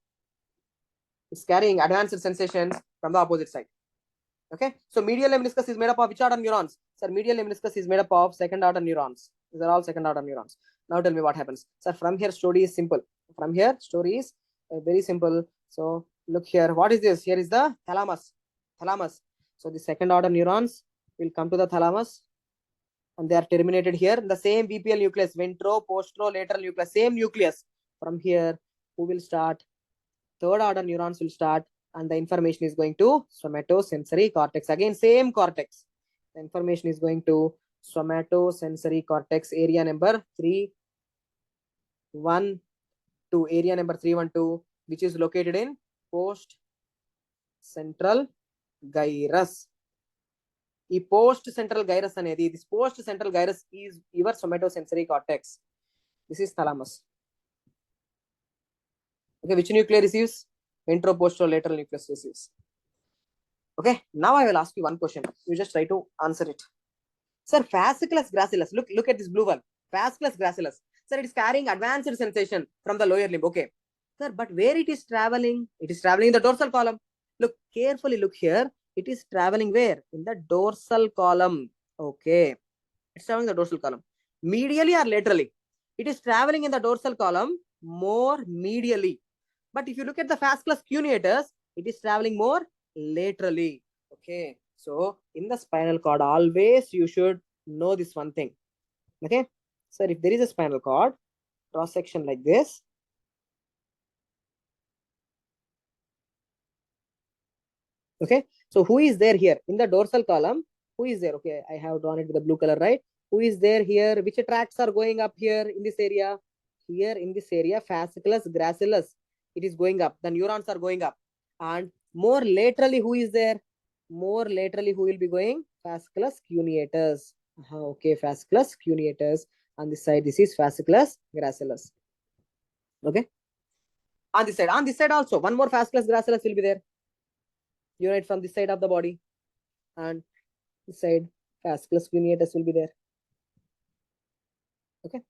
advanced sensations from the opposite side. Okay. So medial lemniscus is made up of which order neurons? Sir, medial lemniscus is made up of second order neurons. These are all second order neurons. Now tell me what happens. Sir, from here story is simple. From here story is very simple. So look here. What is this? Here is the thalamus. So the second order neurons will come to the thalamus, and they are terminated here. The same VPL nucleus, ventro-posterolateral nucleus, same nucleus. From here, who will start? Third order neurons will start, and the information is going to somatosensory cortex. Again, same cortex. The information is going to somatosensory cortex, area number 312, which is located in post central gyrus. This post central gyrus is your somatosensory cortex. This is thalamus. Okay, which nucleus receives? Ventro-posterolateral nucleus receives. Okay, now I will ask you one question. You just try to answer it. Sir, fasciculus gracilis. Look at this blue one. Fasciculus gracilis. Sir, it is carrying advanced sensation from the lower limb. Okay. Sir, but where it is traveling? It is traveling in the dorsal column. Look carefully. Look here. It is traveling where? In the dorsal column. Okay. It's traveling in the dorsal column. Medially or laterally? It is traveling in the dorsal column more medially. But if you look at the fasciculus cuneatus, it is traveling more laterally. Okay. So in the spinal cord, always you should know this one thing. Okay. So if there is a spinal cord, cross section like this. Okay. So who is there here in the dorsal column? Who is there? Okay. I have drawn it with the blue color, right? Who is there here? Which tracts are going up here in this area? Here in this area, fasciculus gracilis. It is going up. The neurons are going up. And more laterally, who is there? More laterally, who will be going? Fasciculus cuneatus. Okay, fasciculus cuneatus. On this side, this is fasciculus gracilis. Okay. On this side also, one more fasciculus gracilis will be there. Unite from this side of the body. And this side, fasciculus cuneatus will be there. Okay.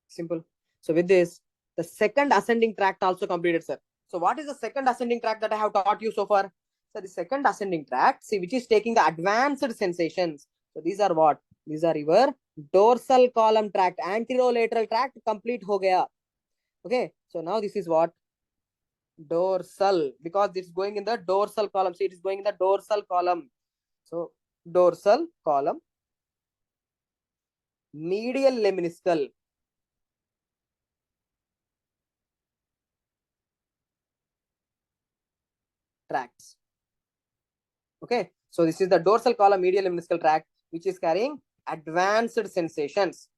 Simple. So with this, the second ascending tract also completed, sir. So what is the second ascending tract that I have taught you so far? So the second ascending tract, see, which is taking the advanced sensations. So these are what? These are your dorsal column tract, anterolateral tract complete ho gaya. Okay. So now this is what? Dorsal, because it's going in the dorsal column. See, it is going in the dorsal column. So dorsal column, medial lemniscal. Tracts. Okay, so this is the dorsal column medial lemniscal tract, which is carrying advanced sensations.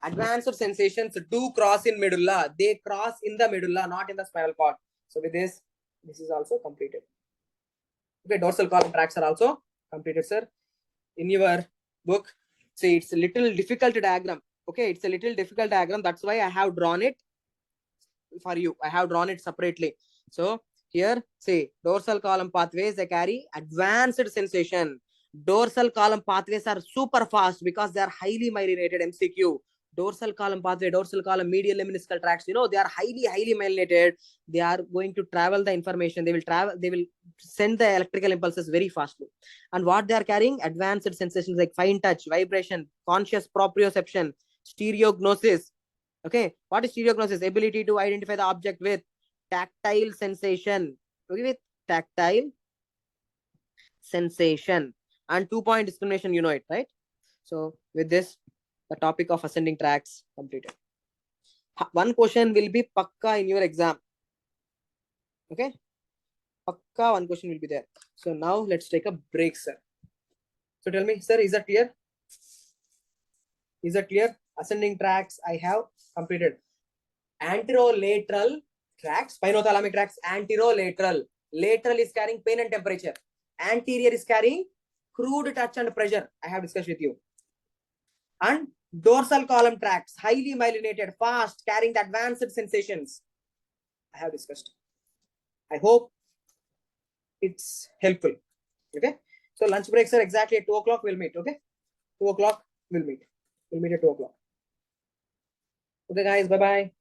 Advanced sensations do cross in medulla. They cross in the medulla, not in the spinal cord. So with this is also completed. Okay, dorsal column tracts are also completed, sir. In your book, see, it's a little difficult diagram. Okay, it's a little difficult diagram. That's why I have drawn it for you. I have drawn it separately. So here, see, dorsal column pathways, they carry advanced sensation. Dorsal column pathways are super fast because they are highly myelinated. MCQ. Dorsal column pathway, dorsal column medial lemniscal tracts, they are highly myelinated. They are going to travel the information. They will send the electrical impulses very fastly. And what they are carrying? Advanced sensations like fine touch, vibration, conscious proprioception, stereognosis. Okay, what is stereognosis? Ability to identify the object with tactile sensation. Okay, with tactile sensation.
and 2-point discrimination, you know it, right? So with this, the topic of ascending tracts completed. One question will be pakka in your exam. Okay, pakka one question will be there. So now let's take a break, sir. So tell me, sir, is that clear? Is that clear? Ascending tracts I have completed. Anterolateral tracts, spinothalamic tracts, anterolateral. Lateral is carrying pain and temperature. Anterior is carrying crude touch and pressure. I have discussed with you. And dorsal column tracts, highly myelinated, fast, carrying the advanced sensations. I have discussed. I hope it's helpful. Okay. So lunch breaks are exactly at 2 o'clock. We'll meet. Okay. 2 o'clock. We'll meet. We'll meet at 2 o'clock. Okay, guys. Bye bye.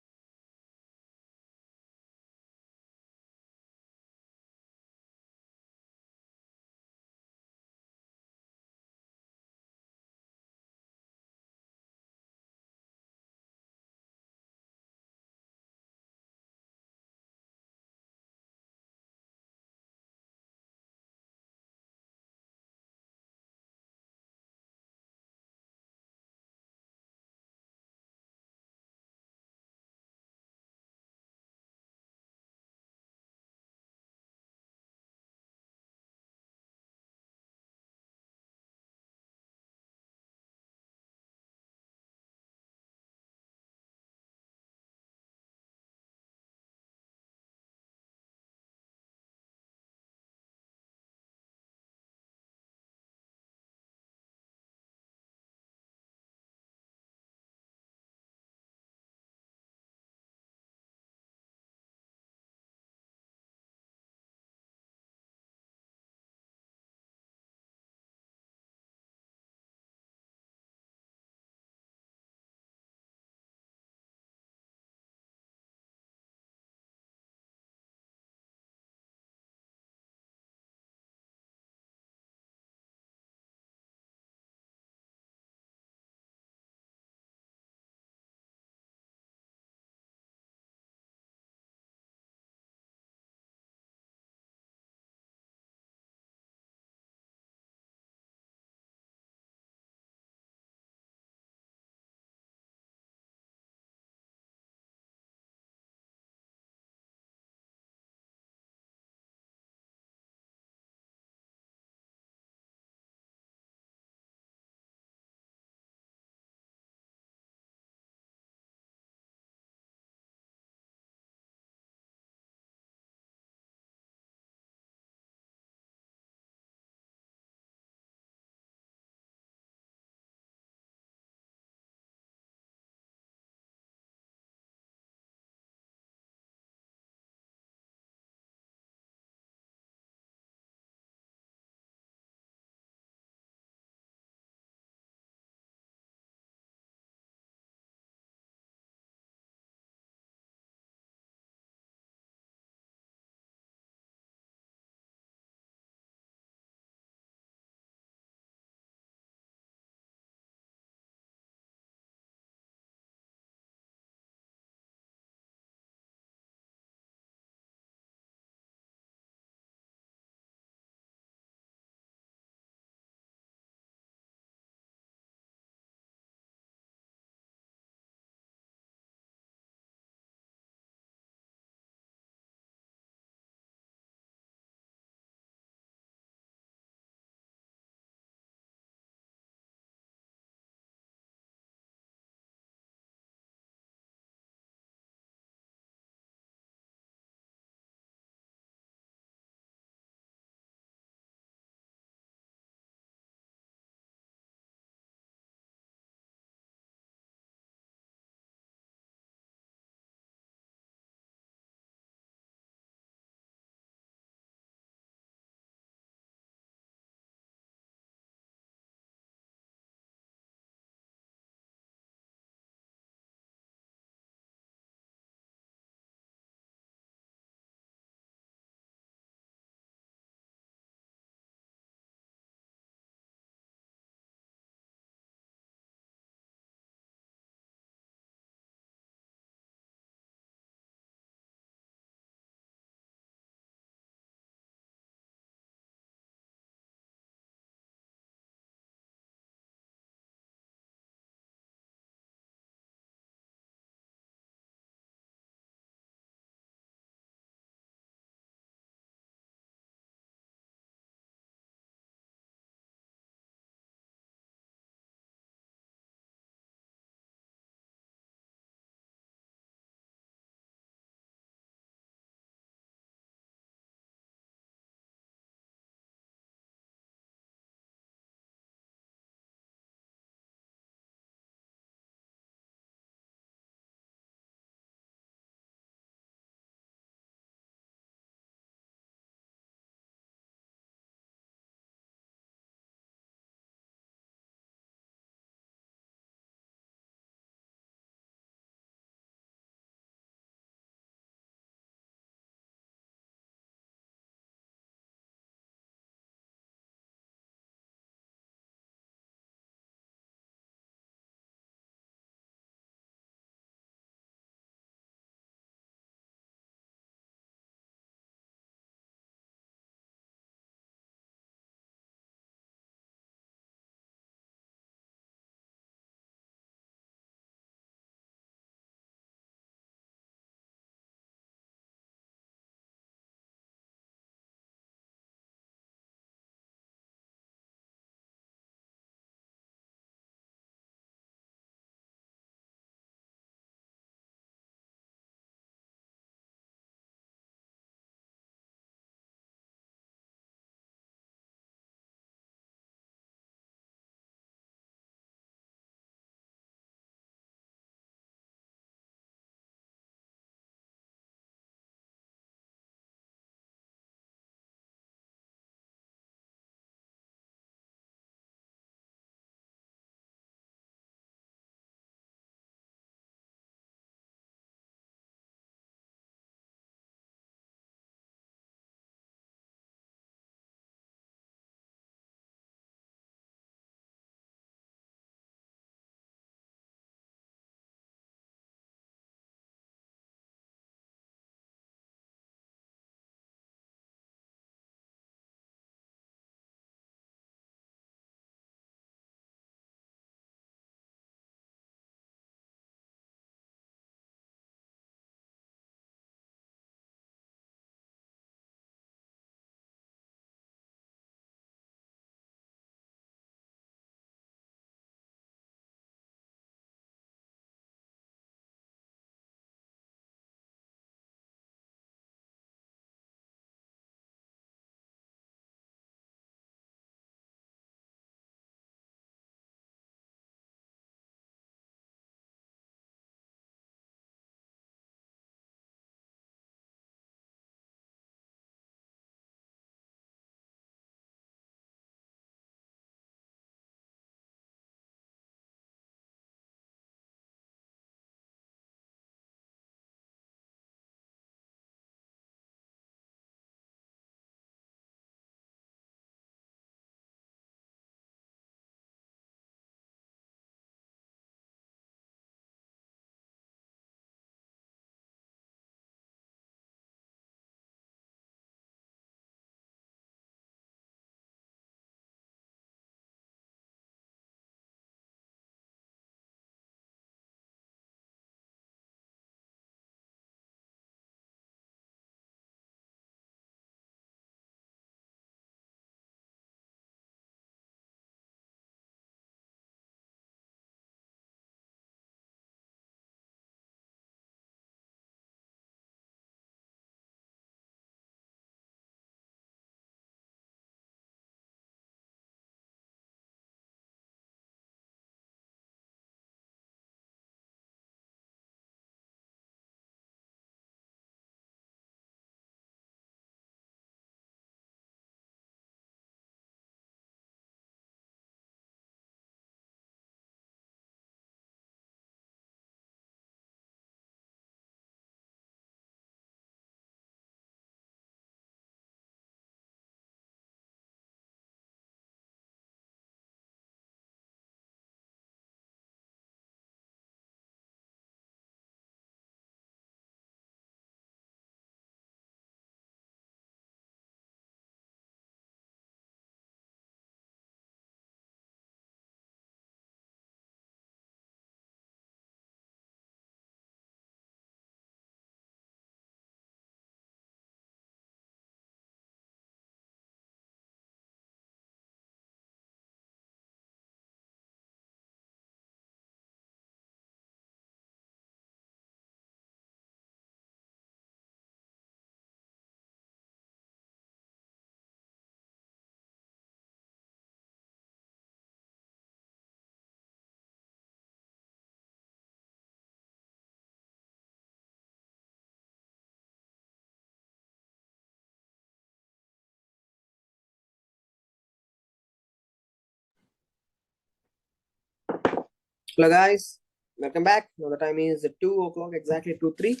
Hello guys, welcome back. Now the time is 2 o'clock, exactly 2:03.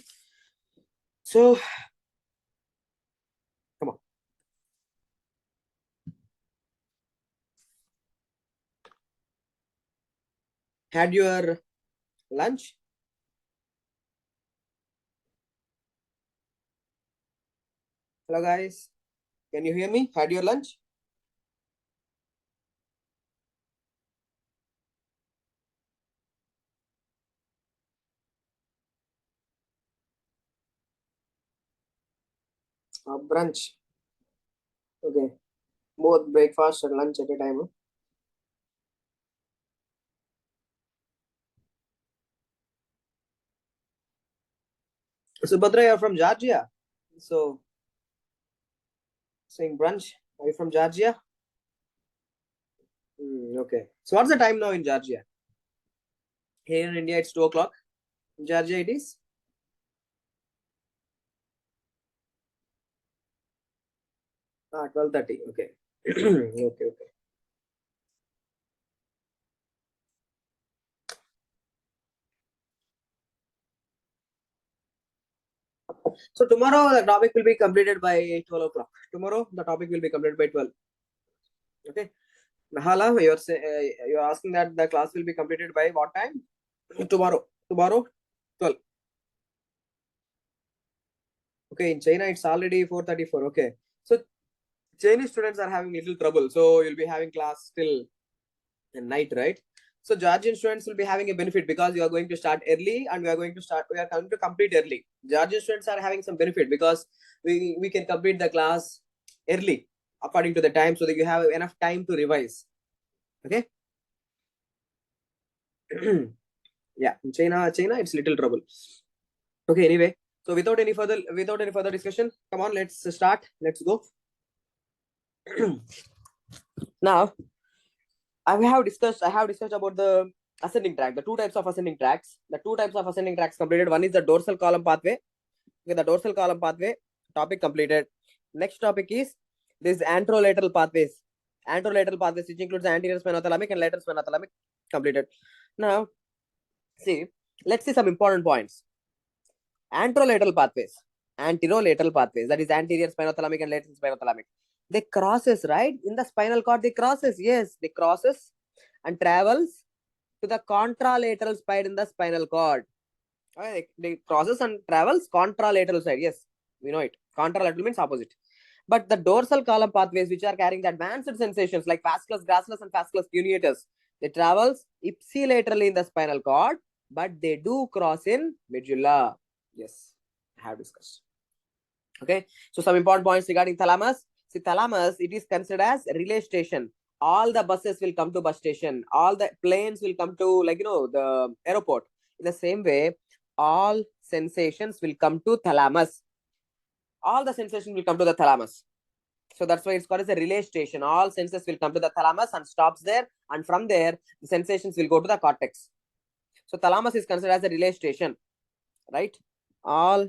So, come on. Had your lunch? Hello guys, can you hear me? Had your lunch? Brunch. Okay, both breakfast and lunch at a time. Huh? Subhadra, you're from Georgia. So, saying brunch. Are you from Georgia? Okay. So, what's the time now in Georgia? Here in India, it's 2 o'clock. In Georgia, it is 12:30. Okay. Okay. So, tomorrow the topic will be completed by 12 o'clock. Tomorrow, the topic will be completed by 12. Okay. Mahala, you're asking that the class will be completed by what time? Tomorrow. Tomorrow, 12. Okay, in China it's already 4:34. Okay. So Chinese students are having little trouble. So you'll be having class till night, right? So Georgian students will be having a benefit because you are going to start early and we are going to complete early. Georgian students are having some benefit because we can complete the class early according to the time so that you have enough time to revise. Okay. Yeah, in China, it's little trouble. Okay, anyway, so without any further discussion, come on, let's start. Let's go. Now, I have discussed about the ascending tract, the two types of ascending tracts. The two types of ascending tracts completed. One is the dorsal column pathway. Okay, the dorsal column pathway topic completed. Next topic is this anterolateral pathways. Anterolateral pathways, which includes anterior spinothalamic and lateral spinothalamic, completed. Now, see, let's see some important points. Anterolateral pathways, that is anterior spinothalamic and lateral spinothalamic. They crosses, right? In the spinal cord, they crosses. Yes, they crosses and travels to the contralateral side in the spinal cord. Okay, they crosses and travels contralateral side. Yes, we know it. Contralateral means opposite. But the dorsal column pathways, which are carrying the advanced sensations like fasciculus gracilis and fasciculus cuneatus, they travels ipsilaterally in the spinal cord, but they do cross in medulla. Yes, I have discussed. Okay, so some important points regarding thalamus. See, thalamus, it is considered as relay station. All the buses will come to bus station. All the planes will come to, like, the airport. In the same way, all sensations will come to thalamus. All the sensations will come to the thalamus. So that's why it's called as a relay station. All senses will come to the thalamus and stops there. And from there, the sensations will go to the cortex. So thalamus is considered as a relay station, right? All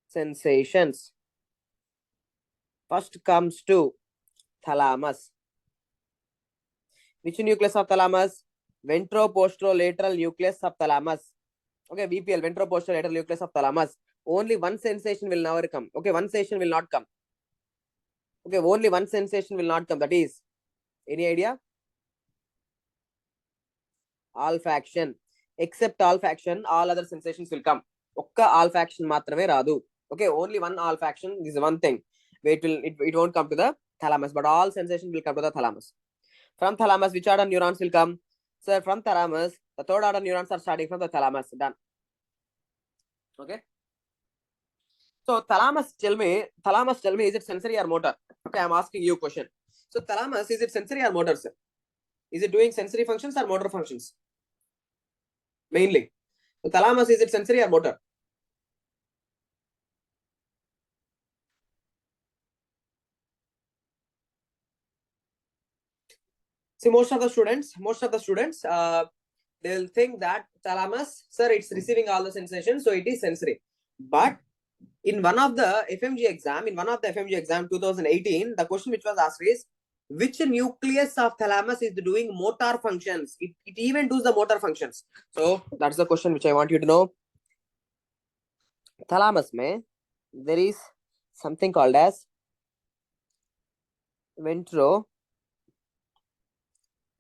sensations first comes to thalamus. Which nucleus of thalamus? Ventroposterolateral nucleus of thalamus. Okay, VPL, ventroposterolateral nucleus of thalamus. Only one sensation will never come. Okay, one sensation will not come. Okay, only one sensation will not come. That is, any idea? Olfaction. Except olfaction, all other sensations will come. Okka olfaction matrame radu. Okay, only one olfaction is one thing. It won't come to the thalamus, but all sensations will come to the thalamus. From thalamus, which order neurons will come? So from thalamus, the third order neurons are starting from the thalamus. Done. Okay. So thalamus, tell me, is it sensory or motor? Okay, I'm asking you a question. So thalamus, is it sensory or motor, sir? Is it doing sensory functions or motor functions? Mainly. So thalamus, is it sensory or motor? See, most of the students, they'll think that thalamus, sir, it's receiving all the sensations, so it is sensory. But in one of the FMG exam 2018, the question which was asked is,
which nucleus of thalamus is doing motor functions? It even does the motor functions. So that's the question which I want you to know. Thalamus mein, there is something called as ventro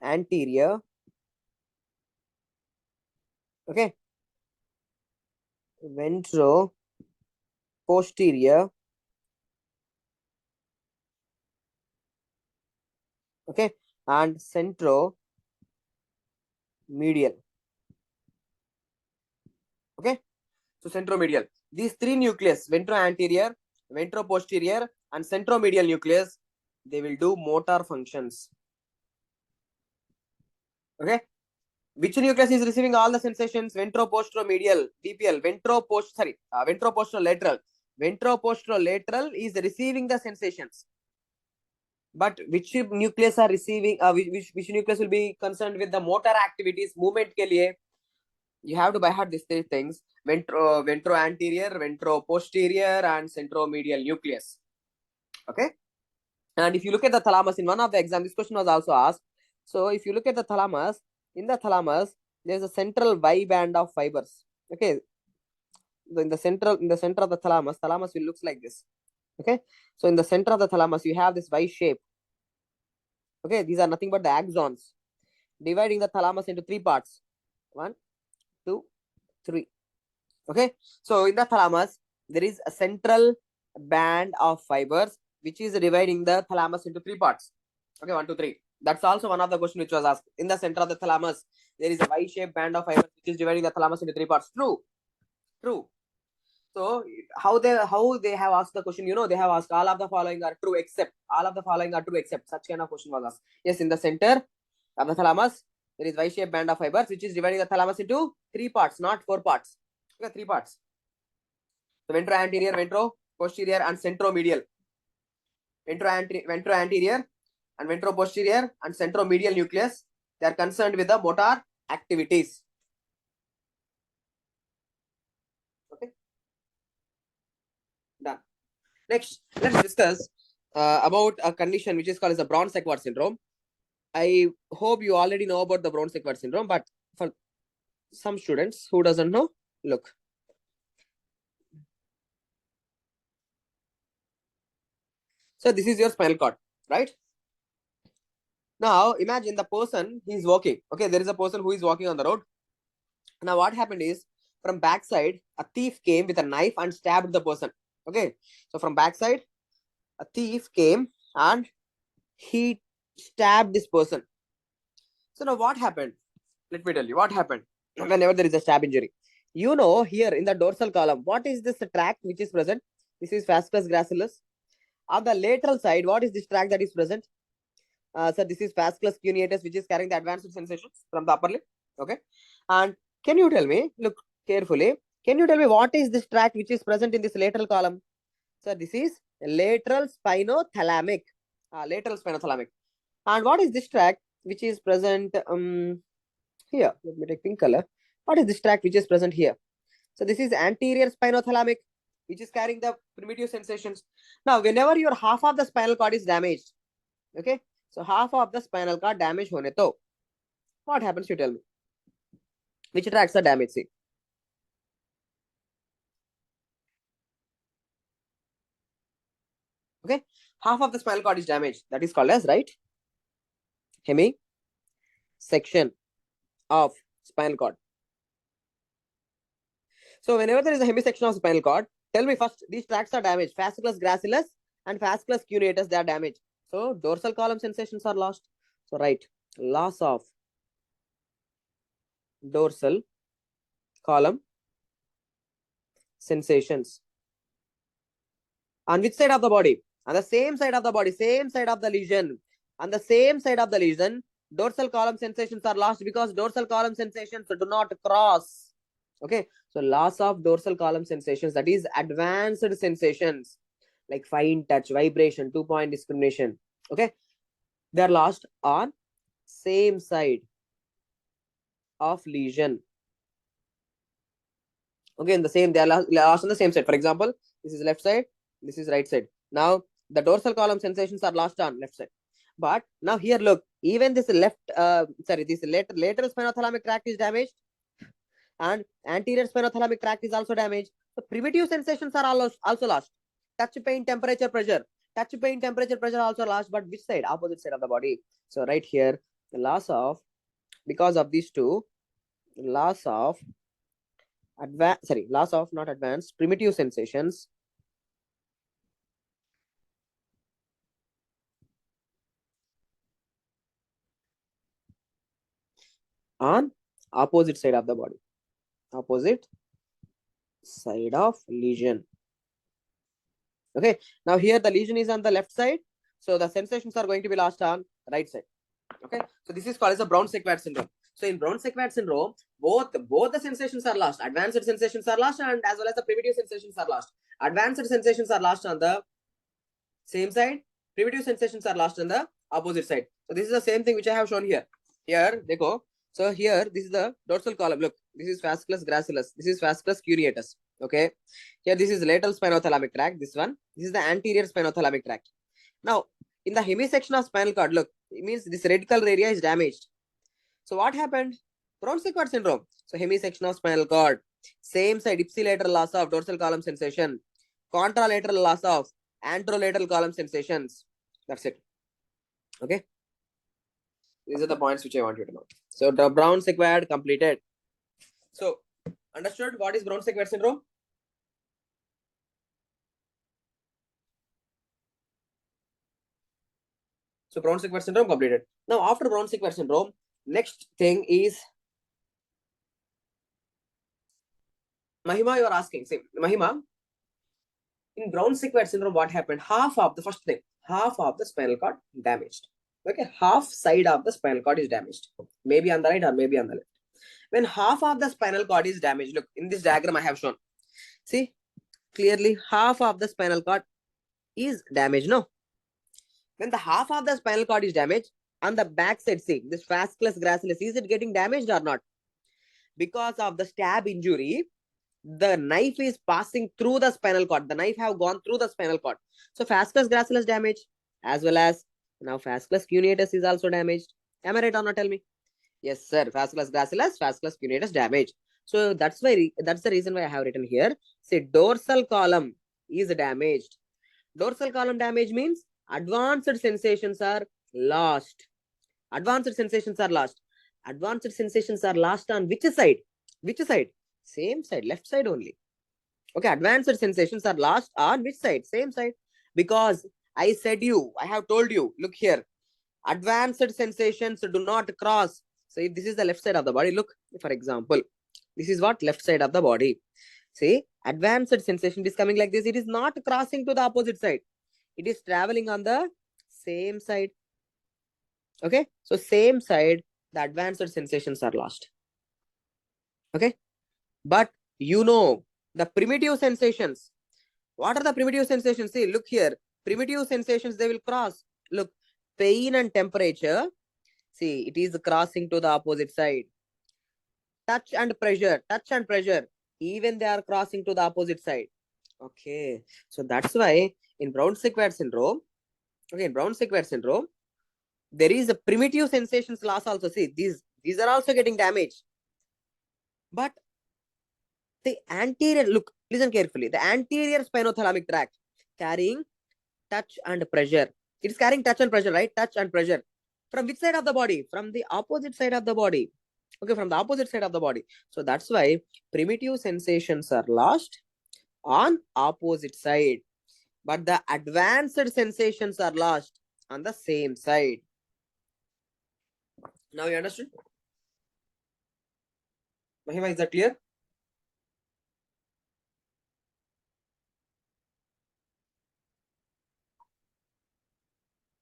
anterior, okay, ventro posterior, okay, and centro medial, okay. So centromedial, these three nucleus, ventro anterior, ventro posterior, and centromedial nucleus, they will do motor functions, okay. Which nucleus is receiving all the sensations? Ventroposteromedial, VPL, ventroposterolateral. Ventroposterolateral is receiving the sensations. But which nucleus are receiving, which nucleus will be concerned with the motor activities, movement ke liye? You have to by heart these three things: ventro anterior, ventro posterior, and centromedial nucleus. Okay. And if you look at the thalamus in one of the exams, this question was also asked. So if you look at the thalamus, in the thalamus, there's a central Y band of fibers. Okay. In the center of the thalamus will looks like this. Okay. So in the center of the thalamus, you have this Y shape. Okay. These are nothing but the axons, dividing the thalamus into three parts. 1, 2, 3. Okay. So in the thalamus, there is a central band of fibers which is dividing the thalamus into three parts. Okay, 1, 2, 3. That's also one of the questions which was asked. In the center of the thalamus, there is a Y-shaped band of fibers which is dividing the thalamus into three parts. True. True. So how they have asked the question, they have asked all of the following are true except, all of the following are true except, such kind of question was asked. Yes, in the center of the thalamus, there is Y-shaped band of fibers which is dividing the thalamus into three parts, not four parts. Okay, three parts. So ventro anterior, ventro posterior, and centromedial. Ventro anterior and ventro posterior and centromedial nucleus, they are concerned with the motor activities. Okay, done. Next, let's discuss about a condition which is called as the Brown-Sequard syndrome. I hope you already know about the Brown-Sequard syndrome, but for some students who doesn't know, look. So this is your spinal cord, right? Now imagine the person, he's walking. Okay, there is a person who is walking on the road. Now what happened is, from backside, a thief came with a knife and stabbed the person. Okay, so from backside, a thief came and he stabbed this person. So now what happened? Let me tell you what happened whenever there is a stab injury. Here in the dorsal column, what is this tract which is present? This is fasciculus gracilis. On the lateral side, what is this tract that is present? So this is fasciculus cuneatus, which is carrying the advanced sensations from the upper limb. Okay. And can you tell me, look carefully, can you tell me what is this tract which is present in this lateral column? So this is lateral spinothalamic. Lateral spinothalamic. And what is this tract which is present here? Let me take pink color. What is this tract which is present here? So this is anterior spinothalamic, which is carrying the primitive sensations. Now, whenever your half of the spinal cord is damaged, okay, so half of the spinal cord damage hone to, what happens? You tell me. Which tracts are damaged? See. Okay, half of the spinal cord is damaged. That is called as, right, hemisection of spinal cord. So whenever there is a hemisection of spinal cord, tell me first, these tracts are damaged. Fasciculus gracilis and fasciculus cuneatus, they are damaged. So dorsal column sensations are lost. So right, loss of dorsal column sensations. On which side of the body? On the same side of the body, same side of the lesion. On the same side of the lesion, dorsal column sensations are lost because dorsal column sensations do not cross. Okay, so loss of dorsal column sensations, that is advanced sensations like fine touch, vibration, 2-point discrimination. Okay, they are lost on same side of lesion. Okay, in the same, they are lost on the same side. For example, this is left side, this is right side. Now the dorsal column sensations are lost on left side. But now here, look, even this left, this lateral spinothalamic tract is damaged, and anterior spinothalamic tract is also damaged. So primitive sensations are also lost. Touch pain, temperature, pressure. Touch pain, temperature, pressure also lost, but which side? Opposite side of the body. So right here, the loss of, because of these two, loss of loss of, not advanced, primitive sensations on opposite side of the body. Opposite side of lesion. Okay, now here the lesion is on the left side, so the sensations are going to be lost on right side. Okay, so this is called as a Brown-Séquard syndrome. So in Brown-Séquard syndrome, both the sensations are lost. Advanced sensations are lost, and as well as the primitive sensations are lost. Advanced sensations are lost on the same side. Primitive sensations are lost on the opposite side. So this is the same thing which I have shown here. Here they go. So here this is the dorsal column. Look, this is fasciculus gracilis. This is fasciculus cuneatus. Okay. Here this is lateral spinothalamic tract. This one. This is the anterior spinothalamic tract. Now in the hemisection of spinal cord, look, it means this red color area is damaged. So what happened? Brown-Séquard syndrome. So hemisection of spinal cord. Same side, ipsilateral loss of dorsal column sensation. Contralateral loss of anterolateral column sensations. That's it. Okay. These are the points which I want you to know. So the Brown-Séquard completed. So understood what is Brown-Séquard syndrome? So Brown-Séquard syndrome completed. Now after Brown-Séquard syndrome, next thing is Mahima. You are asking. See, Mahima, in Brown-Séquard syndrome, what happened? Half of the spinal cord damaged. Okay, half side of the spinal cord is damaged. Maybe on the right or maybe on the left. When half of the spinal cord is damaged, look, in this diagram I have shown. See, clearly half of the spinal cord is damaged, no? When the half of the spinal cord is damaged, on the back side, see, this fasciculus gracilis, is it getting damaged or not? Because of the stab injury, the knife is passing through the spinal cord. The knife have gone through the spinal cord. So fasciculus gracilis damaged, as well as now fasciculus cuneatus is also damaged. Am I right or not? Tell me. Yes, sir. Fasciculus gracilis, fasciculus cuneatus damaged. So that's the reason why I have written here. Say dorsal column is damaged. Dorsal column damage means advanced sensations are lost. Advanced sensations are lost. Advanced sensations are lost on which side? Which side? Same side, left side only. Okay, advanced sensations are lost on which side? Same side. Because I have told you, look here, advanced sensations do not cross. So if this is the left side of the body, look, for example, this is what? Left side of the body. See, advanced sensation is coming like this. It is not crossing to the opposite side. It is traveling on the same side. Okay, so same side, the advanced sensations are lost. Okay, but you know the primitive sensations. What are the primitive sensations? See, look here. Primitive sensations, they will cross. Look, pain and temperature. See, it is crossing to the opposite side. Touch and pressure. Even they are crossing to the opposite side. Okay, so that's why in Brown-Séquard syndrome, there is a primitive sensations loss also. See, these are also getting damaged. But the anterior, look, listen carefully. The anterior spinothalamic tract carrying touch and pressure. It is carrying touch and pressure, right? Touch and pressure. From which side of the body? From the opposite side of the body. Okay, from the opposite side of the body. So that's why primitive sensations are lost on opposite side. But the advanced sensations are lost on the same side. Now you understood? Mahima, is that clear?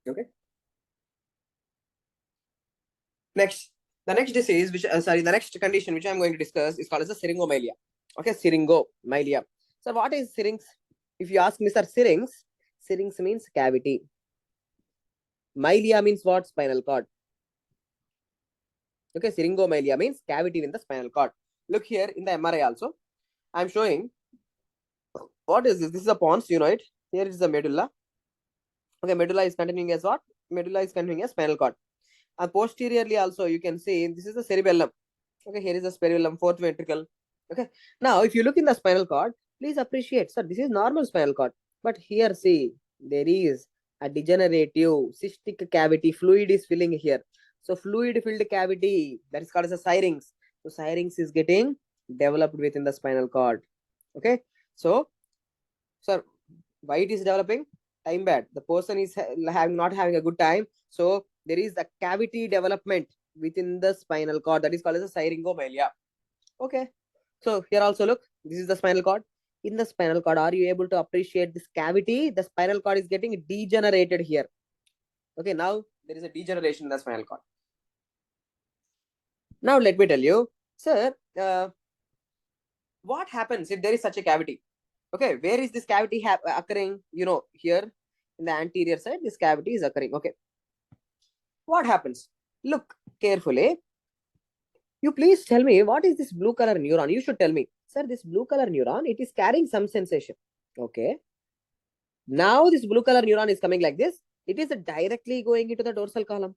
Okay. Next, the next disease, the next condition which I'm going to discuss is called as a syringomelia. Okay, syringomelia. So what is syrinx? If you ask me, sir, syrinx means cavity. Melia means what? Spinal cord. Okay, syringomelia means cavity in the spinal cord. Look here in the MRI also. I'm showing. What is this? This is a pons, you know it. Here is the medulla. Okay, medulla is continuing as what? medulla is containing a spinal cord. And posteriorly also you can see this is the cerebellum. Okay, here is the cerebellum, fourth ventricle. Okay, now if you look in the spinal cord, please appreciate, sir, this is normal spinal cord, but here see there is a degenerative cystic cavity, fluid is filling here. So fluid filled cavity, that is called as a syrinx. So syrinx is getting developed within the spinal cord. Okay, so sir, why it is developing? Time bad, the person is not having a good time, so there is a cavity development within the spinal cord, that is called as a syringomelia. Okay, so here also look, this is the spinal cord. In the spinal cord, are you able to appreciate this cavity? The spinal cord is getting degenerated here. Okay, now there is a degeneration in the spinal cord. Now let me tell you, sir, what happens if there is such a cavity? Okay, where is this cavity occurring? You know, here in the anterior side, this cavity is occurring. Okay, what happens? Look carefully. You please tell me, what is this blue color neuron? You should tell me, sir, this blue color neuron, it is carrying some sensation. Okay, now this blue color neuron is coming like this. It is directly going into the dorsal column.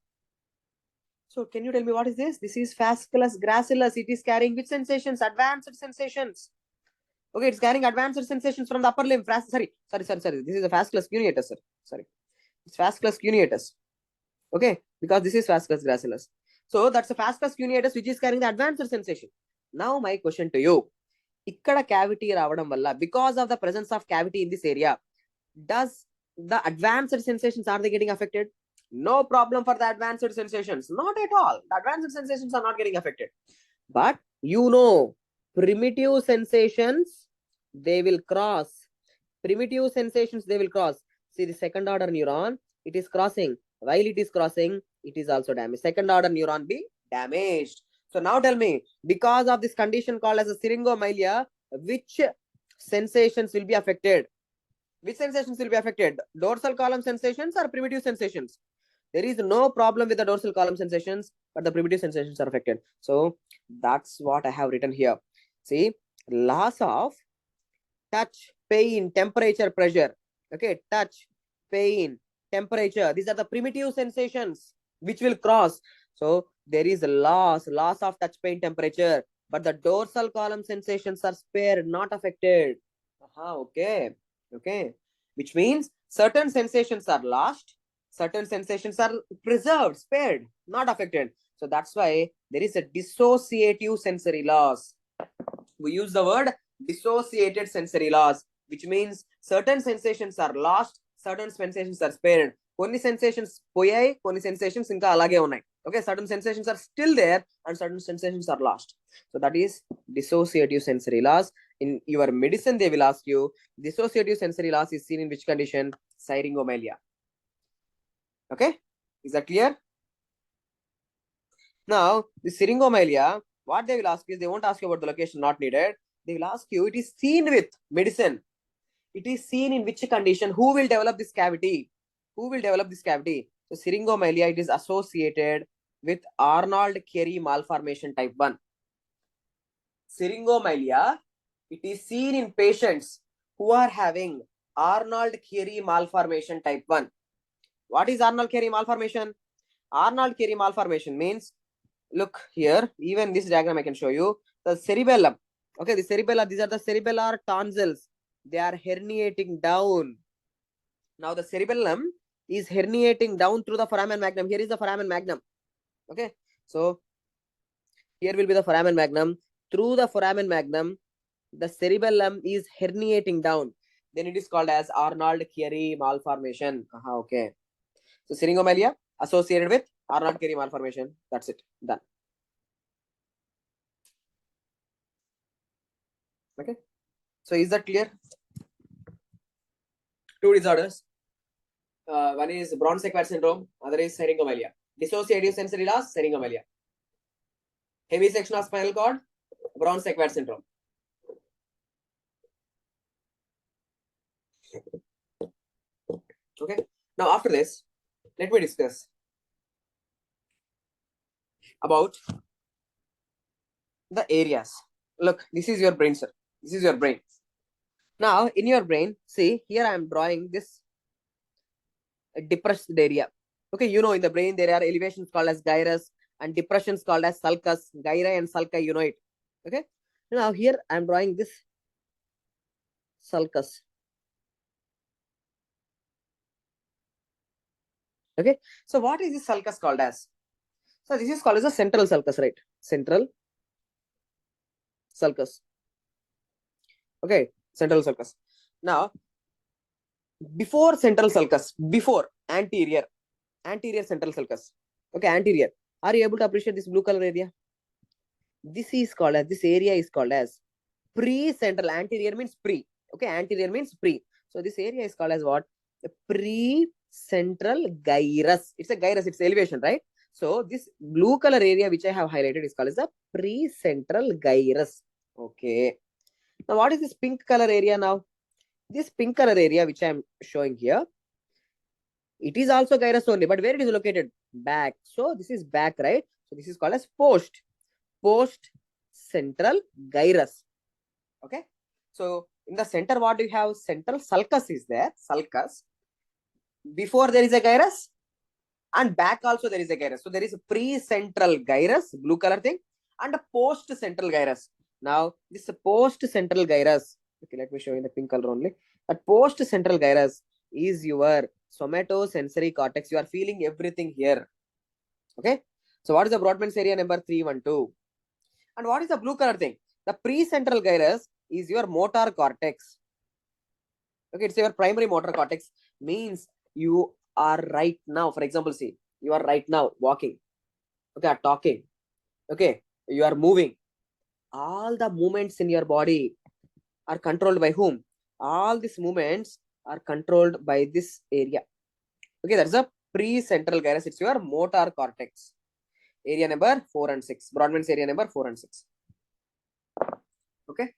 So can you tell me what is this? This is fasciculus gracilis. It is carrying which sensations? Advanced sensations. Okay, it's carrying advanced sensations from the upper limb. Sorry. This is a fasciculus cuneatus, sir. Sorry. It's fasciculus cuneatus. Okay, because this is fasciculus gracilis. So that's a fasciculus cuneatus which is carrying the advanced sensation. Now my question to you. Ikkada cavity raavadam valla, because of the presence of cavity in this area, does the advanced sensations, are they getting affected? No problem for the advanced sensations. Not at all. The advanced sensations are not getting affected. But you know, primitive sensations, they will cross. Primitive sensations, they will cross. See the second order neuron, it is crossing. While it is crossing, it is also damaged. Second order neuron be damaged. So now tell me, because of this condition called as a syringomelia, which sensations will be affected? Which sensations will be affected? Dorsal column sensations or primitive sensations? There is no problem with the dorsal column sensations, but the primitive sensations are affected. So that's what I have written here. See, loss of touch, pain, temperature, pressure. Okay, touch, pain, temperature. These are the primitive sensations which will cross. So there is a loss of touch, pain, temperature, but the dorsal column sensations are spared, not affected. Okay. Okay, which means certain sensations are lost, certain sensations are preserved, spared, not affected. So that's why there is a dissociative sensory loss. We use the word dissociated sensory loss, which means certain sensations are lost, certain sensations are spared. కొన్ని sensations పోయాయి, కొన్ని sensations ఇంకా అలాగే ఉన్నాయి. Okay, certain sensations are still there and certain sensations are lost. So that is dissociative sensory loss. In your medicine, they will ask you, dissociative sensory loss is seen in which condition? Syringomelia. Okay, is that clear? Now, the syringomelia, what they will ask is, they won't ask you about the location, not needed. They will ask you, it is seen with medicine. It is seen in which condition? Who will develop this cavity? Who will develop this cavity? So syringomelia, it is associated with Arnold-Chiari malformation type 1. Syringomelia, it is seen in patients who are having Arnold-Chiari malformation type 1. What is Arnold-Chiari malformation? Arnold-Chiari malformation means, look here, even this diagram I can show you. The cerebellum. Okay, the cerebellum, these are the cerebellar tonsils. They are herniating down. Now the cerebellum is herniating down through the foramen magnum. Here is the foramen magnum. Okay, so here will be the foramen magnum. Through the foramen magnum, the cerebellum is herniating down. Then it is called as Arnold-Chiari malformation. Okay. So syringomelia associated with Arnold-Chiari malformation. That's it. Done. Okay. So is that clear? Two disorders. One is Brown-Sequard syndrome. Other is syringomelia. Dissociative sensory loss, syringomelia. Heavy section of spinal cord, Brown-Sequard syndrome. Okay. Now after this, let me discuss about the areas. Look, this is your brain, sir. This is your brain. Now in your brain, see here I am drawing this depressed area. Okay, you know, in the brain there are elevations called as gyrus and depressions called as sulcus. Gyri and sulci, you know it. Okay. Now here I am drawing this sulcus. Okay. So what is this sulcus called as? So this is called as a central sulcus, right? Central sulcus. Okay, central sulcus. Now, before central sulcus, before anterior central sulcus. Okay, anterior. Are you able to appreciate this blue color area? This is called as, this area is called as pre-central. Anterior means pre. Okay, anterior means pre. So this area is called as what? The pre-central gyrus. It's a gyrus, it's elevation, right? So this blue color area which I have highlighted is called as the pre-central gyrus. Okay. Now what is this pink color area now? This pink color area which I am showing here, it is also gyrus only, but where it is located? Back. So this is back, right? So this is called as post central gyrus. Okay. So in the center, what do you have? Central sulcus is there. Sulcus. Before there is a gyrus, and back also there is a gyrus. So there is a pre-central gyrus, blue color thing, and a post-central gyrus. Now this post-central gyrus. Okay, let me show you the pink color only. That post-central gyrus is your somatosensory cortex. You are feeling everything here. Okay. So what is the Brodmann's area number 312? And what is the blue color thing? The pre-central gyrus is your motor cortex. Okay, it's your primary motor cortex. Means you are right now, for example, see, you are right now walking. Okay, are talking. Okay, you are moving. All the movements in your body are controlled by whom? All these movements are controlled by this area. Okay, that's a pre-central gyrus. It's your motor cortex. Area number 4 and 6. Brodmann's area number 4 and 6. Okay.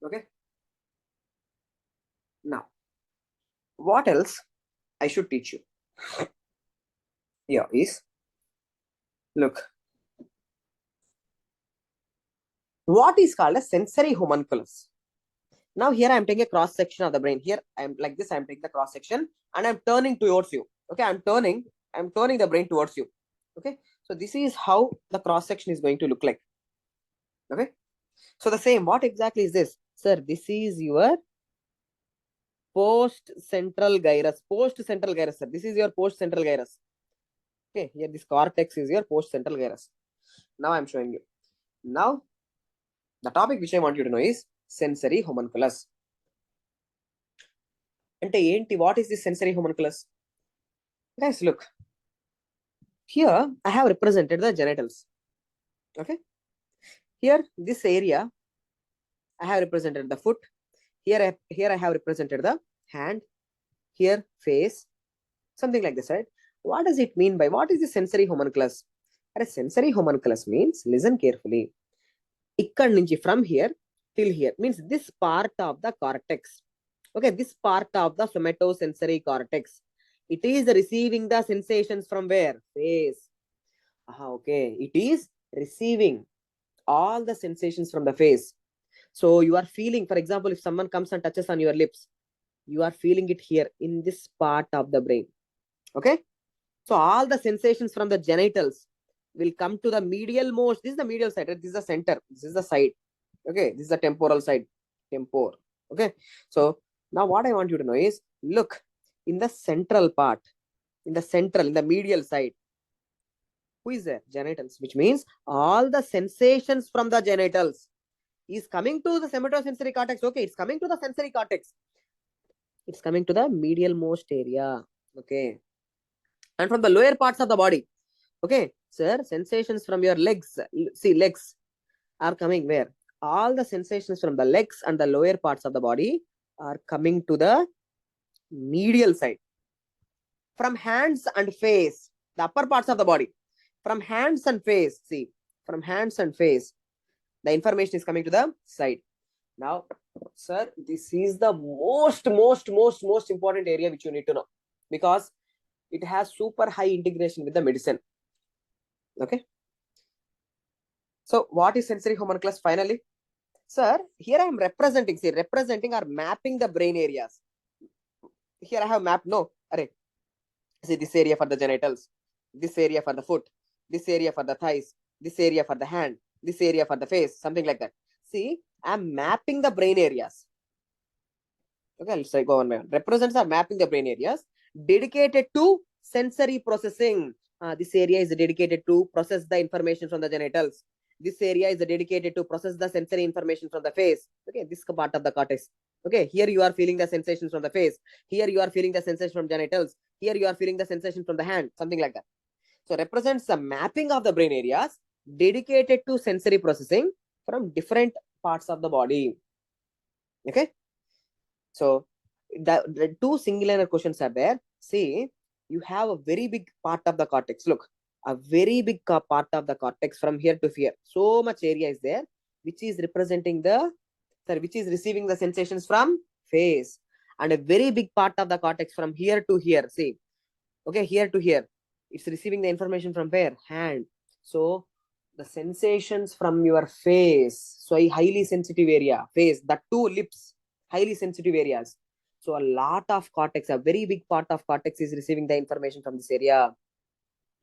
Okay. Now, what else I should teach you? Yeah, is look. What is called a sensory homunculus? Now here I am taking a cross section of the brain. Here I am like this. I am taking the cross section and I am turning towards you. Okay, I am turning the brain towards you. Okay, so this is how the cross section is going to look like. Okay, so the same. What exactly is this, sir? This is your post-central gyrus. Post-central gyrus, sir. This is your post-central gyrus. Okay, here this cortex is your post-central gyrus. Now I am showing you. Now the topic which I want you to know is sensory homunculus. Ante enti, what is this sensory homunculus? Guys, look. Here I have represented the genitals. Okay. Here this area I have represented the foot. Here I have represented the hand. Here face. Something like this, right? What does it mean by, what is the sensory homunculus? A sensory homunculus means, listen carefully. Ikkad nunchi, from here till here, means this part of the cortex. Okay, this part of the somatosensory cortex. It is receiving the sensations from where? Face. Okay, it is receiving all the sensations from the face. So you are feeling, for example, if someone comes and touches on your lips, you are feeling it here in this part of the brain. Okay, so all the sensations from the genitals will come to the medial most. This is the medial side, right? This is the center, this is the side. Okay, this is the temporal side, tempore. Okay, so now what I want you to know is, look, in the central part, in the medial side, who is there? Genitals, which means all the sensations from the genitals is coming to the somatosensory cortex. Okay, it's coming to the sensory cortex. It's coming to the medial most area. Okay, and from the lower parts of the body. Okay, sir, sensations from your legs. See, legs are coming where? All the sensations from the legs and the lower parts of the body are coming to the medial side. From hands and face, the upper parts of the body. From hands and face, see, from hands and face, the information is coming to the side. Now, sir, this is the most important area which you need to know, because it has super high integration with the medicine. Okay. So what is sensory homunculus finally? Sir, here I am representing, see, representing or mapping the brain areas. Here I have mapped, no, array. See, this area for the genitals, this area for the foot, this area for the thighs, this area for the hand, this area for the face, something like that. See, I'm mapping the brain areas. Okay, let's go on. Represents are mapping the brain areas dedicated to sensory processing. This area is dedicated to process the information from the genitals. This area is dedicated to process the sensory information from the face. Okay, this part of the cortex. Okay, here you are feeling the sensations from the face. Here you are feeling the sensation from genitals. Here you are feeling the sensation from the hand, something like that. So represents the mapping of the brain areas dedicated to sensory processing from different parts of the body. Okay. So the two singular questions are there. See, you have a very big part of the cortex. Look, a very big part of the cortex from here to here. So much area is there, which is representing the, which is receiving the sensations from face. And a very big part of the cortex from here to here. See, okay, here to here. It's receiving the information from where? Hand. So the sensations from your face. So a highly sensitive area, face, the two lips, highly sensitive areas. So a lot of cortex, a very big part of cortex is receiving the information from this area.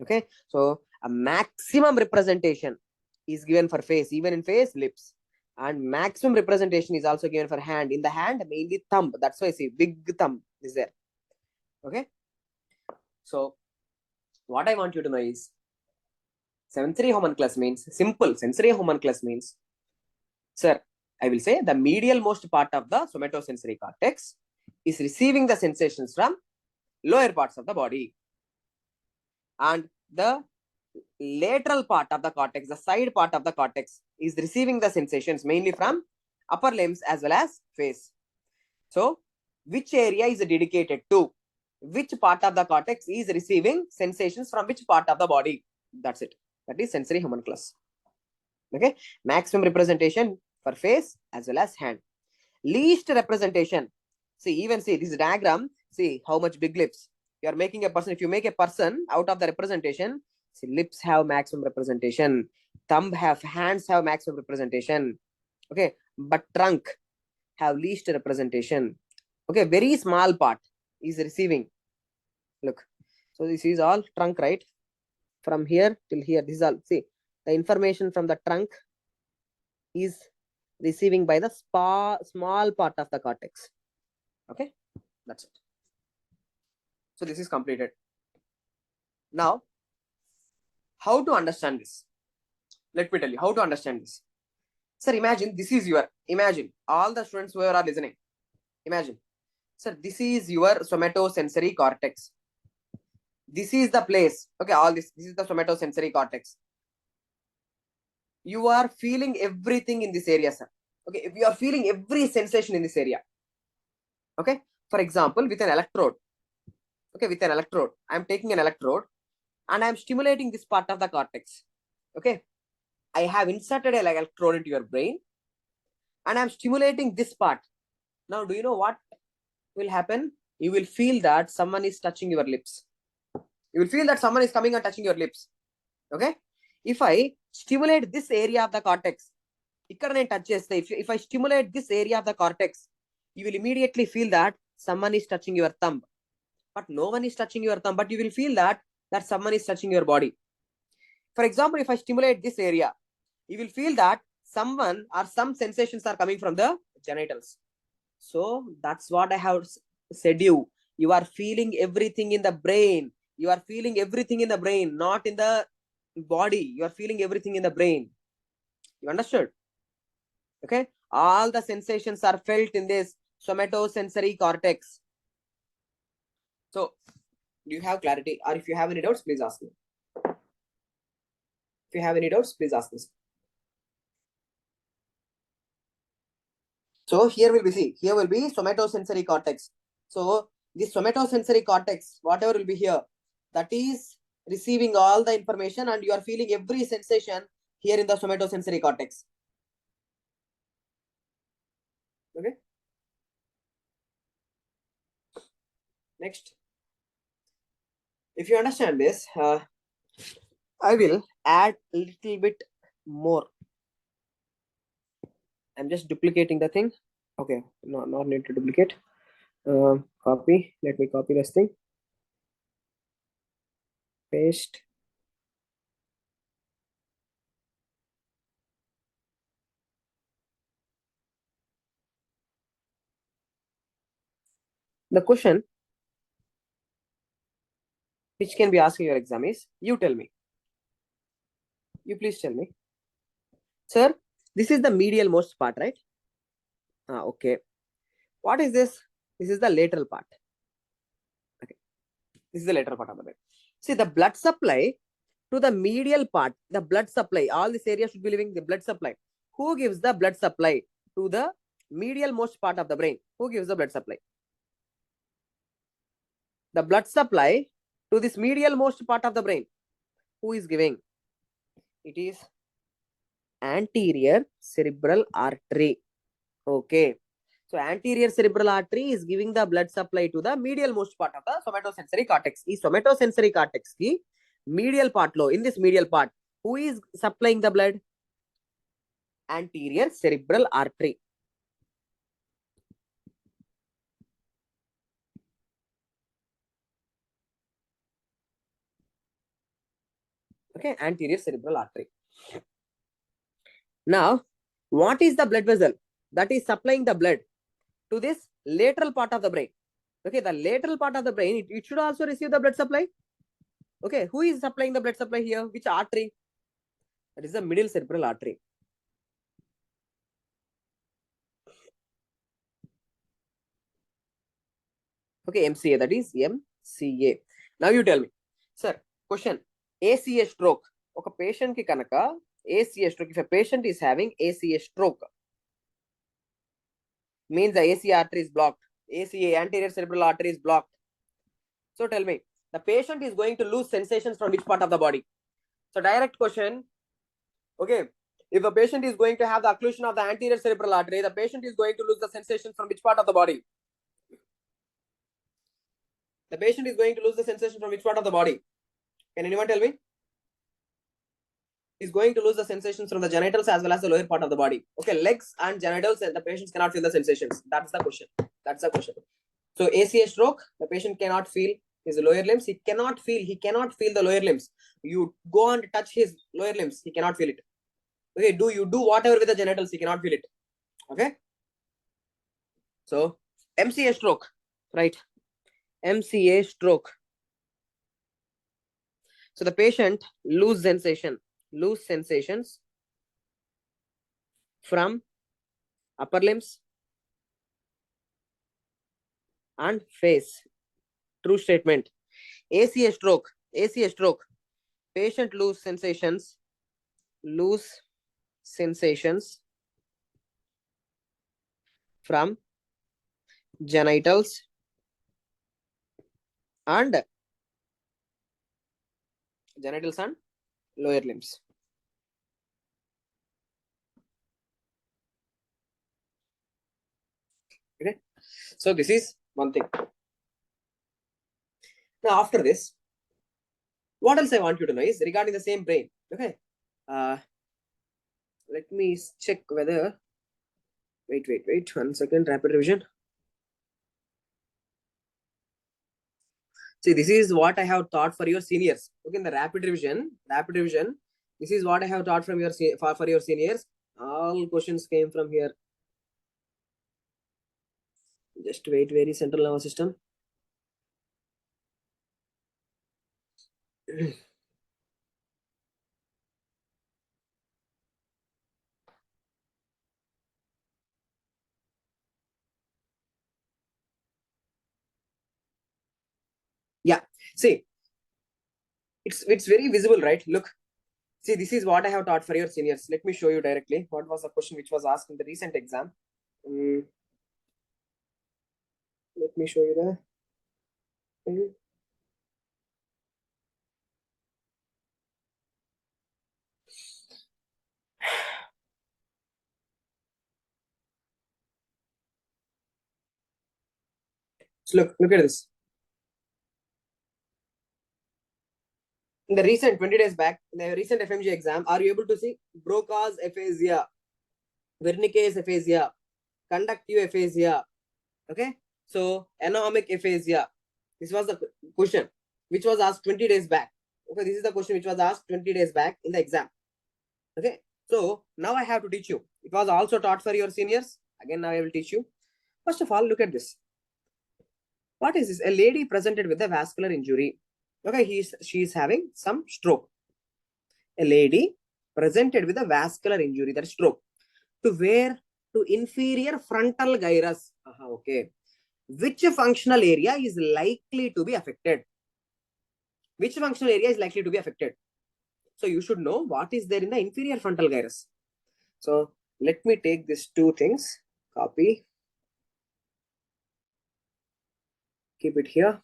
Okay, so a maximum representation is given for face, even in face, lips, and maximum representation is also given for hand. In the hand, mainly thumb. That's why I see big thumb is there. Okay, so what I want you to know is sensory homunculus means simple. Sensory homunculus means, sir, I will say the medial most part of the somatosensory cortex is receiving the sensations from lower parts of the body, and the lateral part of the cortex, the side part of the cortex, is receiving the sensations mainly from upper limbs as well as face. So which area is dedicated to which part of the cortex is receiving sensations from which part of the body? That's it. That is sensory homunculus. Okay, maximum representation for face as well as hand. Least representation. See, even see this diagram. See how much big lips. You are making a person. If you make a person out of the representation, see, lips have maximum representation. Thumb have, hands have maximum representation. Okay, but trunk have least representation. Okay, very small part is receiving. Look, so this is all trunk, right? From here till here, this is all. See, the information from the trunk is receiving by the small part of the cortex. Okay, that's it. So this is completed. Now, how to understand this? Let me tell you how to understand this. Sir, imagine this is your, imagine all the students who are listening. Imagine, sir, this is your somatosensory cortex. This is the place. Okay, all this is the somatosensory cortex. You are feeling everything in this area, sir. Okay, if you are feeling every sensation in this area. Okay, for example, with an electrode. Okay, with an electrode, I'm taking an electrode and I'm stimulating this part of the cortex. Okay, I have inserted an electrode into your brain and I'm stimulating this part. Now, do you know what will happen? You will feel that someone is touching your lips. You will feel that someone is coming and touching your lips. Okay, if I stimulate this area of the cortex, if I stimulate this area of the cortex, you will immediately feel that someone is touching your thumb. But no one is touching your thumb, but you will feel that someone is touching your body. For example, if I stimulate this area, you will feel that someone or some sensations are coming from the genitals. So that's what I have said you. You are feeling everything in the brain. You are feeling everything in the brain, not in the body. You are feeling everything in the brain. You understood? Okay. All the sensations are felt in this somatosensory cortex. So, do you have clarity? Or if you have any doubts, please ask me. If you have any doubts, please ask this. So here will be, see, here will be somatosensory cortex. So this somatosensory cortex, whatever will be here, that is receiving all the information and you are feeling every sensation here in the somatosensory cortex. Okay. Next. If you understand this, I will add a little bit more. I'm just duplicating the thing. Okay, no, not need to duplicate. Copy. Let me copy this thing. Paste. The question which can be asked in your exam is, you tell me. You please tell me. Sir, this is the medial most part, right? Okay. What is this? This is the lateral part. Okay. This is the lateral part of the brain. See, the blood supply to the medial part, the blood supply, all this area should be living the blood supply. Who gives the blood supply to the medial most part of the brain? Who gives the blood supply? The blood supply to this medial most part of the brain. Who is giving? It is anterior cerebral artery. Okay. So anterior cerebral artery is giving the blood supply to the medial most part of the somatosensory cortex. Is somatosensory cortex ki medial part low. In this medial part, who is supplying the blood? Anterior cerebral artery. Okay, anterior cerebral artery. Now, what is the blood vessel that is supplying the blood to this lateral part of the brain? Okay, the lateral part of the brain, it should also receive the blood supply. Okay, who is supplying the blood supply here? Which artery? That is the middle cerebral artery. Okay, MCA, that is MCA. Now you tell me, sir, question, ACA stroke. Okay, patient ki kanaka ACA stroke. If a patient is having ACA stroke, means the ACA artery is blocked. ACA, anterior cerebral artery, is blocked. So tell me, the patient is going to lose sensations from which part of the body? So direct question. Okay, if a patient is going to have the occlusion of the anterior cerebral artery, the patient is going to lose the sensation from which part of the body? The patient is going to lose the sensation from which part of the body? Can anyone tell me? Is going to lose the sensations from the genitals as well as the lower part of the body. Okay, legs and genitals, and the patients cannot feel the sensations. That's the question. That's the question. So ACA stroke, the patient cannot feel his lower limbs. He cannot feel the lower limbs. You go and touch his lower limbs, he cannot feel it. Okay, you do whatever with the genitals, he cannot feel it. Okay. So MCA stroke, right? MCA stroke. So the patient lose sensations from upper limbs and face. True statement. ACA stroke. Patient lose sensations from genitals and lower limbs. Okay. So this is one thing. Now after this, what else I want you to know is regarding the same brain. Okay. Let me check whether. Wait. 1 second. Rapid revision. See, this is what I have taught for your seniors. Okay, in the rapid revision, this is what I have taught from your for your seniors. All questions came from here. Just wait, very central nervous system. Yeah, see, it's very visible, right? Look, see, this is what I have taught for your seniors. Let me show you directly. What was the question which was asked in the recent exam? Let me show you the. So look at this. In the recent 20 days back, in the recent FMG exam, are you able to see Broca's aphasia, Wernicke's aphasia, conductive aphasia? Okay, so anomic aphasia. This was the question which was asked 20 days back. Okay, this is the question which was asked 20 days back in the exam. Okay, so now I have to teach you. It was also taught for your seniors. Again, now I will teach you. First of all, look at this. What is this? A lady presented with a vascular injury. Okay, she is having some stroke. A lady presented with a vascular injury, that is stroke. To where? To inferior frontal gyrus. Okay. Which functional area is likely to be affected? Which functional area is likely to be affected? So you should know what is there in the inferior frontal gyrus. So let me take these two things, copy, keep it here,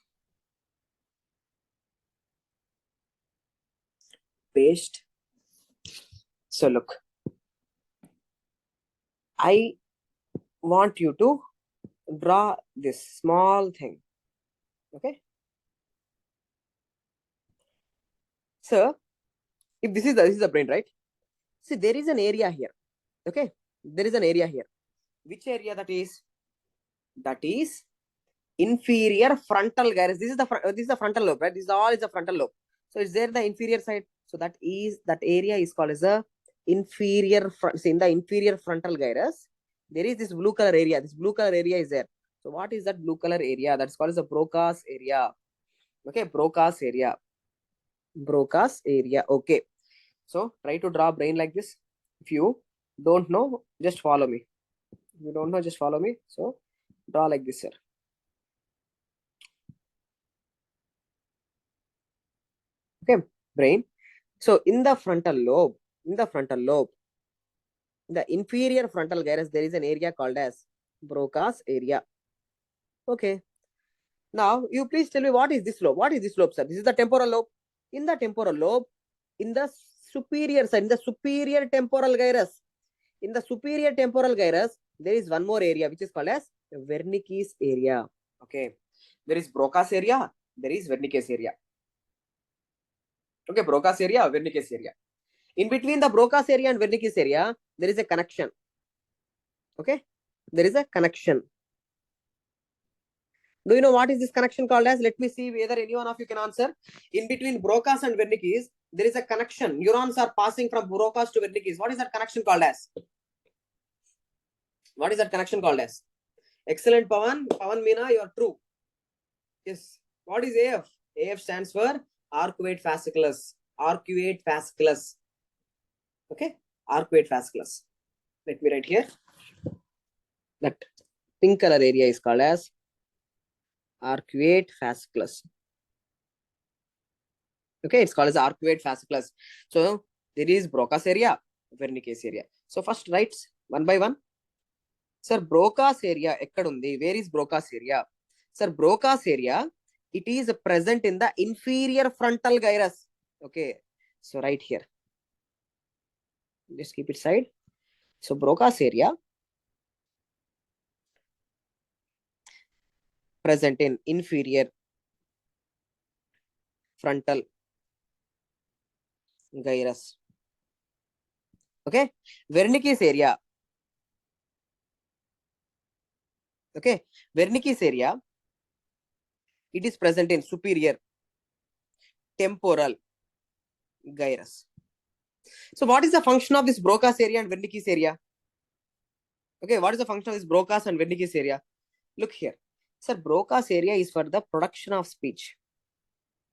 paste. So look, I want you to draw this small thing. Okay. So if this is the brain, right? See, there is an area here. Okay. There is an area here. Which area that is? That is inferior frontal gyrus. This is the frontal lobe, right? This is all is the frontal lobe. So it's there the inferior side. So that area is called as the inferior front. See, in the inferior frontal gyrus, there is this blue color area. This blue color area is there. So what is that blue color area? That's called as the Broca's area. Okay, Broca's area. Broca's area. Okay. So try to draw brain like this. If you don't know, just follow me. If you don't know, just follow me. So draw like this, sir. Okay, brain. So in the frontal lobe, the inferior frontal gyrus, there is an area called as Broca's area. Okay. Now you please tell me what is this lobe? What is this lobe, sir? This is the temporal lobe. In the temporal lobe, in the superior side, in the superior temporal gyrus, there is one more area which is called as Wernicke's area. Okay. There is Broca's area. There is Wernicke's area. Okay, Broca's area, Wernicke's area. In between the Broca's area and Wernicke's area, there is a connection. Okay, there is a connection. Do you know what is this connection called as? Let me see whether any one of you can answer. In between Broca's and Wernicke's, there is a connection. Neurons are passing from Broca's to Wernicke's. What is that connection called as? What is that connection called as? Excellent, Pawan. Pawan Meena, you are true. Yes. What is AF? AF stands for arcuate fasciculus. Arcuate fasciculus. Okay, arcuate fasciculus. Let me write here. That pink color area is called as arcuate fasciculus. Okay, it's called as arcuate fasciculus. So there is Broca's area, Wernicke's area. So first write one by one. Sir, Broca's area ekkadundi? Where is Broca's area? Sir, Broca's area, it is present in the inferior frontal gyrus. Okay, so right here. Just keep it side. So Broca's area present in inferior frontal gyrus. Okay, Wernicke's area. Okay, Wernicke's area, it is present in superior temporal gyrus. So what is the function of this Broca's area and Wernicke's area? Okay, what is the function of this Broca's and Wernicke's area? Look here. Sir, Broca's area is for the production of speech.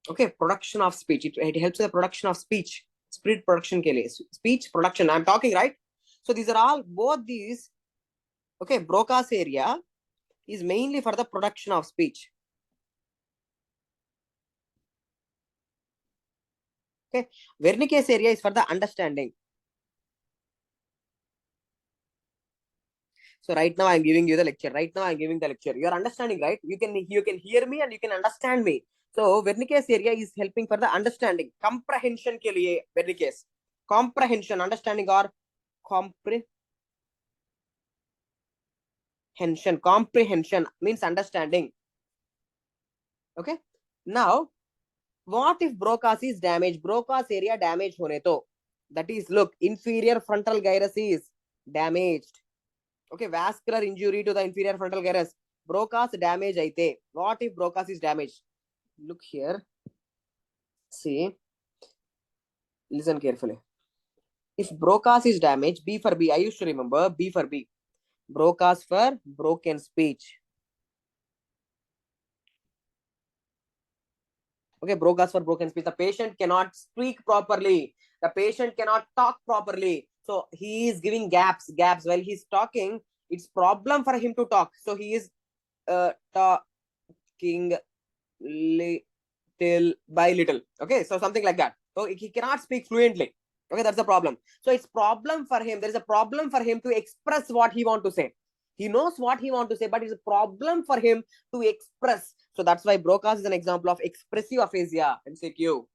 Okay, production of speech. It helps in the production of speech. Speech production ke liye. Speech production. I'm talking, right? So these are all, both these. Okay, Broca's area is mainly for the production of speech. Okay, Wernicke's area is for the understanding. So right now I'm giving you the lecture. You are understanding, right? You can hear me and you can understand me. So Wernicke's area is helping for the understanding, comprehension ke liye. Wernicke's comprehension, understanding or comprehension means understanding. Okay. Now, what if Broca's is damaged? Broca's area damaged hone to. That is, look, inferior frontal gyrus is damaged. Okay, vascular injury to the inferior frontal gyrus. Broca's damage aite. What if Broca's is damaged? Look here. See, Listen carefully. If Broca's is damaged, B for B. I used to remember B for B. Broca's for broken speech. Okay, Broca's for broken speech. The patient cannot speak properly. The patient cannot talk properly. So he is giving gaps while he's talking. It's problem for him to talk. So he is talking little by little. Okay, so something like that. So he cannot speak fluently. Okay, that's the problem. So it's problem for him. There is a problem for him to express what he want to say. He knows what he want to say, but it's a problem for him to express. So that's why Broca's is an example of expressive aphasia. MCQ.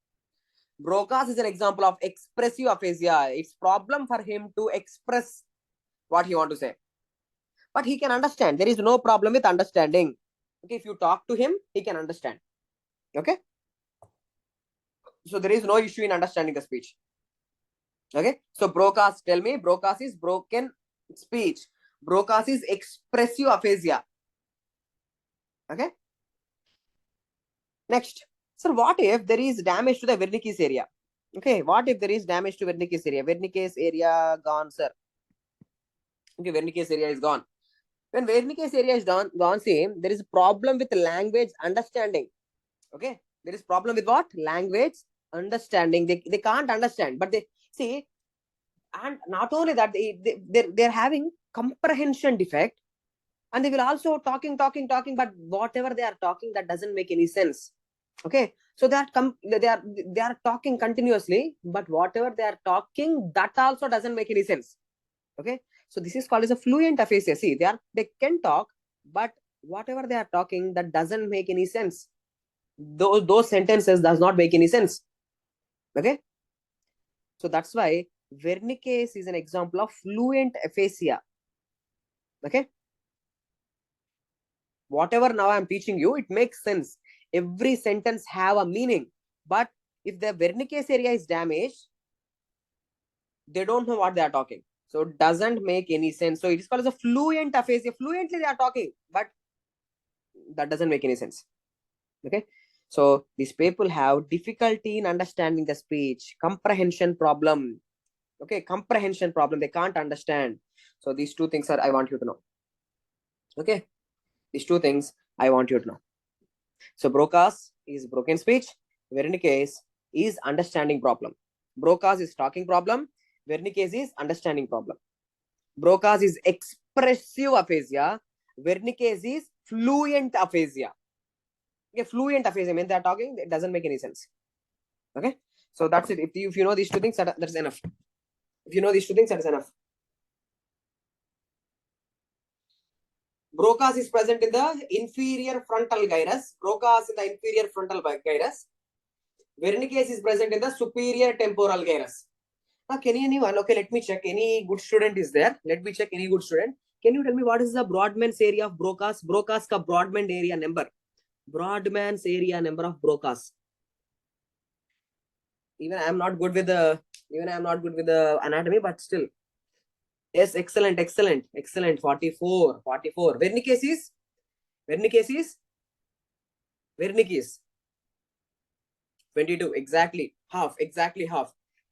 Broca's is an example of expressive aphasia. It's problem for him to express what he want to say. But he can understand. There is no problem with understanding. Okay, if you talk to him, he can understand. Okay. So there is no issue in understanding the speech. Okay. So Broca's, tell me, Broca's is broken speech. Broca's is expressive aphasia. Okay. Next. Sir, what if there is damage to the Wernicke's area? Okay. What if there is damage to Wernicke's area? Wernicke's area gone, sir. Okay. Wernicke's area is gone. When Wernicke's area is gone, see, there is a problem with language understanding. Okay. There is problem with what? Language understanding. They can't understand, but they see, and not only that, they're having comprehension defect, and they will also talking, but whatever they are talking, that doesn't make any sense. Okay, so they are talking continuously, but whatever they are talking, that also doesn't make any sense. Okay, so this is called as a fluent aphasia. See, they can talk, but whatever they are talking, that doesn't make any sense. Those sentences does not make any sense. Okay, so that's why Wernicke's is an example of fluent aphasia. Okay, whatever now I'm teaching you, it makes sense. Every sentence have a meaning, but if the Wernicke's area is damaged, they don't know what they are talking, so it doesn't make any sense. So it is called as a fluent aphasia. Fluently they are talking, but that doesn't make any sense. Okay, so these people have difficulty in understanding the speech, comprehension problem. Okay, comprehension problem, they can't understand. So these two things are I want you to know. Okay, these two things I want you to know. So Broca's is broken speech, Wernicke's is understanding problem. Broca's is talking problem, Wernicke's is understanding problem. Broca's is expressive aphasia, Wernicke's is fluent aphasia. Okay, fluent aphasia means they're talking, it doesn't make any sense. Okay, so that's it. If you know these two things, that's enough. If you know these two things, that is enough. Broca's is present in the inferior frontal gyrus. Broca's in the inferior frontal gyrus. Wernicke's is present in the superior temporal gyrus. Now, can anyone? Okay, let me check. Any good student is there? Let me check any good student. Can you tell me what is the Brodmann's area of Broca's? Broca's ka Brodmann area number. Brodmann's area number of Broca's. Even I am not good with the anatomy, but still. Yes, excellent. 44. Wernicke's is 22. Exactly half.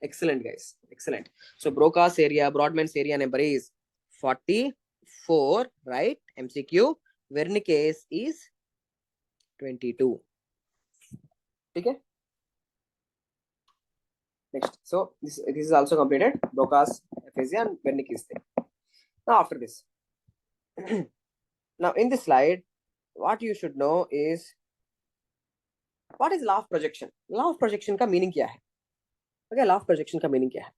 Excellent, guys. Excellent. So Broca's area, Brodmann's area number is 44, right? MCQ. Wernicke's is 22. Okay. Next. So this is also completed. Broca's aphasia and Wernicke's thing. Now after this. Now in this slide, what you should know is what is law of projection? Law of projection ka meaning kya hai? Okay, law of projection ka meaning kya hai?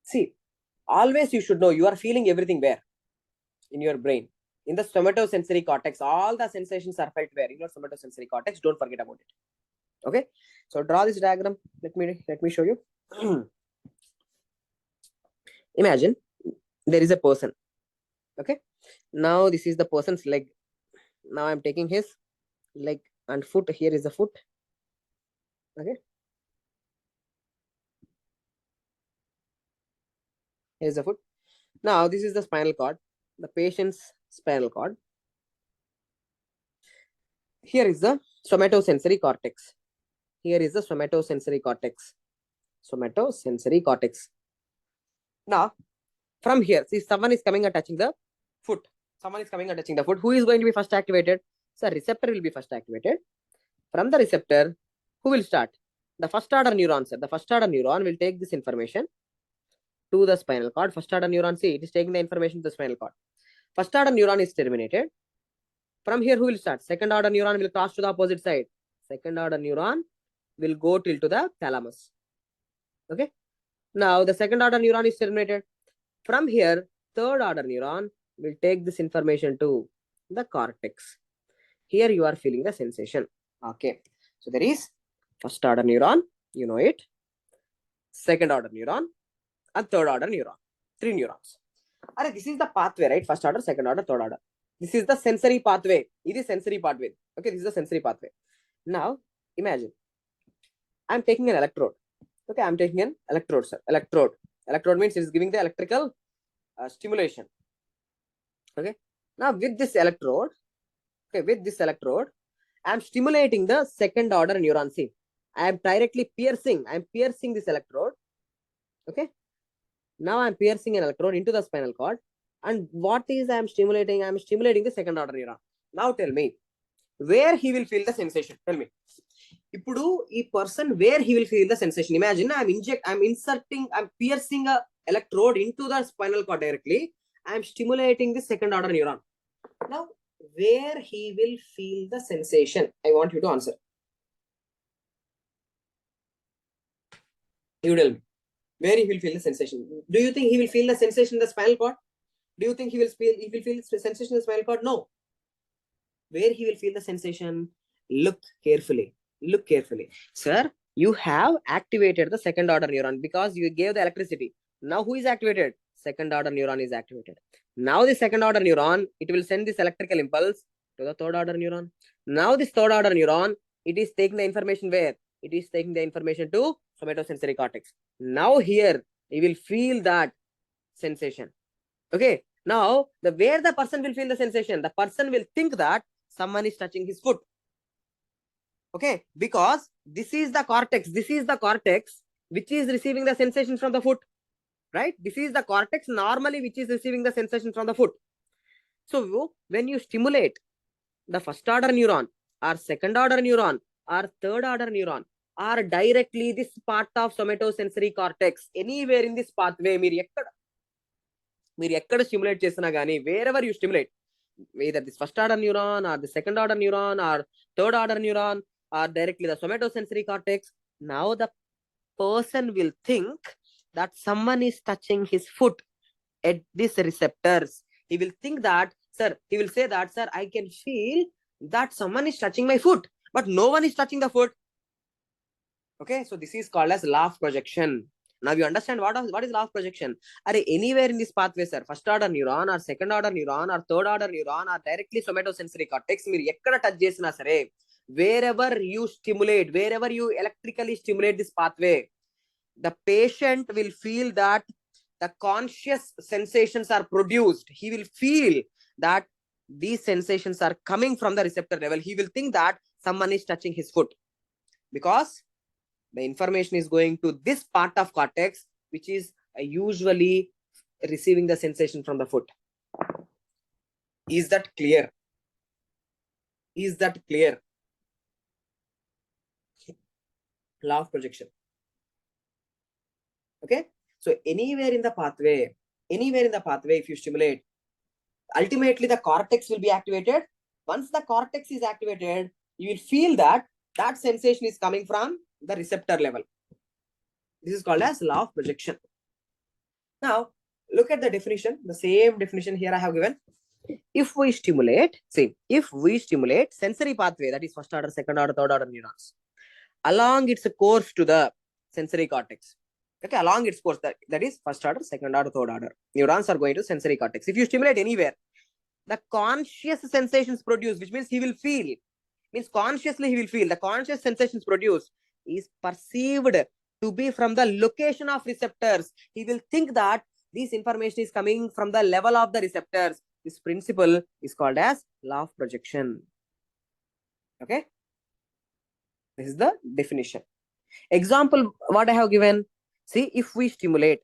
See, always you should know you are feeling everything where? In your brain. In the somatosensory cortex, all the sensations are felt where? In your somatosensory cortex. Don't forget about it. Okay, so draw this diagram. Let me show you. Imagine there is a person. Okay, now this is the person's leg. Now I'm taking his leg and foot. Here is the foot. Okay, here's the foot. Now this is the spinal cord, the patient's spinal cord. Here is the somatosensory cortex. Here is the somatosensory cortex. somatosensory cortex. Now, from here, see, someone is coming and touching the foot. Someone is coming and touching the foot. Who is going to be first activated? So, receptor will be first activated. From the receptor, who will start? The first order neuron, sir. The first order neuron will take this information to the spinal cord. First order neuron, see, it is taking the information to the spinal cord. First order neuron is terminated. From here, who will start? Second order neuron will cross to the opposite side. Second order neuron will go till to the thalamus. Okay. Now, the second order neuron is terminated. From here, third order neuron will take this information to the cortex. Here you are feeling the sensation. Okay. So there is first order neuron, you know it. Second order neuron and third order neuron. 3 neurons. This is the pathway, right? First order, second order, third order. This is the sensory pathway. It is sensory pathway. Okay, this is the sensory pathway. Now, imagine I'm taking an electrode. Okay, I'm taking an electrode, sir. Electrode. Electrode means it is giving the electrical stimulation. Okay. Now, with this electrode, I'm stimulating the second order neuron. See, I am directly piercing. I'm piercing this electrode. Okay. Now I'm piercing an electrode into the spinal cord. And what is I'm stimulating? I'm stimulating the second order neuron. Now tell me, where he will feel the sensation? Tell me. Ipudu, a person, where he will feel the sensation? Imagine I'm piercing a electrode into the spinal cord directly. I'm stimulating the second order neuron. Now, where he will feel the sensation? I want you to answer. You tell me. Where he will feel the sensation? Do you think he will feel the sensation in the spinal cord? Do you think he will feel the sensation in the spinal cord? No. Where he will feel the sensation? Look carefully. Look carefully. Sir, you have activated the second order neuron because you gave the electricity. Now who is activated? Second order neuron is activated. Now the second order neuron, it will send this electrical impulse to the third order neuron. Now this third order neuron, it is taking the information where? It is taking the information to somatosensory cortex. Now here, you will feel that sensation. Okay. Now, where the person will feel the sensation, the person will think that someone is touching his foot. Okay. Because this is the cortex. This is the cortex which is receiving the sensation from the foot. Right? This is the cortex normally which is receiving the sensation from the foot. So, when you stimulate the first order neuron or second order neuron or third order neuron or directly this part of somatosensory cortex, anywhere in this pathway, మీరు ఎక్కడ stimulate చేసినా కానీ wherever you stimulate, either this first order neuron or the second order neuron or third order neuron or directly the somatosensory cortex, now the person will think that someone is touching his foot at these receptors. He will think that, sir, he will say that, sir, I can feel that someone is touching my foot, but no one is touching the foot. Okay, so this is called as law of projection. Now you understand what is law of projection? Anywhere in this pathway, sir, first order neuron or second order neuron or third order neuron or directly somatosensory cortex, మీరు ఎక్కడ touch చేసినా సరే, wherever you stimulate, wherever you electrically stimulate this pathway, the patient will feel that the conscious sensations are produced. He will feel that these sensations are coming from the receptor level. He will think that someone is touching his foot because the information is going to this part of cortex, which is usually receiving the sensation from the foot. Is that clear? Is that clear? Law of projection. Okay. So anywhere in the pathway, if you stimulate, ultimately the cortex will be activated. Once the cortex is activated, you will feel that sensation is coming from the receptor level. This is called as law of projection. Now, look at the definition. The same definition here I have given. If we stimulate sensory pathway, that is first order, second order, third order neurons, along its course to the sensory cortex. Okay, along its course, that is first order, second order, third order. Neurons are going to sensory cortex. If you stimulate anywhere, the conscious sensations produced, which means he will feel, means consciously he will feel, the conscious sensations produced is perceived to be from the location of receptors. He will think that this information is coming from the level of the receptors. This principle is called as law of projection. Okay. This is the definition. Example, what I have given, See, if we stimulate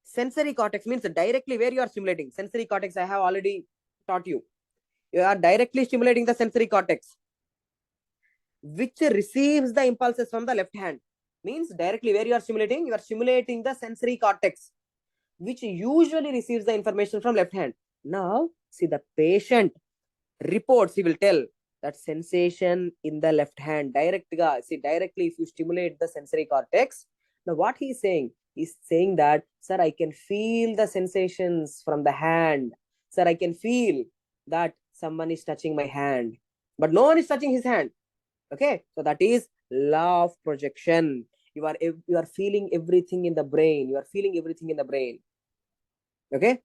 sensory cortex, means directly where you are stimulating sensory cortex. I have already taught you. You are directly stimulating the sensory cortex, which receives the impulses from the left hand. Means directly where you are stimulating the sensory cortex, which usually receives the information from left hand. Now, see, the patient reports, he will tell that sensation in the left hand. Directly, if you stimulate the sensory cortex, now what he is saying? He's saying that, sir, I can feel the sensations from the hand. Sir, I can feel that someone is touching my hand, but no one is touching his hand. Okay, so that is law of projection. You are feeling everything in the brain. You are feeling everything in the brain. Okay,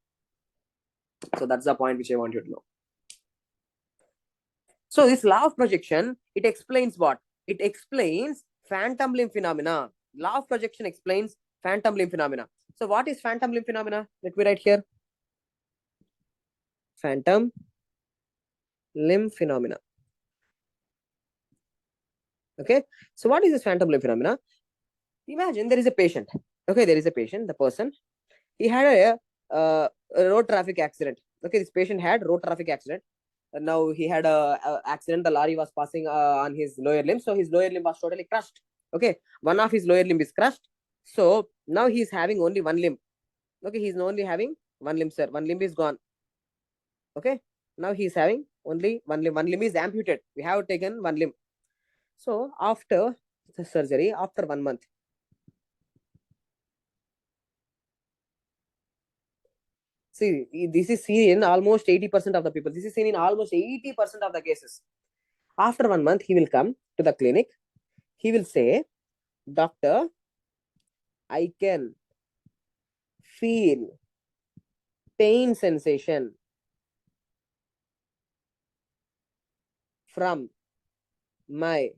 so that's the point which I want you to know. So this law of projection, it explains what? It explains phantom limb phenomena. Law of projection explains phantom limb phenomena. So what is phantom limb phenomena? Let me write here. Phantom limb phenomena. Okay, so what is this phantom limb phenomena? Imagine there is a patient. Okay, there is a patient. The person, he had a road traffic accident. Okay, this patient had road traffic accident. Now he had a accident. The lorry was passing on his lower limb, so his lower limb was totally crushed. Okay, one of his lower limb is crushed. So now he is having only one limb. Okay, he's only having one limb, sir. One limb is gone. Okay, now he is having only one limb. One limb is amputated. We have taken one limb. So after the surgery, after 1 month, see, this is seen in almost 80% of the people. This is seen in almost 80% of the cases. After 1 month, he will come to the clinic. He will say, doctor, I can feel pain sensation from my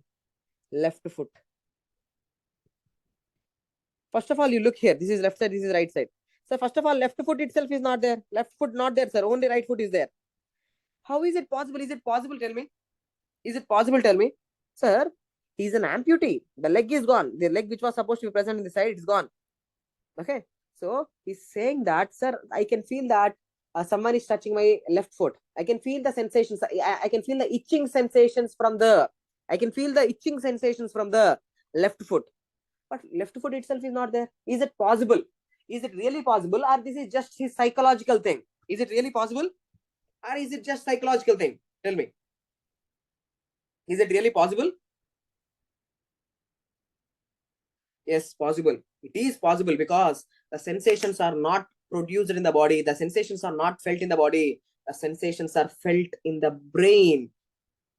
left foot. First of all, you look here. This is left side, this is right side. So first of all, left foot itself is not there. Left foot not there, sir. Only right foot is there. How is it possible? Is it possible? Tell me. Is it possible? Tell me. Sir, he's an amputee. The leg is gone. The leg which was supposed to be present in the side is gone. Okay. So he's saying that, sir, I can feel that someone is touching my left foot. I can feel the sensations. I can feel the itching sensations from the. I can feel the itching sensations from the left foot. But left foot itself is not there. Is it possible? Is it really possible, or this is just his psychological thing? Is it really possible, or is it just psychological thing? Tell me. Is it really possible? Yes, possible. It is possible because the sensations are not produced in the body. The sensations are not felt in the body. The sensations are felt in the brain.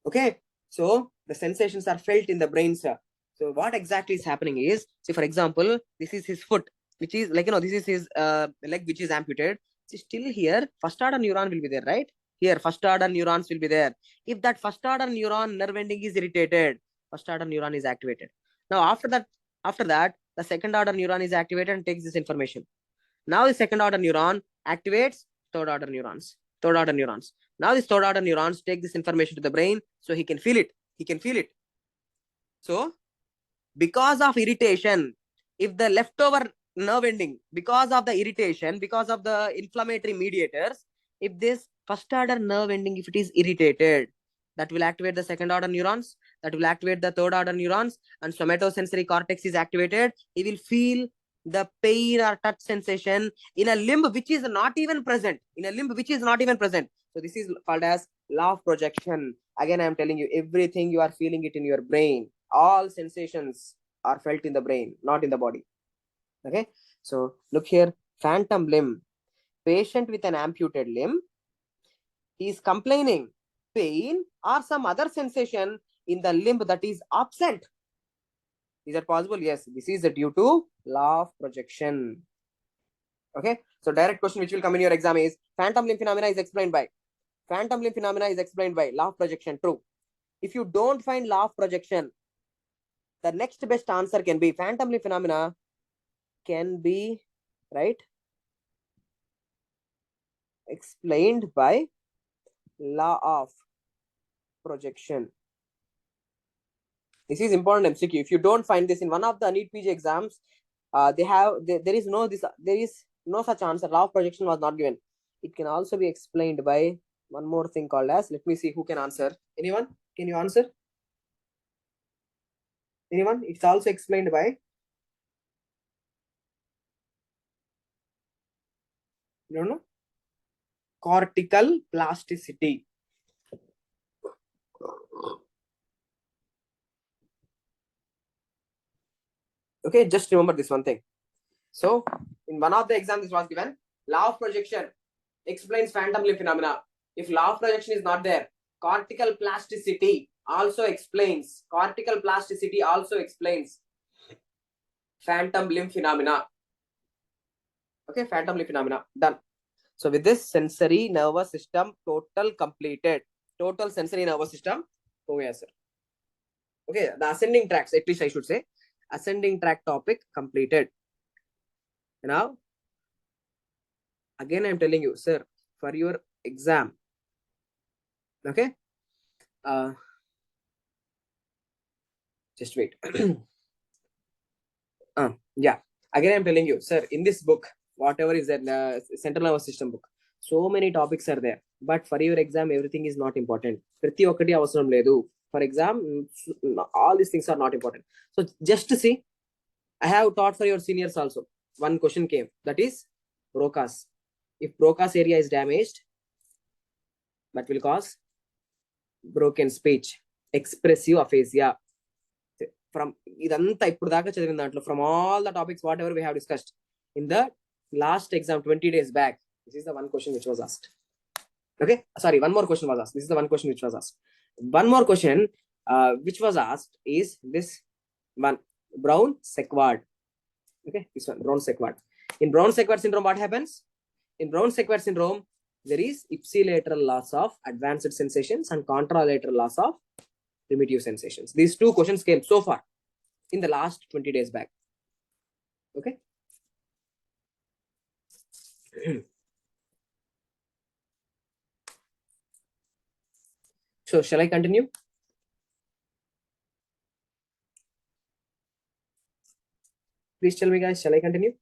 Okay. So the sensations are felt in the brain, sir. So what exactly is happening is, see, for example, this is his foot, which is like, this is his leg, which is amputated. See, still here, first order neuron will be there, right? Here, first order neurons will be there. If that first order neuron nerve ending is irritated, first order neuron is activated. Now, after that, the second order neuron is activated and takes this information. Now the second order neuron activates third order neurons. Third order neurons. Now these third order neurons take this information to the brain, so he can feel it. He can feel it. So because of irritation, if the leftover nerve ending, because of the irritation, because of the inflammatory mediators, if this first order nerve ending, if it is irritated, that will activate the second order neurons, that will activate the third order neurons, and somatosensory cortex is activated. He will feel the pain or touch sensation in a limb which is not even present. In a limb which is not even present. So this is called as law of projection. Again, I am telling you, everything you are feeling it in your brain. All sensations are felt in the brain, not in the body. Okay. So look here, phantom limb. Patient with an amputated limb, he is complaining pain or some other sensation in the limb that is absent. Is that possible? Yes. This is due to law of projection. Okay. So direct question which will come in your exam is, phantom limb phenomena is explained by. Phantom limb phenomena is explained by law of projection. True. If you don't find law of projection, the next best answer can be phantom limb phenomena can be, right, explained by law of projection. This is important MCQ. If you don't find this in one of the NEET PG exams, there is no such answer. Law of projection was not given. It can also be explained by one more thing called as, let me see who can answer. Anyone? Can you answer? Anyone? It's also explained by, you don't know, cortical plasticity. Okay, just remember this one thing. So in one of the exams this was given, law of projection explains phantom limb phenomena. If law of projection is not there, cortical plasticity also explains phantom limb phenomena. Okay, phantom limb phenomena, done. So with this, sensory nervous system total completed. Total sensory nervous system. Oh yes, sir. Okay, the ascending tracks, at least I should say, ascending track topic completed. Now, again I'm telling you, sir, for your exam, okay, just wait. Yeah, again I'm telling you, sir, in this book, whatever is that central nervous system book, so many topics are there, but for your exam everything is not important. Prati okati avasaram ledu. For exam, all these things are not important. So just to see, I have taught for your seniors also. One question came, that is Broca's. If Broca's area is damaged, that will cause broken speech, expressive aphasia. From idantha ippudu daaka chadivina dantlo, from all the topics whatever we have discussed in the last exam 20 days back, this is the one question which was asked. Okay, sorry, one more question was asked. This is the one question which was asked. One more question which was asked is this one, Brown-Sequard. Okay, this one, Brown-Sequard. In Brown-Sequard syndrome, what happens? In Brown-Sequard syndrome, there is ipsilateral loss of advanced sensations and contralateral loss of primitive sensations. These two questions came so far in the last 20 days back. Okay. So shall I continue? Please tell me, guys, shall I continue?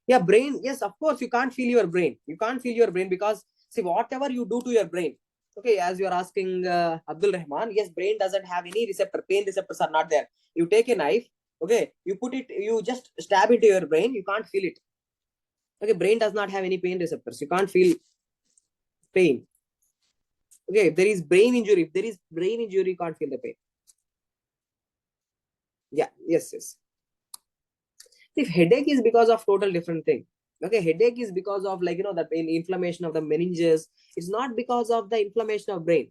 Yeah, brain. Yes, of course, you can't feel your brain. You can't feel your brain because, see, whatever you do to your brain. Okay, as you are asking Abdul Rahman, yes, brain doesn't have any receptor. Pain receptors are not there. You take a knife, okay, you put it, you just stab into your brain, you can't feel it. Okay, brain does not have any pain receptors. You can't feel pain. Okay, if there is brain injury, you can't feel the pain. Yeah, yes. If headache is because of total different thing. Okay, headache is because of, like, the pain, inflammation of the meninges. It's not because of the inflammation of brain.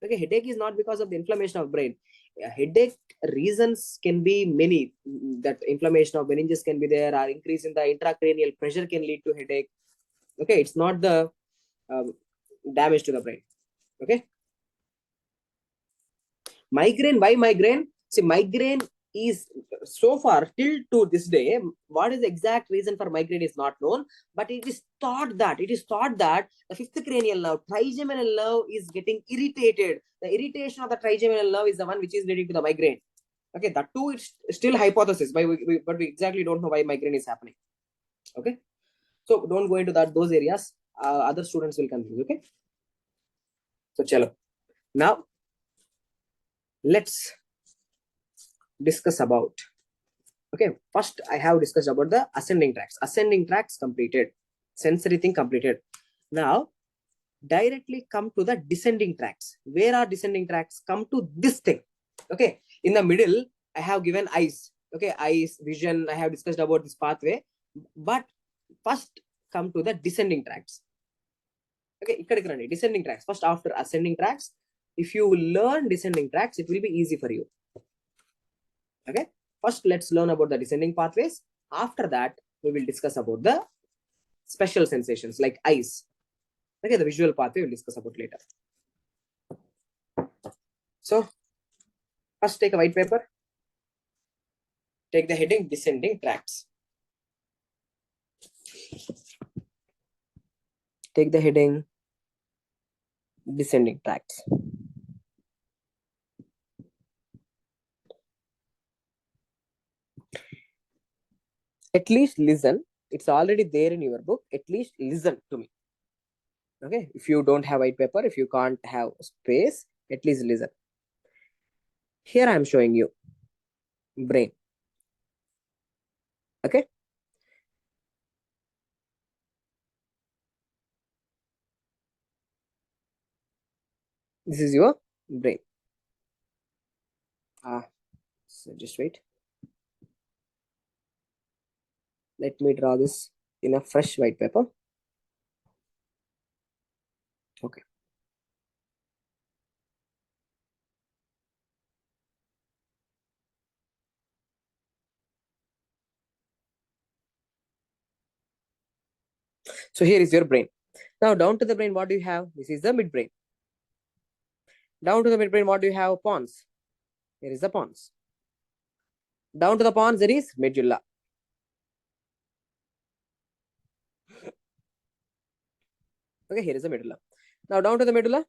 Okay, headache is not because of the inflammation of brain. Headache reasons can be many. That inflammation of meninges can be there, or increase in the intracranial pressure can lead to headache. Okay, it's not the damage to the brain. Okay. Migraine, why migraine? See, migraine is so far till to this day, what is the exact reason for migraine is not known, but it is thought that the fifth cranial nerve, trigeminal nerve, is getting irritated. The irritation of the trigeminal nerve is the one which is leading to the migraine. Okay, that too it's still hypothesis, but we exactly don't know why migraine is happening. Okay, so don't go into those areas. Other students will confuse. Okay, so chalo. Now let's discuss about, okay, first I have discussed about the ascending tracks completed, sensory thing completed. Now directly come to the descending tracks. Where are descending tracks? Come to this thing. Okay, in the middle I have given eyes. Okay, eyes, vision, I have discussed about this pathway, but first come to the descending tracks. Okay, descending tracks first. After ascending tracks, if you learn descending tracks, it will be easy for you. Okay, first let's learn about the descending pathways. After that, we will discuss about the special sensations like eyes. Okay, the visual pathway we'll discuss about later. So first take a white paper, take the heading descending tracts. Take the heading descending tracts. At least listen. It's already there in your book. At least listen to me. Okay. If you don't have white paper, if you can't have space, at least listen. Here I am showing you brain. Okay. This is your brain. So just wait. Let me draw this in a fresh white paper. Okay. So here is your brain. Now down to the brain, what do you have? This is the midbrain. Down to the midbrain, what do you have? Pons. Here is the pons. Down to the pons, there is medulla. Okay, here is the medulla. Now down to the medulla,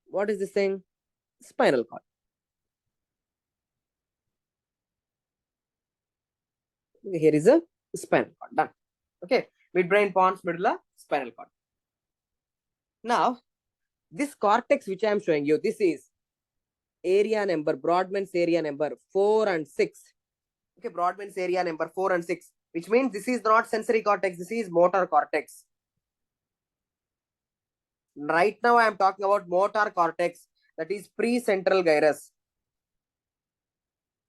what is this thing? Spinal cord. Okay, here is a spinal cord. Done. Okay, midbrain, pons, medulla, spinal cord. Now, this cortex which I am showing you, this is area number, Brodmann's area number 4 and 6. Okay, Brodmann's area number 4 and 6, which means this is not sensory cortex, this is motor cortex. Right now, I am talking about motor cortex, that is precentral gyrus.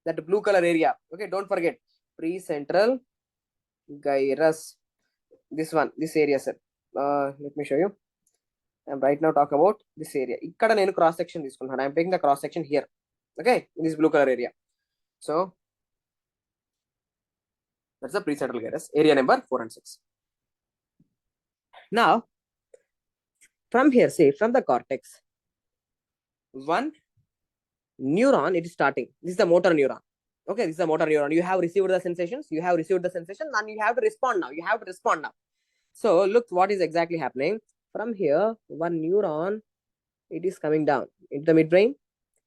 That blue color area. Okay, don't forget. Precentral gyrus. This one, this area, sir. Let me show you. I'm right now talking about this area. Ikkada nenu cross section తీసుకున్నాను. I'm taking the cross section here. Okay, in this blue color area. So that's the precentral gyrus, area number 4 and 6. Now, from here, say from the cortex, one neuron, it is starting. This is the motor neuron. Okay, this is the motor neuron. You have received the sensations. You have received the sensation, and you have to respond now. You have to respond now. So look what is exactly happening. From here, one neuron, it is coming down into the midbrain.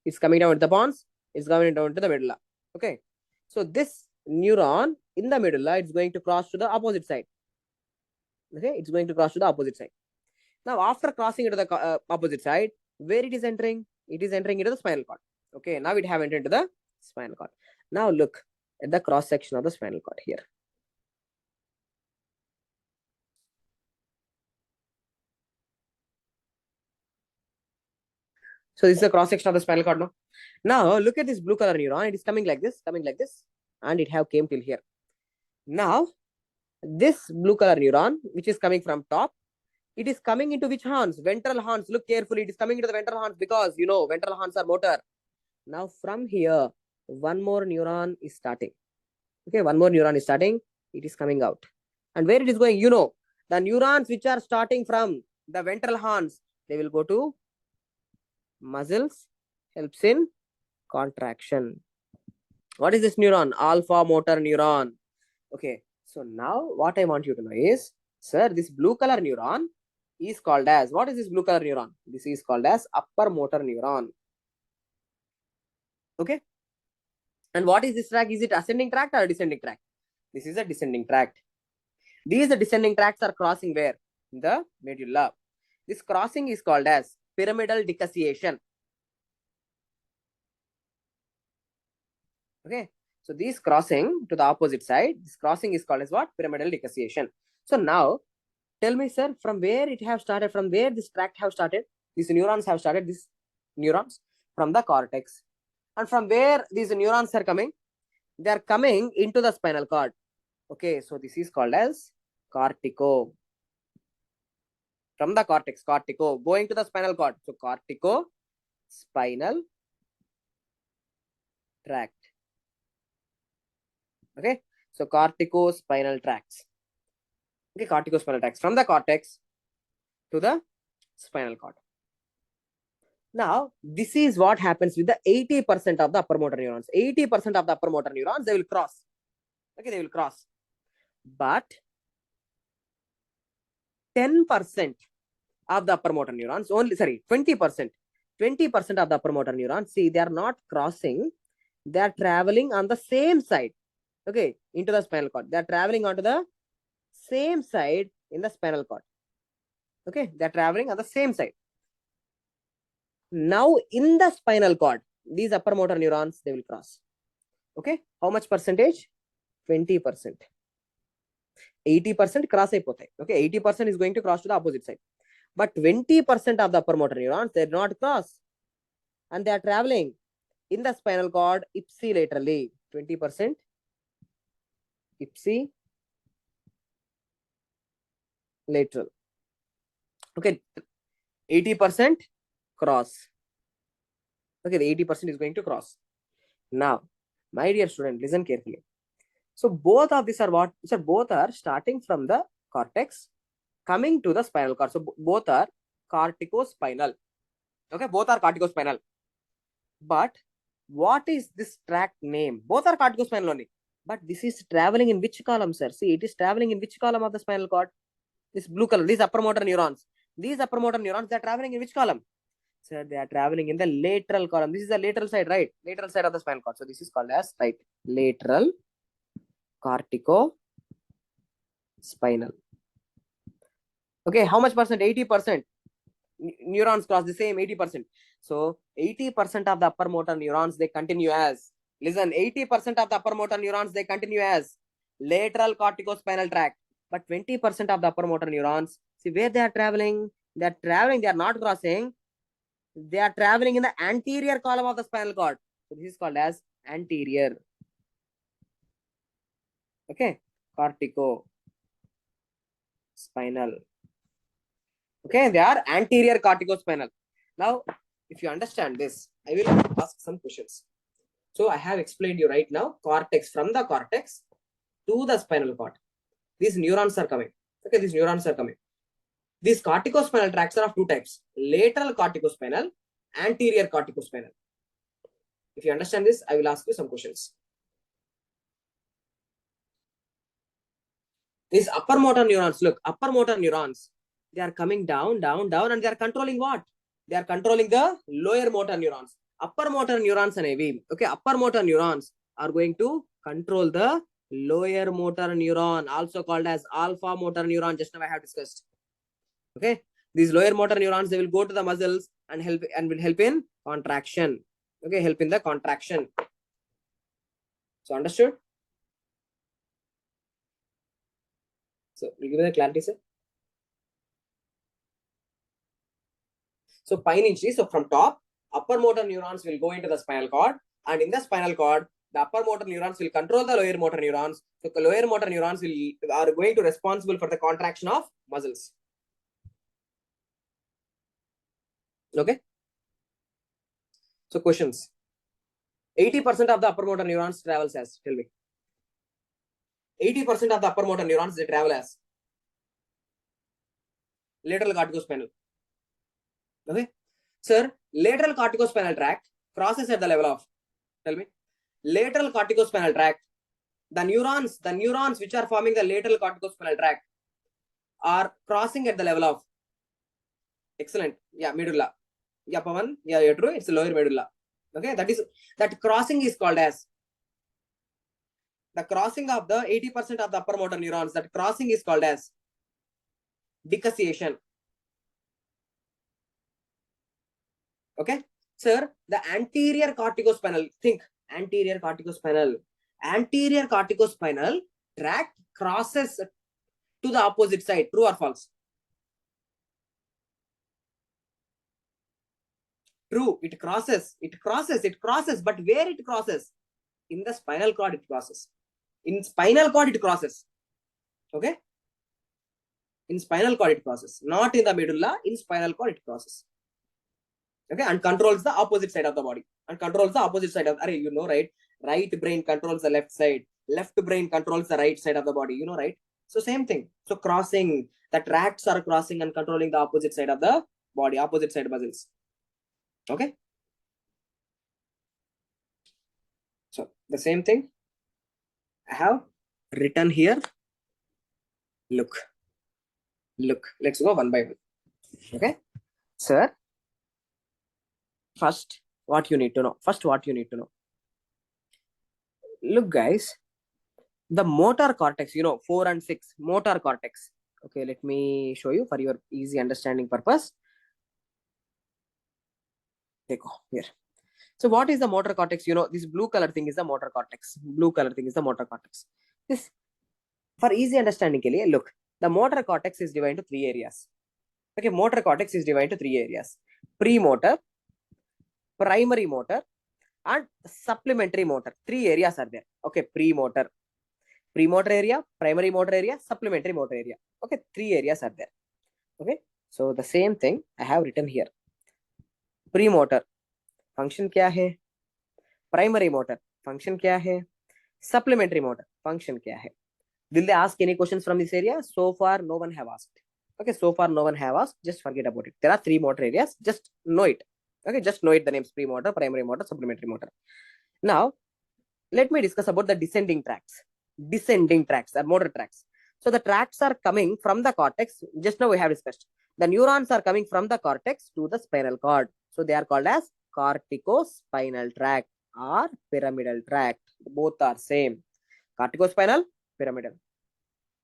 It's coming down into the pons. It's coming down to the medulla. Okay. So this neuron in the medulla, it's going to cross to the opposite side. Okay. It's going to cross to the opposite side. Now, after crossing into the opposite side, where it is entering? It is entering into the spinal cord. Okay. Now it have entered into the spinal cord. Now look at the cross section of the spinal cord here. So this is the cross section of the spinal cord now. Now look at this blue color neuron. It is coming like this, and it have came till here. Now this blue color neuron, which is coming from top, it is coming into which horns? Ventral horns. Look carefully. It is coming into the ventral horns because you know ventral horns are motor. Now from here, one more neuron is starting. Okay, one more neuron is starting. It is coming out. And where it is going, you know, the neurons which are starting from the ventral horns, they will go to muscles, helps in contraction. What is this neuron? Alpha motor neuron. Okay, so now what I want you to know is, sir, this blue color neuron is called as, what is this blue color neuron? This is called as upper motor neuron. Okay. And what is this tract? Is it ascending tract or descending tract? This is a descending tract. These descending tracts are crossing where? The medulla. This crossing is called as pyramidal decussation. Okay. So this crossing to the opposite side, this crossing is called as what? Pyramidal decussation. So now, tell me, sir, from where it have started, from where this tract have started? These neurons have started, these neurons from the cortex. And from where these neurons are coming? They are coming into the spinal cord. Okay, so this is called as cortico. From the cortex, cortico, going to the spinal cord. So cortico, spinal tract. Okay, so cortico-spinal tracts. Okay, cortico-spinal tracts from the cortex to the spinal cord. Now, this is what happens with the 80% of the upper motor neurons. 80% of the upper motor neurons, they will cross. Okay, they will cross. But 10% of the upper motor neurons, only, sorry, 20%. 20% of the upper motor neurons, see, they are not crossing. They are traveling on the same side. okay, into the spinal cord. They are traveling onto the same side in the spinal cord. Okay, they are traveling on the same side. Now in the spinal cord, these upper motor neurons, they will cross. Okay, how much percentage? 20%. 80% cross అయిపోతాయి. Okay, 80% is going to cross to the opposite side. But 20% of the upper motor neurons, they do not cross. And they are traveling in the spinal cord ipsilaterally. 20% ipsilateral. Okay, 80% cross. Okay, the 80% is going to cross. Now, my dear student, listen carefully. So both of these are what? So both are starting from the cortex, coming to the spinal cord. So both are corticospinal. Okay, both are corticospinal. But what is this tract name? Both are corticospinal only. But this is traveling in which column, sir? See, it is traveling in which column of the spinal cord? This blue color, these upper motor neurons. These upper motor neurons, they are traveling in which column? Sir, they are traveling in the lateral column. This is the lateral side, right? Lateral side of the spinal cord. So this is called as, right, lateral corticospinal. Okay, how much percent? 80%. Neurons cross the same 80%. So 80% of the upper motor neurons, they continue as, listen, 80% of the upper motor neurons, they continue as lateral corticospinal tract. But 20% of the upper motor neurons, see where they are traveling? They are traveling, they are not crossing. They are traveling in the anterior column of the spinal cord. So this is called as anterior. Okay, corticospinal. Okay, they are anterior corticospinal. Now, if you understand this, I will ask some questions. So I have explained you right now, cortex, from the cortex to the spinal cord. These neurons are coming. Okay, these neurons are coming. These corticospinal tracts are of two types: lateral corticospinal, anterior corticospinal. If you understand this, I will ask you some questions. These upper motor neurons, look, upper motor neurons, they are coming down, down, down, and they are controlling what? They are controlling the lower motor neurons. Upper motor neurons and AV. Okay, upper motor neurons are going to control the lower motor neuron, also called as alpha motor neuron. Just now I have discussed. Okay, these lower motor neurons, they will go to the muscles and help, and will help in contraction. Okay, help in the contraction. So understood? So will you give me the clarity, sir? So paininchi, so from top, upper motor neurons will go into the spinal cord, and in the spinal cord, the upper motor neurons will control the lower motor neurons. So the lower motor neurons are going to responsible for the contraction of muscles. Okay. So questions. 80% of the upper motor neurons travels as, tell me. 80% of the upper motor neurons, they travel as lateral corticospinal. Okay. Sir, lateral corticospinal tract crosses at the level of, tell me, lateral corticospinal tract. The neurons which are forming the lateral corticospinal tract are crossing at the level of, excellent, yeah, medulla. Yeah, Pavan, yeah, you're true, it's the lower medulla. Okay, that crossing is called as, the crossing of the 80% of the upper motor neurons, that crossing is called as decussation. Okay, sir, the anterior corticospinal, think, anterior corticospinal tract crosses to the opposite side. True or false? True, it crosses, but where it crosses? In the spinal cord it crosses. In spinal cord it crosses. Okay? In spinal cord it crosses. Not in the medulla, in spinal cord it crosses. Okay, and controls the opposite side of the body. And controls the opposite side of, you know, right? Right brain controls the left side. Left brain controls the right side of the body. You know, right? So same thing. So crossing, the tracts are crossing and controlling the opposite side of the body, opposite side muscles. Okay. So the same thing I have written here. Look. Let's go one by one. Okay. Sir, first, what you need to know. Look, guys,
The motor cortex, 4 and 6, motor cortex. Okay, let me show you for your easy understanding purpose. Take here. So what is the motor cortex? This blue color thing is the motor cortex. Blue color thing is the motor cortex. This, for easy understanding, look, the motor cortex is divided into 3 areas. Okay, motor cortex is divided into 3 areas. Premotor, primary motor, and supplementary motor. 3 areas are there. Okay, premotor area, primary motor area, supplementary motor area. Okay, 3 areas are there. Okay, so the same thing I have written here. Premotor function क्या है? Primary motor function क्या है? Supplementary motor function क्या है? Will they ask any questions from this area? So far, no one have asked. Okay, so far no one have asked. Just forget about it. There are 3 motor areas. Just know it. Okay, just know it. The names premotor, primary motor, supplementary motor. Now, let me discuss about the descending tracts. Descending tracts are motor tracts. So the tracts are coming from the cortex. Just now we have discussed. The neurons are coming from the cortex to the spinal cord. So they are called as corticospinal tract or pyramidal tract. Both are same. Corticospinal, pyramidal.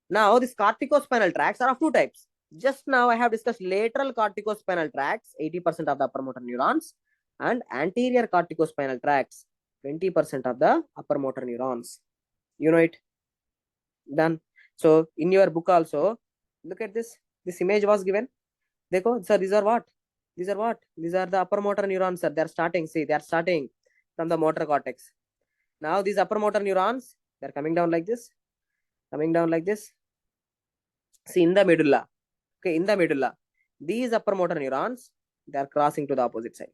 Now, these corticospinal tracts are of 2 types. Just now, I have discussed lateral corticospinal tracts, 80% of the upper motor neurons, and anterior corticospinal tracts, 20% of the upper motor neurons. You know it? Done. So, in your book also, look at this. This image was given. Dekho, sir, these are what? These are what? These are the upper motor neurons, sir. They are starting. See, they are starting from the motor cortex. Now, these upper motor neurons, they are coming down like this. Coming down like this. See, in the medulla. Okay, in the medulla, these upper motor neurons, they are crossing to the opposite side.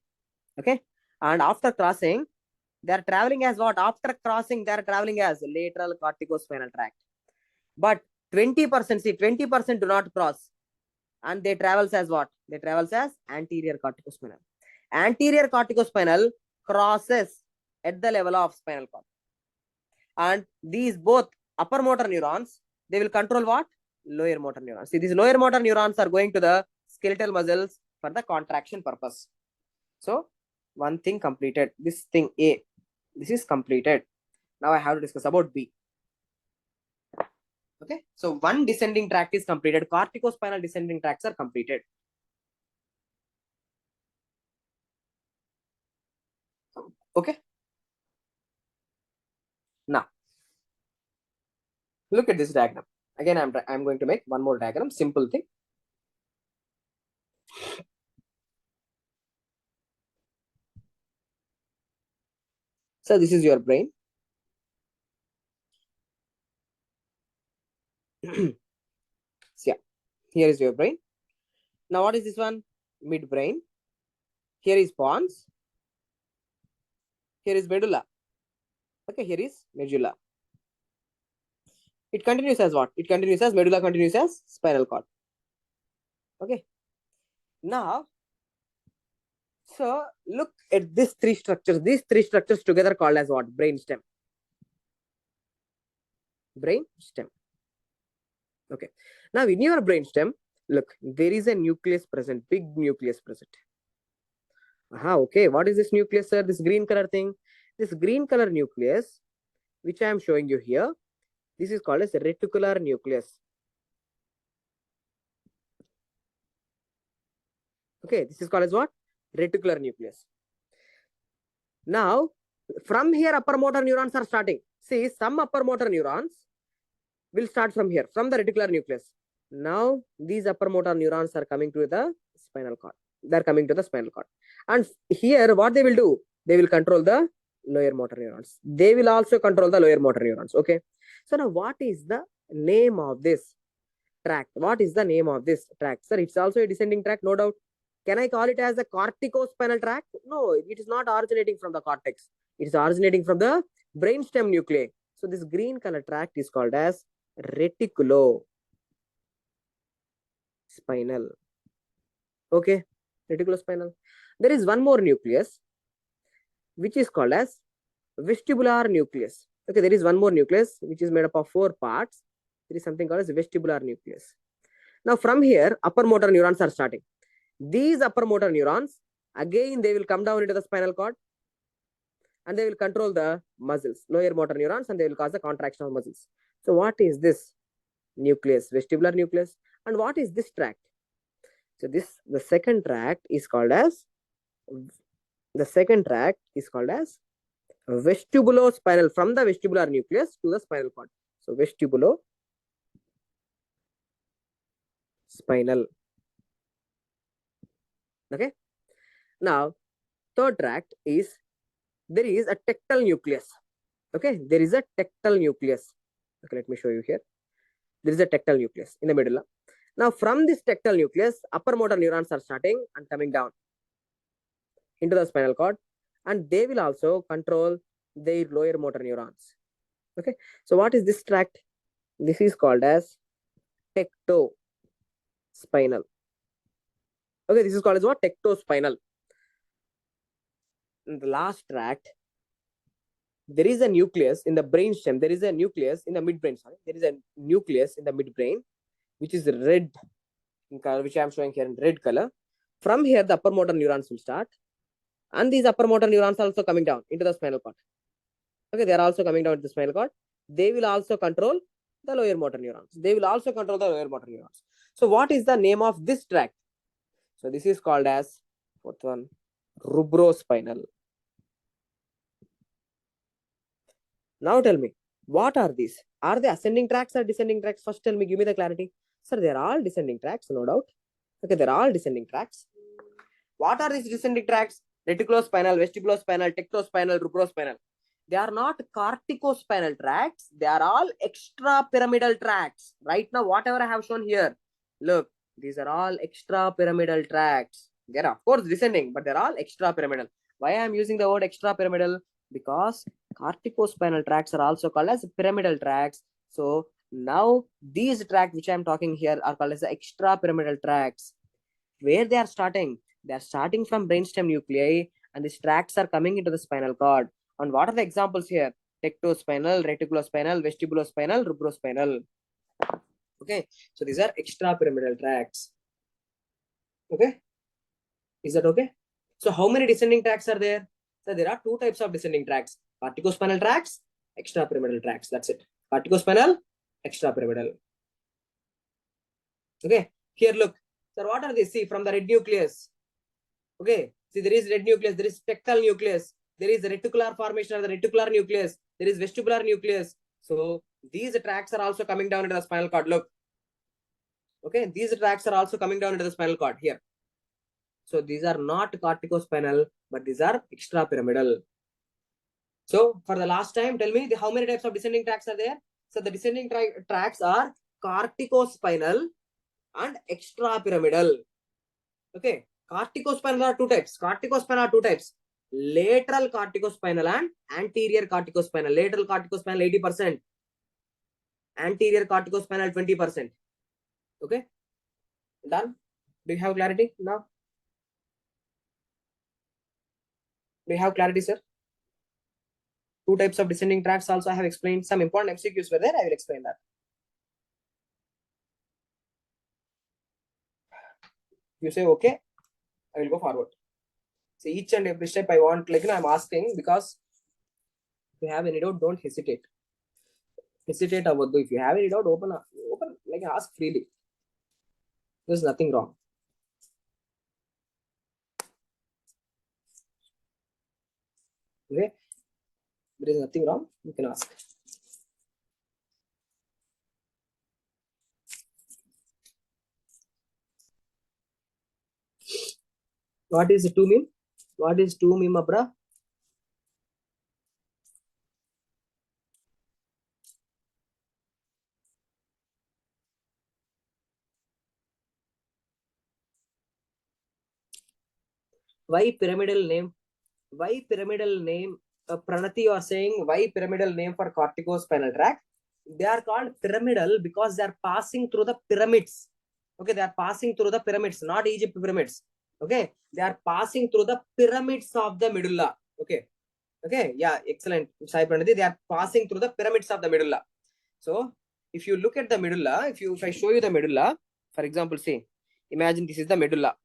Okay, and after crossing, they are traveling as what? After crossing, they are traveling as lateral corticospinal tract. But 20%, see, 20% do not cross, and they travels as what? They travels as anterior corticospinal. Anterior corticospinal crosses at the level of spinal cord, and these both upper motor neurons, they will control what? Lower motor neurons. See, these lower motor neurons are going to the skeletal muscles for the contraction purpose. So, one thing completed. This thing A, this is completed. Now I have to discuss about B. Okay, so one descending tract is completed. Corticospinal descending tracts are completed. Okay. Now, look at this diagram. Again, I'm going to make one more diagram. Simple thing. So this is your brain. So yeah, here is your brain. Now what is this one? Midbrain. Here is pons. Here is medulla. Okay, here is medulla. It continues as what? It continues as medulla continues as spinal cord. Okay. Now, so look at these 3 structures. These 3 structures together called as what? Brain stem. Brain stem. Okay. Now in your brain stem, look, there is a nucleus present, big nucleus present. Okay. What is this nucleus, sir? This green color thing. This green color nucleus, which I am showing you here, this is called as reticular nucleus. Okay, this is called as what? Reticular nucleus. Now, from here, upper motor neurons are starting. See, some upper motor neurons will start from here, from the reticular nucleus. Now, these upper motor neurons are coming to the spinal cord. They're coming to the spinal cord. And here, what they will do? They will control the lower motor neurons. They will also control the lower motor neurons. Okay. So now, what is the name of this tract? What is the name of this tract? Sir, it's also a descending tract, no doubt. Can I call it as a corticospinal tract? No, it is not originating from the cortex. It is originating from the brainstem nuclei. So this green color tract is called as reticulospinal. Okay, reticulospinal. There is one more nucleus, which is called as vestibular nucleus. Okay, there is one more nucleus, which is made up of 4 parts. There is something called as vestibular nucleus. Now from here, upper motor neurons are starting. These upper motor neurons, again, they will come down into the spinal cord.
and they will control the muscles, lower motor neurons, and they will cause the contraction of muscles. So what is this nucleus? Vestibular nucleus. And what is this tract? So the second tract is called as vestibulospinal, from the vestibular nucleus to the spinal cord. So vestibulospinal. Okay. Now, third tract is, there is a tectal nucleus. Okay, there is a tectal nucleus. Okay, let me show you here. There is a tectal nucleus in the medulla. Now, from this tectal nucleus, upper motor neurons are starting and coming down into the spinal cord, and they will also control their lower motor neurons. Okay, so what is this tract? This is called as tectospinal. Okay, this is called as what? Tectospinal. In the last tract, there is a nucleus in the brain stem. There is a nucleus in the midbrain. Sorry, there is a nucleus in the midbrain, which is red in color, which I am showing here in red color. From here, the upper motor neurons will start, and these upper motor neurons are also coming down into the spinal cord. Okay, they are also coming down to the spinal cord. They will also control the lower motor neurons. So, what is the name of this tract? So, this is called as, fourth one, rubrospinal. Now tell me, what are these? Are they ascending tracts or descending tracts? First tell me, give me the clarity. Sir, they are all descending tracts, no doubt. Okay, they are all descending tracts. What are these descending tracts? Reticulospinal, vestibulospinal, tectospinal, rubrospinal. They are not corticospinal tracts. They are all extrapyramidal tracts. Right now, whatever I have shown here, look, these are all extrapyramidal tracts. They are, of course, descending, but they are all extrapyramidal. Why I am using the word extrapyramidal? Because corticospinal tracts are also called as pyramidal tracts. So now these tracts which I am talking here are called as the extrapyramidal tracts. Where they are starting? They are starting from brainstem nuclei, and these tracts are coming into the spinal cord. And what are the examples here? Tectospinal, reticulospinal, vestibulospinal, rubrospinal. Okay, so these are extrapyramidal tracts. Okay, is that okay? So how many descending tracts are there? So there are two types of descending tracts: corticospinal tracts, extrapyramidal tracts. That's it. Corticospinal, extrapyramidal. Okay, here look. Sir, what are these? See, from the red nucleus. Okay, see, there is red nucleus, there is tectal nucleus, there is reticular formation of the reticular nucleus, there is vestibular nucleus. So these tracts are also coming down into the spinal cord. Look. Okay, these tracts are also coming down into the spinal cord here. So these are not corticospinal, but these are extrapyramidal. So for the last time, tell me how many types of descending tracts are there? So the descending tracts are corticospinal and extrapyramidal. Okay, corticospinal are two types. Lateral corticospinal and anterior corticospinal. Lateral corticospinal 80%, anterior corticospinal 20%. Okay, done. Do you have clarity now? Do you have clarity, sir? Two types of descending tracts also I have explained. Some important MCQs were there. I will explain that. You say okay, I will go forward. So each and every step I want, like, I'm asking, because if you have any doubt, don't hesitate. Hesitate about. If you have any doubt, open, like, ask freely. There's nothing wrong. Okay, there is nothing wrong. You can ask. What is 2 meme? What is 2 meme, abra? Why pyramidal name? Why pyramidal name? Pranati, you are saying why pyramidal name for corticospinal tract? They are called pyramidal because they are passing through the pyramids. Okay, they are passing through the pyramids, not Egypt pyramids. Okay, they are passing through the pyramids of the medulla. Okay, okay, yeah, excellent. Sai Pranati, they are passing through the pyramids of the medulla. So if you look at the medulla, if I show you the medulla, for example, say, imagine this is the medulla,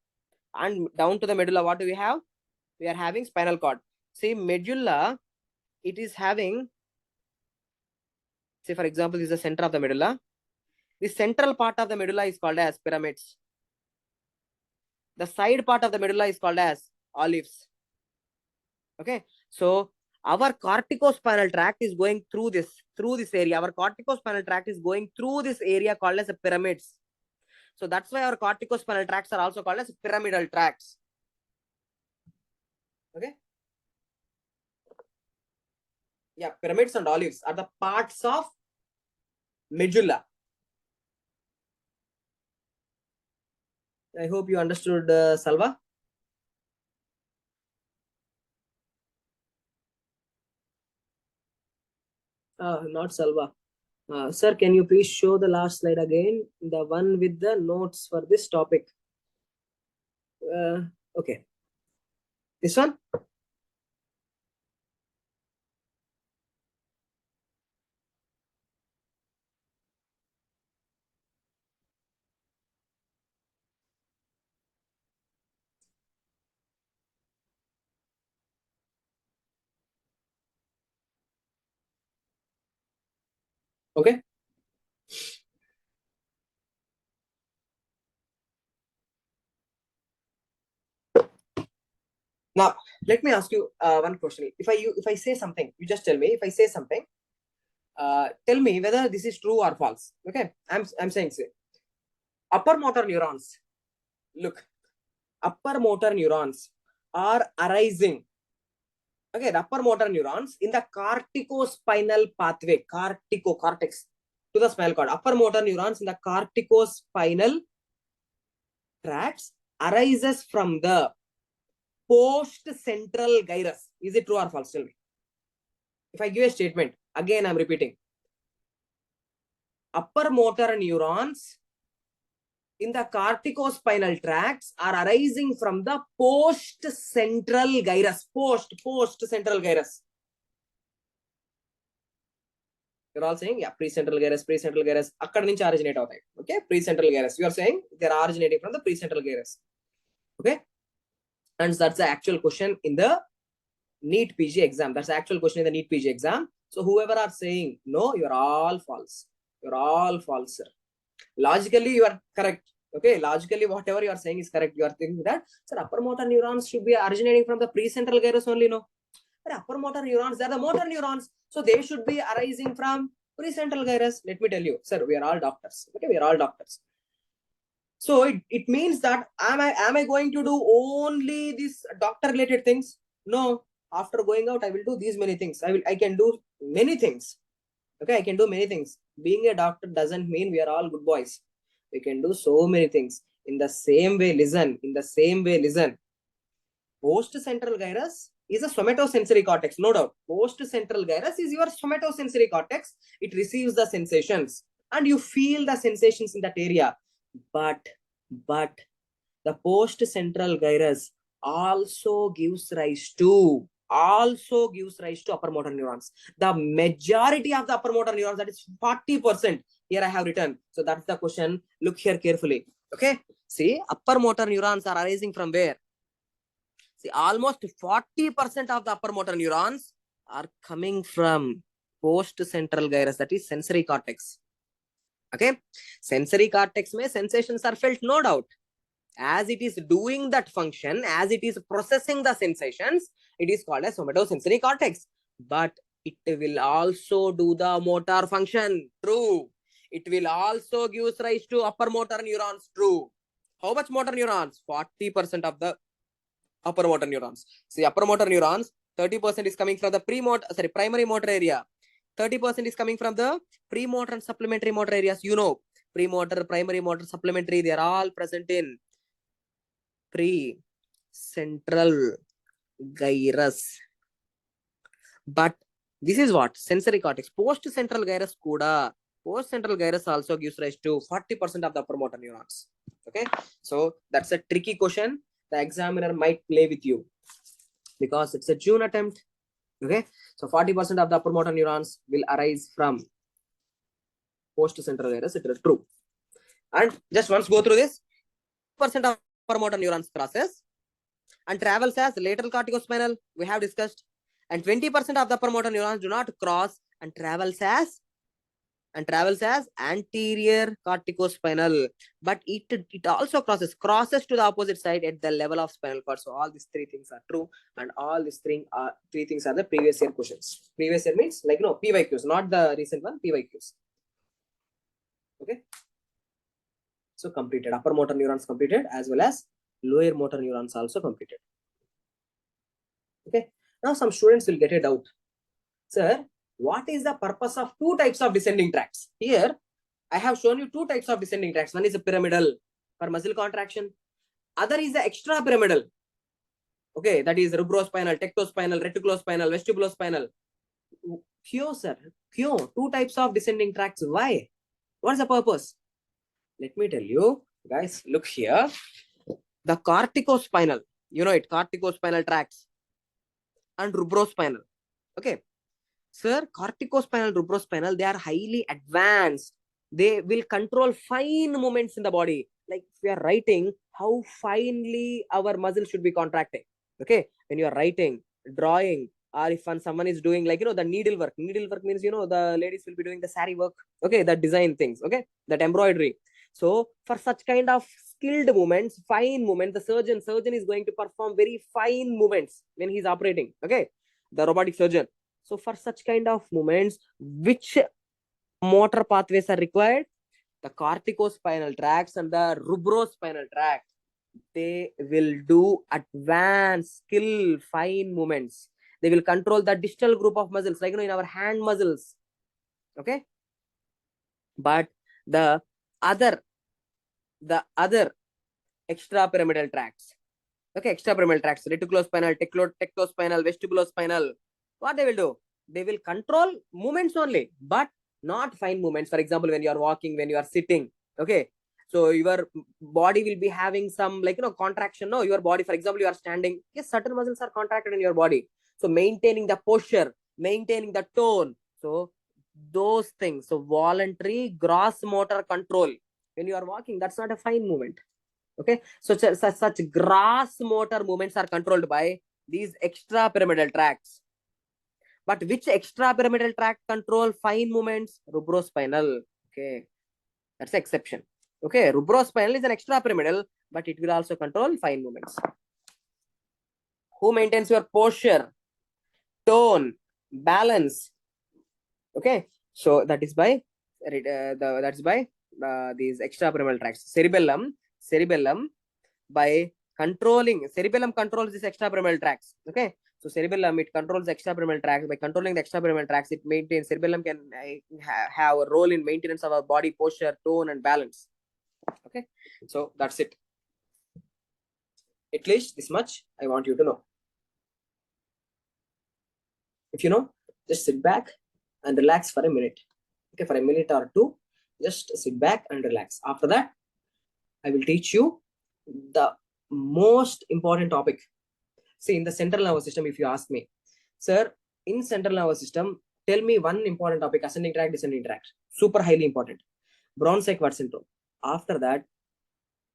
and down to the medulla, what do we have? We are having spinal cord. See, medulla it is having, say for example, this is the center of the medulla. The central part of the medulla is called as pyramids. The side part of the medulla is called as olives. Okay, so our corticospinal tract is going through this area. Our corticospinal tract is going through this area called as the pyramids. So that's why our corticospinal tracts are also called as pyramidal tracts. Okay. Yeah, pyramids and olives are the parts of medulla. I hope you understood, Salva. Not Salva. Sir, can you please show the last slide again? The one with the notes for this topic. Okay. This one? Okay. Now, let me ask you one question. If I say something, you just tell me. If I say something, tell me whether this is true or false. Okay, I'm saying say upper motor neurons. Look, upper motor neurons are arising. Okay, the upper motor neurons in the corticospinal pathway, cortex to the spinal cord. Upper motor neurons in the corticospinal tracts arises from the post-central gyrus. Is it true or false? Tell me. If I give a statement, again I'm repeating. Upper motor neurons in the corticospinal tracts are arising from the post-central gyrus. Post-central gyrus. You're all saying, yeah, pre-central gyrus. Akkad nunchi originate avutayi. Okay, pre-central gyrus. You are saying they are originating from the pre-central gyrus. Okay, and that's the actual question in the NEET PG exam. That's the actual question in the NEET PG exam. So whoever are saying no, you're all false. You're all false, sir. Logically, you are correct. Okay, logically, whatever you are saying is correct. You are thinking that, sir, upper motor neurons should be originating from the precentral gyrus only, no? But upper motor neurons, they are the motor neurons. So they should be arising from precentral gyrus. Let me tell you, sir, we are all doctors. Okay, we are all doctors. So it means that am I going to do only these doctor related things? No. After going out, I will do these many things. I can do many things. Okay, I can do many things. Being a doctor doesn't mean we are all good boys. We can do so many things. In the same way, listen. Post-central gyrus is a somatosensory cortex, no doubt. Post-central gyrus is your somatosensory cortex. It receives the sensations and you feel the sensations in that area. But the post-central gyrus also gives rise to upper motor neurons. The majority of the upper motor neurons, that is 40%. Here I have written. So that's the question. Look here carefully. Okay. See, upper motor neurons are arising from where? See, almost 40% of the upper motor neurons are coming from post-central gyrus, that is sensory cortex. Okay. Sensory cortex mein sensations are felt, no doubt. As it is doing that function, as it is processing the sensations, it is called as somatosensory cortex. But it will also do the motor function. True. It will also give rise to upper motor neurons. True. How much motor neurons? 40% of the upper motor neurons. See, upper motor neurons, 30% is coming from the primary motor area. 30% is coming from the premotor and supplementary motor areas. You know, premotor, primary motor, supplementary, they are all present in pre-central gyrus. But this is what? Sensory cortex. Post-central gyrus kuda. Post-central gyrus also gives rise to 40% of the upper motor neurons. Okay. So that's a tricky question. The examiner might play with you because it's a June attempt. Okay. So 40% of the upper motor neurons will arise from post-central gyrus. It is true. And just once go through this, % of upper motor neurons crosses and travels as lateral corticospinal. We have discussed. and 20% of the upper motor neurons do not cross and travels as anterior corticospinal, but it also crosses to the opposite side at the level of spinal cord. So all these three things are true, and all these three things are the previous year questions. Previous year means like PYQs, not the recent one, PYQs. Okay, so completed, upper motor neurons completed, as well as lower motor neurons also completed. Okay, now some students will get a doubt, sir, what is the purpose of two types of descending tracts? Here I have shown you two types of descending tracts. One is a pyramidal for muscle contraction. Other is the extra pyramidal. Okay, that is rubrospinal, tectospinal, reticulospinal, vestibulospinal. Q, sir. Q. Two types of descending tracts. Why? What's the purpose? Let me tell you, guys. Look here. The corticospinal. You know it. Corticospinal tracts and rubrospinal. Okay. Sir, corticospinal, rubrospinal, they are highly advanced. They will control fine movements in the body. Like if we are writing, how finely our muscles should be contracting. Okay, when you are writing, drawing, or if someone is doing like the needlework. Needlework means the ladies will be doing the sari work. Okay, the design things. Okay, that embroidery. So for such kind of skilled movements, fine movements, the surgeon is going to perform very fine movements when he's operating. Okay, the robotic surgeon. So for such kind of movements, which motor pathways are required? The corticospinal tracts and the rubrospinal tract. They will do advanced skill fine movements. They will control the distal group of muscles, like in our hand muscles. Okay. But the other extrapyramidal tracts. Okay, extrapyramidal tracts, reticulospinal, tectospinal, vestibulospinal. What they will do? They will control movements only, but not fine movements. For example, when you are walking, when you are sitting. Okay, so your body will be having some contraction. No, your body, for example, you are standing. Yes, certain muscles are contracted in your body. So maintaining the posture, maintaining the tone. So those things. So voluntary gross motor control. When you are walking, that's not a fine movement. Okay, so such gross motor movements are controlled by these extrapyramidal tracts. But which extrapyramidal tract control fine movements? Rubrospinal. Okay, that's the exception. Okay, rubrospinal is an extrapyramidal, but it will also control fine movements. Who maintains your posture, tone, balance? Okay, so that is by these extrapyramidal tracts. Cerebellum by cerebellum controls this extrapyramidal tracts. Okay, so cerebellum, it controls the extrapyramidal tracts. By controlling the extrapyramidal tracts, it maintains, cerebellum can have a role in maintenance of our body posture, tone, and balance. Okay, so that's it. At least this much I want you to know. If you know, just sit back and relax for a minute. Okay, for a minute or two, just sit back and relax. After that, I will teach you the most important topic. See, in the central nervous system, if you ask me, sir, in central nervous system, tell me one important topic: ascending tract, descending tract. Super highly important. Brown-Séquard syndrome. After that,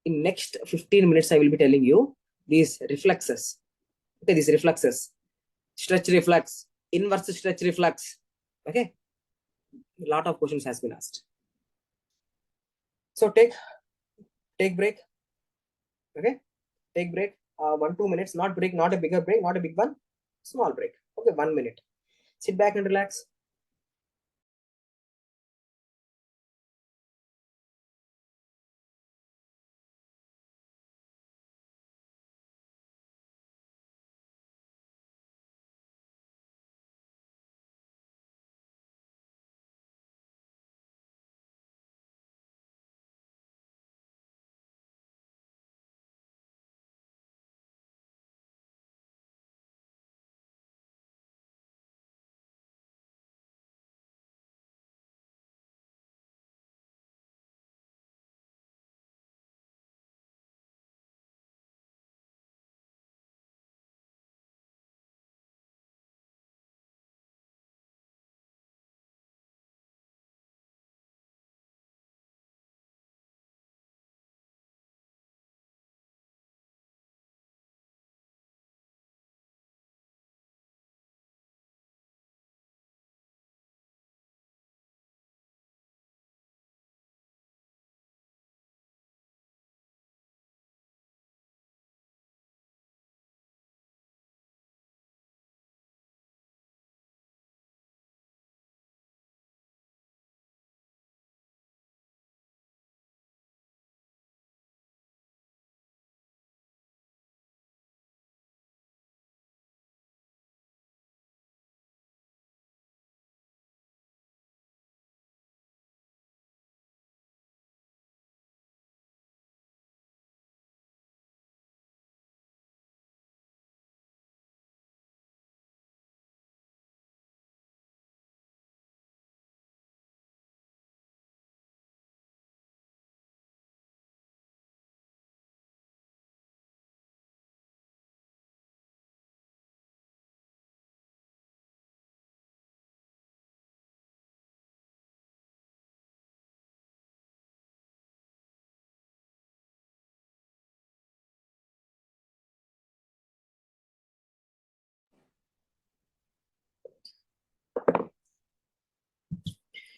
in next 15 minutes, I will be telling you these reflexes. Okay, these reflexes. Stretch reflex, inverse stretch reflex. Okay, a lot of questions has been asked. So take break. Okay, take break. 1-2 minutes, not break, not a bigger break, not a big one, small break. Okay, 1 minute. Sit back and relax.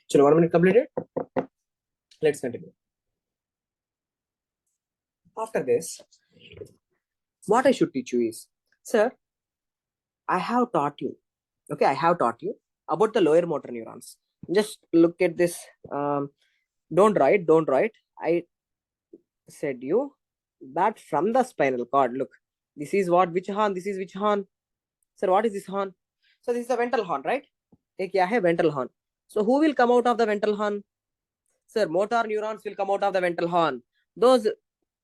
So 1 minute completed. Let's continue. After this, what I should teach you is, sir, I have taught you. Okay, I have taught you about the lower motor neurons. Just look at this. Don't write. I said you that from the spinal cord. Look, this is what, which horn? This is which horn? Sir, what is this horn? So this is the ventral horn, right? एक क्या है ventral horn. So who will come out of the ventral horn? Sir, motor neurons will come out of the ventral horn. Those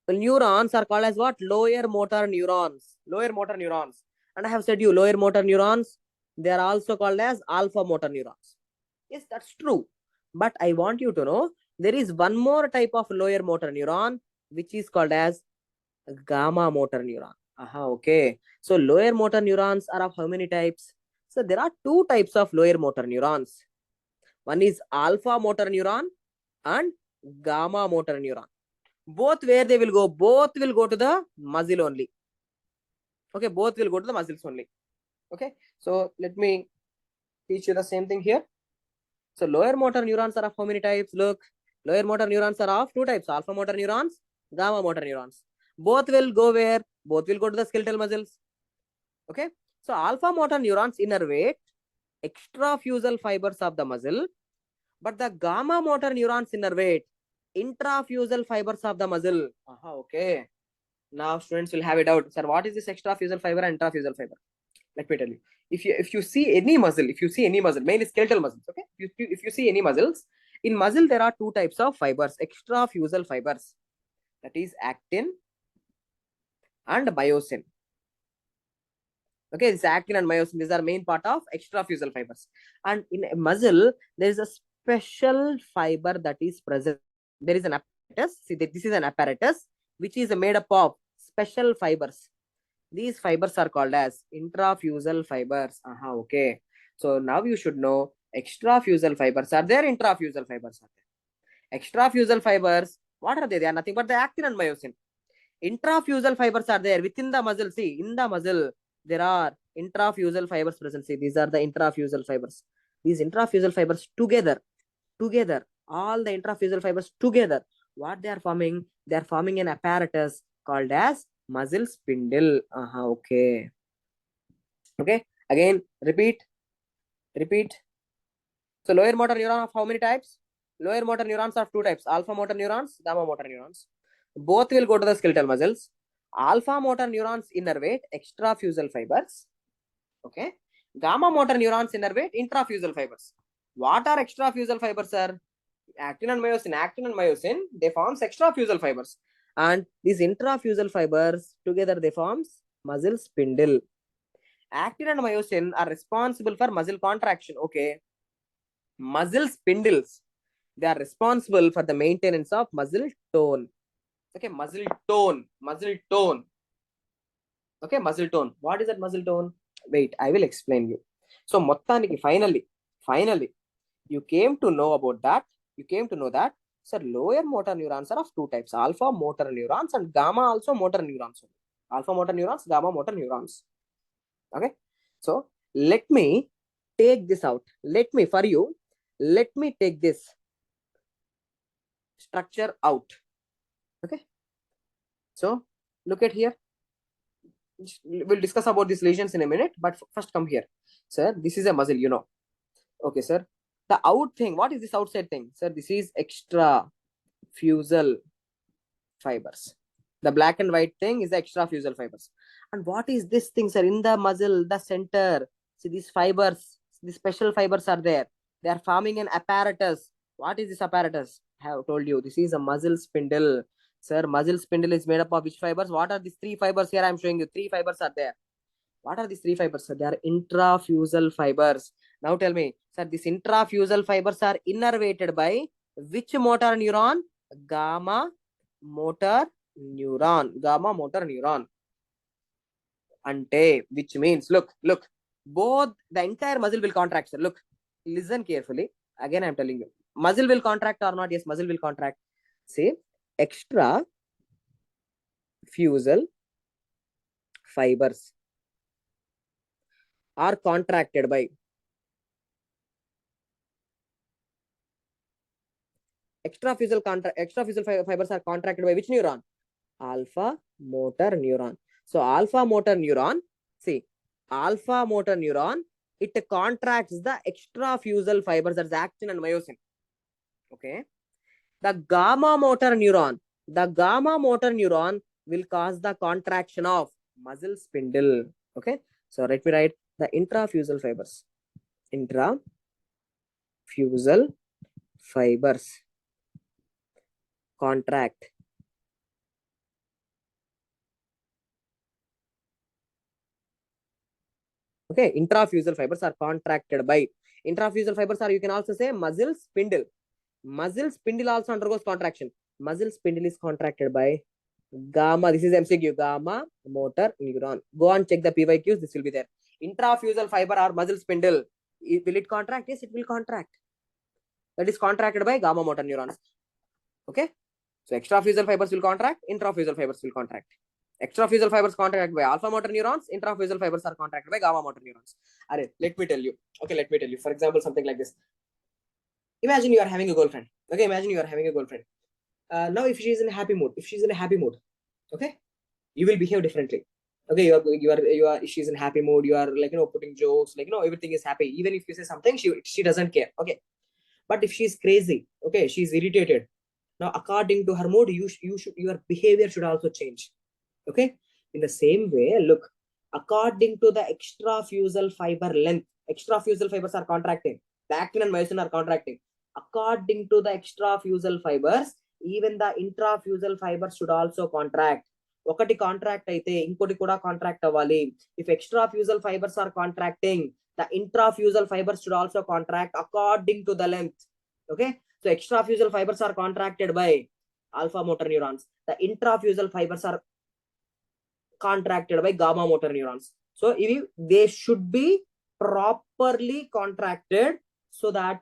neurons are called as what? Lower motor neurons. Lower motor neurons. And I have said you lower motor neurons, they are also called as alpha motor neurons. Yes, that's true. But I want you to know there is one more type of lower motor neuron which is called as gamma motor neuron. Okay. So lower motor neurons are of how many types? So there are two types of lower motor neurons. One is alpha motor neuron and gamma motor neuron. Both where they will go? Both will go to the muscle only. Okay, both will go to the muscles only. Okay, so let me teach you the same thing here. So lower motor neurons are of how many types? Look, lower motor neurons are of two types: alpha motor neurons, gamma motor neurons. Both will go where? Both will go to the skeletal muscles. Okay, so alpha motor neurons innervate extrafusal fibers of the muscle, but the gamma motor neurons innervate intrafusal fibers of the muscle. Okay. Now students will have a doubt. Sir, what is this extrafusal fiber and intrafusal fiber? Let me tell you. If you see any muscle, mainly skeletal muscles, okay? If you see any muscles, in muscle there are two types of fibers, extrafusal fibers. That is actin and myosin. Okay, this actin and myosin, these are main part of extrafusal fibers. And in a muscle, there is a special fiber that is present. There is an apparatus. See, this is an apparatus which is made up of special fibers. These fibers are called as intrafusal fibers. Okay. So now you should know extrafusal fibers are there, intrafusal fibers are there. Extrafusal fibers, what are they? They are nothing but the actin and myosin. Intrafusal fibers are there within the muscle. See, in the muscle, there are intrafusal fibers present. See, these are the intrafusal fibers. These intrafusal fibers together, all the intrafusal fibers together, what they are forming? They are forming an apparatus called as muscle spindle. Okay. Okay. Again, repeat. So lower motor neuron of how many types? Lower motor neurons are two types: alpha motor neurons, gamma motor neurons. Both will go to the skeletal muscles. Alpha motor neurons innervate extrafusal fibers. Okay. Gamma motor neurons innervate intrafusal fibers. What are extrafusal fibers, sir? Actin and myosin, they forms extrafusal fibers. And these intrafusal fibers, together they forms muscle spindle. Actin and myosin are responsible for muscle contraction. Okay. Muscle spindles, they are responsible for the maintenance of muscle tone. Okay, muscle tone. Okay, muscle tone. What is that muscle tone? Wait, I will explain you. So, మొత్తానికి finally, you came to know about that. You came to know that, sir, lower motor neurons are of two types: alpha motor neurons and gamma also motor neurons. Alpha motor neurons, gamma motor neurons. Okay, so let me take this out. Let me take this structure out. Okay, so look at here. We'll discuss about these lesions in a minute, but first come here. Sir, this is a muscle, you know. Okay, sir. The out thing, what is this outside thing? Sir, this is extrafusal fibers. The black and white thing is the extrafusal fibers. And what is this thing, sir? In the muscle, the center, see these fibers, these special fibers are there. They are forming an apparatus. What is this apparatus? I have told you, this is a muscle spindle. Sir, muscle spindle is made up of which fibers? What are these three fibers here? I'm showing you. Three fibers are there. What are these three fibers? Sir, they are intrafusal fibers. Now tell me, sir, these intrafusal fibers are innervated by which motor neuron? Gamma motor neuron. Ante, which means, look, both the entire muscle will contract, sir. Look, listen carefully. Again, I'm telling you, muscle will contract or not? Yes, muscle will contract. See, extrafusal fibers are contracted by extrafusal fibers are contracted by which neuron? Alpha motor neuron. So alpha motor neuron, see, alpha motor neuron, it contracts the extrafusal fibers, that's actin and myosin. Okay. The gamma motor neuron will cause the contraction of muscle spindle. Okay. So let me write the intrafusal fibers. Intrafusal fibers contract. Okay, intrafusal fibers are contracted by. Intrafusal fibers are, you can also say, muscle spindle. Muscle spindle also undergoes contraction. Muscle spindle is contracted by gamma. This is MCQ, gamma motor neuron. Go and check the PYQs. This will be there. Intrafusal fiber or muscle spindle. Will it contract? Yes, it will contract. That is contracted by gamma motor neurons. Okay. So extrafusal fibers will contract. Intrafusal fibers will contract. Extrafusal fibers contracted by alpha motor neurons. Intrafusal fibers are contracted by gamma motor neurons. Alright, let me tell you. Okay, let me tell you. For example, something like this. Imagine you are having a girlfriend. Okay, imagine you are having a girlfriend. Now, if she is in a happy mood, okay, you will behave differently. Okay, she's in happy mood. You are like, putting jokes, like, everything is happy. Even if you say something, she doesn't care. Okay, but if she's crazy, okay, she's irritated. Now, according to her mood, your behavior should also change. Okay, in the same way, look, according to the extrafusal fiber length, extrafusal fibers are contracting. The actin and myosin are contracting. According to the extrafusal fibers, even the intrafusal fibers should also contract. ఒకటి contract అయితే ఇంకోటి కూడా contract అవ్వాలి. If extrafusal fibers are contracting, the intrafusal fibers should also contract according to the length. Okay, so extrafusal fibers are contracted by alpha motor neurons. The intrafusal fibers are contracted by gamma motor neurons. So they should be properly contracted so that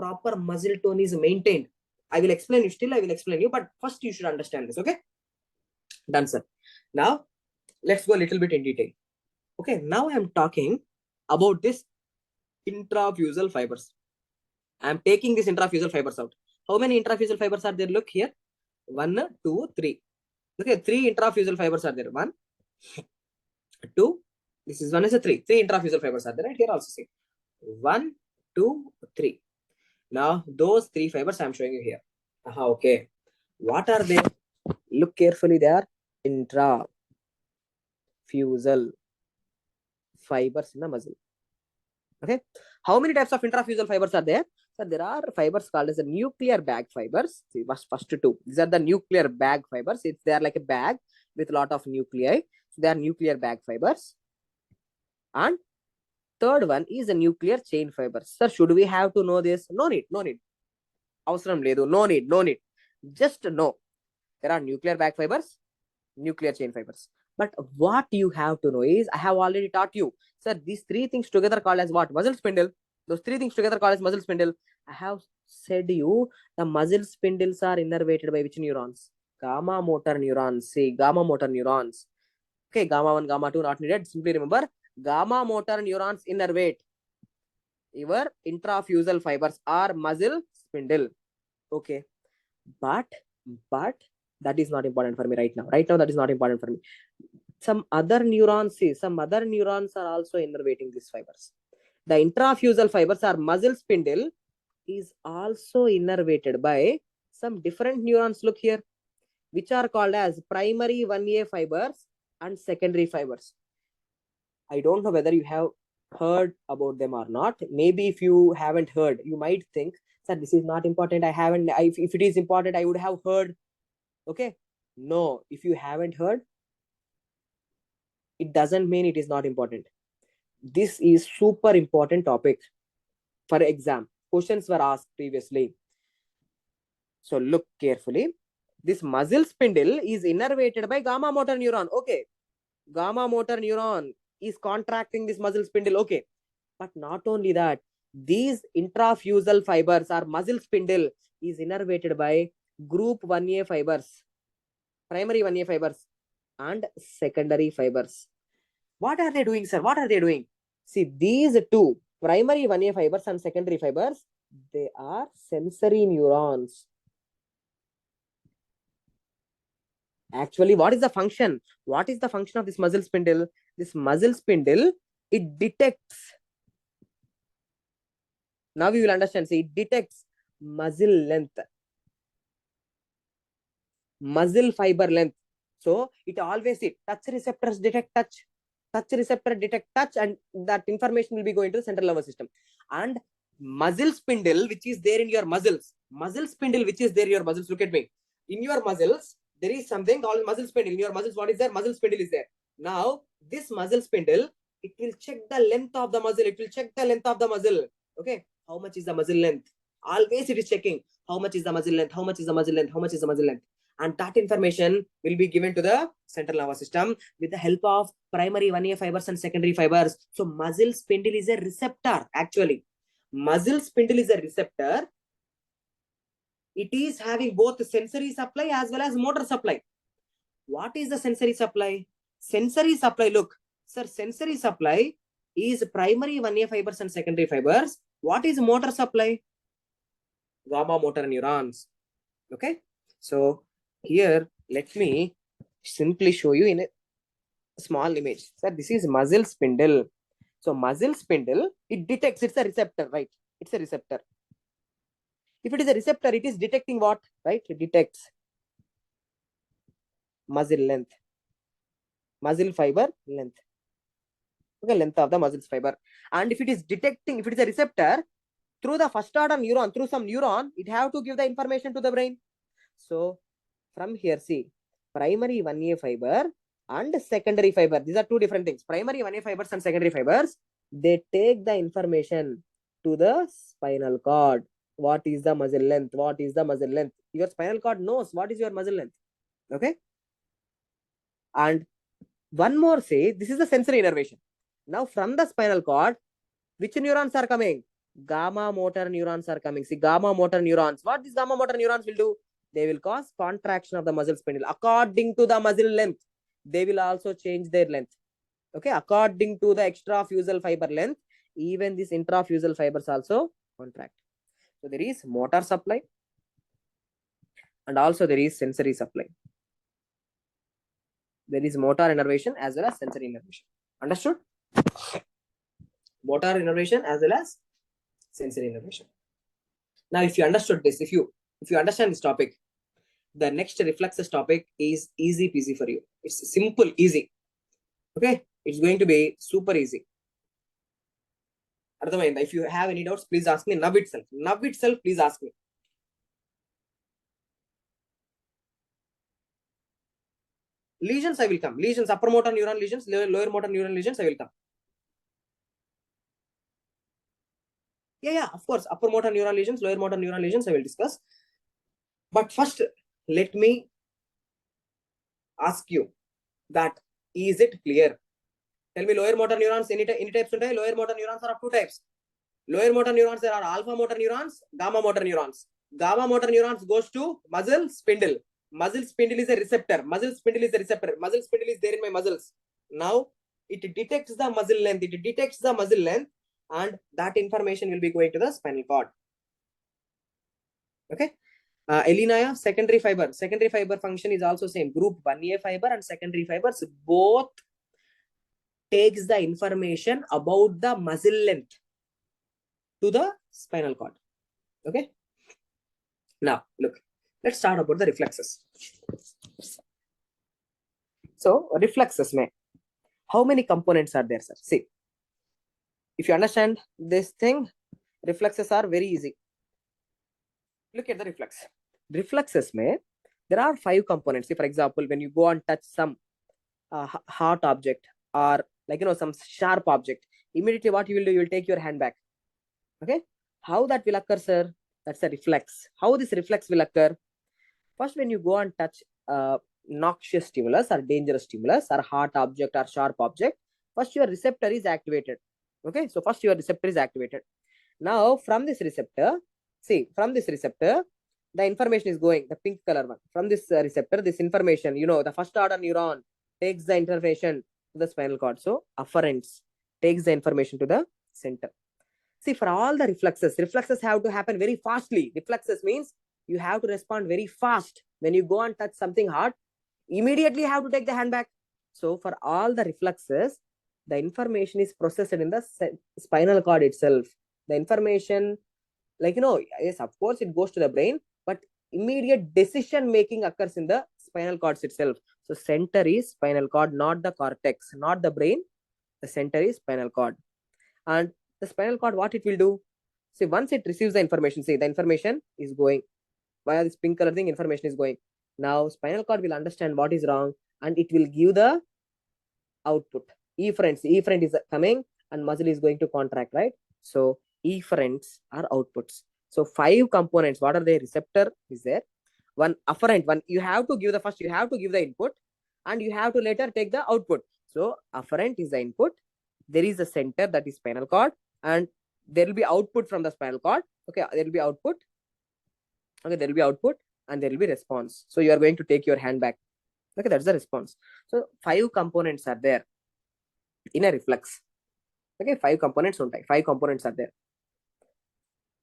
proper muscle tone is maintained. I will explain you, but first you should understand this. Okay, done, sir. Now let's go a little bit in detail. Okay, now I am talking about this intrafusal fibers. I am taking these intrafusal fibers out. How many intrafusal fibers are there? Look here, 1, 2, 3. Okay, 3 intrafusal fibers are there. 1, 2, this is 1 is a 3 intrafusal fibers are there, right? Here also see 1, 2, 3. Now those 3 fibers I am showing you here. Okay, what are they? Look carefully, they are intrafusal fibers in the muscle. Okay, how many types of intrafusal fibers are there? So there are fibers called as the nuclear bag fibers. See, first 2, these are the nuclear bag fibers. They are like a bag with a lot of nuclei. So they are nuclear bag fibers. And third one is a nuclear chain fibers. Sir, should we have to know this? No need. Avasram ledu. No need. Just know there are nuclear bag fibers, nuclear chain fibers. But what you have to know is, I have already taught you, sir, these 3 things together called as what? Muscle spindle. Those 3 things together called as muscle spindle. I have said you the muscle spindles are innervated by which neurons? Gamma motor neurons. See, gamma motor neurons. Okay, gamma 1, gamma 2 not needed. Simply remember, gamma motor neurons innervate your intrafusal fibers or muscle spindle. Okay, but that is not important for me right now. That is not important for me. Some other neurons are also innervating these fibers. The intrafusal fibers or muscle spindle is also innervated by some different neurons. Look here, which are called as primary 1A fibers and secondary fibers. I don't know whether you have heard about them or not. Maybe if you haven't heard, you might think that this is not important. If it is important, I would have heard. Okay, no, if you haven't heard, it doesn't mean it is not important. This is super important topic for exam. Questions were asked previously. So look carefully. This muscle spindle is innervated by gamma motor neuron. Okay, gamma motor neuron is contracting this muscle spindle. Okay, but not only that, these intrafusal fibers or muscle spindle is innervated by group 1A fibers, primary 1A fibers and secondary fibers. What are they doing, sir? What are they doing? See, these 2 primary 1A fibers and secondary fibers, they are sensory neurons.
Actually, what is the function? What is the function of this muscle spindle? This muscle spindle, it detects. Now we will understand. See, it detects muscle length, muscle fiber length. So it always touch receptors detect touch, touch receptor detect touch, and that information will be going to the central nervous system. And muscle spindle, which is there in your muscles, muscle spindle, which is there in your muscles. Look at me. In your muscles, there is something called muscle spindle. In your muscles, what is there? Muscle spindle is there. Now, this muscle spindle, it will check the length of the muscle. It will check the length of the muscle. Okay, how much is the muscle length? Always it is checking how much is the muscle length, how much is the muscle length, how much is the muscle length. And that information will be given to the central nervous system with the help of primary 1A fibers and secondary fibers. So muscle spindle is a receptor. Actually, muscle spindle is a receptor. It is having both sensory supply as well as motor supply. What is the sensory supply? Sensory supply, look, sir, sensory supply is primary 1A fibers and secondary fibers. What is motor supply? Gamma motor neurons. Okay, so here let me simply show you in a small image. Sir, this is muscle spindle. So muscle spindle, it detects, it's a receptor, right? It's a receptor. If it is a receptor, it is detecting what, right? It detects muscle length, muscle fiber length. Okay, length of the muscle fiber. And if it is detecting, if it is a receptor, through the first order neuron, through some neuron, it have to give the information to the brain. So from here, see, primary 1A fiber and secondary fiber. These are two different things. Primary 1A fibers and secondary fibers, they take the information to the spinal cord. What is the muscle length? What is the muscle length? Your spinal cord knows what is your muscle length. Okay. And one more, say, this is the sensory innervation. Now from the spinal cord, which neurons are coming? Gamma motor neurons are coming. See, gamma motor neurons. What these gamma motor neurons will do? They will cause contraction of the muscle spindle according to the muscle length. They will also change their length. Okay, according to the extrafusal fiber length, even these intrafusal fibers also contract. So there is motor supply and also there is sensory supply. There is motor innervation as well as sensory innervation. Understood? Motor innervation as well as sensory innervation. Now, if you understood this, if you understand this topic, the next reflexes topic is easy peasy for you. It's simple, easy. Okay, it's going to be super easy. If you have any doubts, please ask me. Now itself, please ask me. Lesions, I will come. Lesions, upper motor neuron lesions, lower motor neuron lesions, I will come. Yeah, of course. Upper motor neuron lesions, lower motor neuron lesions, I will discuss. But first, let me ask you that, is it clear? Tell me, lower motor neurons, any types? Lower motor neurons are of two types. Lower motor neurons, there are alpha motor neurons, gamma motor neurons. Gamma motor neurons goes to muscle spindle. Muscle spindle is a receptor. Muscle spindle is a receptor. Muscle spindle is there in my muscles. Now, it detects the muscle length. It detects the muscle length, and that information will be going to the spinal cord. Okay. Elena, secondary fiber. Secondary fiber function is also same. Group 1A fiber and secondary fibers both takes the information about the muscle length to the spinal cord. Okay. Now, look, let's start about the reflexes. So, reflexes, how many components are there, sir? See, if you understand this thing, reflexes are very easy. Look at the reflex. Reflexes, there are 5 components. See, for example, when you go and touch some hard object or some sharp object, immediately what you will do, you will take your hand back. Okay. How that will occur, sir? That's a reflex. How this reflex will occur? First, when you go and touch noxious stimulus or dangerous stimulus or hard object or sharp object, first your receptor is activated. Okay, so first your receptor is activated. Now from this receptor, the information is going, the pink color one. From this receptor, this information, the first order neuron takes the information to the spinal cord. So afferents takes the information to the center. See, for all the reflexes have to happen very fastly. Reflexes means you have to respond very fast. When you go and touch something hard, Immediately you have to take the hand back. So for all the reflexes, the information is processed in the spinal cord itself. The information, like, yes, of course it goes to the brain, but immediate decision making occurs in the spinal cords itself. So center is spinal cord, not the cortex, not the brain. The center is spinal cord. And the spinal cord, what it will do? See, once it receives the information, see, the information is going via this pink color thing, information is going. Now spinal cord will understand what is wrong and it will give the output. Efferent is coming and muscle is going to contract, right? So efferents are outputs. So 5 components. What are they? Receptor is there. One afferent. One, you have to give the first, you have to give the input and you have to later take the output. So afferent is the input. There is a center, that is spinal cord, and there will be output from the spinal cord. Okay, there will be output. Okay, there will be output and there will be response. So you are going to take your hand back. Okay, that's the response. So 5 components are there in a reflex. Okay, 5 components on type. 5 components are there.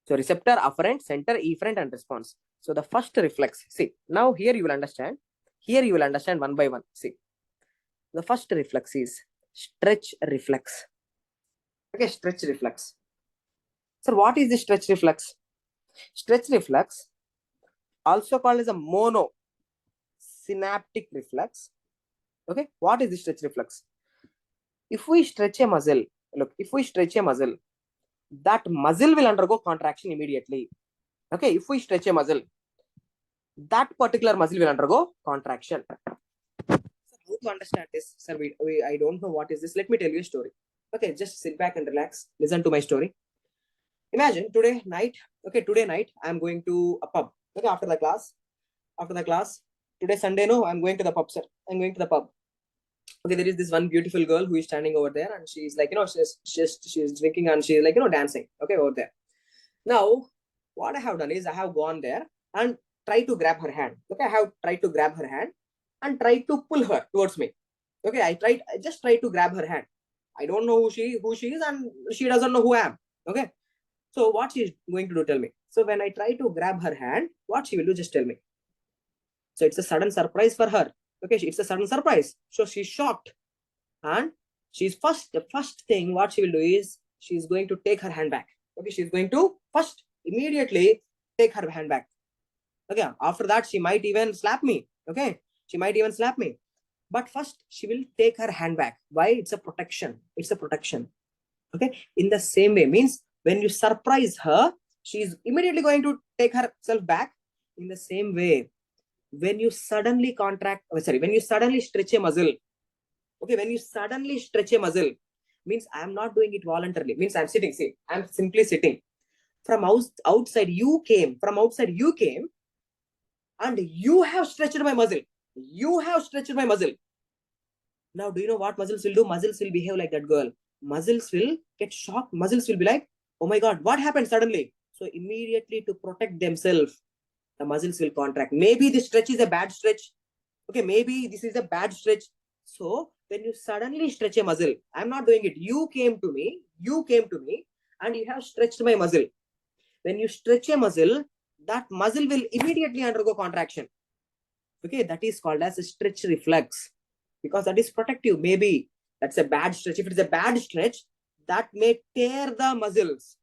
So receptor, afferent, center, efferent, and response. So the first reflex. See, now here you will understand. Here you will understand one by one. See, the first reflex is stretch reflex. Okay, stretch reflex. So what is the stretch reflex? Stretch reflex, also called as a monosynaptic reflex. Okay, what is the stretch reflex? If we stretch a muscle, look, if we stretch a muscle, that muscle will undergo contraction immediately. Okay, if we stretch a muscle, that particular muscle will undergo contraction. So how to understand this? Sir, I don't know what is this. Let me tell you a story. Okay, just sit back and relax. Listen to my story. Imagine today night, I'm going to a pub. Okay, after the class, today Sunday, no, I'm going to the pub, sir. I'm going to the pub. Okay, there is this one beautiful girl who is standing over there and she's like, she's drinking and she's like, dancing. Okay, over there. Now, what I have done is I have gone there and tried to grab her hand. Okay, I have tried to grab her hand and tried to pull her towards me. Okay, I just tried to grab her hand. I don't know who she is and she doesn't know who I am. Okay, so what she is going to do, tell me. So when I try to grab her hand, what she will do, just tell me. So it's a sudden surprise for her. Okay, it's a sudden surprise. So she's shocked. And the first thing what she will do is she's going to take her hand back. Okay, she's going to first immediately take her hand back. Okay, after that she might even slap me. Okay, she might even slap me. But first she will take her hand back. Why? It's a protection. It's a protection. Okay, in the same way, means when you surprise her, she's immediately going to take herself back. In the same way, when you suddenly when you suddenly stretch a muscle, okay, when you suddenly stretch a muscle, means I am not doing it voluntarily, means I'm sitting, see, I'm simply sitting. From outside you came, and you have stretched my muscle. Now, do you know what muscles will do? Muscles will behave like that girl. Muscles will get shocked. Muscles will be like, oh my God, what happened suddenly? So immediately to protect themselves, the muscles will contract. Maybe this stretch is a bad stretch. Okay, maybe this is a bad stretch. So when you suddenly stretch a muscle, I'm not doing it. You came to me and you have stretched my muscle. When you stretch a muscle, that muscle will immediately undergo contraction. Okay, that is called as a stretch reflex, because that is protective. Maybe that's a bad stretch. If it is a bad stretch, that may tear the muscles.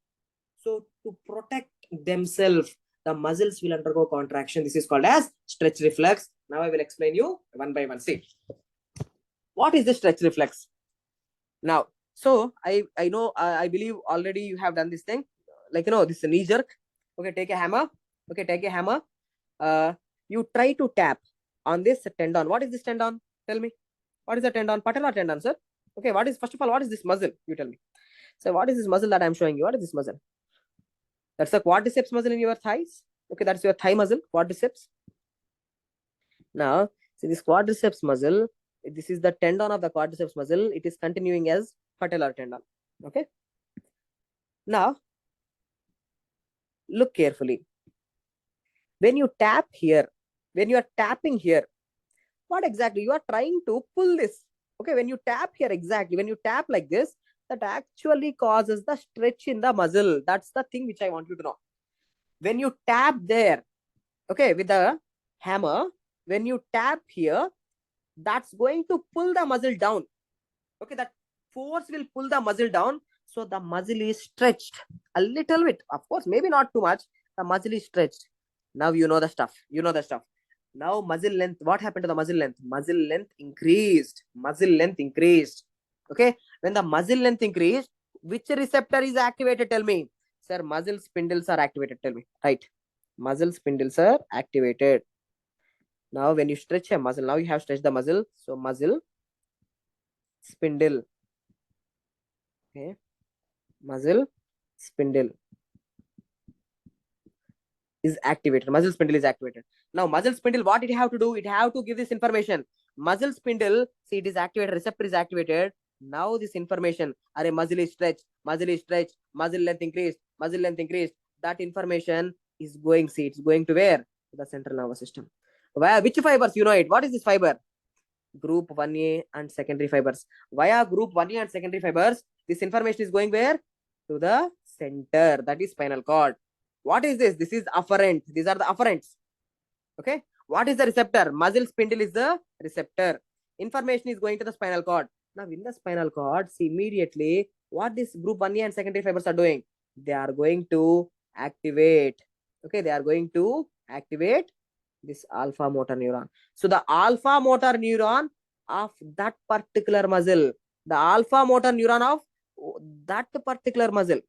So to protect themselves, the muscles will undergo contraction. This is called as stretch reflex. Now I will explain you one by one. See, what is the stretch reflex? Now, so I know, I believe already you have done this thing. Like, this is a knee jerk. Okay, take a hammer. Okay, take a hammer. You try to tap on this tendon. What is this tendon? Tell me. What is the tendon? Patellar tendon, sir. Okay, first of all, what is this muscle? You tell me. So what is this muscle that I'm showing you? What is this muscle? That's the quadriceps muscle in your thighs. Okay, that's your thigh muscle, quadriceps. Now, see this quadriceps muscle, this is the tendon of the quadriceps muscle. It is continuing as patellar tendon. Okay. Now, look carefully. When you tap here, when you are tapping here, what exactly? You are trying to pull this. Okay, when you tap here, exactly, when you tap like this, that actually causes the stretch in the muscle. That's the thing which I want you to know. When you tap there, okay, with the hammer, when you tap here, that's going to pull the muscle down. Okay, that force will pull the muscle down. So the muscle is stretched a little bit. Of course, maybe not too much. The muscle is stretched. Now you know the stuff. You know the stuff. Now muscle length. What happened to the muscle length? Muscle length increased. Muscle length increased. Okay. When the muscle length increased, which receptor is activated? Tell me. Sir, muscle spindles are activated. Tell me. Right. Muscle spindles are activated. Now when you stretch a muscle, now you have stretched the muscle. So muscle spindle. Okay. Muscle spindle is activated. Muscle spindle is activated. Now muscle spindle, what it have to do? It have to give this information. Muscle spindle, see, it is activated, receptor is activated. Now this information, are muscle is stretched, muscle length increased, muscle length increased. That information is going, see, it's going to where? To the central nervous system. Where, which fibers? You know it. What is this fiber? Group 1A and secondary fibers. Via group 1A and secondary fibers, this information is going where? To the center, that is spinal cord. What is this? This is afferent. These are the afferents. Okay. What is the receptor? Muscle spindle is the receptor. Information is going to the spinal cord. Now in the spinal cord, see immediately what this group 1A and secondary fibers are doing. They are going to activate. Okay. They are going to activate this alpha motor neuron. So the alpha motor neuron of that particular muscle, the alpha motor neuron of that particular muscle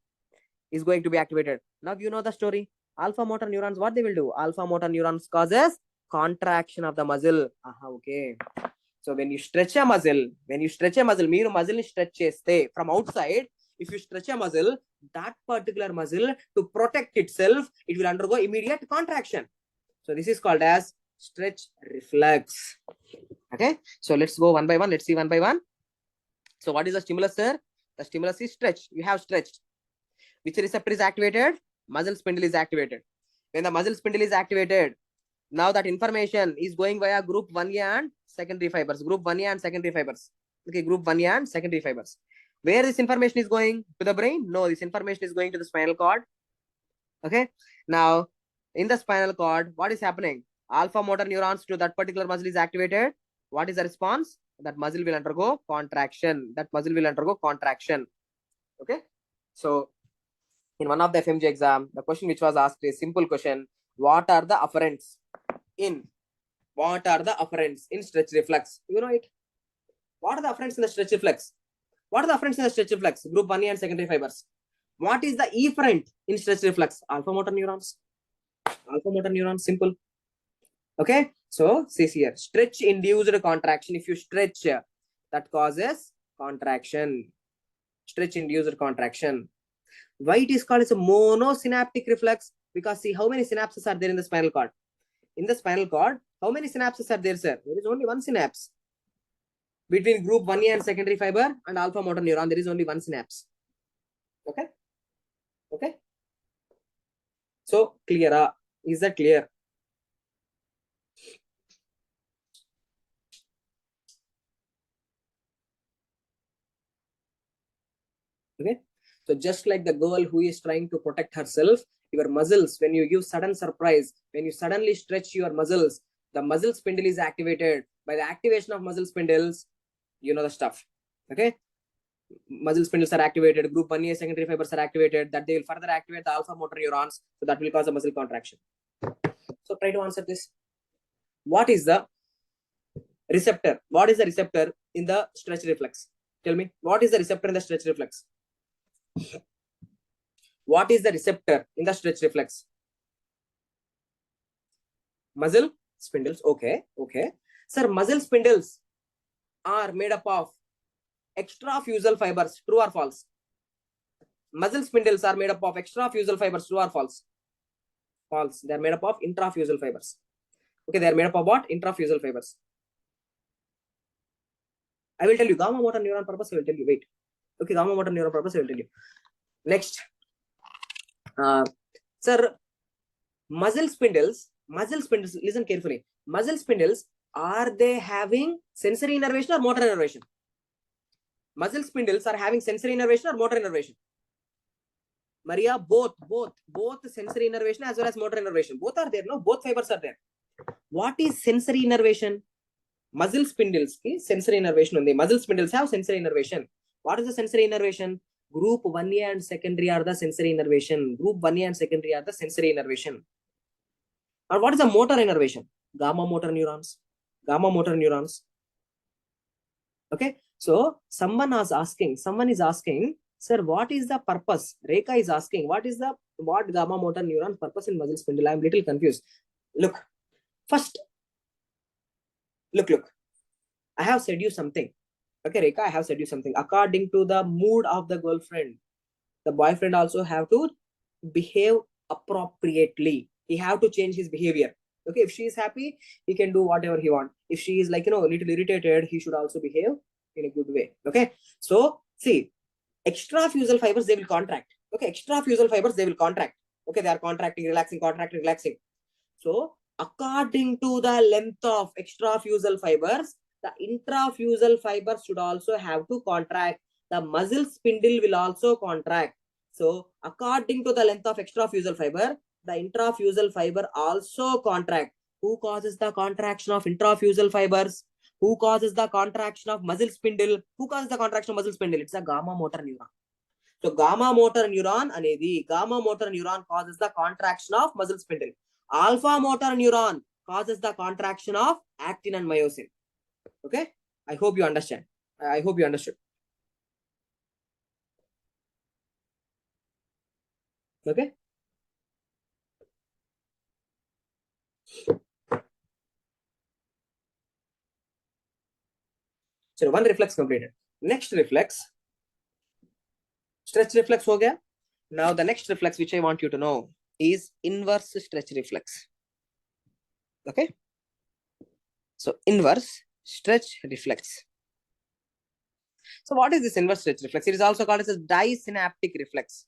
is going to be activated. Now you know the story. Alpha motor neurons, what they will do? Alpha motor neurons causes contraction of the muscle. Okay. So when you stretch a muscle, మీరు muscle stretch చేస్తే from outside, if you stretch a muscle, that particular muscle to protect itself, it will undergo immediate contraction. So this is called as stretch reflex. Okay. So let's go one by one. Let's see one by one. So what is the stimulus, sir? The stimulus is stretch. You have stretched. Which receptor is activated? Muscle spindle is activated. When the muscle spindle is activated, now that information is going via group 1A and secondary fibers. Group 1A and secondary fibers. Okay, group 1A and secondary fibers. Where this information is going? To the brain? No, this information is going to the spinal cord. Okay. Now, in the spinal cord, what is happening? Alpha motor neurons to that particular muscle is activated. What is the response? That muscle will undergo contraction. That muscle will undergo contraction. Okay. So, in one of the FMG exam, the question which was asked is simple question. What are the afferents in? What are the afferents in stretch reflex? You know it. What are the afferents in the stretch reflex? What are the afferents in the stretch reflex? Group 1A and secondary fibers. What is the efferent in stretch reflex? Alpha motor neurons. Alpha motor neurons, simple. Okay. So, see here. Stretch induced contraction. If you stretch, that causes contraction. Stretch induced contraction. Why it is called as a monosynaptic reflex? Because see how many synapses are there in the spinal cord. In the spinal cord, how many synapses are there, sir? There is only one synapse. Between group 1A and secondary fiber and alpha motor neuron, there is only one synapse. Okay. Okay. So clear. Is that clear? Okay. So just like the girl who is trying to protect herself, your muscles, when you give sudden surprise, when you suddenly stretch your muscles, the muscle spindle is activated. By the activation of muscle spindles, you know the stuff. Okay. Muscle spindles are activated, group 1A secondary fibers are activated, that they will further activate the alpha motor neurons, so that will cause a muscle contraction. So try to answer this. What is the receptor? What is the receptor in the stretch reflex? Tell me, what is the receptor in the stretch reflex? What is the receptor in the stretch reflex? Muscle spindles. Okay. Okay. Sir, muscle spindles are made up of extrafusal fibers. True or false? Muscle spindles are made up of extrafusal fibers. True or false? False. They are made up of intrafusal fibers. Okay. They are made up of what? Intrafusal fibers. I will tell you. Gamma motor neuron purpose. I will tell you. Wait. Okay. Gamma motor neuron purpose. I will tell you. Next. Sir, muscle spindles, listen carefully. Muscle spindles, are they having sensory innervation or motor innervation? Muscle spindles are having sensory innervation or motor innervation? Maria, both sensory innervation as well as motor innervation. Both are there, no? Both fibers are there. What is sensory innervation?
muscle spindles ki sensory innervation undi. Muscle spindles have sensory innervation. What is the sensory innervation? Group 1A and secondary are the sensory innervation. Group 1A and secondary are the sensory innervation. And what is the motor innervation? Gamma motor neurons. Gamma motor neurons. Okay. So someone is asking, sir, what is the purpose? Rekha is asking, what gamma motor neuron purpose in muscle spindle? I am little confused. Look, first, look. I have said you something. Okay, Rekha, I have said you something. According to the mood of the girlfriend, the boyfriend also have to behave appropriately. He have to change his behavior. Okay, if she is happy, he can do whatever he want. If she is like, a little irritated, he should also behave in a good way. Okay, so see, extrafusal fibers, they will contract. Okay, extrafusal fibers, they will contract. Okay, they are contracting, relaxing, contracting, relaxing. So according to the length of extrafusal fibers, the intrafusal fibers should also have to contract. The muscle spindle will also contract. So according to the length of extrafusal fiber, the intrafusal fiber also contract. Who causes the contraction of intrafusal fibers? Who causes the contraction of muscle spindle? Who causes the contraction of muscle spindle? It's a gamma motor neuron. So gamma motor neuron causes the contraction of muscle spindle. Alpha motor neuron causes the contraction of actin and myosin. Okay, I hope you understand. I hope you understood. Okay. So one reflex completed. Next reflex, stretch reflex ho gaya. Now the next reflex which I want you to know is inverse stretch reflex. Okay. So inverse stretch reflex. So what is this inverse stretch reflex? It is also called as a disynaptic reflex.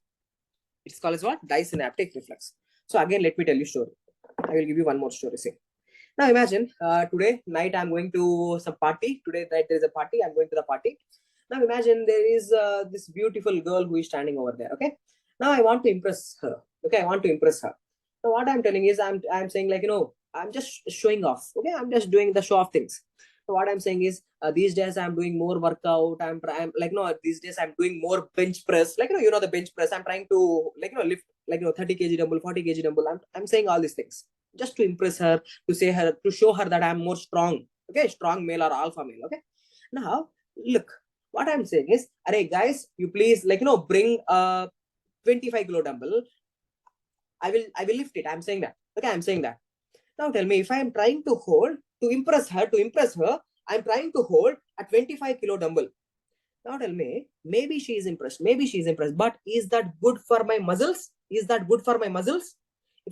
It's called as what? Disynaptic reflex. So again, let me tell you a story. I will give you one more story. See. Now imagine today night I'm going to some party. Today night there is a party. I'm going to the party. Now imagine there is this beautiful girl who is standing over there. Okay. Now I want to impress her. Okay, I want to impress her. Now what I'm telling is I'm saying like I'm just showing off. Okay, I'm just doing the show off things. So what I'm saying is these days I'm doing more workout. I'm like these days I'm doing more bench press. Like the bench press. I'm trying to lift 30 kg dumbbell, 40 kg dumbbell. I'm saying all these things just to impress her, to show her that I'm more strong. Okay, strong male or alpha male. Okay. Now look, what I'm saying is, array guys, you please bring 25 kilo dumbbell. I will lift it. I'm saying that. Okay, I'm saying that. Now tell me, if I'm trying to hold to impress her, I'm trying to hold a 25 kilo dumbbell. Now tell me, maybe she is impressed. But is that good for my muscles? If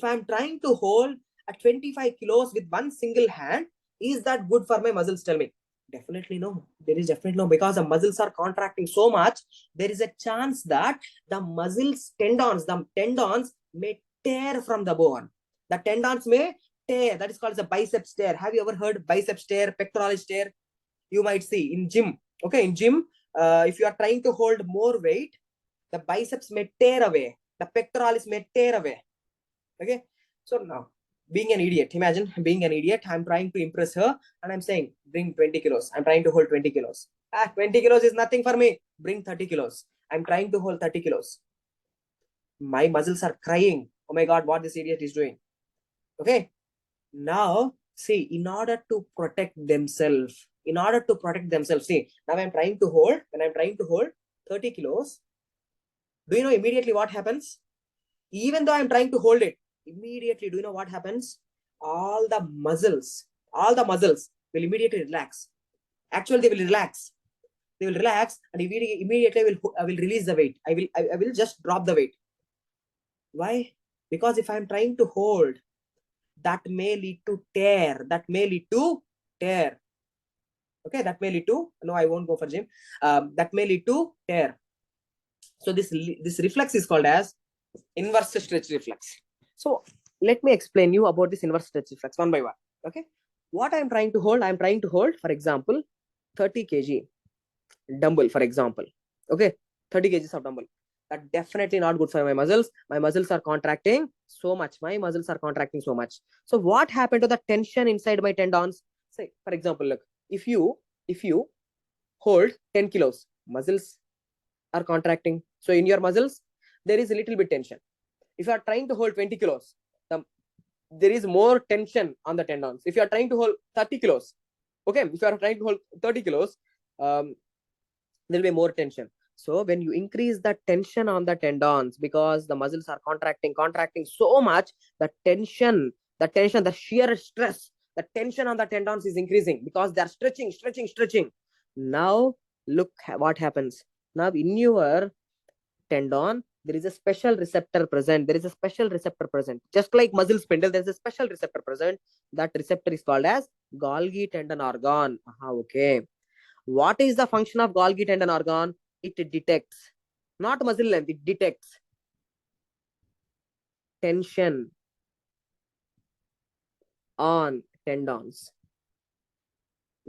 I'm trying to hold a 25 kilos with one single hand, is that good for my muscles? Tell me. Definitely no. There is definitely no, because the muscles are contracting so much. There is a chance that the muscles the tendons may tear from the bone. The tendons may tear. That is called as a biceps tear. Have you ever heard biceps tear, pectoralis tear? You might see in gym. Okay, in gym, if you are trying to hold more weight, the biceps may tear away. The pectoralis may tear away. Okay. So now, being an idiot, imagine being an idiot. I'm trying to impress her and I'm saying, bring 20 kilos. I'm trying to hold 20 kilos. 20 kilos is nothing for me. Bring 30 kilos. I'm trying to hold 30 kilos. My muscles are crying. Oh my God, what this idiot is doing. Okay. Now, see, in order to protect themselves, see, now when I'm trying to hold 30 kilos, do you know immediately what happens? Even though I'm trying to hold it, immediately, do you know what happens? All the muscles will immediately relax. Actually, they will relax. And immediately I will release the weight. I will just drop the weight. Why? Because if I'm trying to hold, that may lead to tear. Okay, that may lead to, no, I won't go for gym. That may lead to tear. So this reflex is called as inverse stretch reflex. So let me explain you about this inverse stretch reflex one by one. Okay, what I'm trying to hold, for example, 30 kg dumbbell, for example. Okay, 30 kgs of dumbbell. That definitely not good for my muscles. My muscles are contracting so much. So what happened to the tension inside my tendons? Say, for example, look,
if you hold 10 kilos, muscles are contracting. So in your muscles, there is a little bit tension. If you are trying to hold 20 kilos, there is more tension on the tendons. If you are trying to hold 30 kilos, okay, if you are trying to hold 30 kilos, there will be more tension. So when you increase the tension on the tendons, because the muscles are contracting so much, the sheer stress, the tension on the tendons is increasing because they are stretching. Now look what happens. Now in your tendon, there is a special receptor present. Just like muscle spindle, there is a special receptor present. That receptor is called as Golgi tendon organ. Okay. What is the function of Golgi tendon organ? It detects, not muscle length, it detects tension on tendons.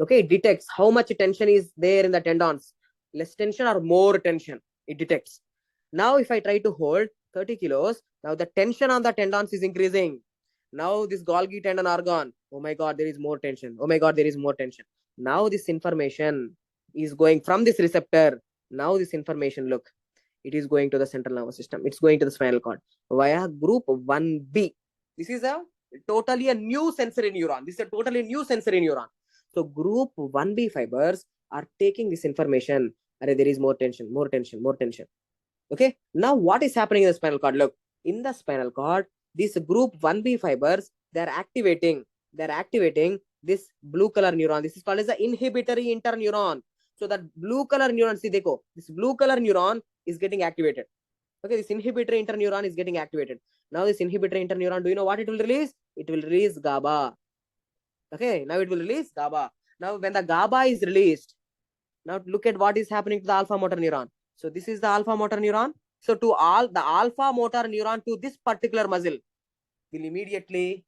Okay, it detects how much tension is there in the tendons. Less tension or more tension, it detects. Now, if I try to hold 30 kilos, now the tension on the tendons is increasing. Now, this Golgi tendon organ, oh my God, there is more tension. Oh my God, there is more tension. Now, this information is going from this receptor. Now, this information, look, it is going to the central nervous system. It's going to the spinal cord via group 1B. This is a totally a new sensory neuron. So group 1B fibers are taking this information. There is more tension. Okay. Now what is happening in the spinal cord? Look, in the spinal cord, these group 1B fibers, they're activating this blue color neuron. This is called as the inhibitory interneuron. So that blue color neuron, see, this blue color neuron is getting activated. Okay, this inhibitory interneuron is getting activated. Now this inhibitory interneuron, do you know what it will release? It will release GABA. Okay, now it will release GABA. Now when the GABA is released, now look at what is happening to the alpha motor neuron. So this is the alpha motor neuron. So to all the alpha motor neuron to this particular muscle will immediately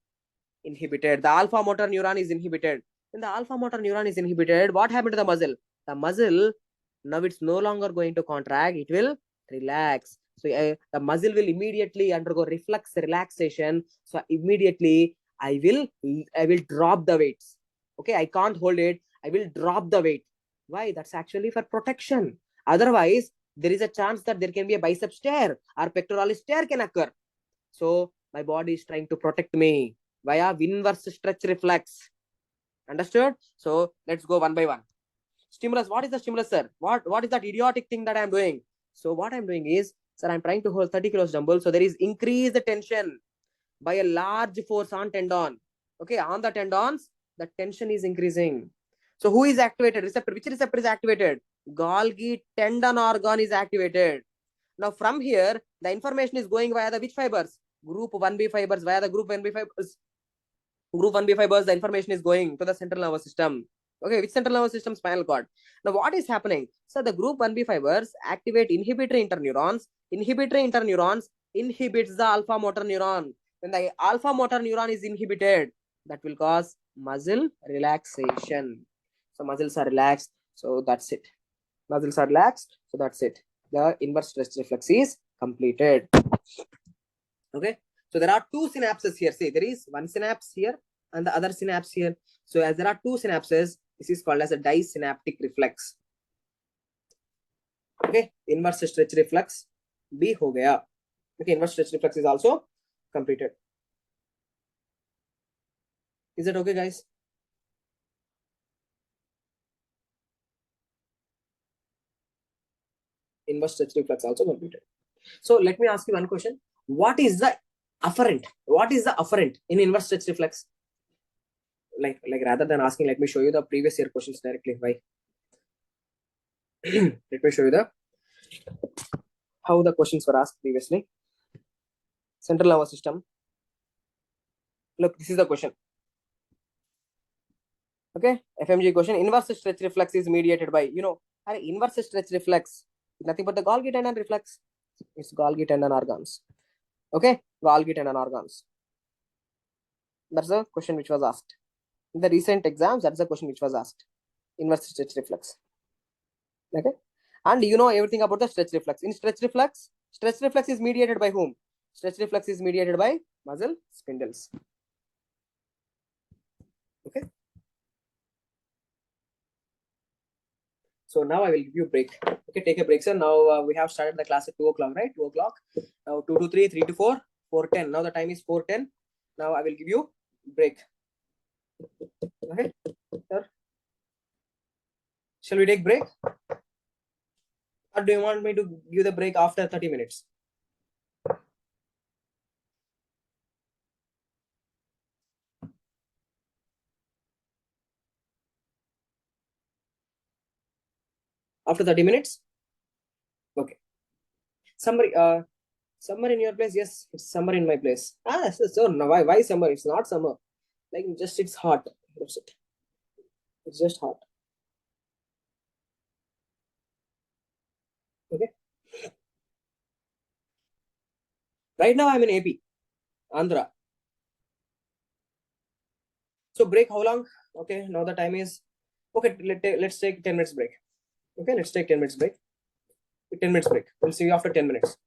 inhibited. The alpha motor neuron is inhibited. When the alpha motor neuron is inhibited, what happened to the muscle? The muscle, now it's no longer going to contract, it will relax. So the muscle will immediately undergo relaxation. So immediately I will drop the weights. Okay, I can't hold it. I will drop the weight. Why? That's actually for protection. Otherwise, there is a chance that there can be a biceps tear or pectoralis tear can occur. So my body is trying to protect me via inverse stretch reflex. Understood? So let's go one by one. Stimulus. What is the stimulus, sir? What is that idiotic thing that I'm doing? So what I'm doing is, sir, I'm trying to hold 30 kilos dumbbell. So there is increased tension by a large force on tendon. Okay, on the tendons, the tension is increasing. So who is activated? Receptor. Which receptor is activated? Golgi tendon organ is activated. Now from here, the information is going via the which fibers? Group 1B fibers. Via the group 1B fibers. Group 1B fibers, the information is going to the central nervous system. Okay, which central nervous system? Spinal cord. Now what is happening? So the group 1B fibers activate inhibitory interneurons. Inhibitory interneurons inhibits the alpha motor neuron. When the alpha motor neuron is inhibited, that will cause muscle relaxation. So muscles are relaxed. So that's it. Muscles are relaxed. So that's it. The inverse stretch reflex is completed. Okay. So there are two synapses here. See, there is one synapse here and the other synapse here. So as there are two synapses, this is called as a disynaptic reflex. Okay. Inverse stretch reflex B ho gaya. Okay. Inverse stretch reflex is also completed. Is it okay, guys? Inverse stretch reflex also completed. So let me ask you one question. What is the afferent? What is the afferent in inverse stretch reflex? Like rather than asking, let me show you the previous year questions directly. Why? Let me show you how the questions were asked previously. Central nervous system. Look, this is the question. Okay, FMG question. Inverse stretch reflex is mediated by, inverse stretch reflex, nothing but the Golgi tendon reflex. It's Golgi tendon organs. Okay, Golgi tendon organs. That's the question which was asked. In the recent exams, that's the question which was asked. Inverse stretch reflex. Okay, and you know everything about the stretch reflex. In stretch reflex is mediated by whom? Stretch reflex is mediated by muscle spindles. Okay.
So now I will give you break. Okay, take a break, sir. Now we have started the class at 2 o'clock, right? 2 o'clock. Now 2 to 3, 3 to 4, 4:10. Now the time is 4:10. Now I will give you break. Okay, sir. Shall we take break? Or do you want me to give the break after 30 minutes? After 30 minutes? Okay. Summer in your place? Yes, it's summer in my place. So no, why summer? It's not summer. Like just it's hot. That's it. It's just hot. Okay. Right now I'm in AP, Andhra. So break how long? Okay, now the time is okay. Let's take 10 minutes break. Okay, let's take 10 minutes break. 10 minutes break. We'll see you after 10 minutes.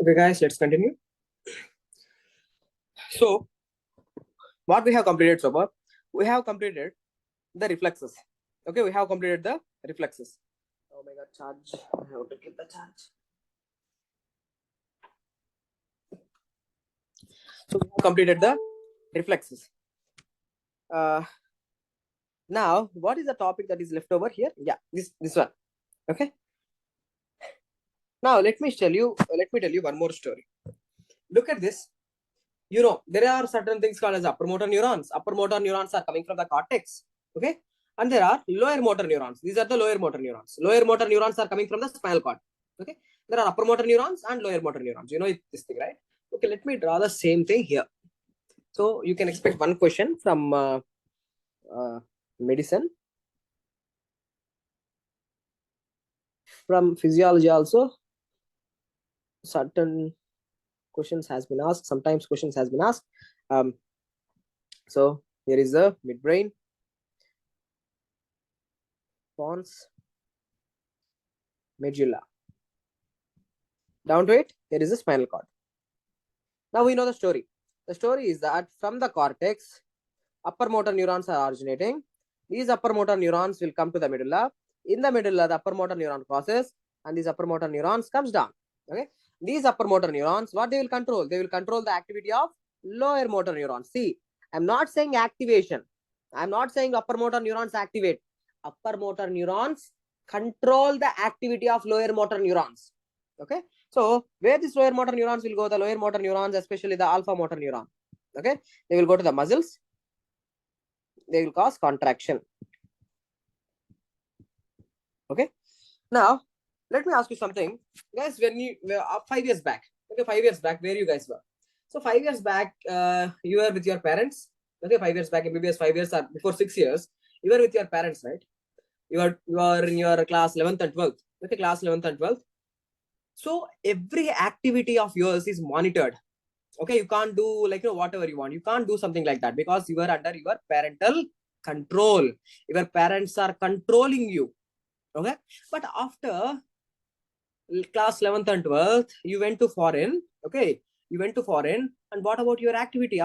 Okay, guys, let's continue. So, what we have completed so far? We have completed the reflexes. Okay, we have completed the reflexes. Oh my god, charge. I have to keep the charge. So, we have completed the reflexes. Now, what is the topic that is left over here? Yeah, this one. Okay. Now, let me tell you one more story. Look at this. You know, there are certain things called as upper motor neurons. Upper motor neurons are coming from the cortex. Okay. And there are lower motor neurons. These are the lower motor neurons. Lower motor neurons are coming from the spinal cord. Okay. There are upper motor neurons and lower motor neurons. You know this thing, right? Okay, let me draw the same thing here. So you can expect one question from medicine, from physiology also. Certain questions has been asked. Sometimes questions has been asked. So here is the midbrain, pons, medulla. Down to it, there is a spinal cord. Now we know the story. The story is that from the cortex, upper motor neurons are originating. These upper motor neurons will come to the medulla. In the medulla, the upper motor neuron crosses, and these upper motor neurons comes down. Okay. These upper motor neurons, what they will control? They will control the activity of lower motor neurons. See, I'm not saying activation. I'm not saying upper motor neurons activate. Upper motor neurons control the activity of lower motor neurons. Okay. So where these lower motor neurons will go? The lower motor neurons, especially the alpha motor neuron. Okay. They will go to the muscles. They will cause contraction. Okay. Now, let me ask you something. Guys, when you were 5 years back, okay, 5 years back, where you guys were? So 5 years back, you were with your parents. Okay, 5 years back, maybe 5 years or before 6 years, you were with your parents, right? You are in your class 11th and 12th. Okay, class 11th and 12th. So every activity of yours is monitored. Okay, you can't do like whatever you want. You can't do something like that because you are under your parental control. Your parents are controlling you. Okay, but after class 11th and 12th, you went to foreign. Okay, you went to foreign. And what about your activity?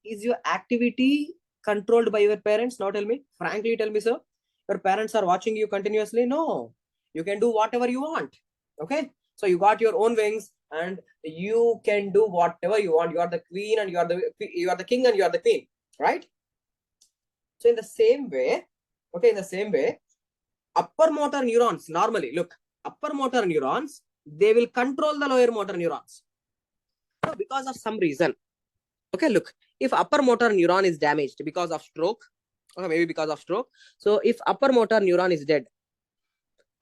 Is your activity controlled by your parents? Now tell me, frankly, tell me, sir. Your parents are watching you continuously? No, you can do whatever you want. Okay, so you got your own wings and you can do whatever you want. You are the queen and you are the king and you are the queen, right? So in the same way, okay, in the same way, upper motor neurons normally, look, upper motor neurons, they will control the lower motor neurons. So because of some reason, okay, look, if upper motor neuron is damaged because of stroke, or maybe because of stroke, so if upper motor neuron is dead,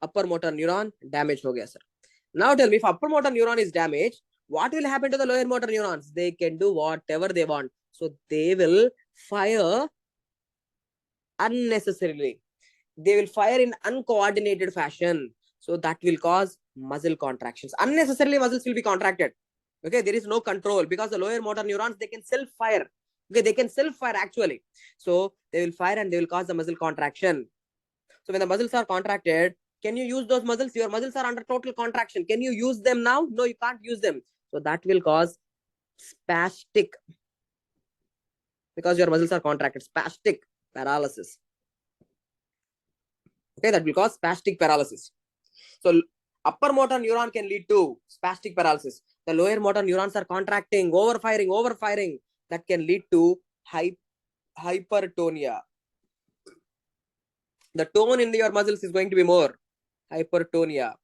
upper motor neuron damaged ho gaya, sir. Now tell me, if upper motor neuron is damaged, what will happen to the lower motor neurons? They can do whatever they want. So they will fire unnecessarily. They will fire in uncoordinated fashion. So that will cause muscle contractions. Unnecessarily muscles will be contracted. Okay, there is no control because the lower motor neurons, they can self-fire. Okay, they can self-fire actually. So they will fire and they will cause the muscle contraction. So when the muscles are contracted, can you use those muscles? Your muscles are under total contraction. Can you use them now? No, you can't use them. So that will cause spastic, because your muscles are contracted. Spastic paralysis. Okay, that will cause spastic paralysis. So upper motor neuron can lead to spastic paralysis. The lower motor neurons are contracting, overfiring. That can lead to hypertonia. The tone in your muscles is going to be more. Hypertonia.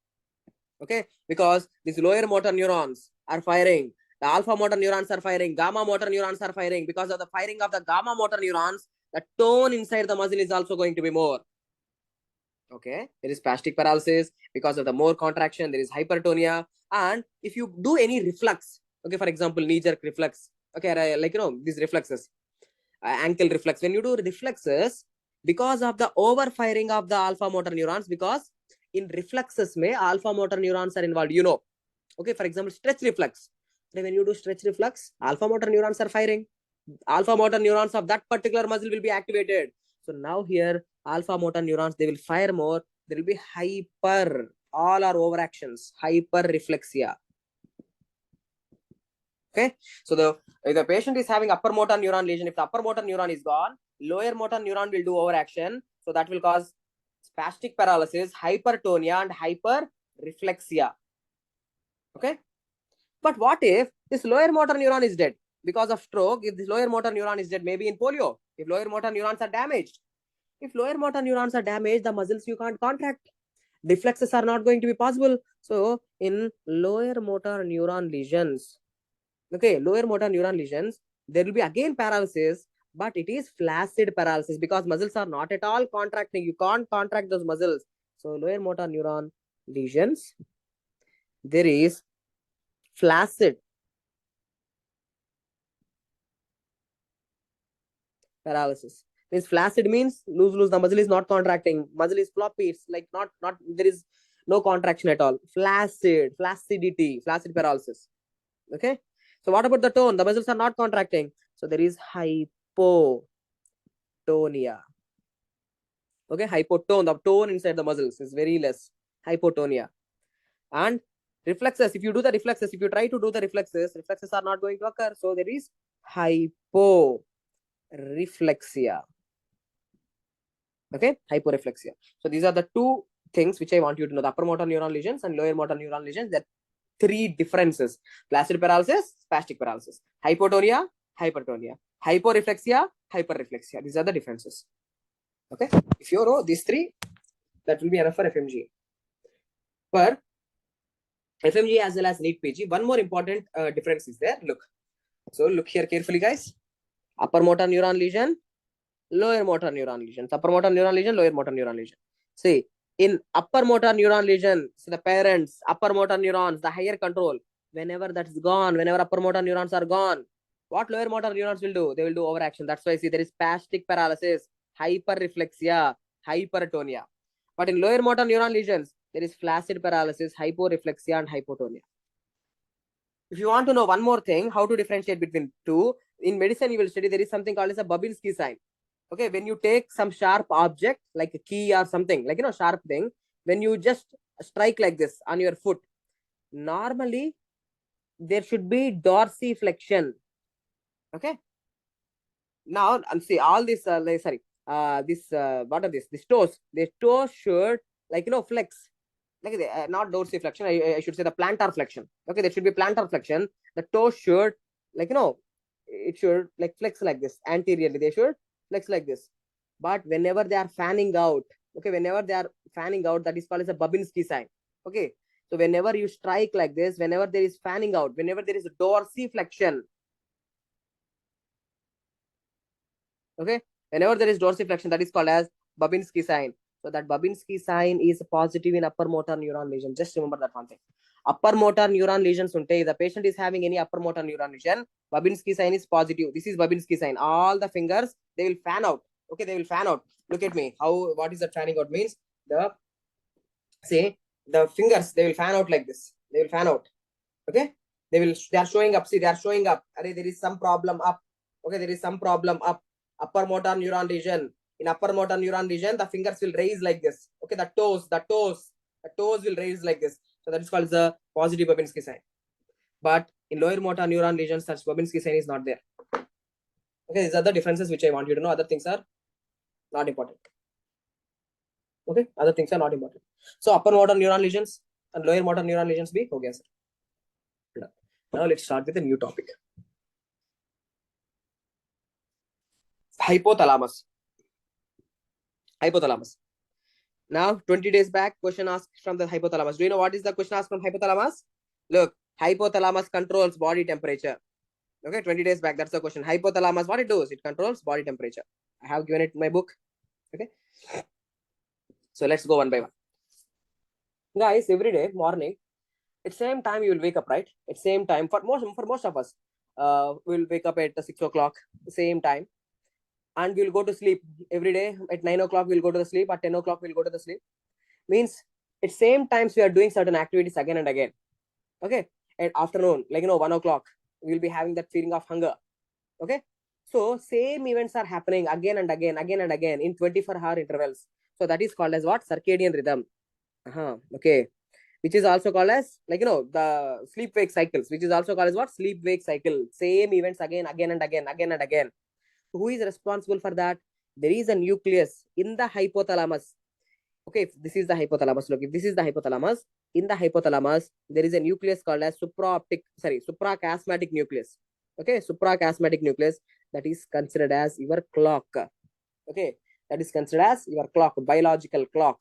Okay, because these lower motor neurons are firing. The alpha motor neurons are firing. Gamma motor neurons are firing. Because of the firing of the gamma motor neurons, the tone inside the muscle is also going to be more. Okay, there is spastic paralysis. Because of the more contraction, there is hypertonia. And if you do any reflux, okay, for example, knee-jerk reflex, okay, like these reflexes, ankle reflex, when you do reflexes, because of the overfiring of the alpha motor neurons, because in reflexes may alpha motor neurons are involved, okay, for example, stretch reflex. When you do stretch reflex, alpha motor neurons are firing. Alpha motor neurons of that particular muscle will be activated. So now here, alpha motor neurons, they will fire more. There will be hyper.
All are overactions. Hyperreflexia. Okay. So if the patient is having upper motor neuron lesion, if the upper motor neuron is gone, lower motor neuron will do overaction. So that will cause spastic paralysis, hypertonia, and hyperreflexia. Okay. But what if this lower motor neuron is dead because of stroke? If this lower motor neuron is dead, maybe in polio, if lower motor neurons are damaged. If lower motor neurons are damaged, the muscles you can't contract. Reflexes are not going to be possible. So in lower motor neuron lesions, okay, lower motor neuron lesions, there will be again paralysis, but it is flaccid paralysis because muscles are not at all contracting. You can't contract those muscles. So lower motor neuron lesions, there is flaccid paralysis. Means flaccid means loose. The muscle is not contracting. Muscle is floppy. It's like not there is no contraction at all. Flaccidity, flaccid paralysis. Okay. So what about the tone? The muscles are not contracting. So there is hypotonia. Okay, hypotone. The tone inside the muscles is very less. Hypotonia. And reflexes. If you do the reflexes, if you try to do the reflexes are not going to occur. So there is hyporeflexia. Okay, hyporeflexia. So these are the two things which I want you to know: the upper motor neuron lesions and lower motor neuron lesions. There are three differences: flaccid paralysis, spastic paralysis, hypotonia, hypertonia, hyporeflexia, hyperreflexia. These are the differences. Okay, if you know these three, that will be enough for FMG. For FMG as well as NEET PG, one more important difference is there. Look, so look here carefully, guys. Upper motor neuron lesion, lower motor neuron lesions. Upper motor neuron lesion, lower motor neuron lesion. See, in upper motor neuron lesion, so the parents, upper motor neurons, the higher control, whenever that's gone, whenever upper motor neurons are gone, what lower motor neurons will do? They will do overaction. That's why see there is spastic paralysis, hyperreflexia, hypertonia. But in lower motor neuron lesions, there is flaccid paralysis, hyporeflexia, and hypotonia. If you want to know one more thing, how to differentiate between two, in medicine you will study there is something called as a Babinski sign. Okay, when you take some sharp object like a key or something, like sharp thing, when you just strike like this on your foot, normally there should be dorsiflexion. Okay, now and see all this what are this toes, the toes should flex, like not dorsiflexion, I should say the plantar flexion. Okay, there should be plantar flexion. The toes should it should flex like this anteriorly. They should flex like this. But whenever they are fanning out, okay, whenever they are fanning out, that is called as a Babinski sign. Okay, so whenever you strike like this, whenever there is fanning out, whenever there is dorsiflexion, okay, whenever there is dorsiflexion, that is called as Babinski sign. So that Babinski sign is positive in upper motor neuron lesion. Just remember that one thing. Upper motor neuron lesions unte, the patient is having any upper motor neuron lesion, Babinski sign is positive. This is Babinski sign. All the fingers, they will fan out. Okay, they will fan out. Look at me. What is that fanning out means? The fingers, they will fan out like this. They will fan out. Okay, they are showing up. See, they are showing up. There is some problem up. Okay, there is some problem up. Upper motor neuron lesion. In upper motor neuron lesion, the fingers will raise like this. Okay, the toes will raise like this. So that is called the positive Babinski sign. But in lower motor neuron lesions, such Babinski sign is not there. Okay, these are the differences which I want you to know. Other things are not important. Okay, other things are not important. So upper motor neuron lesions and lower motor neuron lesions be okay, sir. Now let's start with a new topic. Hypothalamus. Now, 20 days back, question asked from the hypothalamus. Do you know what is the question asked from hypothalamus? Look, hypothalamus controls body temperature. Okay, 20 days back, that's the question. Hypothalamus, what it does? It controls body temperature. I have given it in my book. Okay. So let's go one by one. Guys, every day, morning, at same time you will wake up, right? At same time, for most of us, we'll wake up at 6 o'clock, same time. And we'll go to sleep every day. At 9 o'clock, we'll go to the sleep. At 10 o'clock, we'll go to the sleep. Means at same times we are doing certain activities again and again. Okay. At afternoon, 1 o'clock, we'll be having that feeling of hunger. Okay. So same events are happening again and again in 24-hour intervals. So that is called as what? Circadian rhythm. Okay. which is also called as, like, the sleep wake cycles, which is also called as what? Sleep wake cycle. Same events again and again. Who is responsible for that? There is a nucleus in the hypothalamus. Okay, if this is the hypothalamus, look, if this is the hypothalamus, in the hypothalamus, there is a nucleus called as suprachiasmatic nucleus. Okay, suprachiasmatic nucleus, that is considered as your clock. Okay, that is considered as your clock, biological clock.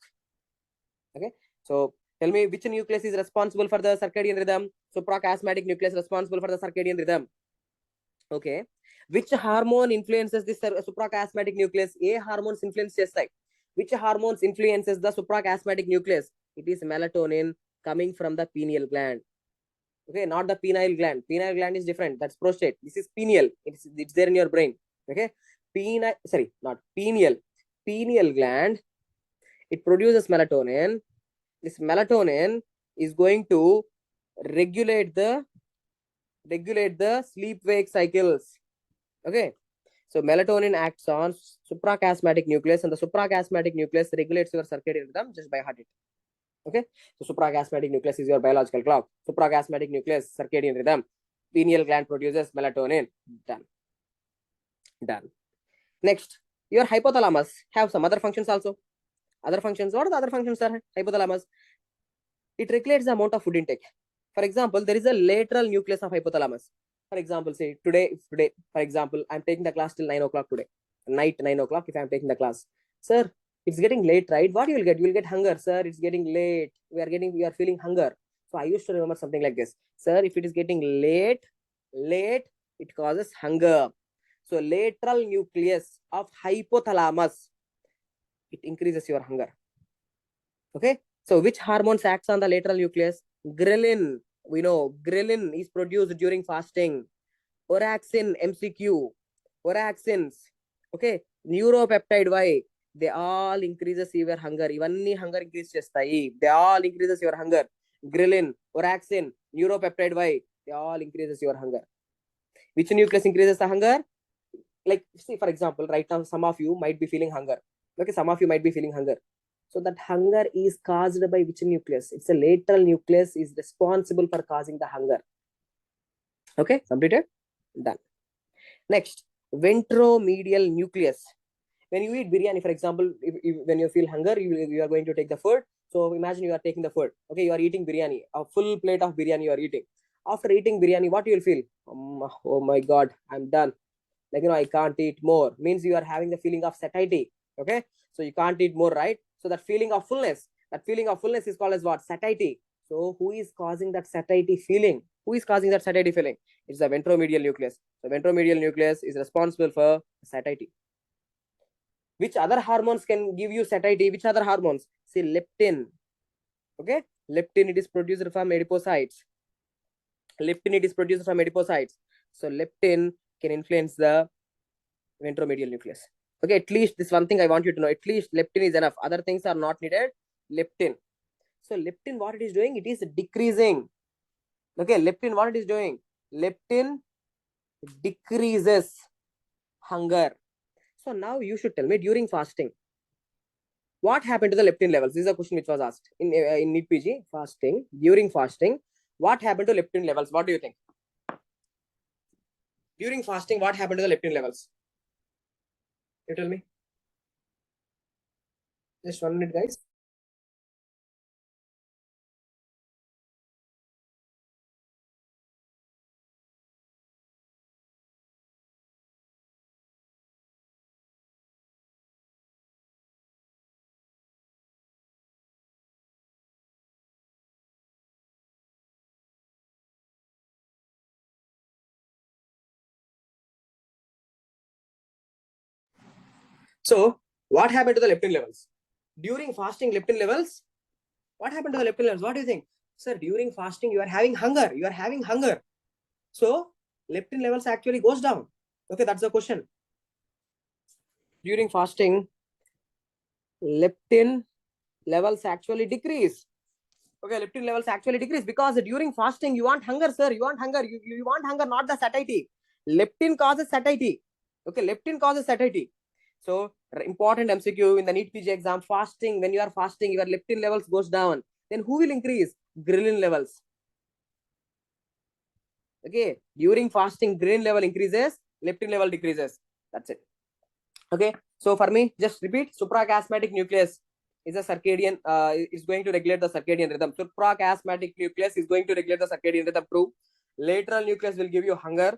Okay, so tell me, which nucleus is responsible for the circadian rhythm? Suprachiasmatic nucleus responsible for the circadian rhythm. Okay, which hormone influences this suprachiasmatic nucleus? A hormones influence chestai. Which hormones influences the suprachiasmatic nucleus? It is melatonin coming from the pineal gland. Okay, not the pineal gland. Pineal gland is different. That's prostate. This is pineal. It's there in your brain. Okay, not pineal. Pineal gland. It produces melatonin. This melatonin is going to regulate the sleep wake cycles. Okay, so melatonin acts on suprachiasmatic nucleus, and the suprachiasmatic nucleus regulates your circadian rhythm just by heart rate. Okay, so suprachiasmatic nucleus is your biological clock. Suprachiasmatic nucleus, circadian rhythm. Pineal gland produces melatonin. Done. Next, your hypothalamus have some other functions also. Other functions. What are the other functions, sir? Hypothalamus. It regulates the amount of food intake. For example, there is a lateral nucleus of hypothalamus. For example, say today, for example, I'm taking the class till 9 o'clock today. Night 9 o'clock, if I'm taking the class. Sir, it's getting late, right? What you will get? You will get hunger, sir. It's getting late. We are feeling hunger. So I used to remember something like this. Sir, if it is getting late, it causes hunger. So lateral nucleus of hypothalamus, it increases your hunger. Okay. So which hormones acts on the lateral nucleus? Ghrelin. We know ghrelin is produced during fasting. Oraxin, MCQ. Oraxins. Okay. Neuropeptide Y. They all increases your hunger. Ivanni hunger increase chestai. They all increases your hunger. Ghrelin, oraxin, neuropeptide Y. They all increases your hunger. Which nucleus increases the hunger? Like, see, for example, right now, some of you might be feeling hunger. Okay, some of you might be feeling hunger. So that hunger is caused by which nucleus? It's a lateral nucleus is responsible for causing the hunger. Okay, completed? Done. Next, ventromedial nucleus. When you eat biryani, for example, when you feel hunger, you are going to take the food. So imagine you are taking the food. Okay, you are eating biryani, a full plate of biryani you are eating. After eating biryani, what you will feel? Oh my God, I'm done. Like, I can't eat more. Means you are having the feeling of satiety. Okay, so you can't eat more, right? So that feeling of fullness is called as what? Satiety. So who is causing that satiety feeling? It's the ventromedial nucleus. The ventromedial nucleus is responsible for satiety. Which other hormones can give you satiety? Which other hormones? Say leptin. Okay, leptin, it is produced from adipocytes. So leptin can influence the ventromedial nucleus. Okay, at least this one thing I want you to know. At least leptin is enough. Other things are not needed. Leptin. So leptin, what it is doing? It is decreasing. Okay, leptin, what it is doing? Leptin decreases hunger. So now you should tell me, during fasting, what happened to the leptin levels? This is a question which was asked in NEET PG. Fasting, during fasting, what happened to leptin levels? What do you think? During fasting, what happened to the leptin levels? You tell me. Just 1 minute, guys. So what happened to the leptin levels? During fasting, leptin levels, what happened to the leptin levels? What do you think? Sir, during fasting, you are having hunger. So leptin levels actually goes down. Okay, that's the question. During fasting, leptin levels actually decrease. Okay, leptin levels actually decrease because during fasting, you want hunger, sir. You want hunger. You want hunger, not the satiety. Leptin causes satiety. Okay, leptin causes satiety. So important MCQ in the NEET PG exam, fasting, when you are fasting, your leptin levels goes down. Then who will increase? ghrelin levels. Okay, during fasting, ghrelin level increases, leptin level decreases. That's it. Okay, so for me, just repeat: suprachiasmatic nucleus is a circadian, is going to regulate the circadian rhythm. Suprachiasmatic nucleus is going to regulate the circadian rhythm. True. Lateral nucleus will give you hunger.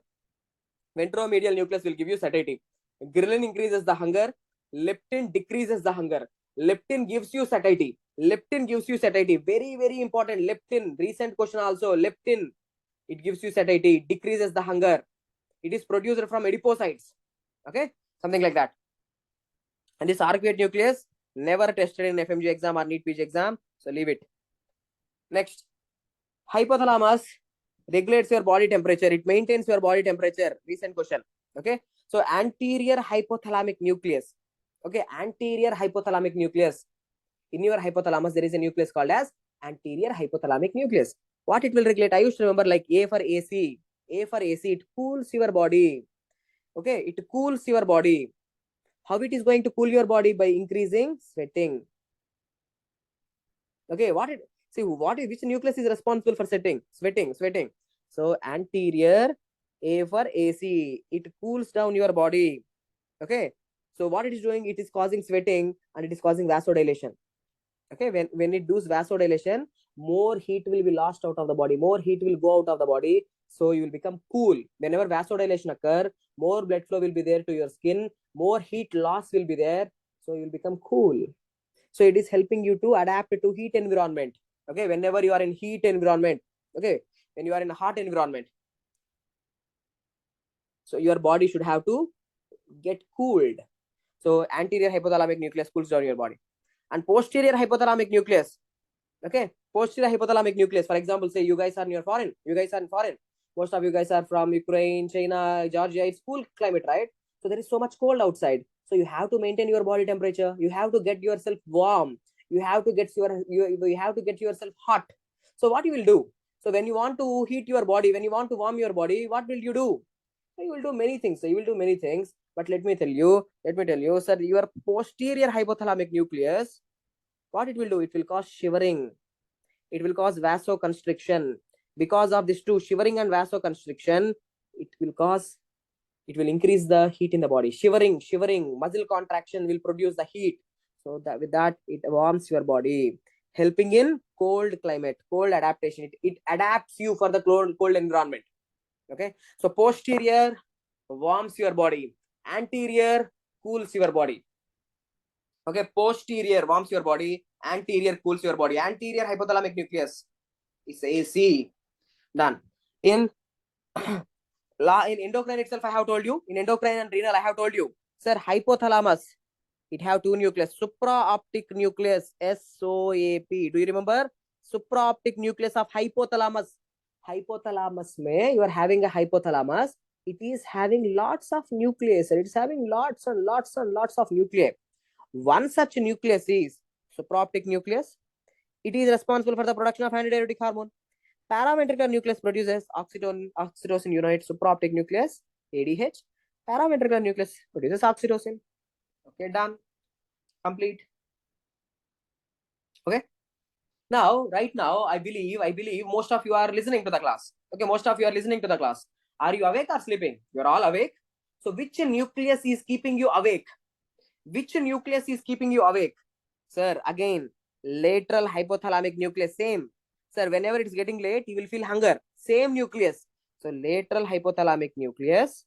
Ventromedial nucleus will give you satiety. Ghrelin increases the hunger. Leptin decreases the hunger. Leptin gives you satiety. Leptin gives you satiety. Very, very important. Leptin. Recent question also. Leptin. It gives you satiety. Decreases the hunger. It is produced from adipocytes. Okay, something like that. And this arcuate nucleus never tested in FMG exam or NEET PG exam. So leave it. Next, hypothalamus regulates your body temperature. It maintains your body temperature. Recent question. Okay, so anterior hypothalamic nucleus. Okay, anterior hypothalamic nucleus. In your hypothalamus, there is a nucleus called as anterior hypothalamic nucleus. What it will regulate? I used to remember like A for AC. A for AC, it cools your body. Okay, it cools your body. How it is going to cool your body? By increasing sweating. Okay, which nucleus is responsible for sweating? Sweating. So anterior, A for AC, it cools down your body. Okay, so what it is doing? It is causing sweating and it is causing vasodilation. Okay, when it does vasodilation, more heat will be lost out of the body, more heat will go out of the body, so you will become cool. Whenever vasodilation occur, more blood flow will be there to your skin, more heat loss will be there, so you will become cool. So it is helping you to adapt to heat environment. Okay, whenever you are in heat environment, okay, when you are in a hot environment, so your body should have to get cooled. So anterior hypothalamic nucleus cools down your body. And posterior hypothalamic nucleus, okay, posterior hypothalamic nucleus, for example, say you guys are in foreign, most of you guys are from Ukraine, China, Georgia. It's cool climate, right? So there is so much cold outside, so you have to maintain your body temperature, you have to get yourself warm, you have to get yourself hot. So what you will do? So when you want to heat your body, when you want to warm your body, what will you do? So you will do many things. But let me tell you, sir, your posterior hypothalamic nucleus, what it will do? It will cause shivering. It will cause vasoconstriction. Because of this two, shivering and vasoconstriction, it will increase the heat in the body. Shivering, muscle contraction will produce the heat. So that with that, it warms your body, helping in cold climate, cold adaptation. It adapts you for the cold environment. Okay, so posterior warms your body, anterior cools your body. Okay, posterior warms your body, anterior cools your body. Anterior hypothalamic nucleus is AC. Done. In endocrine itself, I have told you. In endocrine and renal, I have told you. Sir, hypothalamus, it have two nucleus. Supraoptic nucleus, SOAP. Do you remember? Supraoptic nucleus of hypothalamus. Hypothalamus mein, you are having a hypothalamus. It is having lots of nucleus. It is having lots of nuclei. One such nucleus is supraoptic nucleus. It is responsible for the production of antidiuretic hormone. Paraventricular nucleus produces oxytocin unit. Supraoptic nucleus, ADH. Paraventricular nucleus produces oxytocin. Okay, done. Complete. Okay. Now, right now, I believe most of you are listening to the class. Okay, most of you are listening to the class. Are you awake or sleeping? You are all awake. So which nucleus is keeping you awake? Which nucleus is keeping you awake? Sir, again, lateral hypothalamic nucleus, same. Sir, whenever it's getting late, you will feel hunger. Same nucleus. So lateral hypothalamic nucleus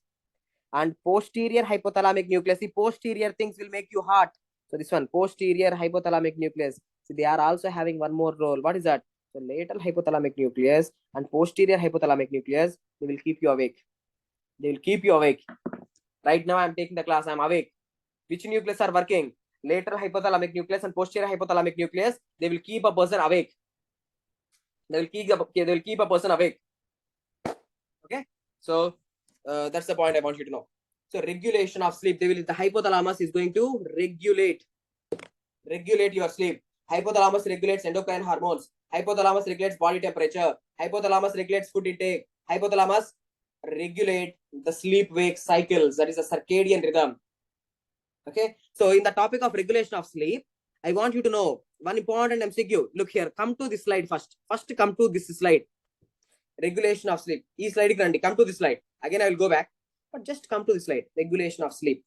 and posterior hypothalamic nucleus. The posterior things will make you hot. So this one, posterior hypothalamic nucleus. So they are also having one more role. What is that? So lateral hypothalamic nucleus and posterior hypothalamic nucleus, they will keep you awake. They will keep you awake. Right now, I'm taking the class. I'm awake. Which nucleus are working? Lateral hypothalamic nucleus and posterior hypothalamic nucleus. They will keep a person awake. They will keep a person awake. Okay. So that's the point I want you to know. So regulation of sleep. The hypothalamus is going to regulate your sleep. Hypothalamus regulates endocrine hormones. Hypothalamus regulates body temperature. Hypothalamus regulates food intake. Hypothalamus regulate the sleep-wake cycles. That is a circadian rhythm. Okay. So in the topic of regulation of sleep, I want you to know
one important MCQ. Look here. Come to this slide first. First, come to this slide. Regulation of sleep. This slide, come to this slide. Again, I will go back. But just come to this slide. Regulation of sleep.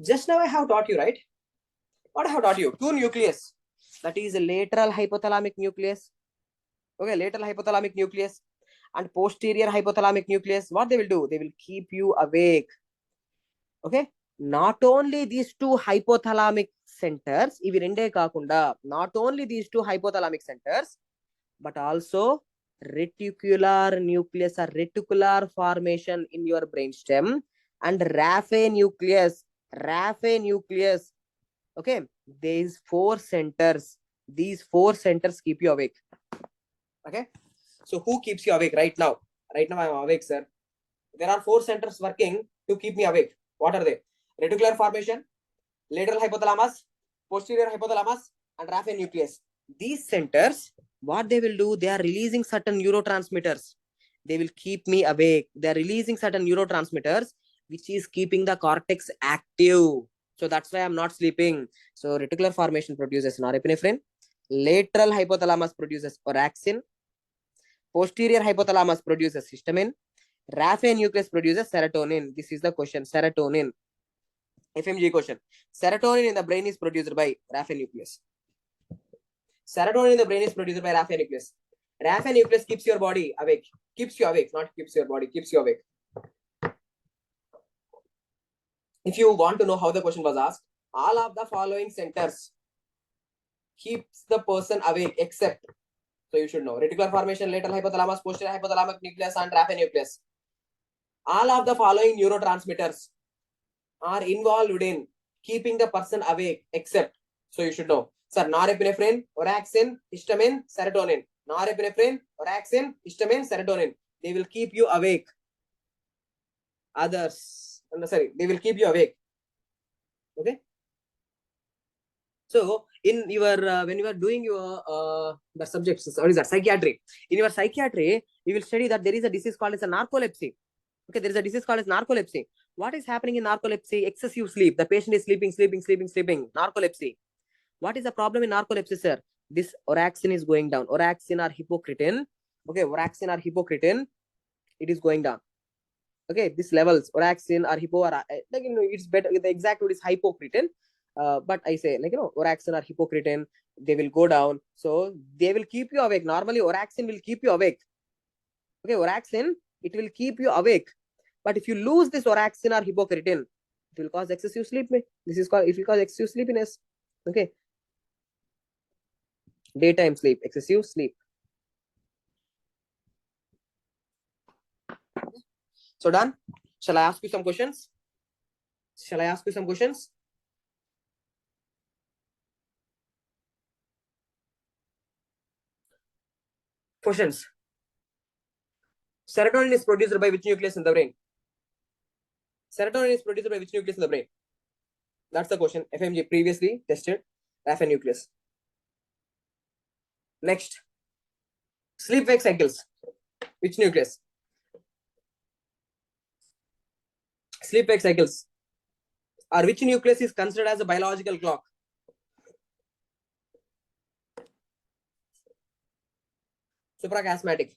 Just now I have taught you, right? What I have taught you? Two nucleus. That is a lateral hypothalamic nucleus. Okay, lateral hypothalamic nucleus and posterior hypothalamic nucleus. What they will do? They will keep you awake. Okay. Not only these two hypothalamic centers, not only these two hypothalamic centers, but also reticular nucleus or reticular formation in your brainstem and raphe nucleus. Okay, these four centers keep you awake. Okay, so who keeps you awake right now? Right now I am awake, sir. There are four centers working to keep me awake. What are they? Reticular formation, lateral hypothalamus, posterior hypothalamus, and raphe nucleus. These centers, what they will do? They are releasing certain neurotransmitters. They will keep me awake. They are releasing certain neurotransmitters, which is keeping the cortex active. So that's why I'm not sleeping. So reticular formation produces norepinephrine. Lateral hypothalamus produces orexin. Posterior hypothalamus produces histamine. Raphe nucleus produces serotonin. This is the question. Serotonin. FMG question. Serotonin in the brain is produced by raphe nucleus. Serotonin in the brain is produced by raphe nucleus. Raphe nucleus keeps your body awake. Keeps you awake, not keeps your body. Keeps you awake. If you want to know how the question was asked, all of the following centers keeps the person awake except, so you should know, reticular formation, lateral hypothalamus, posterior hypothalamic nucleus, and raphe nucleus. All of the following neurotransmitters are involved in keeping the person awake except, so you should know, sir, norepinephrine, orexin, histamine, serotonin. Norepinephrine, orexin, histamine, serotonin. They will keep you awake. Others, sorry, they will keep you awake. Okay. So in your when you are doing your the subjects, what is that? Psychiatry. In your psychiatry, you will study that there is a disease called as a narcolepsy. Okay, there is a disease called as narcolepsy. What is happening in narcolepsy? Excessive sleep. The patient is sleeping. Narcolepsy. What is the problem in narcolepsy, sir? This orexin is going down. Orexin or hypocretin. Okay, orexin or hypocretin, it is going down. Okay, these levels, orexin or hypo, or, like, you know, it's better. The exact word is hypocretin. But I say, like, you know, orexin or hypocretin, they will go down. So they will keep you awake. Normally, orexin will keep you awake. Okay, orexin, it will keep you awake. But if you lose this orexin or hypocretin, it will cause excessive sleep. This is called, it will cause excessive sleepiness. Okay. Daytime sleep, excessive sleep. So done. Shall I ask you some questions? Questions. Serotonin is produced by which nucleus in the brain? Serotonin is produced by which nucleus in the brain? That's the question. FMG previously tested raphe nucleus. Next. Sleep-wake cycles. Which nucleus? Sleep-wake cycles. Or which nucleus is considered as a biological clock? Suprachiasmatic.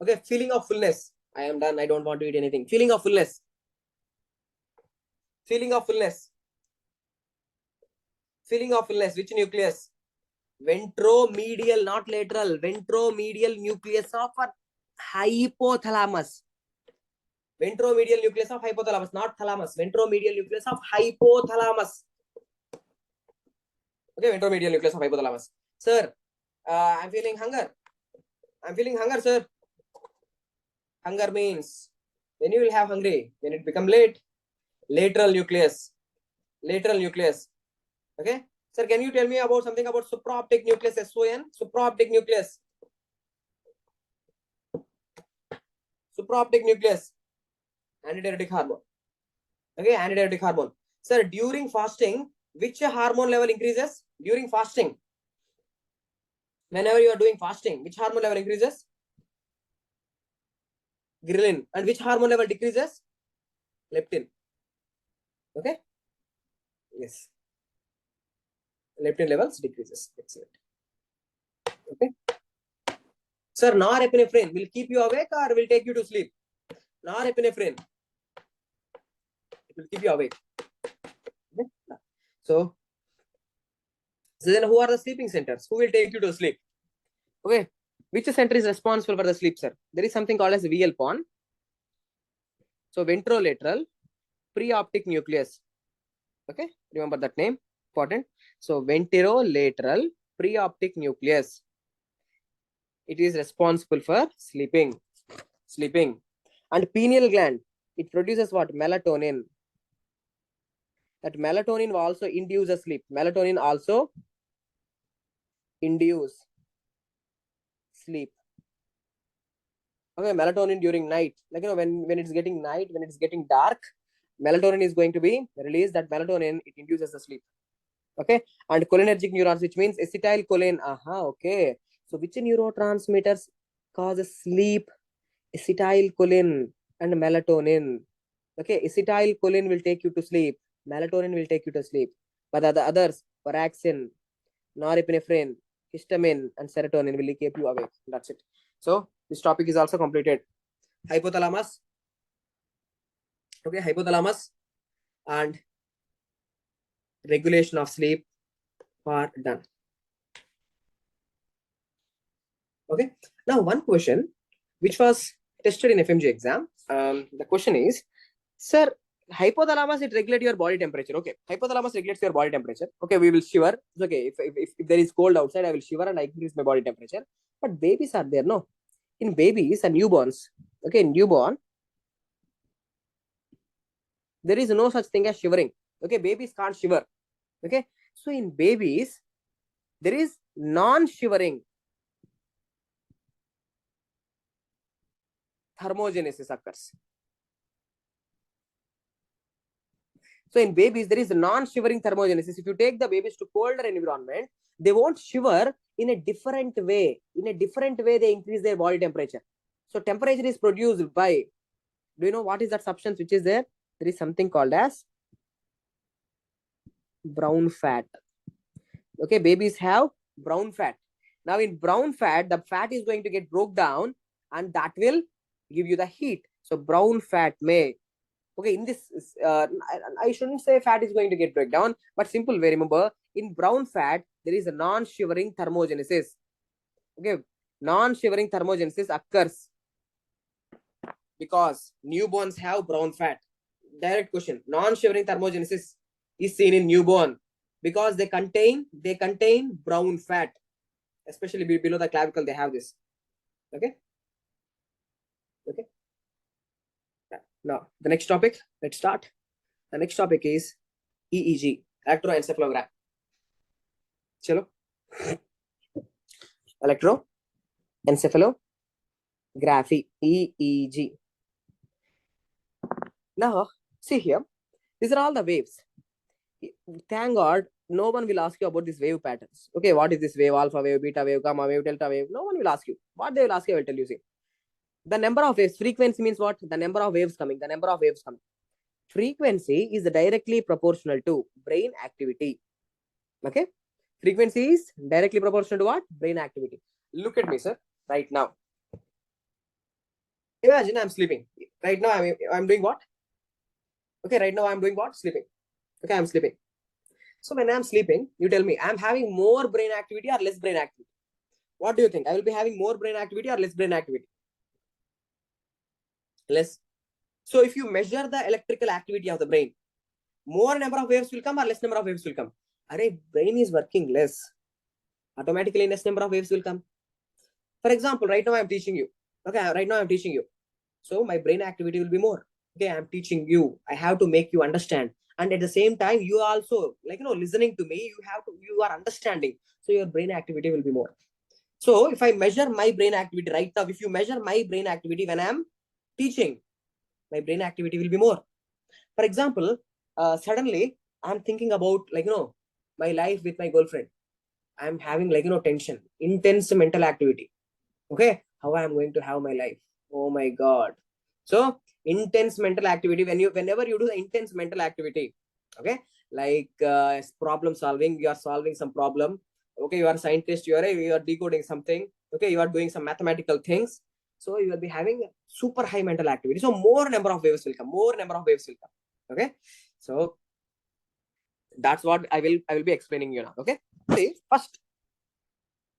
Okay, feeling of fullness. I am done. I don't want to eat anything. Feeling of fullness. Feeling of fullness. Feeling of fullness. Which nucleus? Ventromedial, not lateral. Ventromedial nucleus of hypothalamus. Ventromedial nucleus of hypothalamus, not thalamus. Ventromedial nucleus of hypothalamus. Okay, ventromedial nucleus of hypothalamus. Sir, I'm feeling hunger. Sir. Hunger means when you will have hungry, when it become late. Lateral nucleus. Okay, sir, can you tell me about something about supraoptic nucleus? SON, supraoptic nucleus. Antidiuretic hormone. Okay, antidiuretic hormone. Sir, during fasting, which hormone level increases? During fasting, whenever you are doing fasting, which hormone level increases? Ghrelin. And which hormone level decreases? Leptin. Okay. Yes. leptin levels decreases. Excellent. Okay. Sir, norepinephrine will keep you awake or will take you to sleep? Norepinephrine, it will keep you awake. Okay. So then who are the sleeping centers? Who will take you to sleep? Okay. Which center is responsible for the sleep, sir? There is something called as VL-PON. So ventrolateral preoptic nucleus. Okay. Remember that name. Important. So ventrolateral preoptic nucleus. It is responsible for sleeping. And pineal gland, it produces what? Melatonin. That melatonin will also induce a sleep. Melatonin also induce sleep. Okay, melatonin during night, like when it's getting night, when it's getting dark, melatonin is going to be released. That melatonin, it induces the sleep. Okay, and cholinergic neurons, which means acetylcholine. Okay. So which neurotransmitters causes sleep? Acetylcholine and melatonin. Okay, acetylcholine will take you to sleep. Melatonin will take you to sleep. But the others, paraxin, norepinephrine, histamine, and serotonin will keep you awake. That's it. So this topic is also completed. Hypothalamus. Okay, hypothalamus and regulation of sleep are done. Okay. Now one question which was tested in FMG exam. The question is, sir, hypothalamus, it regulates your body temperature. Okay, hypothalamus regulates your body temperature. Okay, we will shiver. It's okay, if there is cold outside, I will shiver and I increase my body temperature. But babies are there, no? In babies and newborns, okay, newborn, there is no such thing as shivering. Okay, babies can't shiver. Okay, so in babies, there is non-shivering thermogenesis occurs. So in babies, there is non-shivering thermogenesis. If you take the babies to colder environment, they won't shiver in a different way. In a different way, they increase their body temperature. So temperature is produced by, do you know what is that substance which is there? There is something called as brown fat. Okay, babies have brown fat. Now in brown fat, the fat is going to get broke down and that will give you the heat. So brown fat may, okay, in this, I shouldn't say fat is going to get breakdown, but simple way, remember, in brown fat, there is a non-shivering thermogenesis. Okay, non-shivering thermogenesis occurs because newborns have brown fat. Direct question, non-shivering thermogenesis is seen in newborn because they contain brown fat, especially below the clavicle, they have this. Okay. Okay. Now, the next topic, let's start. The next topic is EEG, electroencephalogram. Chalo. Electroencephalography, EEG. Now, see here, these are all the waves. Thank God, no one will ask you about these wave patterns. Okay, what is this wave? Alpha wave, beta wave, gamma wave, delta wave. No one will ask you. What they will ask you, I will tell you. See, the number of waves, frequency means what? The number of waves coming, the number of waves coming. Frequency is directly proportional to brain activity. Okay, frequency is directly proportional to what? Brain activity. Look at me, sir, right now. Imagine I'm sleeping. Right now, I'm doing what? Okay, right now I'm doing what? Sleeping. Okay, I'm sleeping. So when I'm sleeping, you tell me, I'm having more brain activity or less brain activity? What do you think? I will be having more brain activity or less brain activity? Less. So if you measure the electrical activity of the brain, more number of waves will come or less number of waves will come? Array, brain is working less. Automatically less number of waves will come. For example, right now I'm teaching you. Okay, right now I'm teaching you. So my brain activity will be more. Okay, I'm teaching you. I have to make you understand. And at the same time, you also, like, listening to me, you are understanding. So your brain activity will be more. So if I measure my brain activity right now, if you measure my brain activity when I'm teaching, my brain activity will be more. For example, suddenly I'm thinking about, my life with my girlfriend. I'm having, tension, intense mental activity. Okay, how I'm going to have my life. Oh my God. So intense mental activity, whenever you do the intense mental activity, okay, like problem solving. You are solving some problem. Okay, you are a scientist. You are decoding something. Okay, you are doing some mathematical things. So you will be having super high mental activity. So more number of waves will come. More number of waves will come. Okay, so that's what I will be explaining you now. Okay, see first,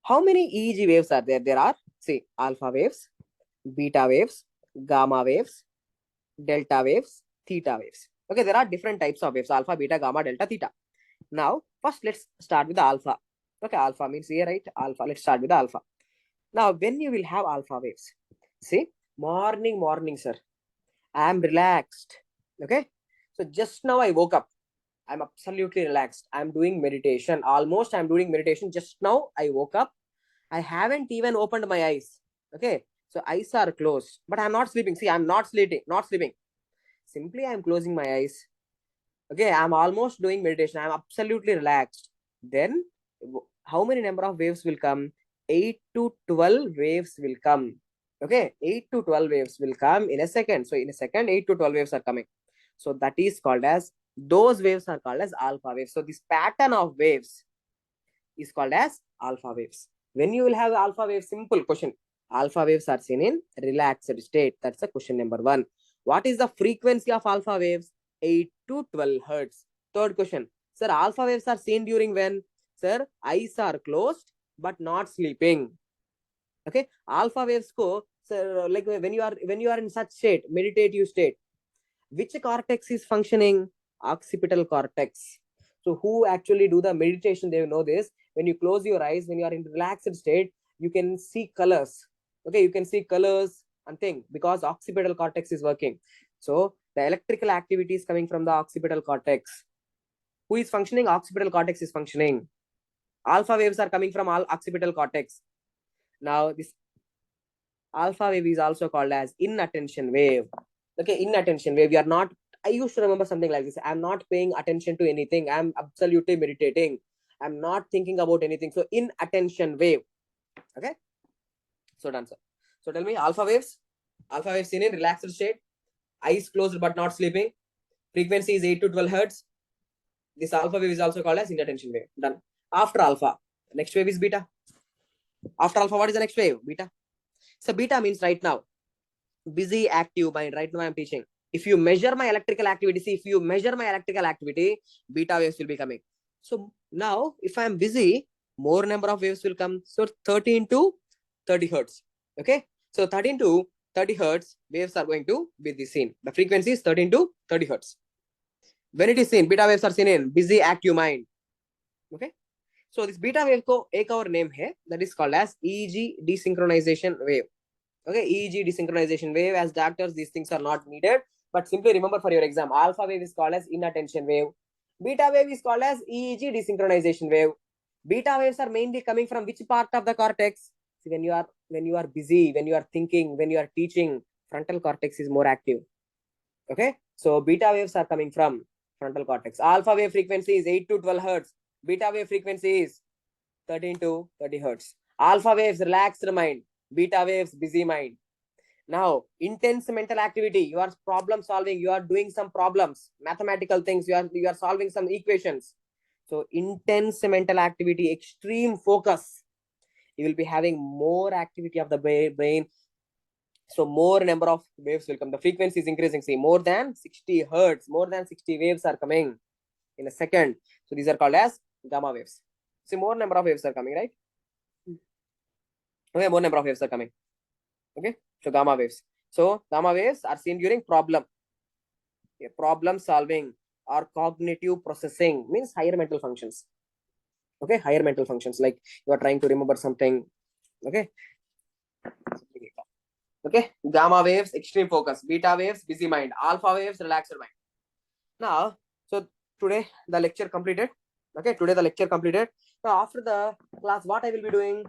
how many EEG waves are there? There are, see, alpha waves, beta waves, gamma waves, delta waves, theta waves. Okay, there are different types of waves: alpha, beta, gamma, delta, theta. Now, first let's start with the alpha. Okay, alpha means here, right? Alpha. Let's start with the alpha. Now, when you will have alpha waves, see, morning, sir, I am relaxed. Okay, so just now I woke up. I'm absolutely relaxed. I'm doing meditation. Almost I'm doing meditation. Just now I woke up. I haven't even opened my eyes. Okay, so eyes are closed, but I'm not sleeping. See, I'm not sleeping. Simply I'm closing my eyes. Okay, I'm almost doing meditation. I'm absolutely relaxed. Then how many number of waves will come? 8 to 12 waves will come. Okay, 8 to 12 waves will come in a second. So in a second, 8 to 12 waves are coming. So that is called as, those waves are called as alpha waves. So this pattern of waves is called as alpha waves. When you will have alpha waves, simple question. Alpha waves are seen in relaxed state. That's the question number 1. What is the frequency of alpha waves? 8 to 12 hertz. Third question. Sir, alpha waves are seen during when? Sir, eyes are closed but not sleeping. Okay, alpha waves go, sir, like when you are in such state, meditative state, which cortex is functioning? Occipital cortex. So who actually do the meditation, they know this. When you close your eyes, when you are in relaxed state, you can see colors. Okay, you can see colors and things because occipital cortex is working. So the electrical activity is coming from the occipital cortex. Who is functioning? Occipital cortex is functioning. Alpha waves are coming from all occipital cortex. Now this alpha wave is also called as inattention wave. Okay, inattention wave. We are not, I used to remember something like this. I'm not paying attention to anything. I'm absolutely meditating. I'm not thinking about anything. So inattention wave. Okay. So done, sir. So tell me, alpha waves. Alpha waves seen in relaxed state. Eyes closed but not sleeping. Frequency is 8 to 12 hertz. This alpha wave is also called as inattention wave. Done. After alpha, next wave is beta. After alpha, what is the next wave? Beta. So beta means right now, busy, active mind. Right now I'm teaching. If you measure my electrical activity, see, if you measure my electrical activity, beta waves will be coming. So now, if I'm busy, more number of waves will come. So 13 to 30 hertz. Okay. So 13 to 30 hertz waves are going to be seen. The frequency is 13 to 30 hertz. When it is seen, beta waves are seen in busy, active mind. Okay. So this beta wave ko ek aur name hai, that is called as EEG desynchronization wave. Okay, EEG desynchronization wave. As doctors, these things are not needed, but simply remember for your exam. Alpha wave is called as inattention wave. Beta wave is called as EEG desynchronization wave. Beta waves are mainly coming from which part of the cortex? See, when you are busy, when you are thinking, when you are teaching, frontal cortex is more active. Okay, so beta waves are coming from frontal cortex. Alpha wave frequency is 8 to 12 hertz. Beta wave frequency is 13 to 30 hertz. Alpha waves relaxed mind. Beta waves busy mind. Now intense mental activity, you are problem solving, you are doing some problems, mathematical things, you are solving some equations. So intense mental activity, extreme focus, you will be having more activity of the brain. So more number of waves will come. The frequency is increasing. See, more than 60 hertz, more than 60 waves are coming in a second. So these are called as gamma waves. See, more number of waves are coming, right? Okay, more number of waves are coming. Okay, so gamma waves. So gamma waves are seen during problem solving or cognitive processing, means higher mental functions. Okay, higher mental functions, like you are trying to remember something. Okay. Okay, gamma waves, extreme focus. Beta waves, busy mind. Alpha waves, relaxed mind. Now, so today the lecture completed. Okay, today the lecture completed. Now after the class, what I will be doing?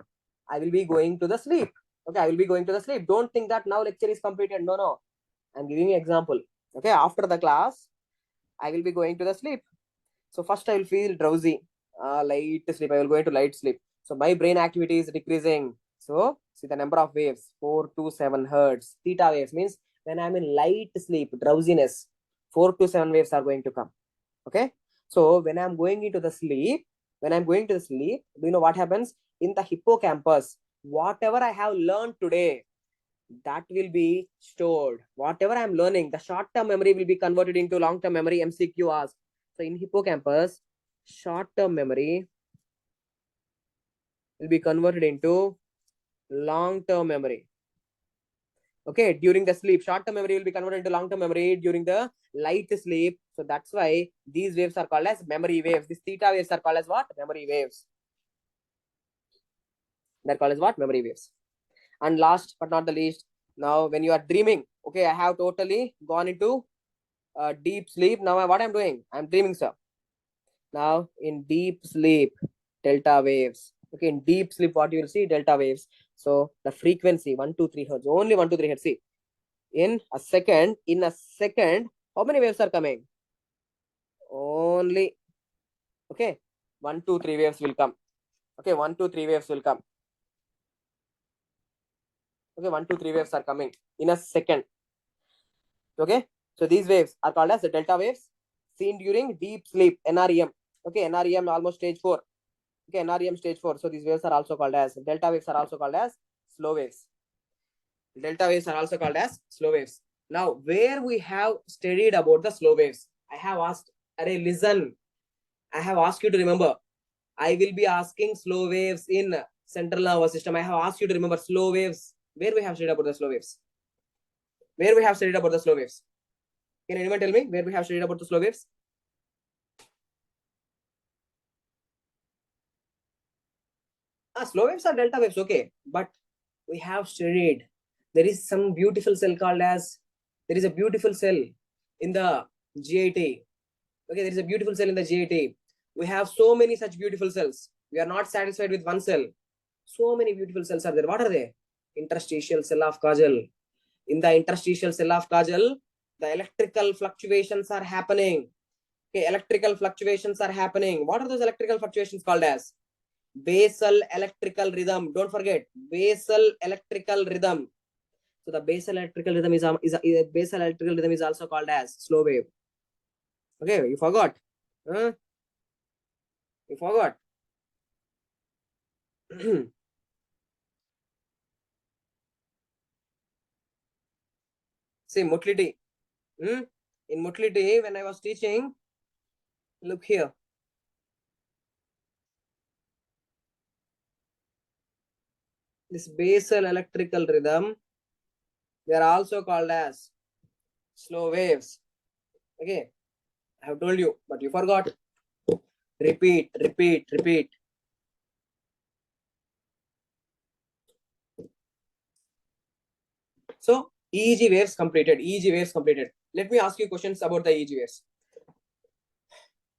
I will be going to the sleep. Okay, I will be going to the sleep. Don't think that now lecture is completed. No. I'm giving you example. Okay, after the class, I will be going to the sleep. So first I will feel drowsy, light sleep. I will go into light sleep. So my brain activity is decreasing. So see the number of waves, 4 to 7 hertz. Theta waves means when I'm in light sleep, drowsiness, 4 to 7 waves are going to come. Okay.
So when I'm going into the sleep, do you know what happens? In the hippocampus, whatever I have learned today, that will be stored. Whatever I'm learning, the short-term memory will be converted into long-term memory. MCQ asked. So in hippocampus, short-term memory will be converted into long-term memory. Okay, during the sleep, short-term memory will be converted into long-term memory during the light sleep. So that's why these waves are called as memory waves. These theta waves are called as what? Memory waves. They're called as what? Memory waves. And last but not the least, now when you are dreaming, okay, I have totally gone into deep sleep. Now what I'm doing? I'm dreaming, sir. Now in deep sleep, delta waves. Okay, in deep sleep, what you will see? Delta waves. So the frequency 1, 2, 3 hertz, only 1, 2, 3 hertz. See, in a second, how many waves are coming? Only, okay, 1, 2, 3 waves will come. Okay, 1, 2, 3 waves will come. Okay, 1, 2, 3 waves are coming in a second. Okay, so these waves are called as the delta waves seen during deep sleep, NREM. Okay, NREM almost stage 4. Okay, NREM stage 4. So these waves are also called as delta waves, are also called as slow waves. Delta waves are also called as slow waves. Now, where we have studied about the slow waves, I have asked, array, listen, I have asked you to remember. I will be asking slow waves in central nervous system. I have asked you to remember slow waves. Where we have studied about the slow waves? Where we have studied about the slow waves? Can anyone tell me where we have studied about the slow waves? Slow waves are delta waves, okay. But we have studied, there is some beautiful cell called as, there is a beautiful cell in the GIT. Okay, there is a beautiful cell in the GIT. We have so many such beautiful cells. We are not satisfied with one cell. So many beautiful cells are there. What are they? Interstitial cell of Kajal. In the interstitial cell of Kajal, the electrical fluctuations are happening. Okay, electrical fluctuations are happening. What are those electrical fluctuations called as? Basal electrical rhythm. Don't forget, basal electrical rhythm. So the basal electrical rhythm is also called as slow wave. Okay, you forgot. Huh? You forgot. See, motility. In motility, when I was teaching, look here. This basal electrical rhythm, they are also called as slow waves. Okay, I have told you, but you forgot. Repeat, repeat, repeat. So EEG waves completed. EEG waves completed. Let me ask you questions about the EEG waves.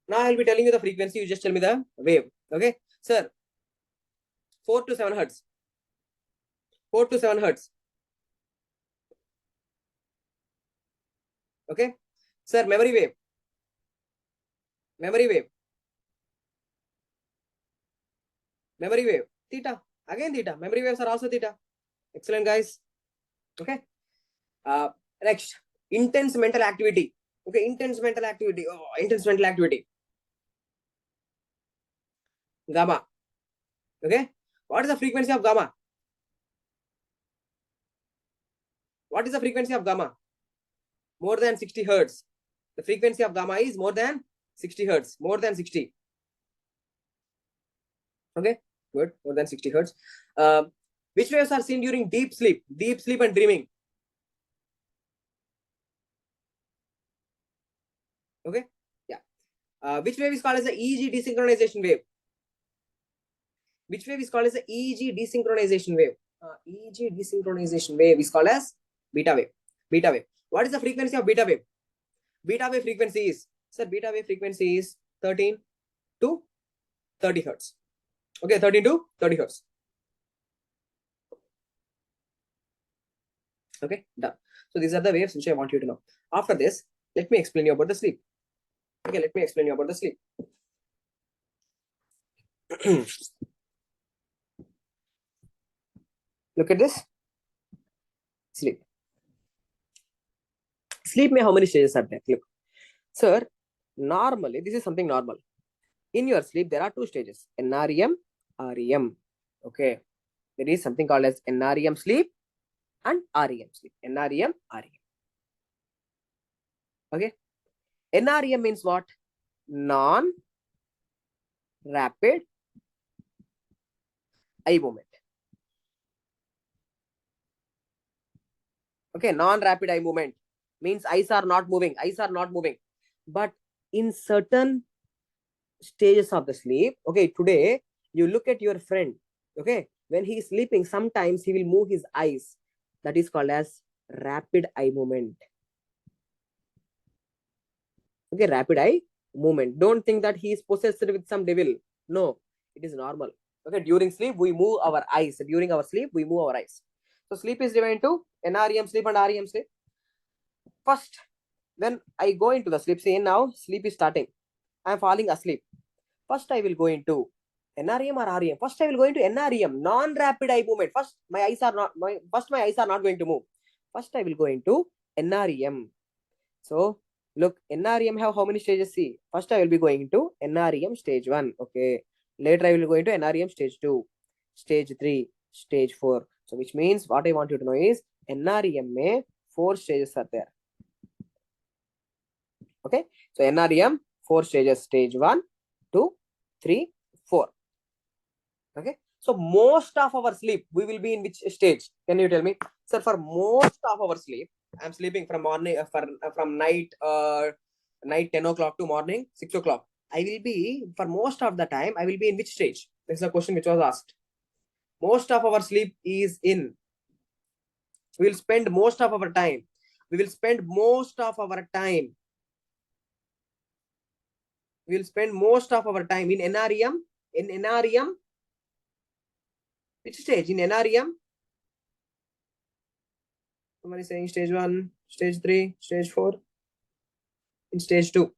Now I'll be telling you the frequency. You just tell me the wave. Okay, sir. 4 to 7 hertz. 4 to 7 hertz. Okay, sir. Memory wave. Memory wave. Memory wave. Theta. Again theta. Memory waves are also theta. Excellent, guys. Okay. Next, intense mental activity. Okay, intense mental activity. Oh, intense mental activity. Gamma. Okay, what is the frequency of gamma? What is the frequency of gamma? More than 60 hertz. The frequency of gamma is more than 60 hertz. More than 60. Okay, good. More than 60 hertz. Which waves are seen during deep sleep? Deep sleep and dreaming. Okay, yeah. Which wave is called as the EEG desynchronization wave? Which wave is called as the EEG desynchronization wave? EEG desynchronization wave is called as beta wave. Beta wave. What is the frequency of beta wave? Beta wave frequency is, sir, beta wave frequency is 13 to 30 hertz. Okay, 13 to 30 hertz. Okay, done. So these are the waves which I want you to know. After this, let me explain you about the sleep. Okay, let me explain you about the sleep. Look at this. Sleep. Sleep, how many stages are there? Look, sir, Normally, this is something normal. In your sleep, there are two stages, NREM, REM. Okay. There is something called as NREM sleep and REM sleep. NREM, REM. Okay. NREM means what? Non-rapid eye movement. Okay, non-rapid eye movement means eyes are not moving. Eyes are not moving. But in certain stages of the sleep, okay, today you look at your friend, okay, when he is sleeping, sometimes he will move his eyes. That is called as rapid eye movement. Okay, rapid eye movement. Don't think that he is possessed with some devil. No, it is normal. Okay, during sleep, we move our eyes. During our sleep, we move our eyes. So sleep is divided into NREM sleep and REM sleep. First, when I go into the sleep, say now sleep is starting. I am falling asleep. First, I will go into NREM or REM. First, I will go into NREM, non-rapid eye movement. First, my eyes are not going to move. First, I will go into NREM. So, look, NREM have how many stages? See, first I will be going into NREM stage 1. Okay. Later, I will go into NREM stage 2, stage 3, stage 4. So, which means what I want you to know is NREM may 4 stages are there. Okay. So, NREM 4 stages, stage 1, 2, 3, 4. Okay. So, most of our sleep, we will be in which stage? Can you tell me? Sir, for most of our sleep, I'm sleeping from morning, from night 10 o'clock to morning 6 o'clock. I will be, for most of the time, I will be in which stage? This is a question which was asked. Most of our sleep is in. We will spend most of our time. We will spend most of our time. We will spend most of our time in NREM. In NREM, which stage? In NREM, somebody saying stage 1, stage 3, stage 4. In stage 2.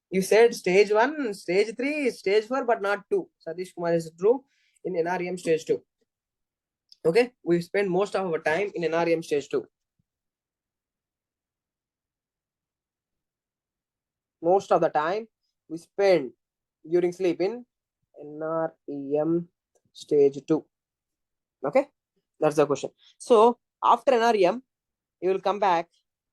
You said stage 1, stage 3, stage 4, but not 2. Satish Kumar is true. In NREM stage 2. Okay, we spend most of our time in NREM stage 2. Most of the time we spend during sleep in NREM stage 2. Okay, that's the question. So after NREM, you will come back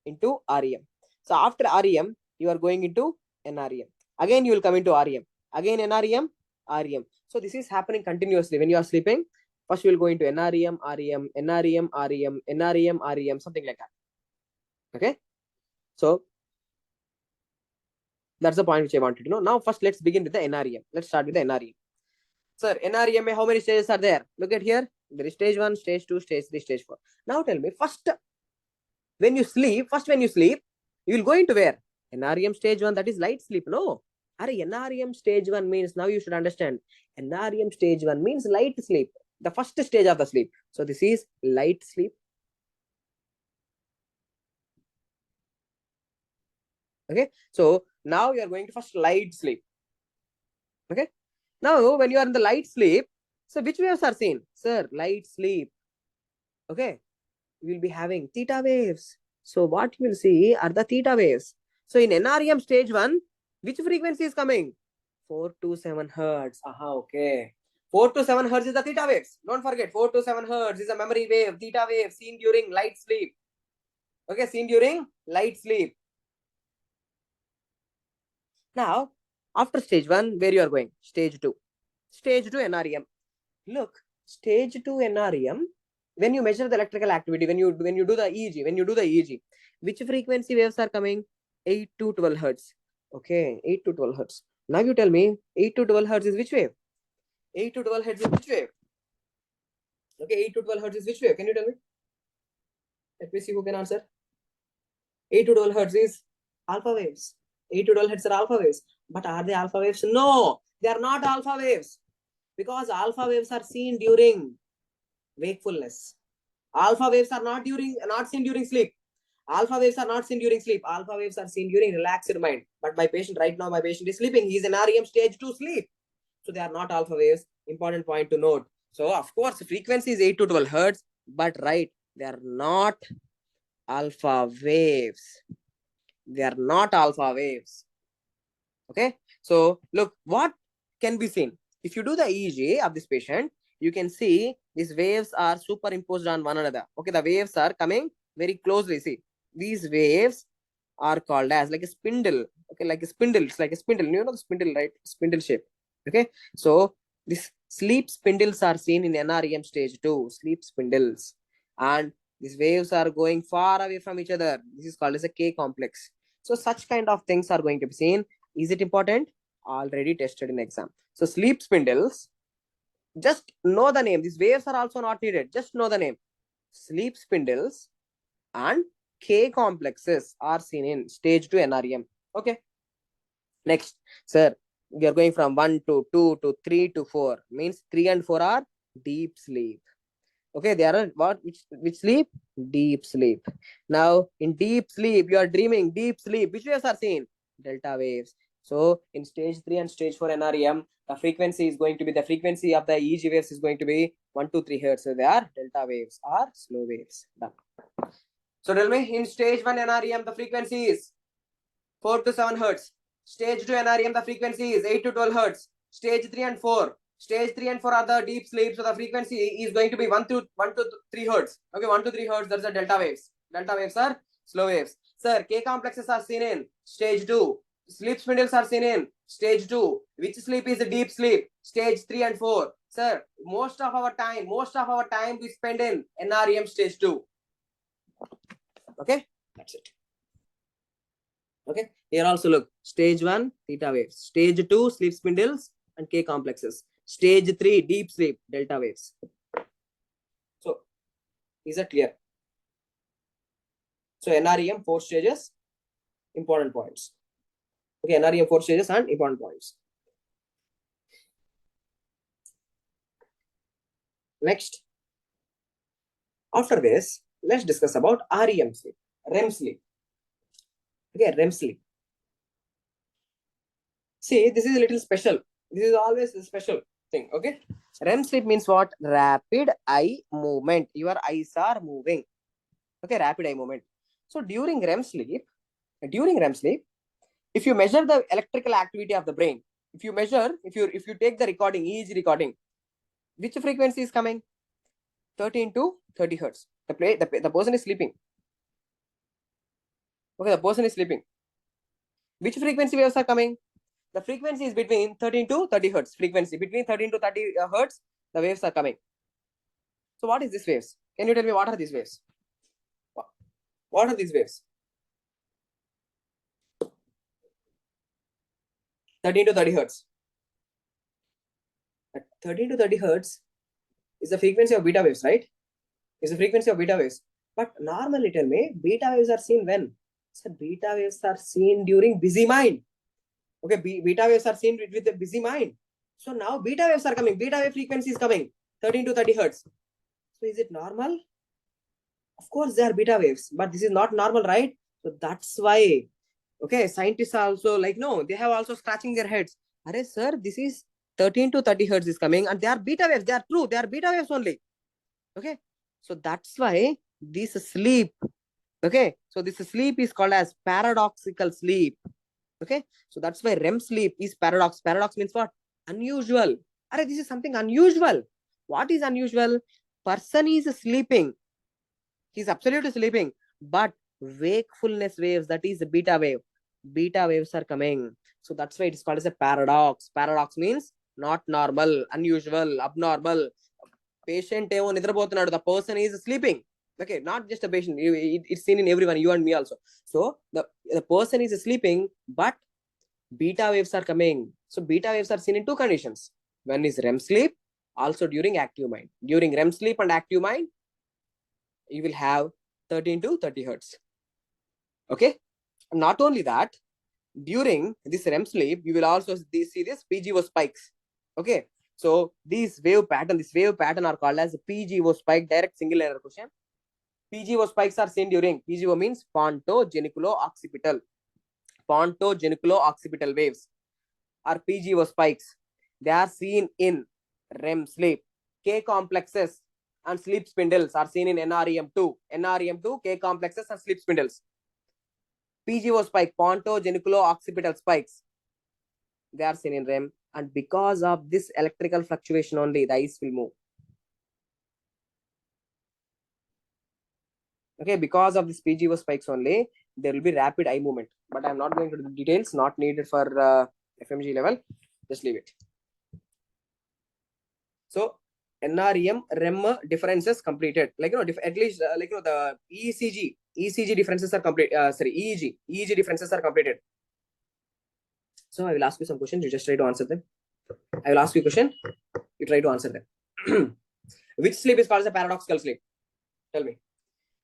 into REM. So after REM, you are going into NREM. Again, you will come into REM. Again, NREM, REM. So this is happening continuously. When you are sleeping, first you will go into NREM, REM, NREM, REM, NREM, REM, something like that. Okay. So that's the point which I wanted to know. Now, first, let's begin with the NREM. Let's start with the NREM. Sir, NREM, how many stages are there? Look at here. There is stage 1, stage 2, stage 3, stage 4. Now tell me, first, when you sleep, you will go into where? NREM stage 1, that is light sleep. No. NREM stage 1 means, now you should understand, NREM stage 1 means light sleep. The first stage of the sleep. So this is light sleep. Okay. So now you are going to first light sleep. Okay. Now, when you are in the light sleep, so which waves are seen? Sir, light sleep. Okay. You will be having theta waves. So what you will see are the theta waves. So in NREM stage 1, which frequency is coming? 4 to 7 hertz. Aha, okay. 4 to 7 hertz is the theta waves. Don't forget, 4 to 7 hertz is a memory wave, theta wave seen during light sleep. Okay, seen during light sleep. Now, after stage 1, where you are going? Stage 2. Stage 2 NREM. Look, stage 2 NREM, when you measure the electrical activity, when you do the EEG, which frequency waves are coming? 8 to 12 hertz. Okay, 8 to 12 hertz. Now you tell me, 8 to 12 hertz is which wave? 8 to 12 hertz is which wave? Okay, 8 to 12 hertz is which wave? Can you tell me? Let me see who can answer. 8 to 12 hertz is alpha waves. 8 to 12 hertz are alpha waves. But are they alpha waves? No, they are not alpha waves. Because alpha waves are seen during wakefulness. Alpha waves are not seen during sleep. Alpha waves are not seen during sleep. Alpha waves are seen during relaxed mind. But my patient right now, is sleeping. He is in REM stage 2 sleep. So they are not alpha waves. Important point to note. So of course, frequency is 8 to 12 hertz. But right, they are not alpha waves. They are not alpha waves. Okay, so look what can be seen. If you do the EEG of this patient, you can see these waves are superimposed on one another. Okay, the waves are coming very closely. See, these waves are called as like a spindle. Okay, like a spindle. It's like a spindle. You know the spindle, right? Spindle shape. Okay, so these sleep spindles are seen in NREM stage 2. Sleep spindles, and these waves are going far away from each other. This is called as a K complex. So such kind of things are going to be seen. Is it important? Already tested in exam. So sleep spindles, just know the name. These waves are also not needed. Just know the name. Sleep spindles and K complexes are seen in stage 2 NREM. Okay. Next, sir, we are going from 1 to 2 to 3 to 4. Means 3 and 4 are deep sleep. Okay, they are what? Which sleep? Deep sleep. Now, in deep sleep, you are dreaming. Deep sleep. Which waves are seen? Delta waves. So, in stage 3 and stage 4 NREM, the frequency is going to be, the frequency of the EEG waves is going to be 1 to 3 hertz. So, they are delta waves or slow waves. Done. So, tell me, in stage 1 NREM, the frequency is 4 to 7 hertz. Stage 2 NREM, the frequency is 8 to 12 hertz. Stage 3 and 4. Stage 3 and 4 are the deep sleep. So the frequency is going to be 1 to 3 hertz. Okay, 1 to 3 hertz. That's the delta waves. Delta waves are slow waves. Sir, K complexes are seen in stage 2. Sleep spindles are seen in stage 2. Which sleep is a deep sleep? Stage 3 and 4. Sir, most of our time we spend in NREM stage 2. Okay, that's it. Okay, here also look, stage 1 theta waves, stage 2 sleep spindles and K complexes, stage 3 deep sleep delta waves. So is that clear? So NREM 4 stages, important points. Okay, NREM 4 stages and important points. Next, after this, let's discuss about REM sleep, REM sleep. Okay, REM sleep. See, this is a little special. This is always a special thing. Okay, REM sleep means what? Rapid eye movement. Your eyes are moving. Okay, rapid eye movement. So during REM sleep, if you measure the electrical activity of the brain, if you take the recording, EEG recording, which frequency is coming? 13 to 30 hertz. The person is sleeping. Okay, the person is sleeping. Which frequency waves are coming? The frequency is between 13 to 30 hertz. Frequency between 13 to 30 hertz, the waves are coming. So what is this waves? Can you tell me what are these waves? What are these waves? 13 to 30 hertz. At 13 to 30 hertz is the frequency of beta waves, right? Is the frequency of beta waves. But normally, tell me, beta waves are seen when? So beta waves are seen during busy mind. Okay, beta waves are seen with the busy mind. So now beta waves are coming. Beta wave frequency is coming. 13 to 30 hertz. So is it normal? Of course, they are beta waves, but this is not normal, right? So that's why, okay, scientists are also like, no, they have also scratching their heads. Arey, sir, this is 13 to 30 hertz is coming and they are beta waves. They are true. They are beta waves only. Okay. So that's why this sleep, okay, so this sleep is called as paradoxical sleep. Okay, so that's why REM sleep is paradox. Paradox means what? Unusual. Arey, this is something unusual. What is unusual? Person is sleeping. He's absolutely sleeping, but wakefulness waves, that is beta wave. Beta waves are coming. So that's why it is called as a paradox. Paradox means not normal, unusual, abnormal. Patient the person is sleeping. Okay, not just a patient, it's seen in everyone, you and me also. So the person is sleeping, but beta waves are coming. So beta waves are seen in two conditions. One is REM sleep, also during active mind. During REM sleep and active mind, you will have 13 to 30 hertz. Okay, not only that, during this REM sleep, you will also see this PGO spikes. Okay, so this wave pattern are called as PGO spike, direct single error question. PGO spikes are seen during, PGO means ponto-geniculo-occipital. Ponto-geniculo-occipital waves are PGO spikes. They are seen in REM sleep. K complexes and sleep spindles are seen in NREM2. NREM2, K complexes and sleep spindles. PGO spike, ponto-geniculo-occipital spikes. they are seen in REM, and because of this electrical fluctuation only, the eyes will move. Okay, because of this PGO spikes only, there will be rapid eye movement. But I'm not going to the details, not needed for FMG level. Just leave it. So NREM REM differences completed. Like at least the ECG differences are complete. EEG differences are completed. So I will ask you some questions. You just try to answer them. I will ask you a question. You try to answer them. Which sleep is called as a paradoxical sleep? Tell me.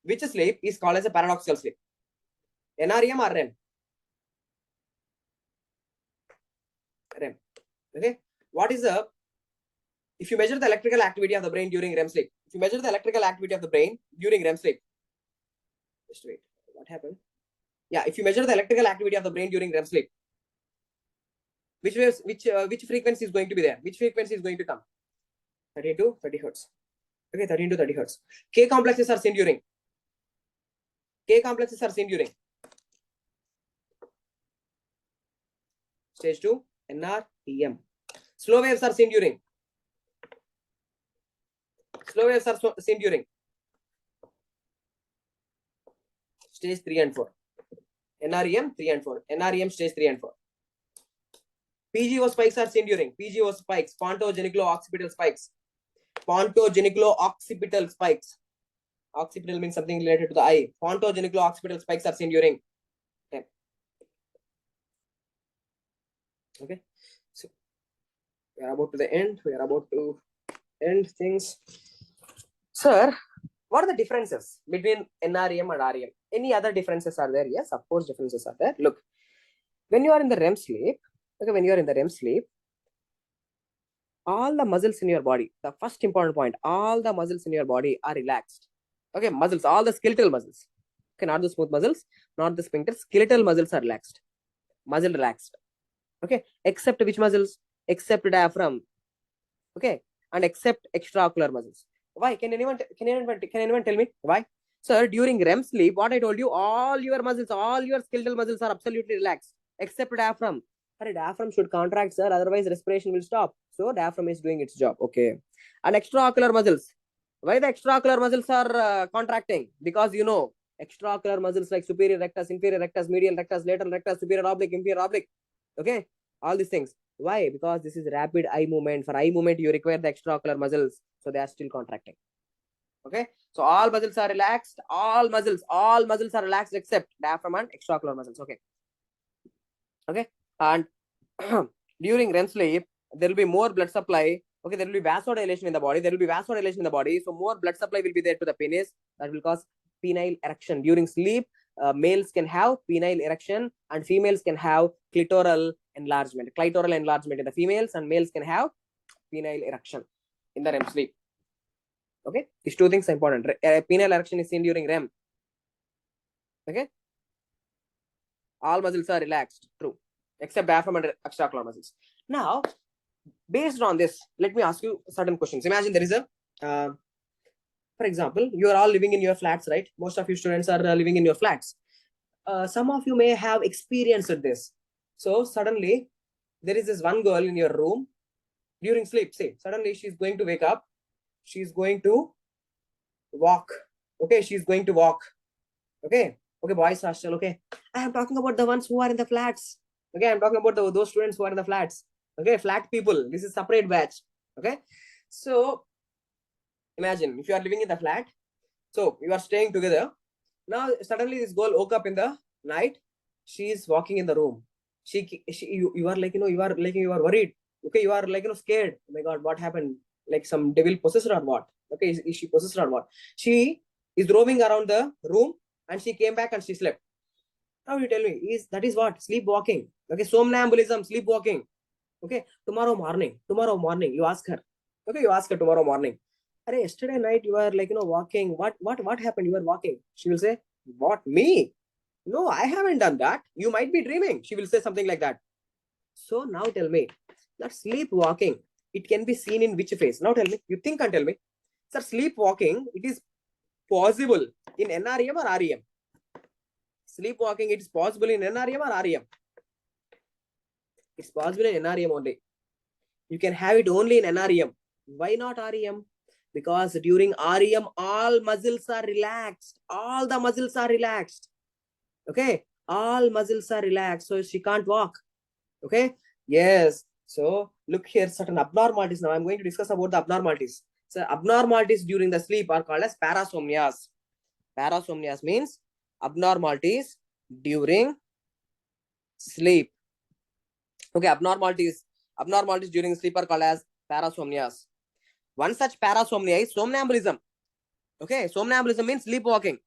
Which sleep is called as a paradoxical sleep? NREM or REM? REM. Okay. What is the, if you measure the electrical activity of the brain during REM sleep, if you measure the electrical activity of the brain during REM sleep, just wait, what happened? Yeah, if you measure the electrical activity of the brain during REM sleep, which frequency is going to be there? Which frequency is going to come? 30 to 30 hertz. Okay, 13 to 30 hertz. K complexes are seen during. K complexes are seen during stage 2, NREM. Slow waves are seen during. Slow waves are seen during stage 3 and 4. NREM 3 and 4. NREM stage 3 and 4. PGO spikes are seen during. PGO spikes, pontogeniclo-occipital spikes. Pontogeniclo-occipital spikes. Occipital means something related to the eye. Pontogeniclo-occipital spikes are seen during. Okay. So we are about to the end. We are about to end things. Sir, what are the differences between NREM and REM? Any other differences are there? Yes, of course, differences are there. Look, when you are in the REM sleep, okay, when you are in the REM sleep, all the muscles in your body, the first important point, all the muscles in your body are relaxed. Okay, muscles, all the skeletal muscles. Okay, not the smooth muscles, not the sphincter, skeletal muscles are relaxed. Muscle relaxed. Okay, except which muscles? Except diaphragm. Okay, and except extraocular muscles. Why? Can anyone tell me why? Sir, during REM sleep, what I told you, all your muscles, all your skeletal muscles are absolutely relaxed, except diaphragm. Sorry, diaphragm should contract, sir, otherwise respiration will stop. So diaphragm is doing its job. Okay. And extraocular muscles. Why the extraocular muscles are contracting? Because you know, extraocular muscles like superior rectus, inferior rectus, medial rectus, lateral rectus, superior oblique, inferior oblique. Okay. All these things. Why? Because this is rapid eye movement. For eye movement, you require the extraocular muscles. So they are still contracting. Okay. So all muscles are relaxed. All muscles are relaxed except diaphragm and extraocular muscles. Okay. Okay. And during REM sleep, there will be more blood supply. Okay. There will be vasodilation in the body. So more blood supply will be there to the penis. That will cause penile erection. During sleep, males can have penile erection and females can have clitoral enlargement. Clitoral enlargement in the females, and males can have penile erection in the REM sleep. Okay, these two things are important. Penile erection is seen during REM. Okay, all muscles are relaxed, true, except diaphragm and extraocular muscles. Now, based on this, let me ask you certain questions. Imagine there is a for example, you are all living in your flats, right? Most of you students are living in your flats. Some of you may have experienced this. So suddenly there is this one girl in your room during sleep. Say suddenly she's going to wake up. She's going to walk. Okay, she's going to walk. Okay, boys hostel. Okay, I am talking about the ones who are in the flats. Okay, I'm talking about those students who are in the flats. Okay, flat people. This is separate batch. Okay, so imagine if you are living in the flat. So you are staying together. Now suddenly this girl woke up in the night. She is walking in the room. You are like, you are worried. Okay, you are like, scared. Oh my God, what happened? Like some devil possessed her or what? Okay, is she possessed or what? She is roaming around the room and she came back and she slept. Now you tell me, that is what? Sleepwalking. Okay, somnambulism, sleepwalking. Okay, tomorrow morning, you ask her. Okay, you ask her tomorrow morning. Yesterday night you were like, walking. What happened? You were walking. She will say, what, me? No, I haven't done that. You might be dreaming. She will say something like that. So now tell me, that sleepwalking, it can be seen in which phase? Now tell me, you think and tell me. Sir, sleepwalking, it is possible in NREM or REM? Sleepwalking, it is possible in NREM or REM?
It's possible in NREM only. You can have it only in NREM. Why not REM? Because during REM, all muscles are relaxed. All the muscles are relaxed. Okay. All muscles are relaxed. So she can't walk. Okay. Yes. So look here, certain abnormalities. Now I'm going to discuss about the abnormalities. So abnormalities during the sleep are called as parasomnias. Parasomnias means abnormalities during sleep. Okay, abnormalities during sleep are called as parasomnias. One such parasomnia is somnambulism. Okay, somnambulism means sleepwalking.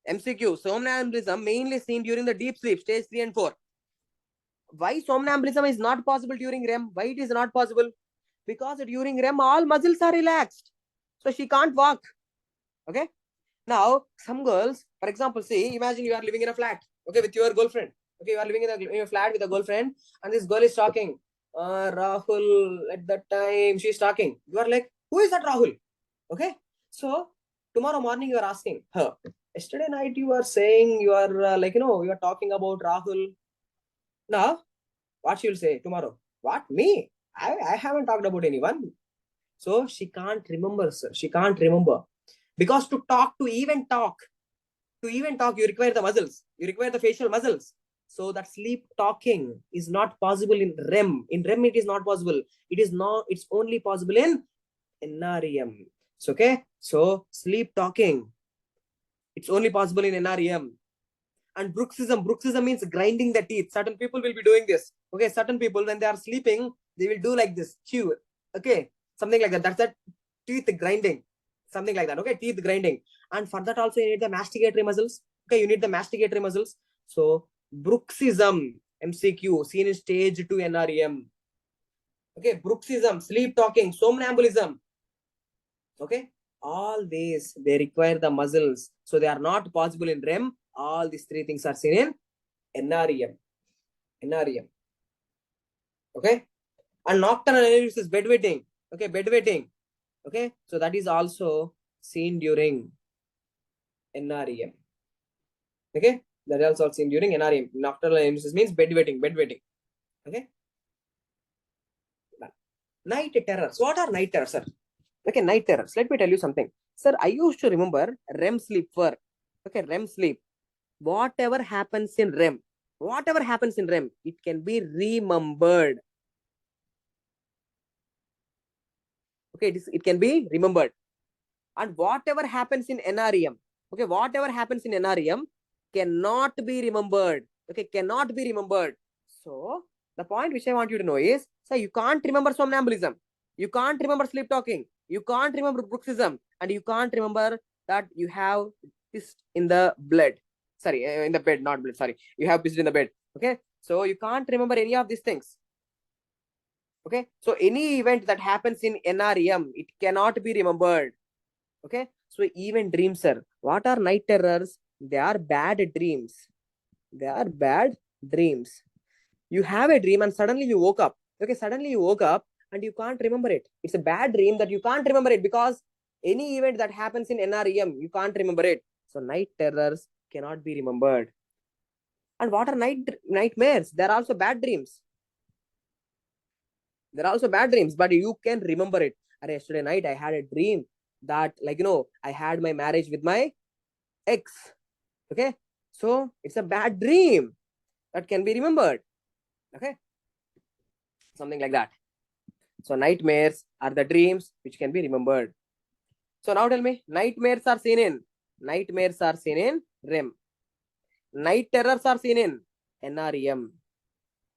MCQ, somnambulism mainly seen during the deep sleep, stage 3 and 4. Why somnambulism is not possible during REM? Why it is not possible? Because during REM, all muscles are relaxed. So she can't walk. Okay. Now, some girls, for example, see, imagine you are living in a flat, okay, with your girlfriend. Okay, you are living in a flat with a girlfriend, and this girl is talking. Rahul, at that time, she's talking. You are like, who is that Rahul? Okay. So, tomorrow morning, you are asking her. Yesterday night, you are saying you are you are talking about Rahul. Now, what she will say tomorrow? What? Me? I haven't talked about anyone. So, she can't remember, sir. She can't remember. Because to even talk, you require the muscles. You require the facial muscles. So that sleep talking is not possible in REM. In REM, it is not possible. It's only possible in NREM. So, okay. So sleep talking, it's only possible in NREM. And bruxism means grinding the teeth. Certain people will be doing this. Okay. Certain people, when they are sleeping, they will do like this, chew. Okay. Something like that. That's that teeth grinding. Something like that. Okay. Teeth grinding. And for that also, you need the masticatory muscles. Okay. You need the masticatory muscles. So bruxism, MCQ, seen in stage 2 NREM. Okay. Bruxism, sleep talking, somnambulism. Okay. All these, they require the muscles. So they are not possible in REM. All these three things are seen in NREM. NREM. Okay. And nocturnal analysis, bedwetting. Okay. Bedwetting. Okay. So that is also seen during NREM. Okay. That is also seen during NREM. Nocturnal analysis means bedwetting. Bedwetting. Okay. Night terrors. What are night terrors, sir? Okay. Night terrors. Let me tell you something. Sir, I used to remember REM sleep for. Okay. REM sleep. Whatever happens in REM, it can be remembered. Okay, it can be remembered. And whatever happens in NREM, okay, whatever happens in NREM cannot be remembered. Okay, cannot be remembered. So the point which I want you to know is, so you can't remember somnambulism, you can't remember sleep talking, you can't remember bruxism, and you can't remember that you have pissed in the blood. Sorry, in the bed, not blood. Sorry, you have pissed in the bed. Okay, so you can't remember any of these things. Okay, so any event that happens in NREM, it cannot be remembered. Okay, so even dreams, sir. What are night terrors? They are bad dreams. They are bad dreams. You have a dream and suddenly you woke up. Okay, suddenly you woke up and you can't remember it. It's a bad dream that you can't remember it because any event that happens in NREM, you can't remember it. So night terrors cannot be remembered. And what are nightmares? They're also bad dreams. They're also bad dreams, but you can remember it. Yesterday night I had a dream that, I had my marriage with my ex. Okay, so it's a bad dream that can be remembered. Okay, something like that. So nightmares are the dreams which can be remembered. So now tell me, nightmares are seen in REM. Night terrors are seen in NREM.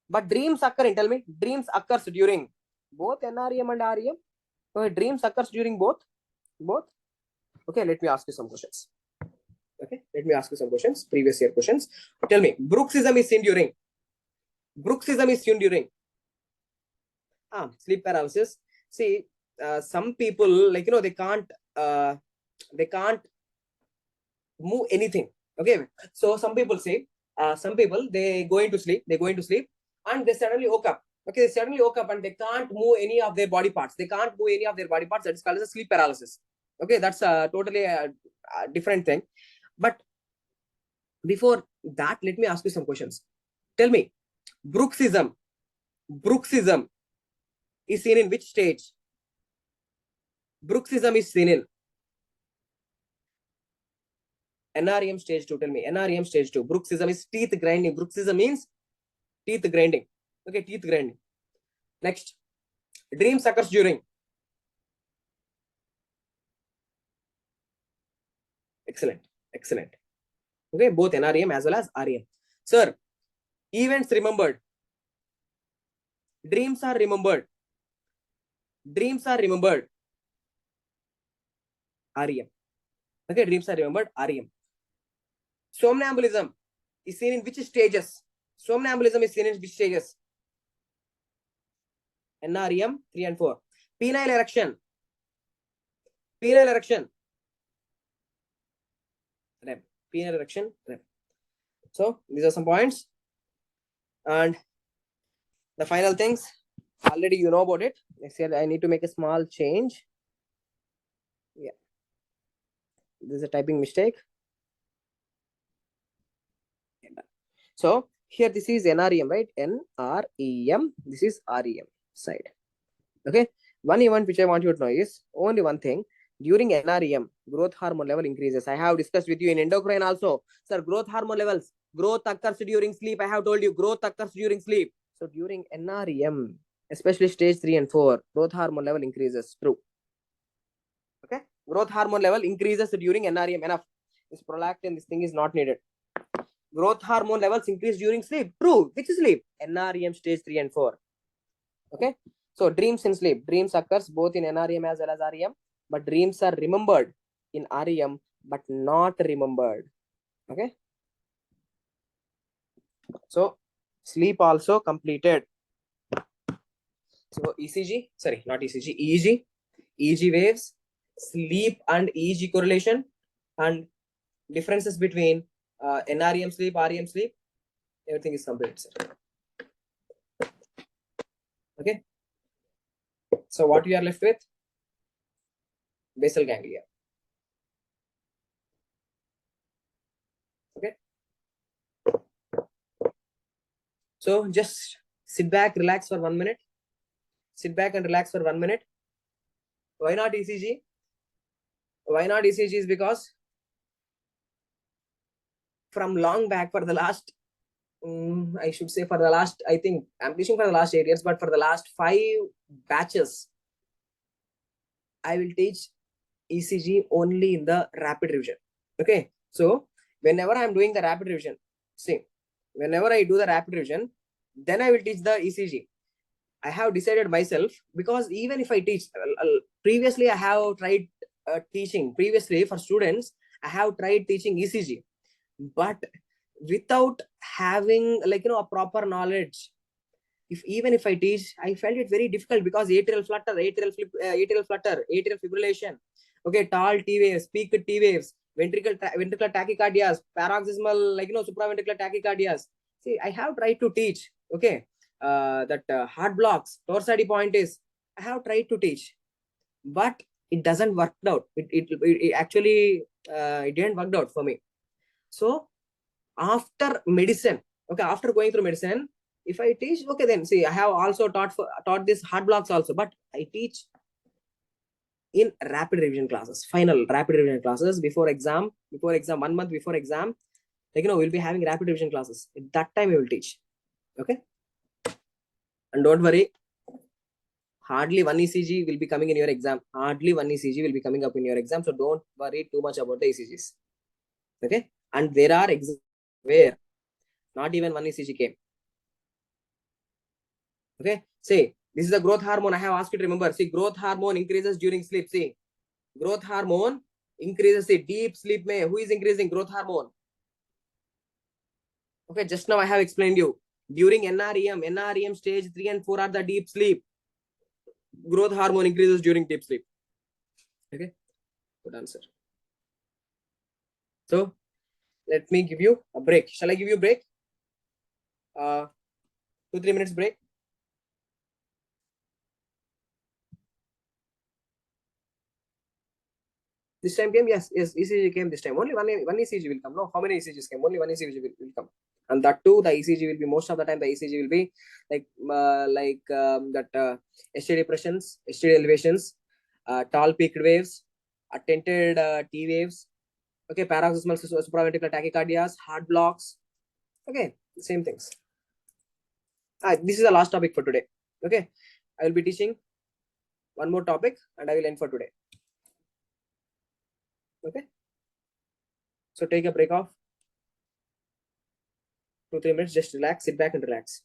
But dreams occur in, tell me, dreams occurs during both NREM and REM. So dreams occurs during both. Okay, let me ask you some questions. Okay, let me ask you some questions, previous year questions. Tell me, bruxism is seen during sleep paralysis. See, some people, they can't move anything. Okay, so some people say, they go into sleep and they suddenly woke up. Okay, they suddenly woke up and they can't move any of their body parts. That is called as a sleep paralysis. Okay, that's totally a different thing. But before that, let me ask you some questions. Tell me, bruxism Bruxism is seen in which stage? Bruxism is seen in NREM stage 2. Tell me, NREM stage 2. Bruxism is teeth grinding. Bruxism means teeth grinding. Okay, teeth grinding. Next, dreams occurs during. Excellent, excellent. Okay, both NREM as well as REM. Sir, events remembered. Dreams are remembered. Dreams are remembered. REM. Okay, dreams are remembered. REM. Somnambulism is seen in which stages? Somnambulism is seen in which stages? NREM 3 and 4. Penile erection. Penile erection. REM. Penile erection. REM. So these are some points. And the final things, already you know about it. Next year I need to make a small change. Yeah. This is a typing mistake. So here this is NREM, right? NREM. This is REM side. Okay. One event which I want you to know is only one thing. During NREM, growth hormone level increases. I have discussed with you in endocrine also. Sir, growth hormone levels. Growth occurs during sleep. I have told you growth occurs during sleep. So during NREM, especially stage 3 and 4, growth hormone level increases. True. Okay. Growth hormone level increases during NREM. Enough. This prolactin, this thing is not needed. Growth hormone levels increase during sleep. True. Which is sleep? NREM stage 3 and 4. Okay. So dreams in sleep. Dreams occurs both in NREM as well as REM. But dreams are remembered in REM, but not remembered. Okay. So sleep also completed. So ECG, sorry, not ECG, EEG, EEG waves, sleep and EEG correlation, and differences between NREM sleep, REM sleep. Everything is completed, sir. Okay. So what we are left with? Basal ganglia. Okay. So just sit back, relax for 1 minute. Sit back and relax for 1 minute. Why not ECG? Why not ECG is because from long back for the last, I should say for the last, I think I'm teaching for the last 8 years, but for the last 5 batches, I will teach ECG only in the rapid revision. Okay. So whenever I'm doing the rapid revision, see, whenever I do the rapid revision, then I will teach the ECG. I have decided myself, because even if I teach, previously I have tried teaching, previously for students, I have tried teaching ECG, but without having a proper knowledge. Even if I teach, I felt it very difficult because atrial flutter, atrial fibrillation, okay, tall T waves, peak T waves, ventricular tachycardias, paroxysmal, supraventricular tachycardias. See, I have tried to teach, okay, that heart blocks, torsadi point is, I have tried to teach, but it doesn't work out. It actually, it didn't work out for me. So after medicine, okay, after going through medicine, if I teach, okay, then see, I have also taught this heart blocks also, but I teach in rapid revision classes, final rapid revision classes before exam, 1 month before exam, we'll be having rapid revision classes. At that time, we will teach. Okay. And don't worry, hardly one ECG will be coming in your exam. Hardly one ECG will be coming up in your exam. So don't worry too much about the ECGs. Okay. And there are exams where not even one ECG came. Okay. See, this is the growth hormone. I have asked you to remember. See, growth hormone increases during sleep. See, growth hormone increases the deep sleep. Who is increasing growth hormone? Okay. Just now I have explained you. During NREM stage 3 and 4 are the deep sleep. Growth hormone increases during deep sleep. Okay. Good answer. So let me give you a break. Shall I give you a break? 2-3 minutes break. This time came? Yes, ECG came this time. Only one ECG will come. No, how many ECGs came? Only one ECG will come. And that too, the ECG will be, most of the time the ECG will be ST depressions, ST elevations, tall peaked waves, attented T waves, okay, paroxysmal supraventricular tachycardias, heart blocks, okay, same things. This is the last topic for today. Okay, I will be teaching one more topic and I will end for today. Okay, so take a break of 2-3 minutes, just relax, sit back and relax.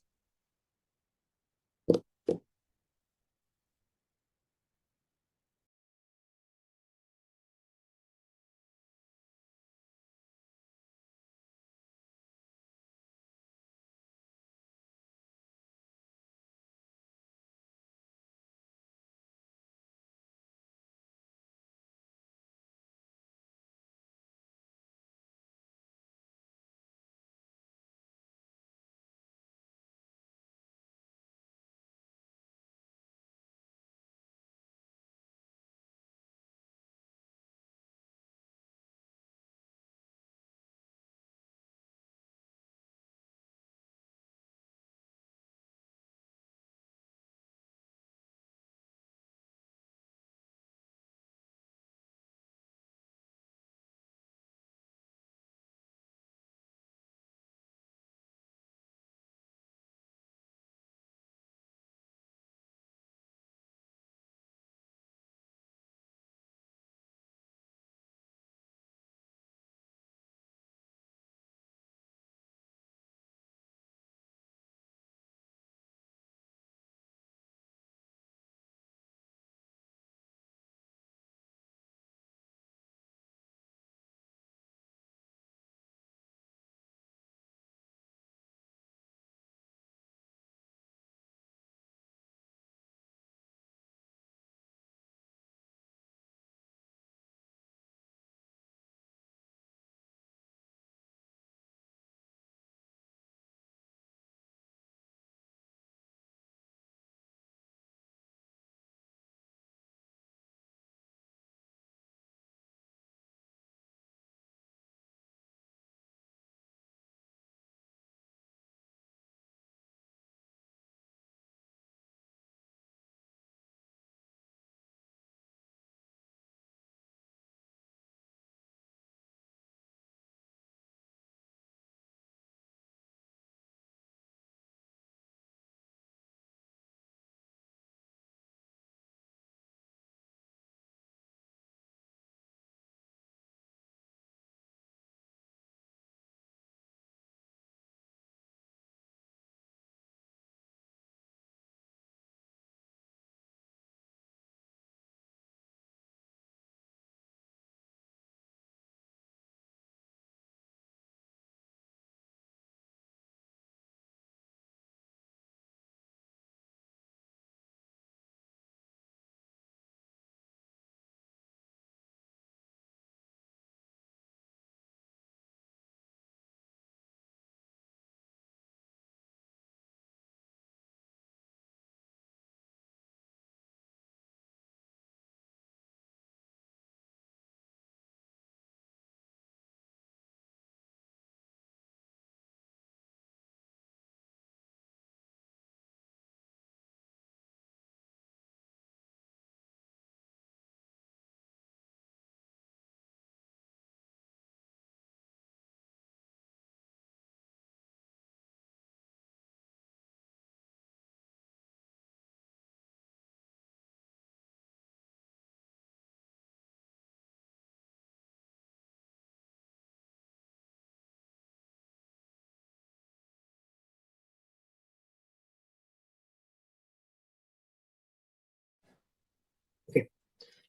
Okay,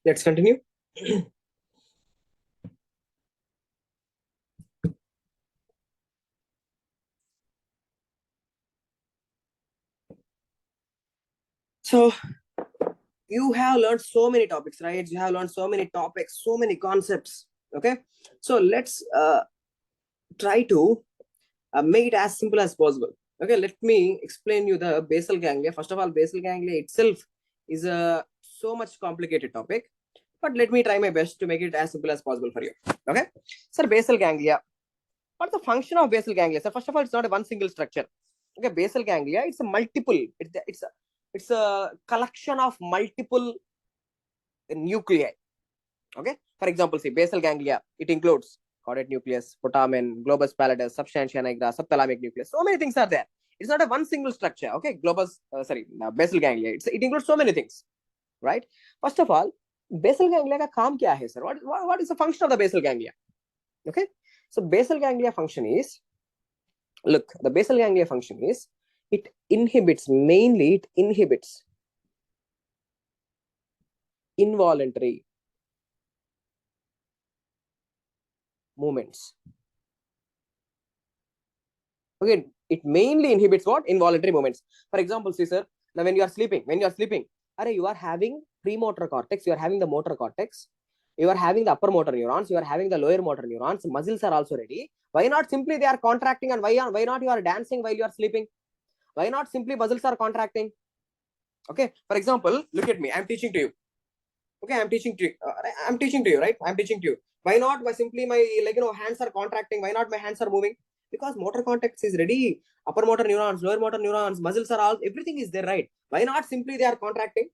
let's continue. So you have learned so many topics, right? You have learned so many topics, so many concepts. Okay, so let's try to make it as simple as possible. Okay, let me explain you the basal ganglia. First of all, basal ganglia itself is a so much complicated topic, but let me try my best to make it as simple as possible for you. Okay, sir, basal ganglia.
What's the function of basal ganglia? So first of all, it's not a one single structure. Okay, basal ganglia, it's a multiple. It's a collection of multiple nuclei. Okay, for example, see basal ganglia. It includes caudate nucleus, putamen, globus pallidus, substantia nigra, subthalamic nucleus. So many things are there. It's not a one single structure. Okay, basal ganglia. It includes so many things, right? First of all, basal ganglia का काम क्या है, sir? What is the function of the basal ganglia? Okay, so basal ganglia function is, look, the basal ganglia function is it inhibits involuntary movements. Okay, it mainly inhibits what? Involuntary movements. For example, see, sir, now when you are sleeping, you are having premotor cortex, you are having the motor cortex, you are having the upper motor neurons, you are having the lower motor neurons, muscles are also ready. Why not simply they are contracting, and why not you are dancing while you are sleeping? Why not simply muscles are contracting? Okay, for example, look at me, I'm teaching to you. Okay, I'm teaching to you, right? I'm teaching to you. Why not? Why simply my hands are contracting? Why not my hands are moving? Because motor cortex is ready. Upper motor neurons, lower motor neurons, muscles are all, everything is there, right? Why not simply they are contracting?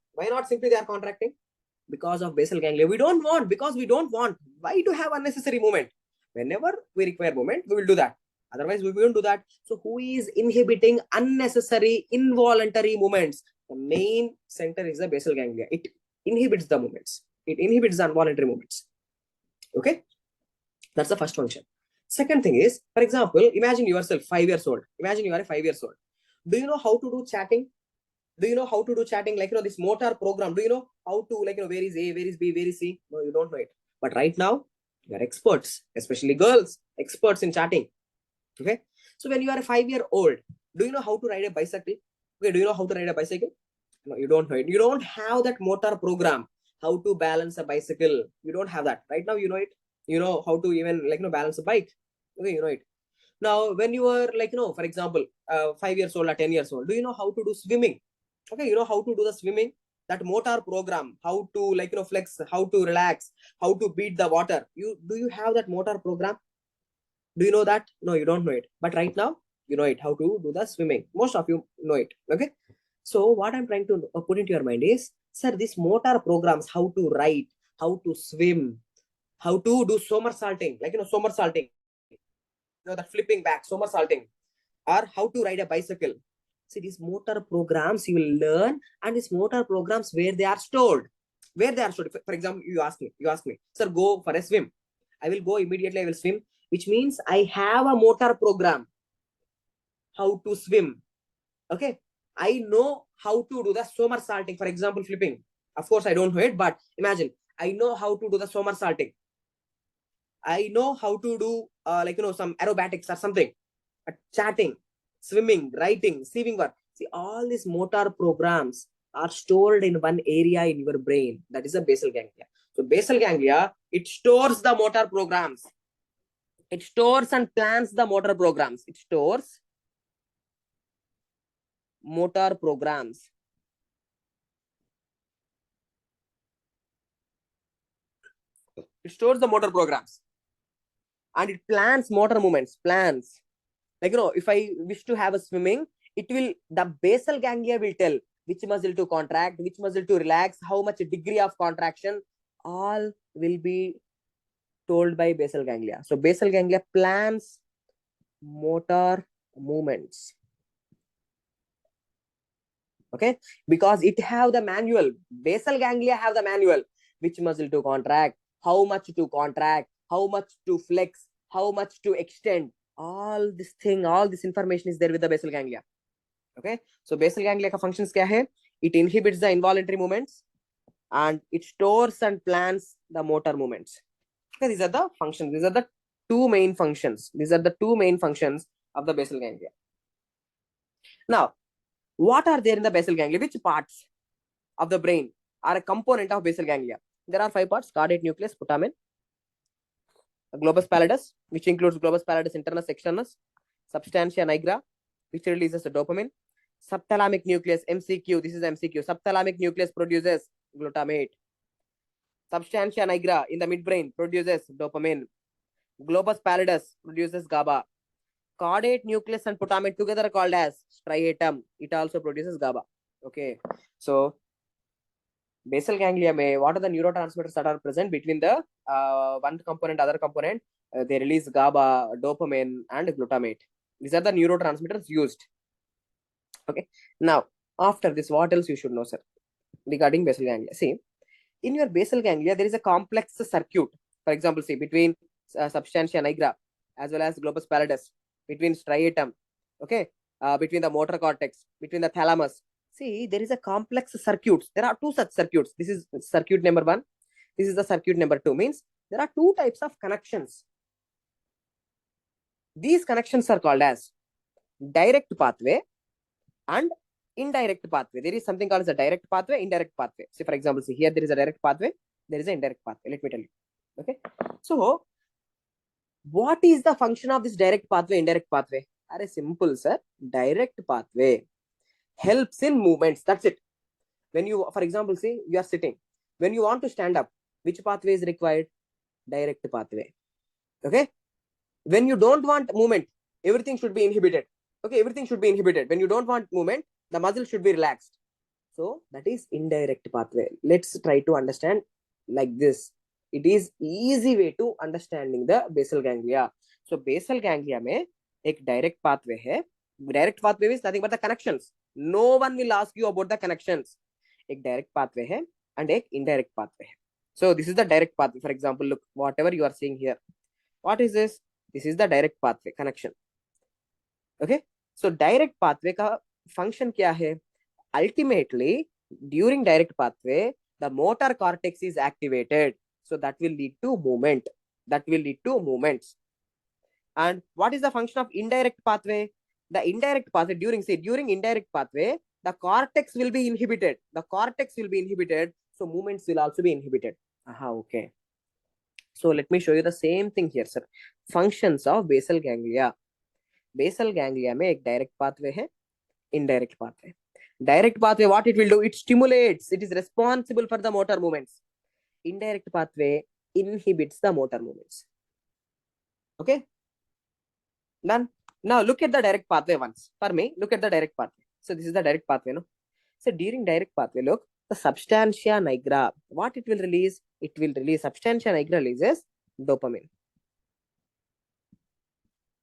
Because of basal ganglia. Because we don't want. Why to have unnecessary movement? Whenever we require movement, we will do that. Otherwise, we won't do that. So who is inhibiting unnecessary involuntary movements? The main center is the basal ganglia. It inhibits the movements. It inhibits the involuntary movements. Okay, that's the first function. Second thing is, for example, imagine yourself 5 years old. Imagine you are 5 years old. Do you know how to do chatting? Do you know how to do chatting? This motor program. Do you know how to where is A, where is B, where is C? No, you don't know it. But right now, you are experts, especially girls, experts in chatting. Okay. So when you are a 5-year-old, do you know how to ride a bicycle? Okay. Do you know how to ride a bicycle? No, you don't know it. You don't have that motor program. How to balance a bicycle? You don't have that. Right now, you know it. You know how to even balance a bike. Okay, you know it. Now, when you are for example, 5 years old or 10 years old, do you know how to do swimming? Okay, you know how to do the swimming, that motor program, how to flex, how to relax, how to beat the water. Do you have that motor program? Do you know that? No, you don't know it. But right now, you know it, how to do the swimming. Most of you know it. Okay. So what I'm trying to put into your mind is, sir, these motor programs, how to ride, how to swim, how to do somersaulting, somersaulting, that flipping back, somersaulting, or how to ride a bicycle. See, these motor programs you will learn, and these motor programs where they are stored. For example, you ask me, sir, go for a swim. I will go immediately, I will swim, which means I have a motor program how to swim. Okay, I know how to do the somersaulting, for example, flipping. Of course, I don't know it, but imagine, I know how to do the somersaulting. I know how to do some aerobatics or something, chatting, swimming, writing, receiving work. See, all these motor programs are stored in one area in your brain. That is the basal ganglia. So basal ganglia, it stores the motor programs. It stores and plans the motor programs. It stores motor programs. It stores the motor programs. And it plans motor movements. Plans. If I wish to have a swimming, the basal ganglia will tell which muscle to contract, which muscle to relax, how much degree of contraction, all will be told by basal ganglia. So basal ganglia plans motor movements. Okay, because it have the manual. Basal ganglia have the manual. Which muscle to contract, how much to contract, how much to flex, how much to extend. All this information is there with the basal ganglia. Okay, so basal ganglia ka functions kya hai? It inhibits the involuntary movements and it stores and plans the motor movements. Okay, these are the functions. These are the two main functions. These are the two main functions of the basal ganglia. Now, what are there in the basal ganglia? Which parts of the brain are a component of basal ganglia? There are 5 parts: caudate nucleus, putamen, globus pallidus, which includes globus pallidus internus, externus, substantia nigra, which releases the dopamine, subthalamic nucleus, MCQ, this is MCQ, subthalamic nucleus produces glutamate, substantia nigra in the midbrain produces dopamine, Globus pallidus produces GABA. Caudate nucleus and putamen together are called as striatum. It also produces GABA. Okay. So basal ganglia mein, what are the neurotransmitters that are present between the one component, other component? They release GABA, dopamine, and glutamate. These are the neurotransmitters used. Okay. Now, after this, what else you should know, sir, regarding basal ganglia? See, in your basal ganglia, there is a complex circuit. For example, see, between substantia nigra as well as globus pallidus, between striatum, okay, between the motor cortex, between the thalamus. See, there is a complex circuit. There are two such circuits. This is circuit number 1. This is the circuit number 2. Means there are two types of connections. These connections are called as direct pathway and indirect pathway. There is something called as a direct pathway, indirect pathway. See, for example, see here there is a direct pathway, there is an indirect pathway. Let me tell you. Okay. So, what is the function of this direct pathway, indirect pathway? Are simple, sir. Direct pathway helps in movements. That's it. When you, for example, see, you are sitting. When you want to stand up, which pathway is required? Direct pathway. Okay. When you don't want movement, everything should be inhibited. Okay, everything should be inhibited. When you don't want movement, the muscle should be relaxed. So that is indirect pathway. Let's try to understand like this. It is easy way to understanding the basal ganglia. So basal ganglia में एक direct pathway है. Direct pathway is nothing but the connections. No one will ask you about the connections. एक direct pathway है and एक indirect pathway है. So this is the direct pathway. For example, look, whatever you are seeing here. What is this? This is the direct pathway connection. Okay. So direct pathway का function क्या है? Ultimately, during direct pathway, the motor cortex is activated. So that will lead to movement. That will lead to movements. And what is the function of indirect pathway? The indirect pathway during indirect pathway, the cortex will be inhibited. The cortex will be inhibited. So movements will also be inhibited. Aha, okay. So let me show you the same thing here, sir. Functions of basal ganglia. Basal ganglia में एक direct pathway है, indirect pathway. Direct pathway, what it will do? It stimulates. It is responsible for the motor movements. Indirect pathway inhibits the motor movements. Okay. Done. Now look at the direct pathway once. For me, look at the direct pathway. So this is the direct pathway, no? So during direct pathway, look, the substantia nigra, what it will release? It will release, substantia nigra releases dopamine.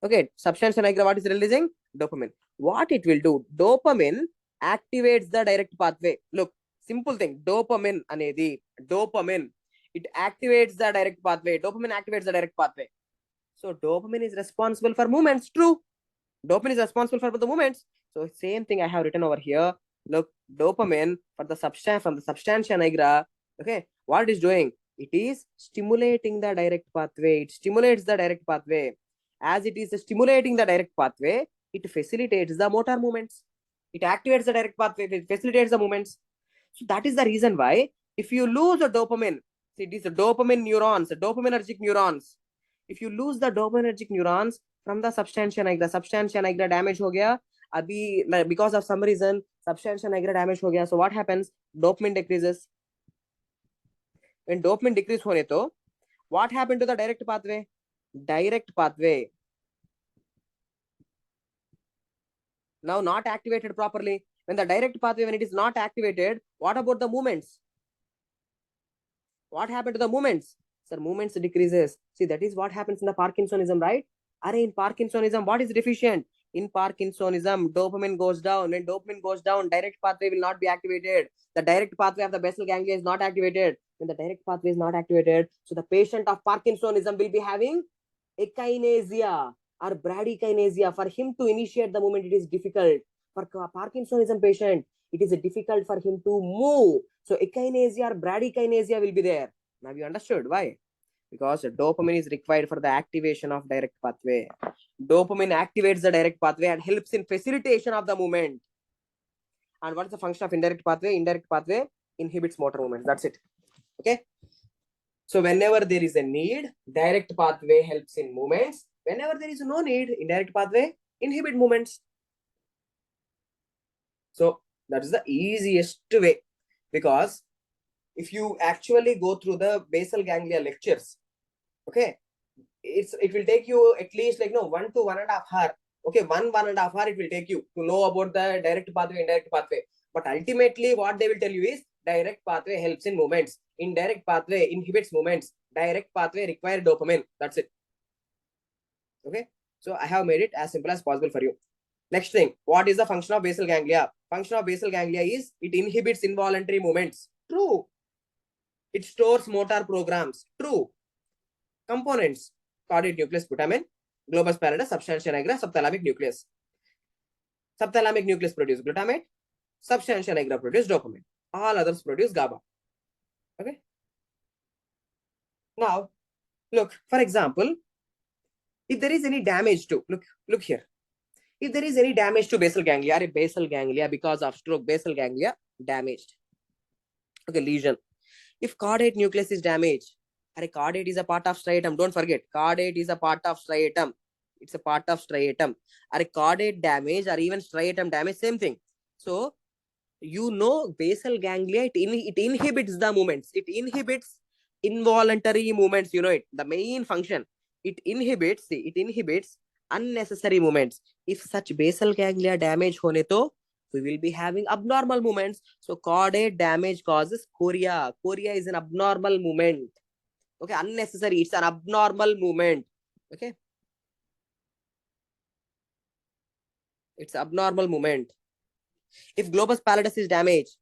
Okay, substantia nigra, what is releasing? Dopamine. What it will do? Dopamine activates the direct pathway. Look, simple thing. Dopamine anedi. Dopamine. It activates the direct pathway. Dopamine activates the direct pathway. So dopamine is responsible for movements. True. Dopamine is responsible for the movements. So same thing I have written over here. Look, dopamine for the substance from the substantia nigra. Okay, what it is doing? It is stimulating the direct pathway. It stimulates the direct pathway. As it is stimulating the direct pathway, it facilitates the motor movements. It activates the direct pathway. It facilitates the movements. So that is the reason why if you lose a dopamine, see these dopamine neurons, dopaminergic neurons. If you lose the dopaminergic neurons from the substantia nigra damage हो गया. अभी because of some reason substantia nigra damage हो गया. So what happens? Dopamine decreases. When dopamine decrease होने तो what happened to the direct pathway? Direct pathway now not activated properly. When the direct pathway, when it is not activated, what about the movements? What happened to the movements? Sir, movements decreases. See, that is what happens in the Parkinsonism, right? In Parkinsonism, what is deficient? In Parkinsonism, dopamine goes down. When dopamine goes down, direct pathway will not be activated. The direct pathway of the basal ganglia is not activated. When the direct pathway is not activated, so the patient of Parkinsonism will be having echinacea or bradykinesia. For him to initiate the movement, it is difficult. For Parkinsonism patient, it is difficult for him to move. So echinacea or bradykinesia will be there. Now you understood why? Because dopamine is required for the activation of direct pathway. Dopamine activates the direct pathway and helps in facilitation of the movement. And what is the function of indirect pathway? Indirect pathway inhibits motor movements. That's it. Okay. So whenever there is a need, direct pathway helps in movements. Whenever there is no need, indirect pathway inhibit movements. So that is the easiest way, because if you actually go through the basal ganglia lectures, okay,
it will take you at least like 1 to 1.5 hour. Okay, 1.5 hour it will take you to know about the direct pathway, indirect pathway. But ultimately, what they will tell you is direct pathway helps in movements, indirect pathway inhibits movements, direct pathway require dopamine. That's it. Okay, so I have made it as simple as possible for you. Next thing, what is the function of basal ganglia? Function of basal ganglia is it inhibits involuntary movements. True. It stores motor programs. True. Components: caudate nucleus putamen, globus pallidus, substantia nigra, subthalamic nucleus. Subthalamic nucleus produce glutamate, substantia nigra produce dopamine. All others produce GABA. Okay. Now, look, for example, if there is any damage to, look here. If there is any damage to basal ganglia, because of stroke, basal ganglia damaged. Okay, lesion. If caudate nucleus is damaged, caudate is a part of striatum. Don't forget, caudate is a part of striatum. It's a part of striatum. Caudate damage or even striatum damage, same thing. So, basal ganglia, it inhibits the movements. It inhibits involuntary movements. You know it. The main function. It inhibits unnecessary movements. If such basal ganglia damage hone to, we will be having abnormal movements. So caudate damage causes chorea. Chorea is an abnormal movement. Okay, unnecessary. It's an abnormal movement. Okay, it's abnormal movement. If globus pallidus is damaged,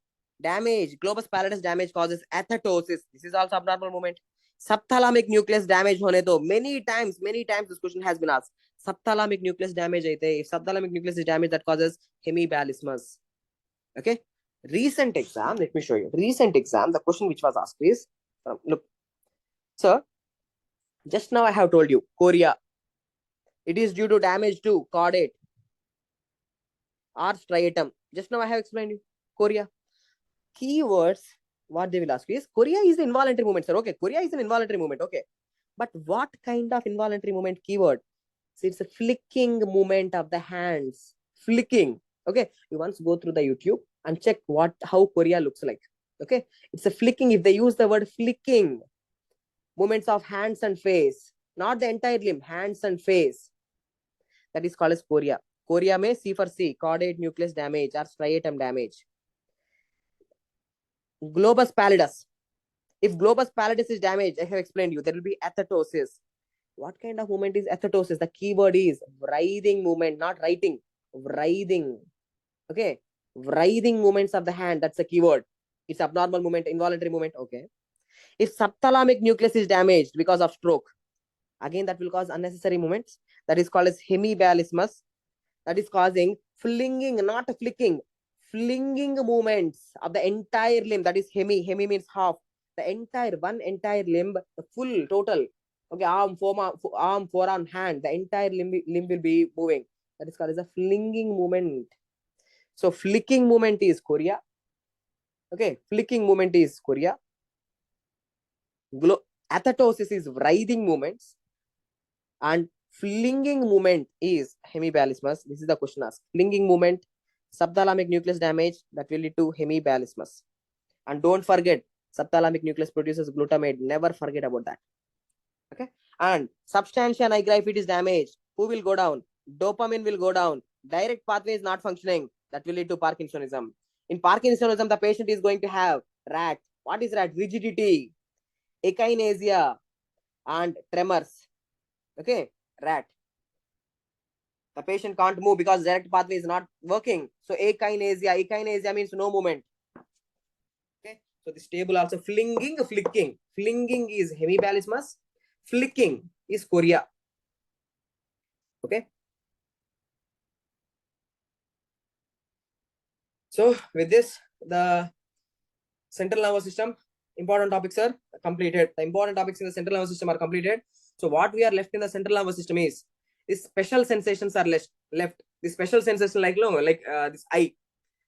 globus pallidus damage causes athetosis. This is also abnormal movement. Subthalamic nucleus damage hone to, many times this question has been asked. Subthalamic nucleus damage aite, if subthalamic nucleus is damaged, that causes hemibalismus. Okay, recent exam, let me show you. Recent exam, the question which was asked is, look, sir, just now I have told you, chorea. It is due to damage to caudate or striatum. Just now I have explained you, chorea. Keywords, what they will ask you is, chorea is an involuntary movement, sir. Okay, chorea is an involuntary movement. Okay, but what kind of involuntary movement? Keyword. So it's a flicking movement of the hands. Flicking. Okay, you once go through the YouTube and check how chorea looks like. Okay, it's a flicking. If they use the word flicking, movements of hands and face, not the entire limb, hands and face, that is called as chorea. Chorea may C for C, caudate nucleus damage or striatum damage. Globus pallidus. If globus pallidus is damaged, I have explained you, there will be athetosis. What kind of movement is athetosis? The keyword is writhing movement, not writing. Writhing. Okay, writhing movements of the hand, that's the keyword. It's abnormal movement, involuntary movement. Okay, if subthalamic nucleus is damaged because of stroke, again that will cause unnecessary movements. That is called as hemibalismus. That is causing flinging, not flicking, flinging movements of the entire limb. That is hemi means half. The entire limb, the full total. Okay, arm, forearm, hand, the entire limb will be moving. That is called as a flinging movement. So flicking movement is chorea. Okay, flicking movement is chorea. Athetosis is writhing movements, and flinging movement is hemibalismus. This is the question asked. Flinging movement, subthalamic nucleus damage, that will lead to hemibalismus. And don't forget, subthalamic nucleus produces glutamate. Never forget about that. Okay, and substantia nigra, if it is damaged, who will go down? Dopamine will go down. Direct pathway is not functioning. That will lead to Parkinsonism. In Parkinsonism, the patient is going to have RAT. What is RAT? Rigidity, echinacea, and tremors. Okay, RAT. The patient can't move because direct pathway is not working. So echinacea means no movement. Okay, so this table also flinging, flicking. Flinging is hemibalismus. Flicking is chorea. Okay. So with this, the central nervous system, important topics are completed. The important topics in the central nervous system are completed. So what we are left in the central nervous system is these special sensations are left. The special sensation like this eye.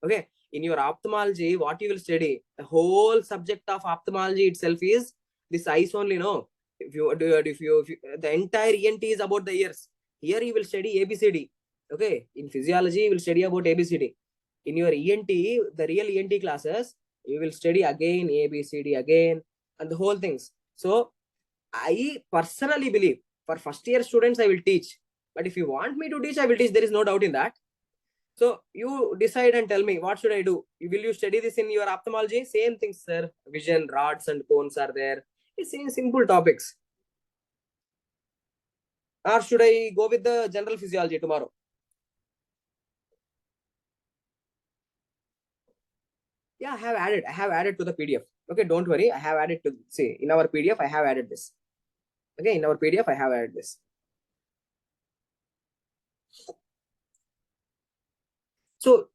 Okay. In your ophthalmology, what you will study, the whole subject of ophthalmology itself is this eyes only. No, if you the entire ENT is about the ears. Here you will study ABCD. Okay. In physiology, you will study about ABCD. In your ENT, the real ENT classes, you will study again ABCD again and the whole things. So I personally believe For first year students, I will teach. But if you want me to teach, I will teach. There is no doubt in that. So you decide and tell me, what should I do? Will you study this in your ophthalmology? Same thing, sir. Vision, rods and cones are there. It's simple topics. Or should I go with the general physiology tomorrow? Yeah, I have added to the PDF. Okay, don't worry. I have added to, see, in our PDF, I have added this. Okay, in our PDF, I have added this. So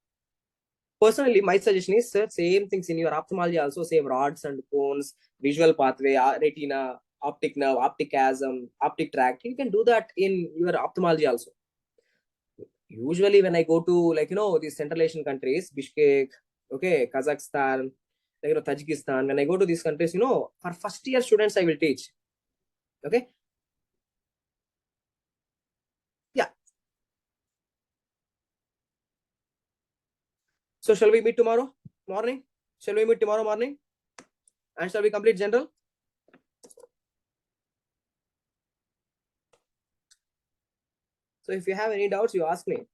personally, my suggestion is, sir, same things in your ophthalmology also, same rods and cones, visual pathway, retina, optic nerve, optic chiasm, optic tract. You can do that in your ophthalmology also. Usually when I go to, like, these Central Asian countries, Bishkek, okay, Kazakhstan, like, Tajikistan, when I go to these countries, for first year students, I will teach. Okay. Yeah. So shall we meet tomorrow morning? Shall we meet tomorrow morning? And shall we complete general? So if you have any doubts, you ask me.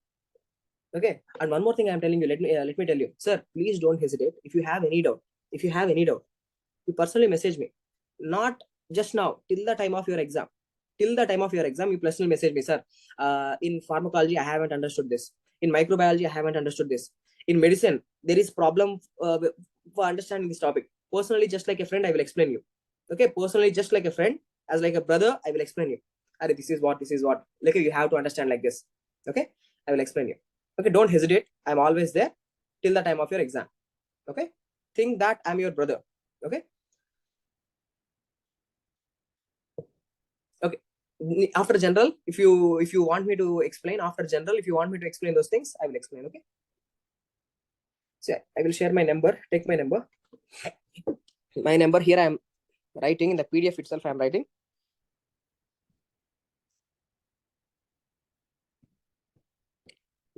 Okay. And one more thing I'm telling you, let me tell you, sir, please don't hesitate. If you have any doubt, you personally message me. Not just now, till the time of your exam. Till the time of your exam, you personally message me, sir. In pharmacology, I haven't understood this. In microbiology, I haven't understood this. In medicine, there is problem for understanding this topic. Personally, just like a friend, I will explain you. Okay, personally, just like a friend, as like a brother, I will explain you. This is what. Like, you have to understand like this. Okay, I will explain you. Okay, don't hesitate. I'm always there till the time of your exam. Okay, think that I'm your brother. Okay. Okay. After general, if you want me to explain after general, if you want me to explain those things, I will explain. Okay. So I will share my number. Take my number. My number here I am writing in the PDF itself. I am writing.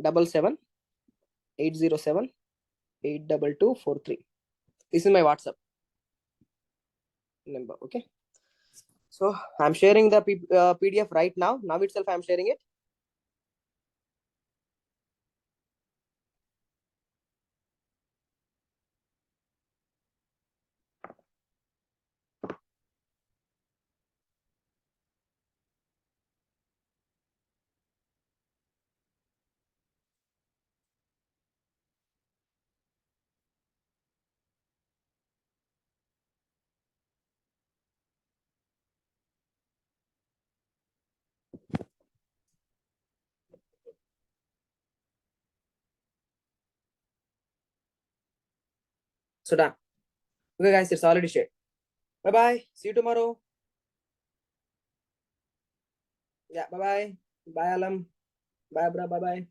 #77 807 82243. This is my WhatsApp number. Okay. So I'm sharing the PDF right now. Now itself I'm sharing it. So done. Okay, guys, it's already shared. Bye bye. See you tomorrow. Yeah. Bye bye. Bye, Alam. Bye, bro. Bye bye.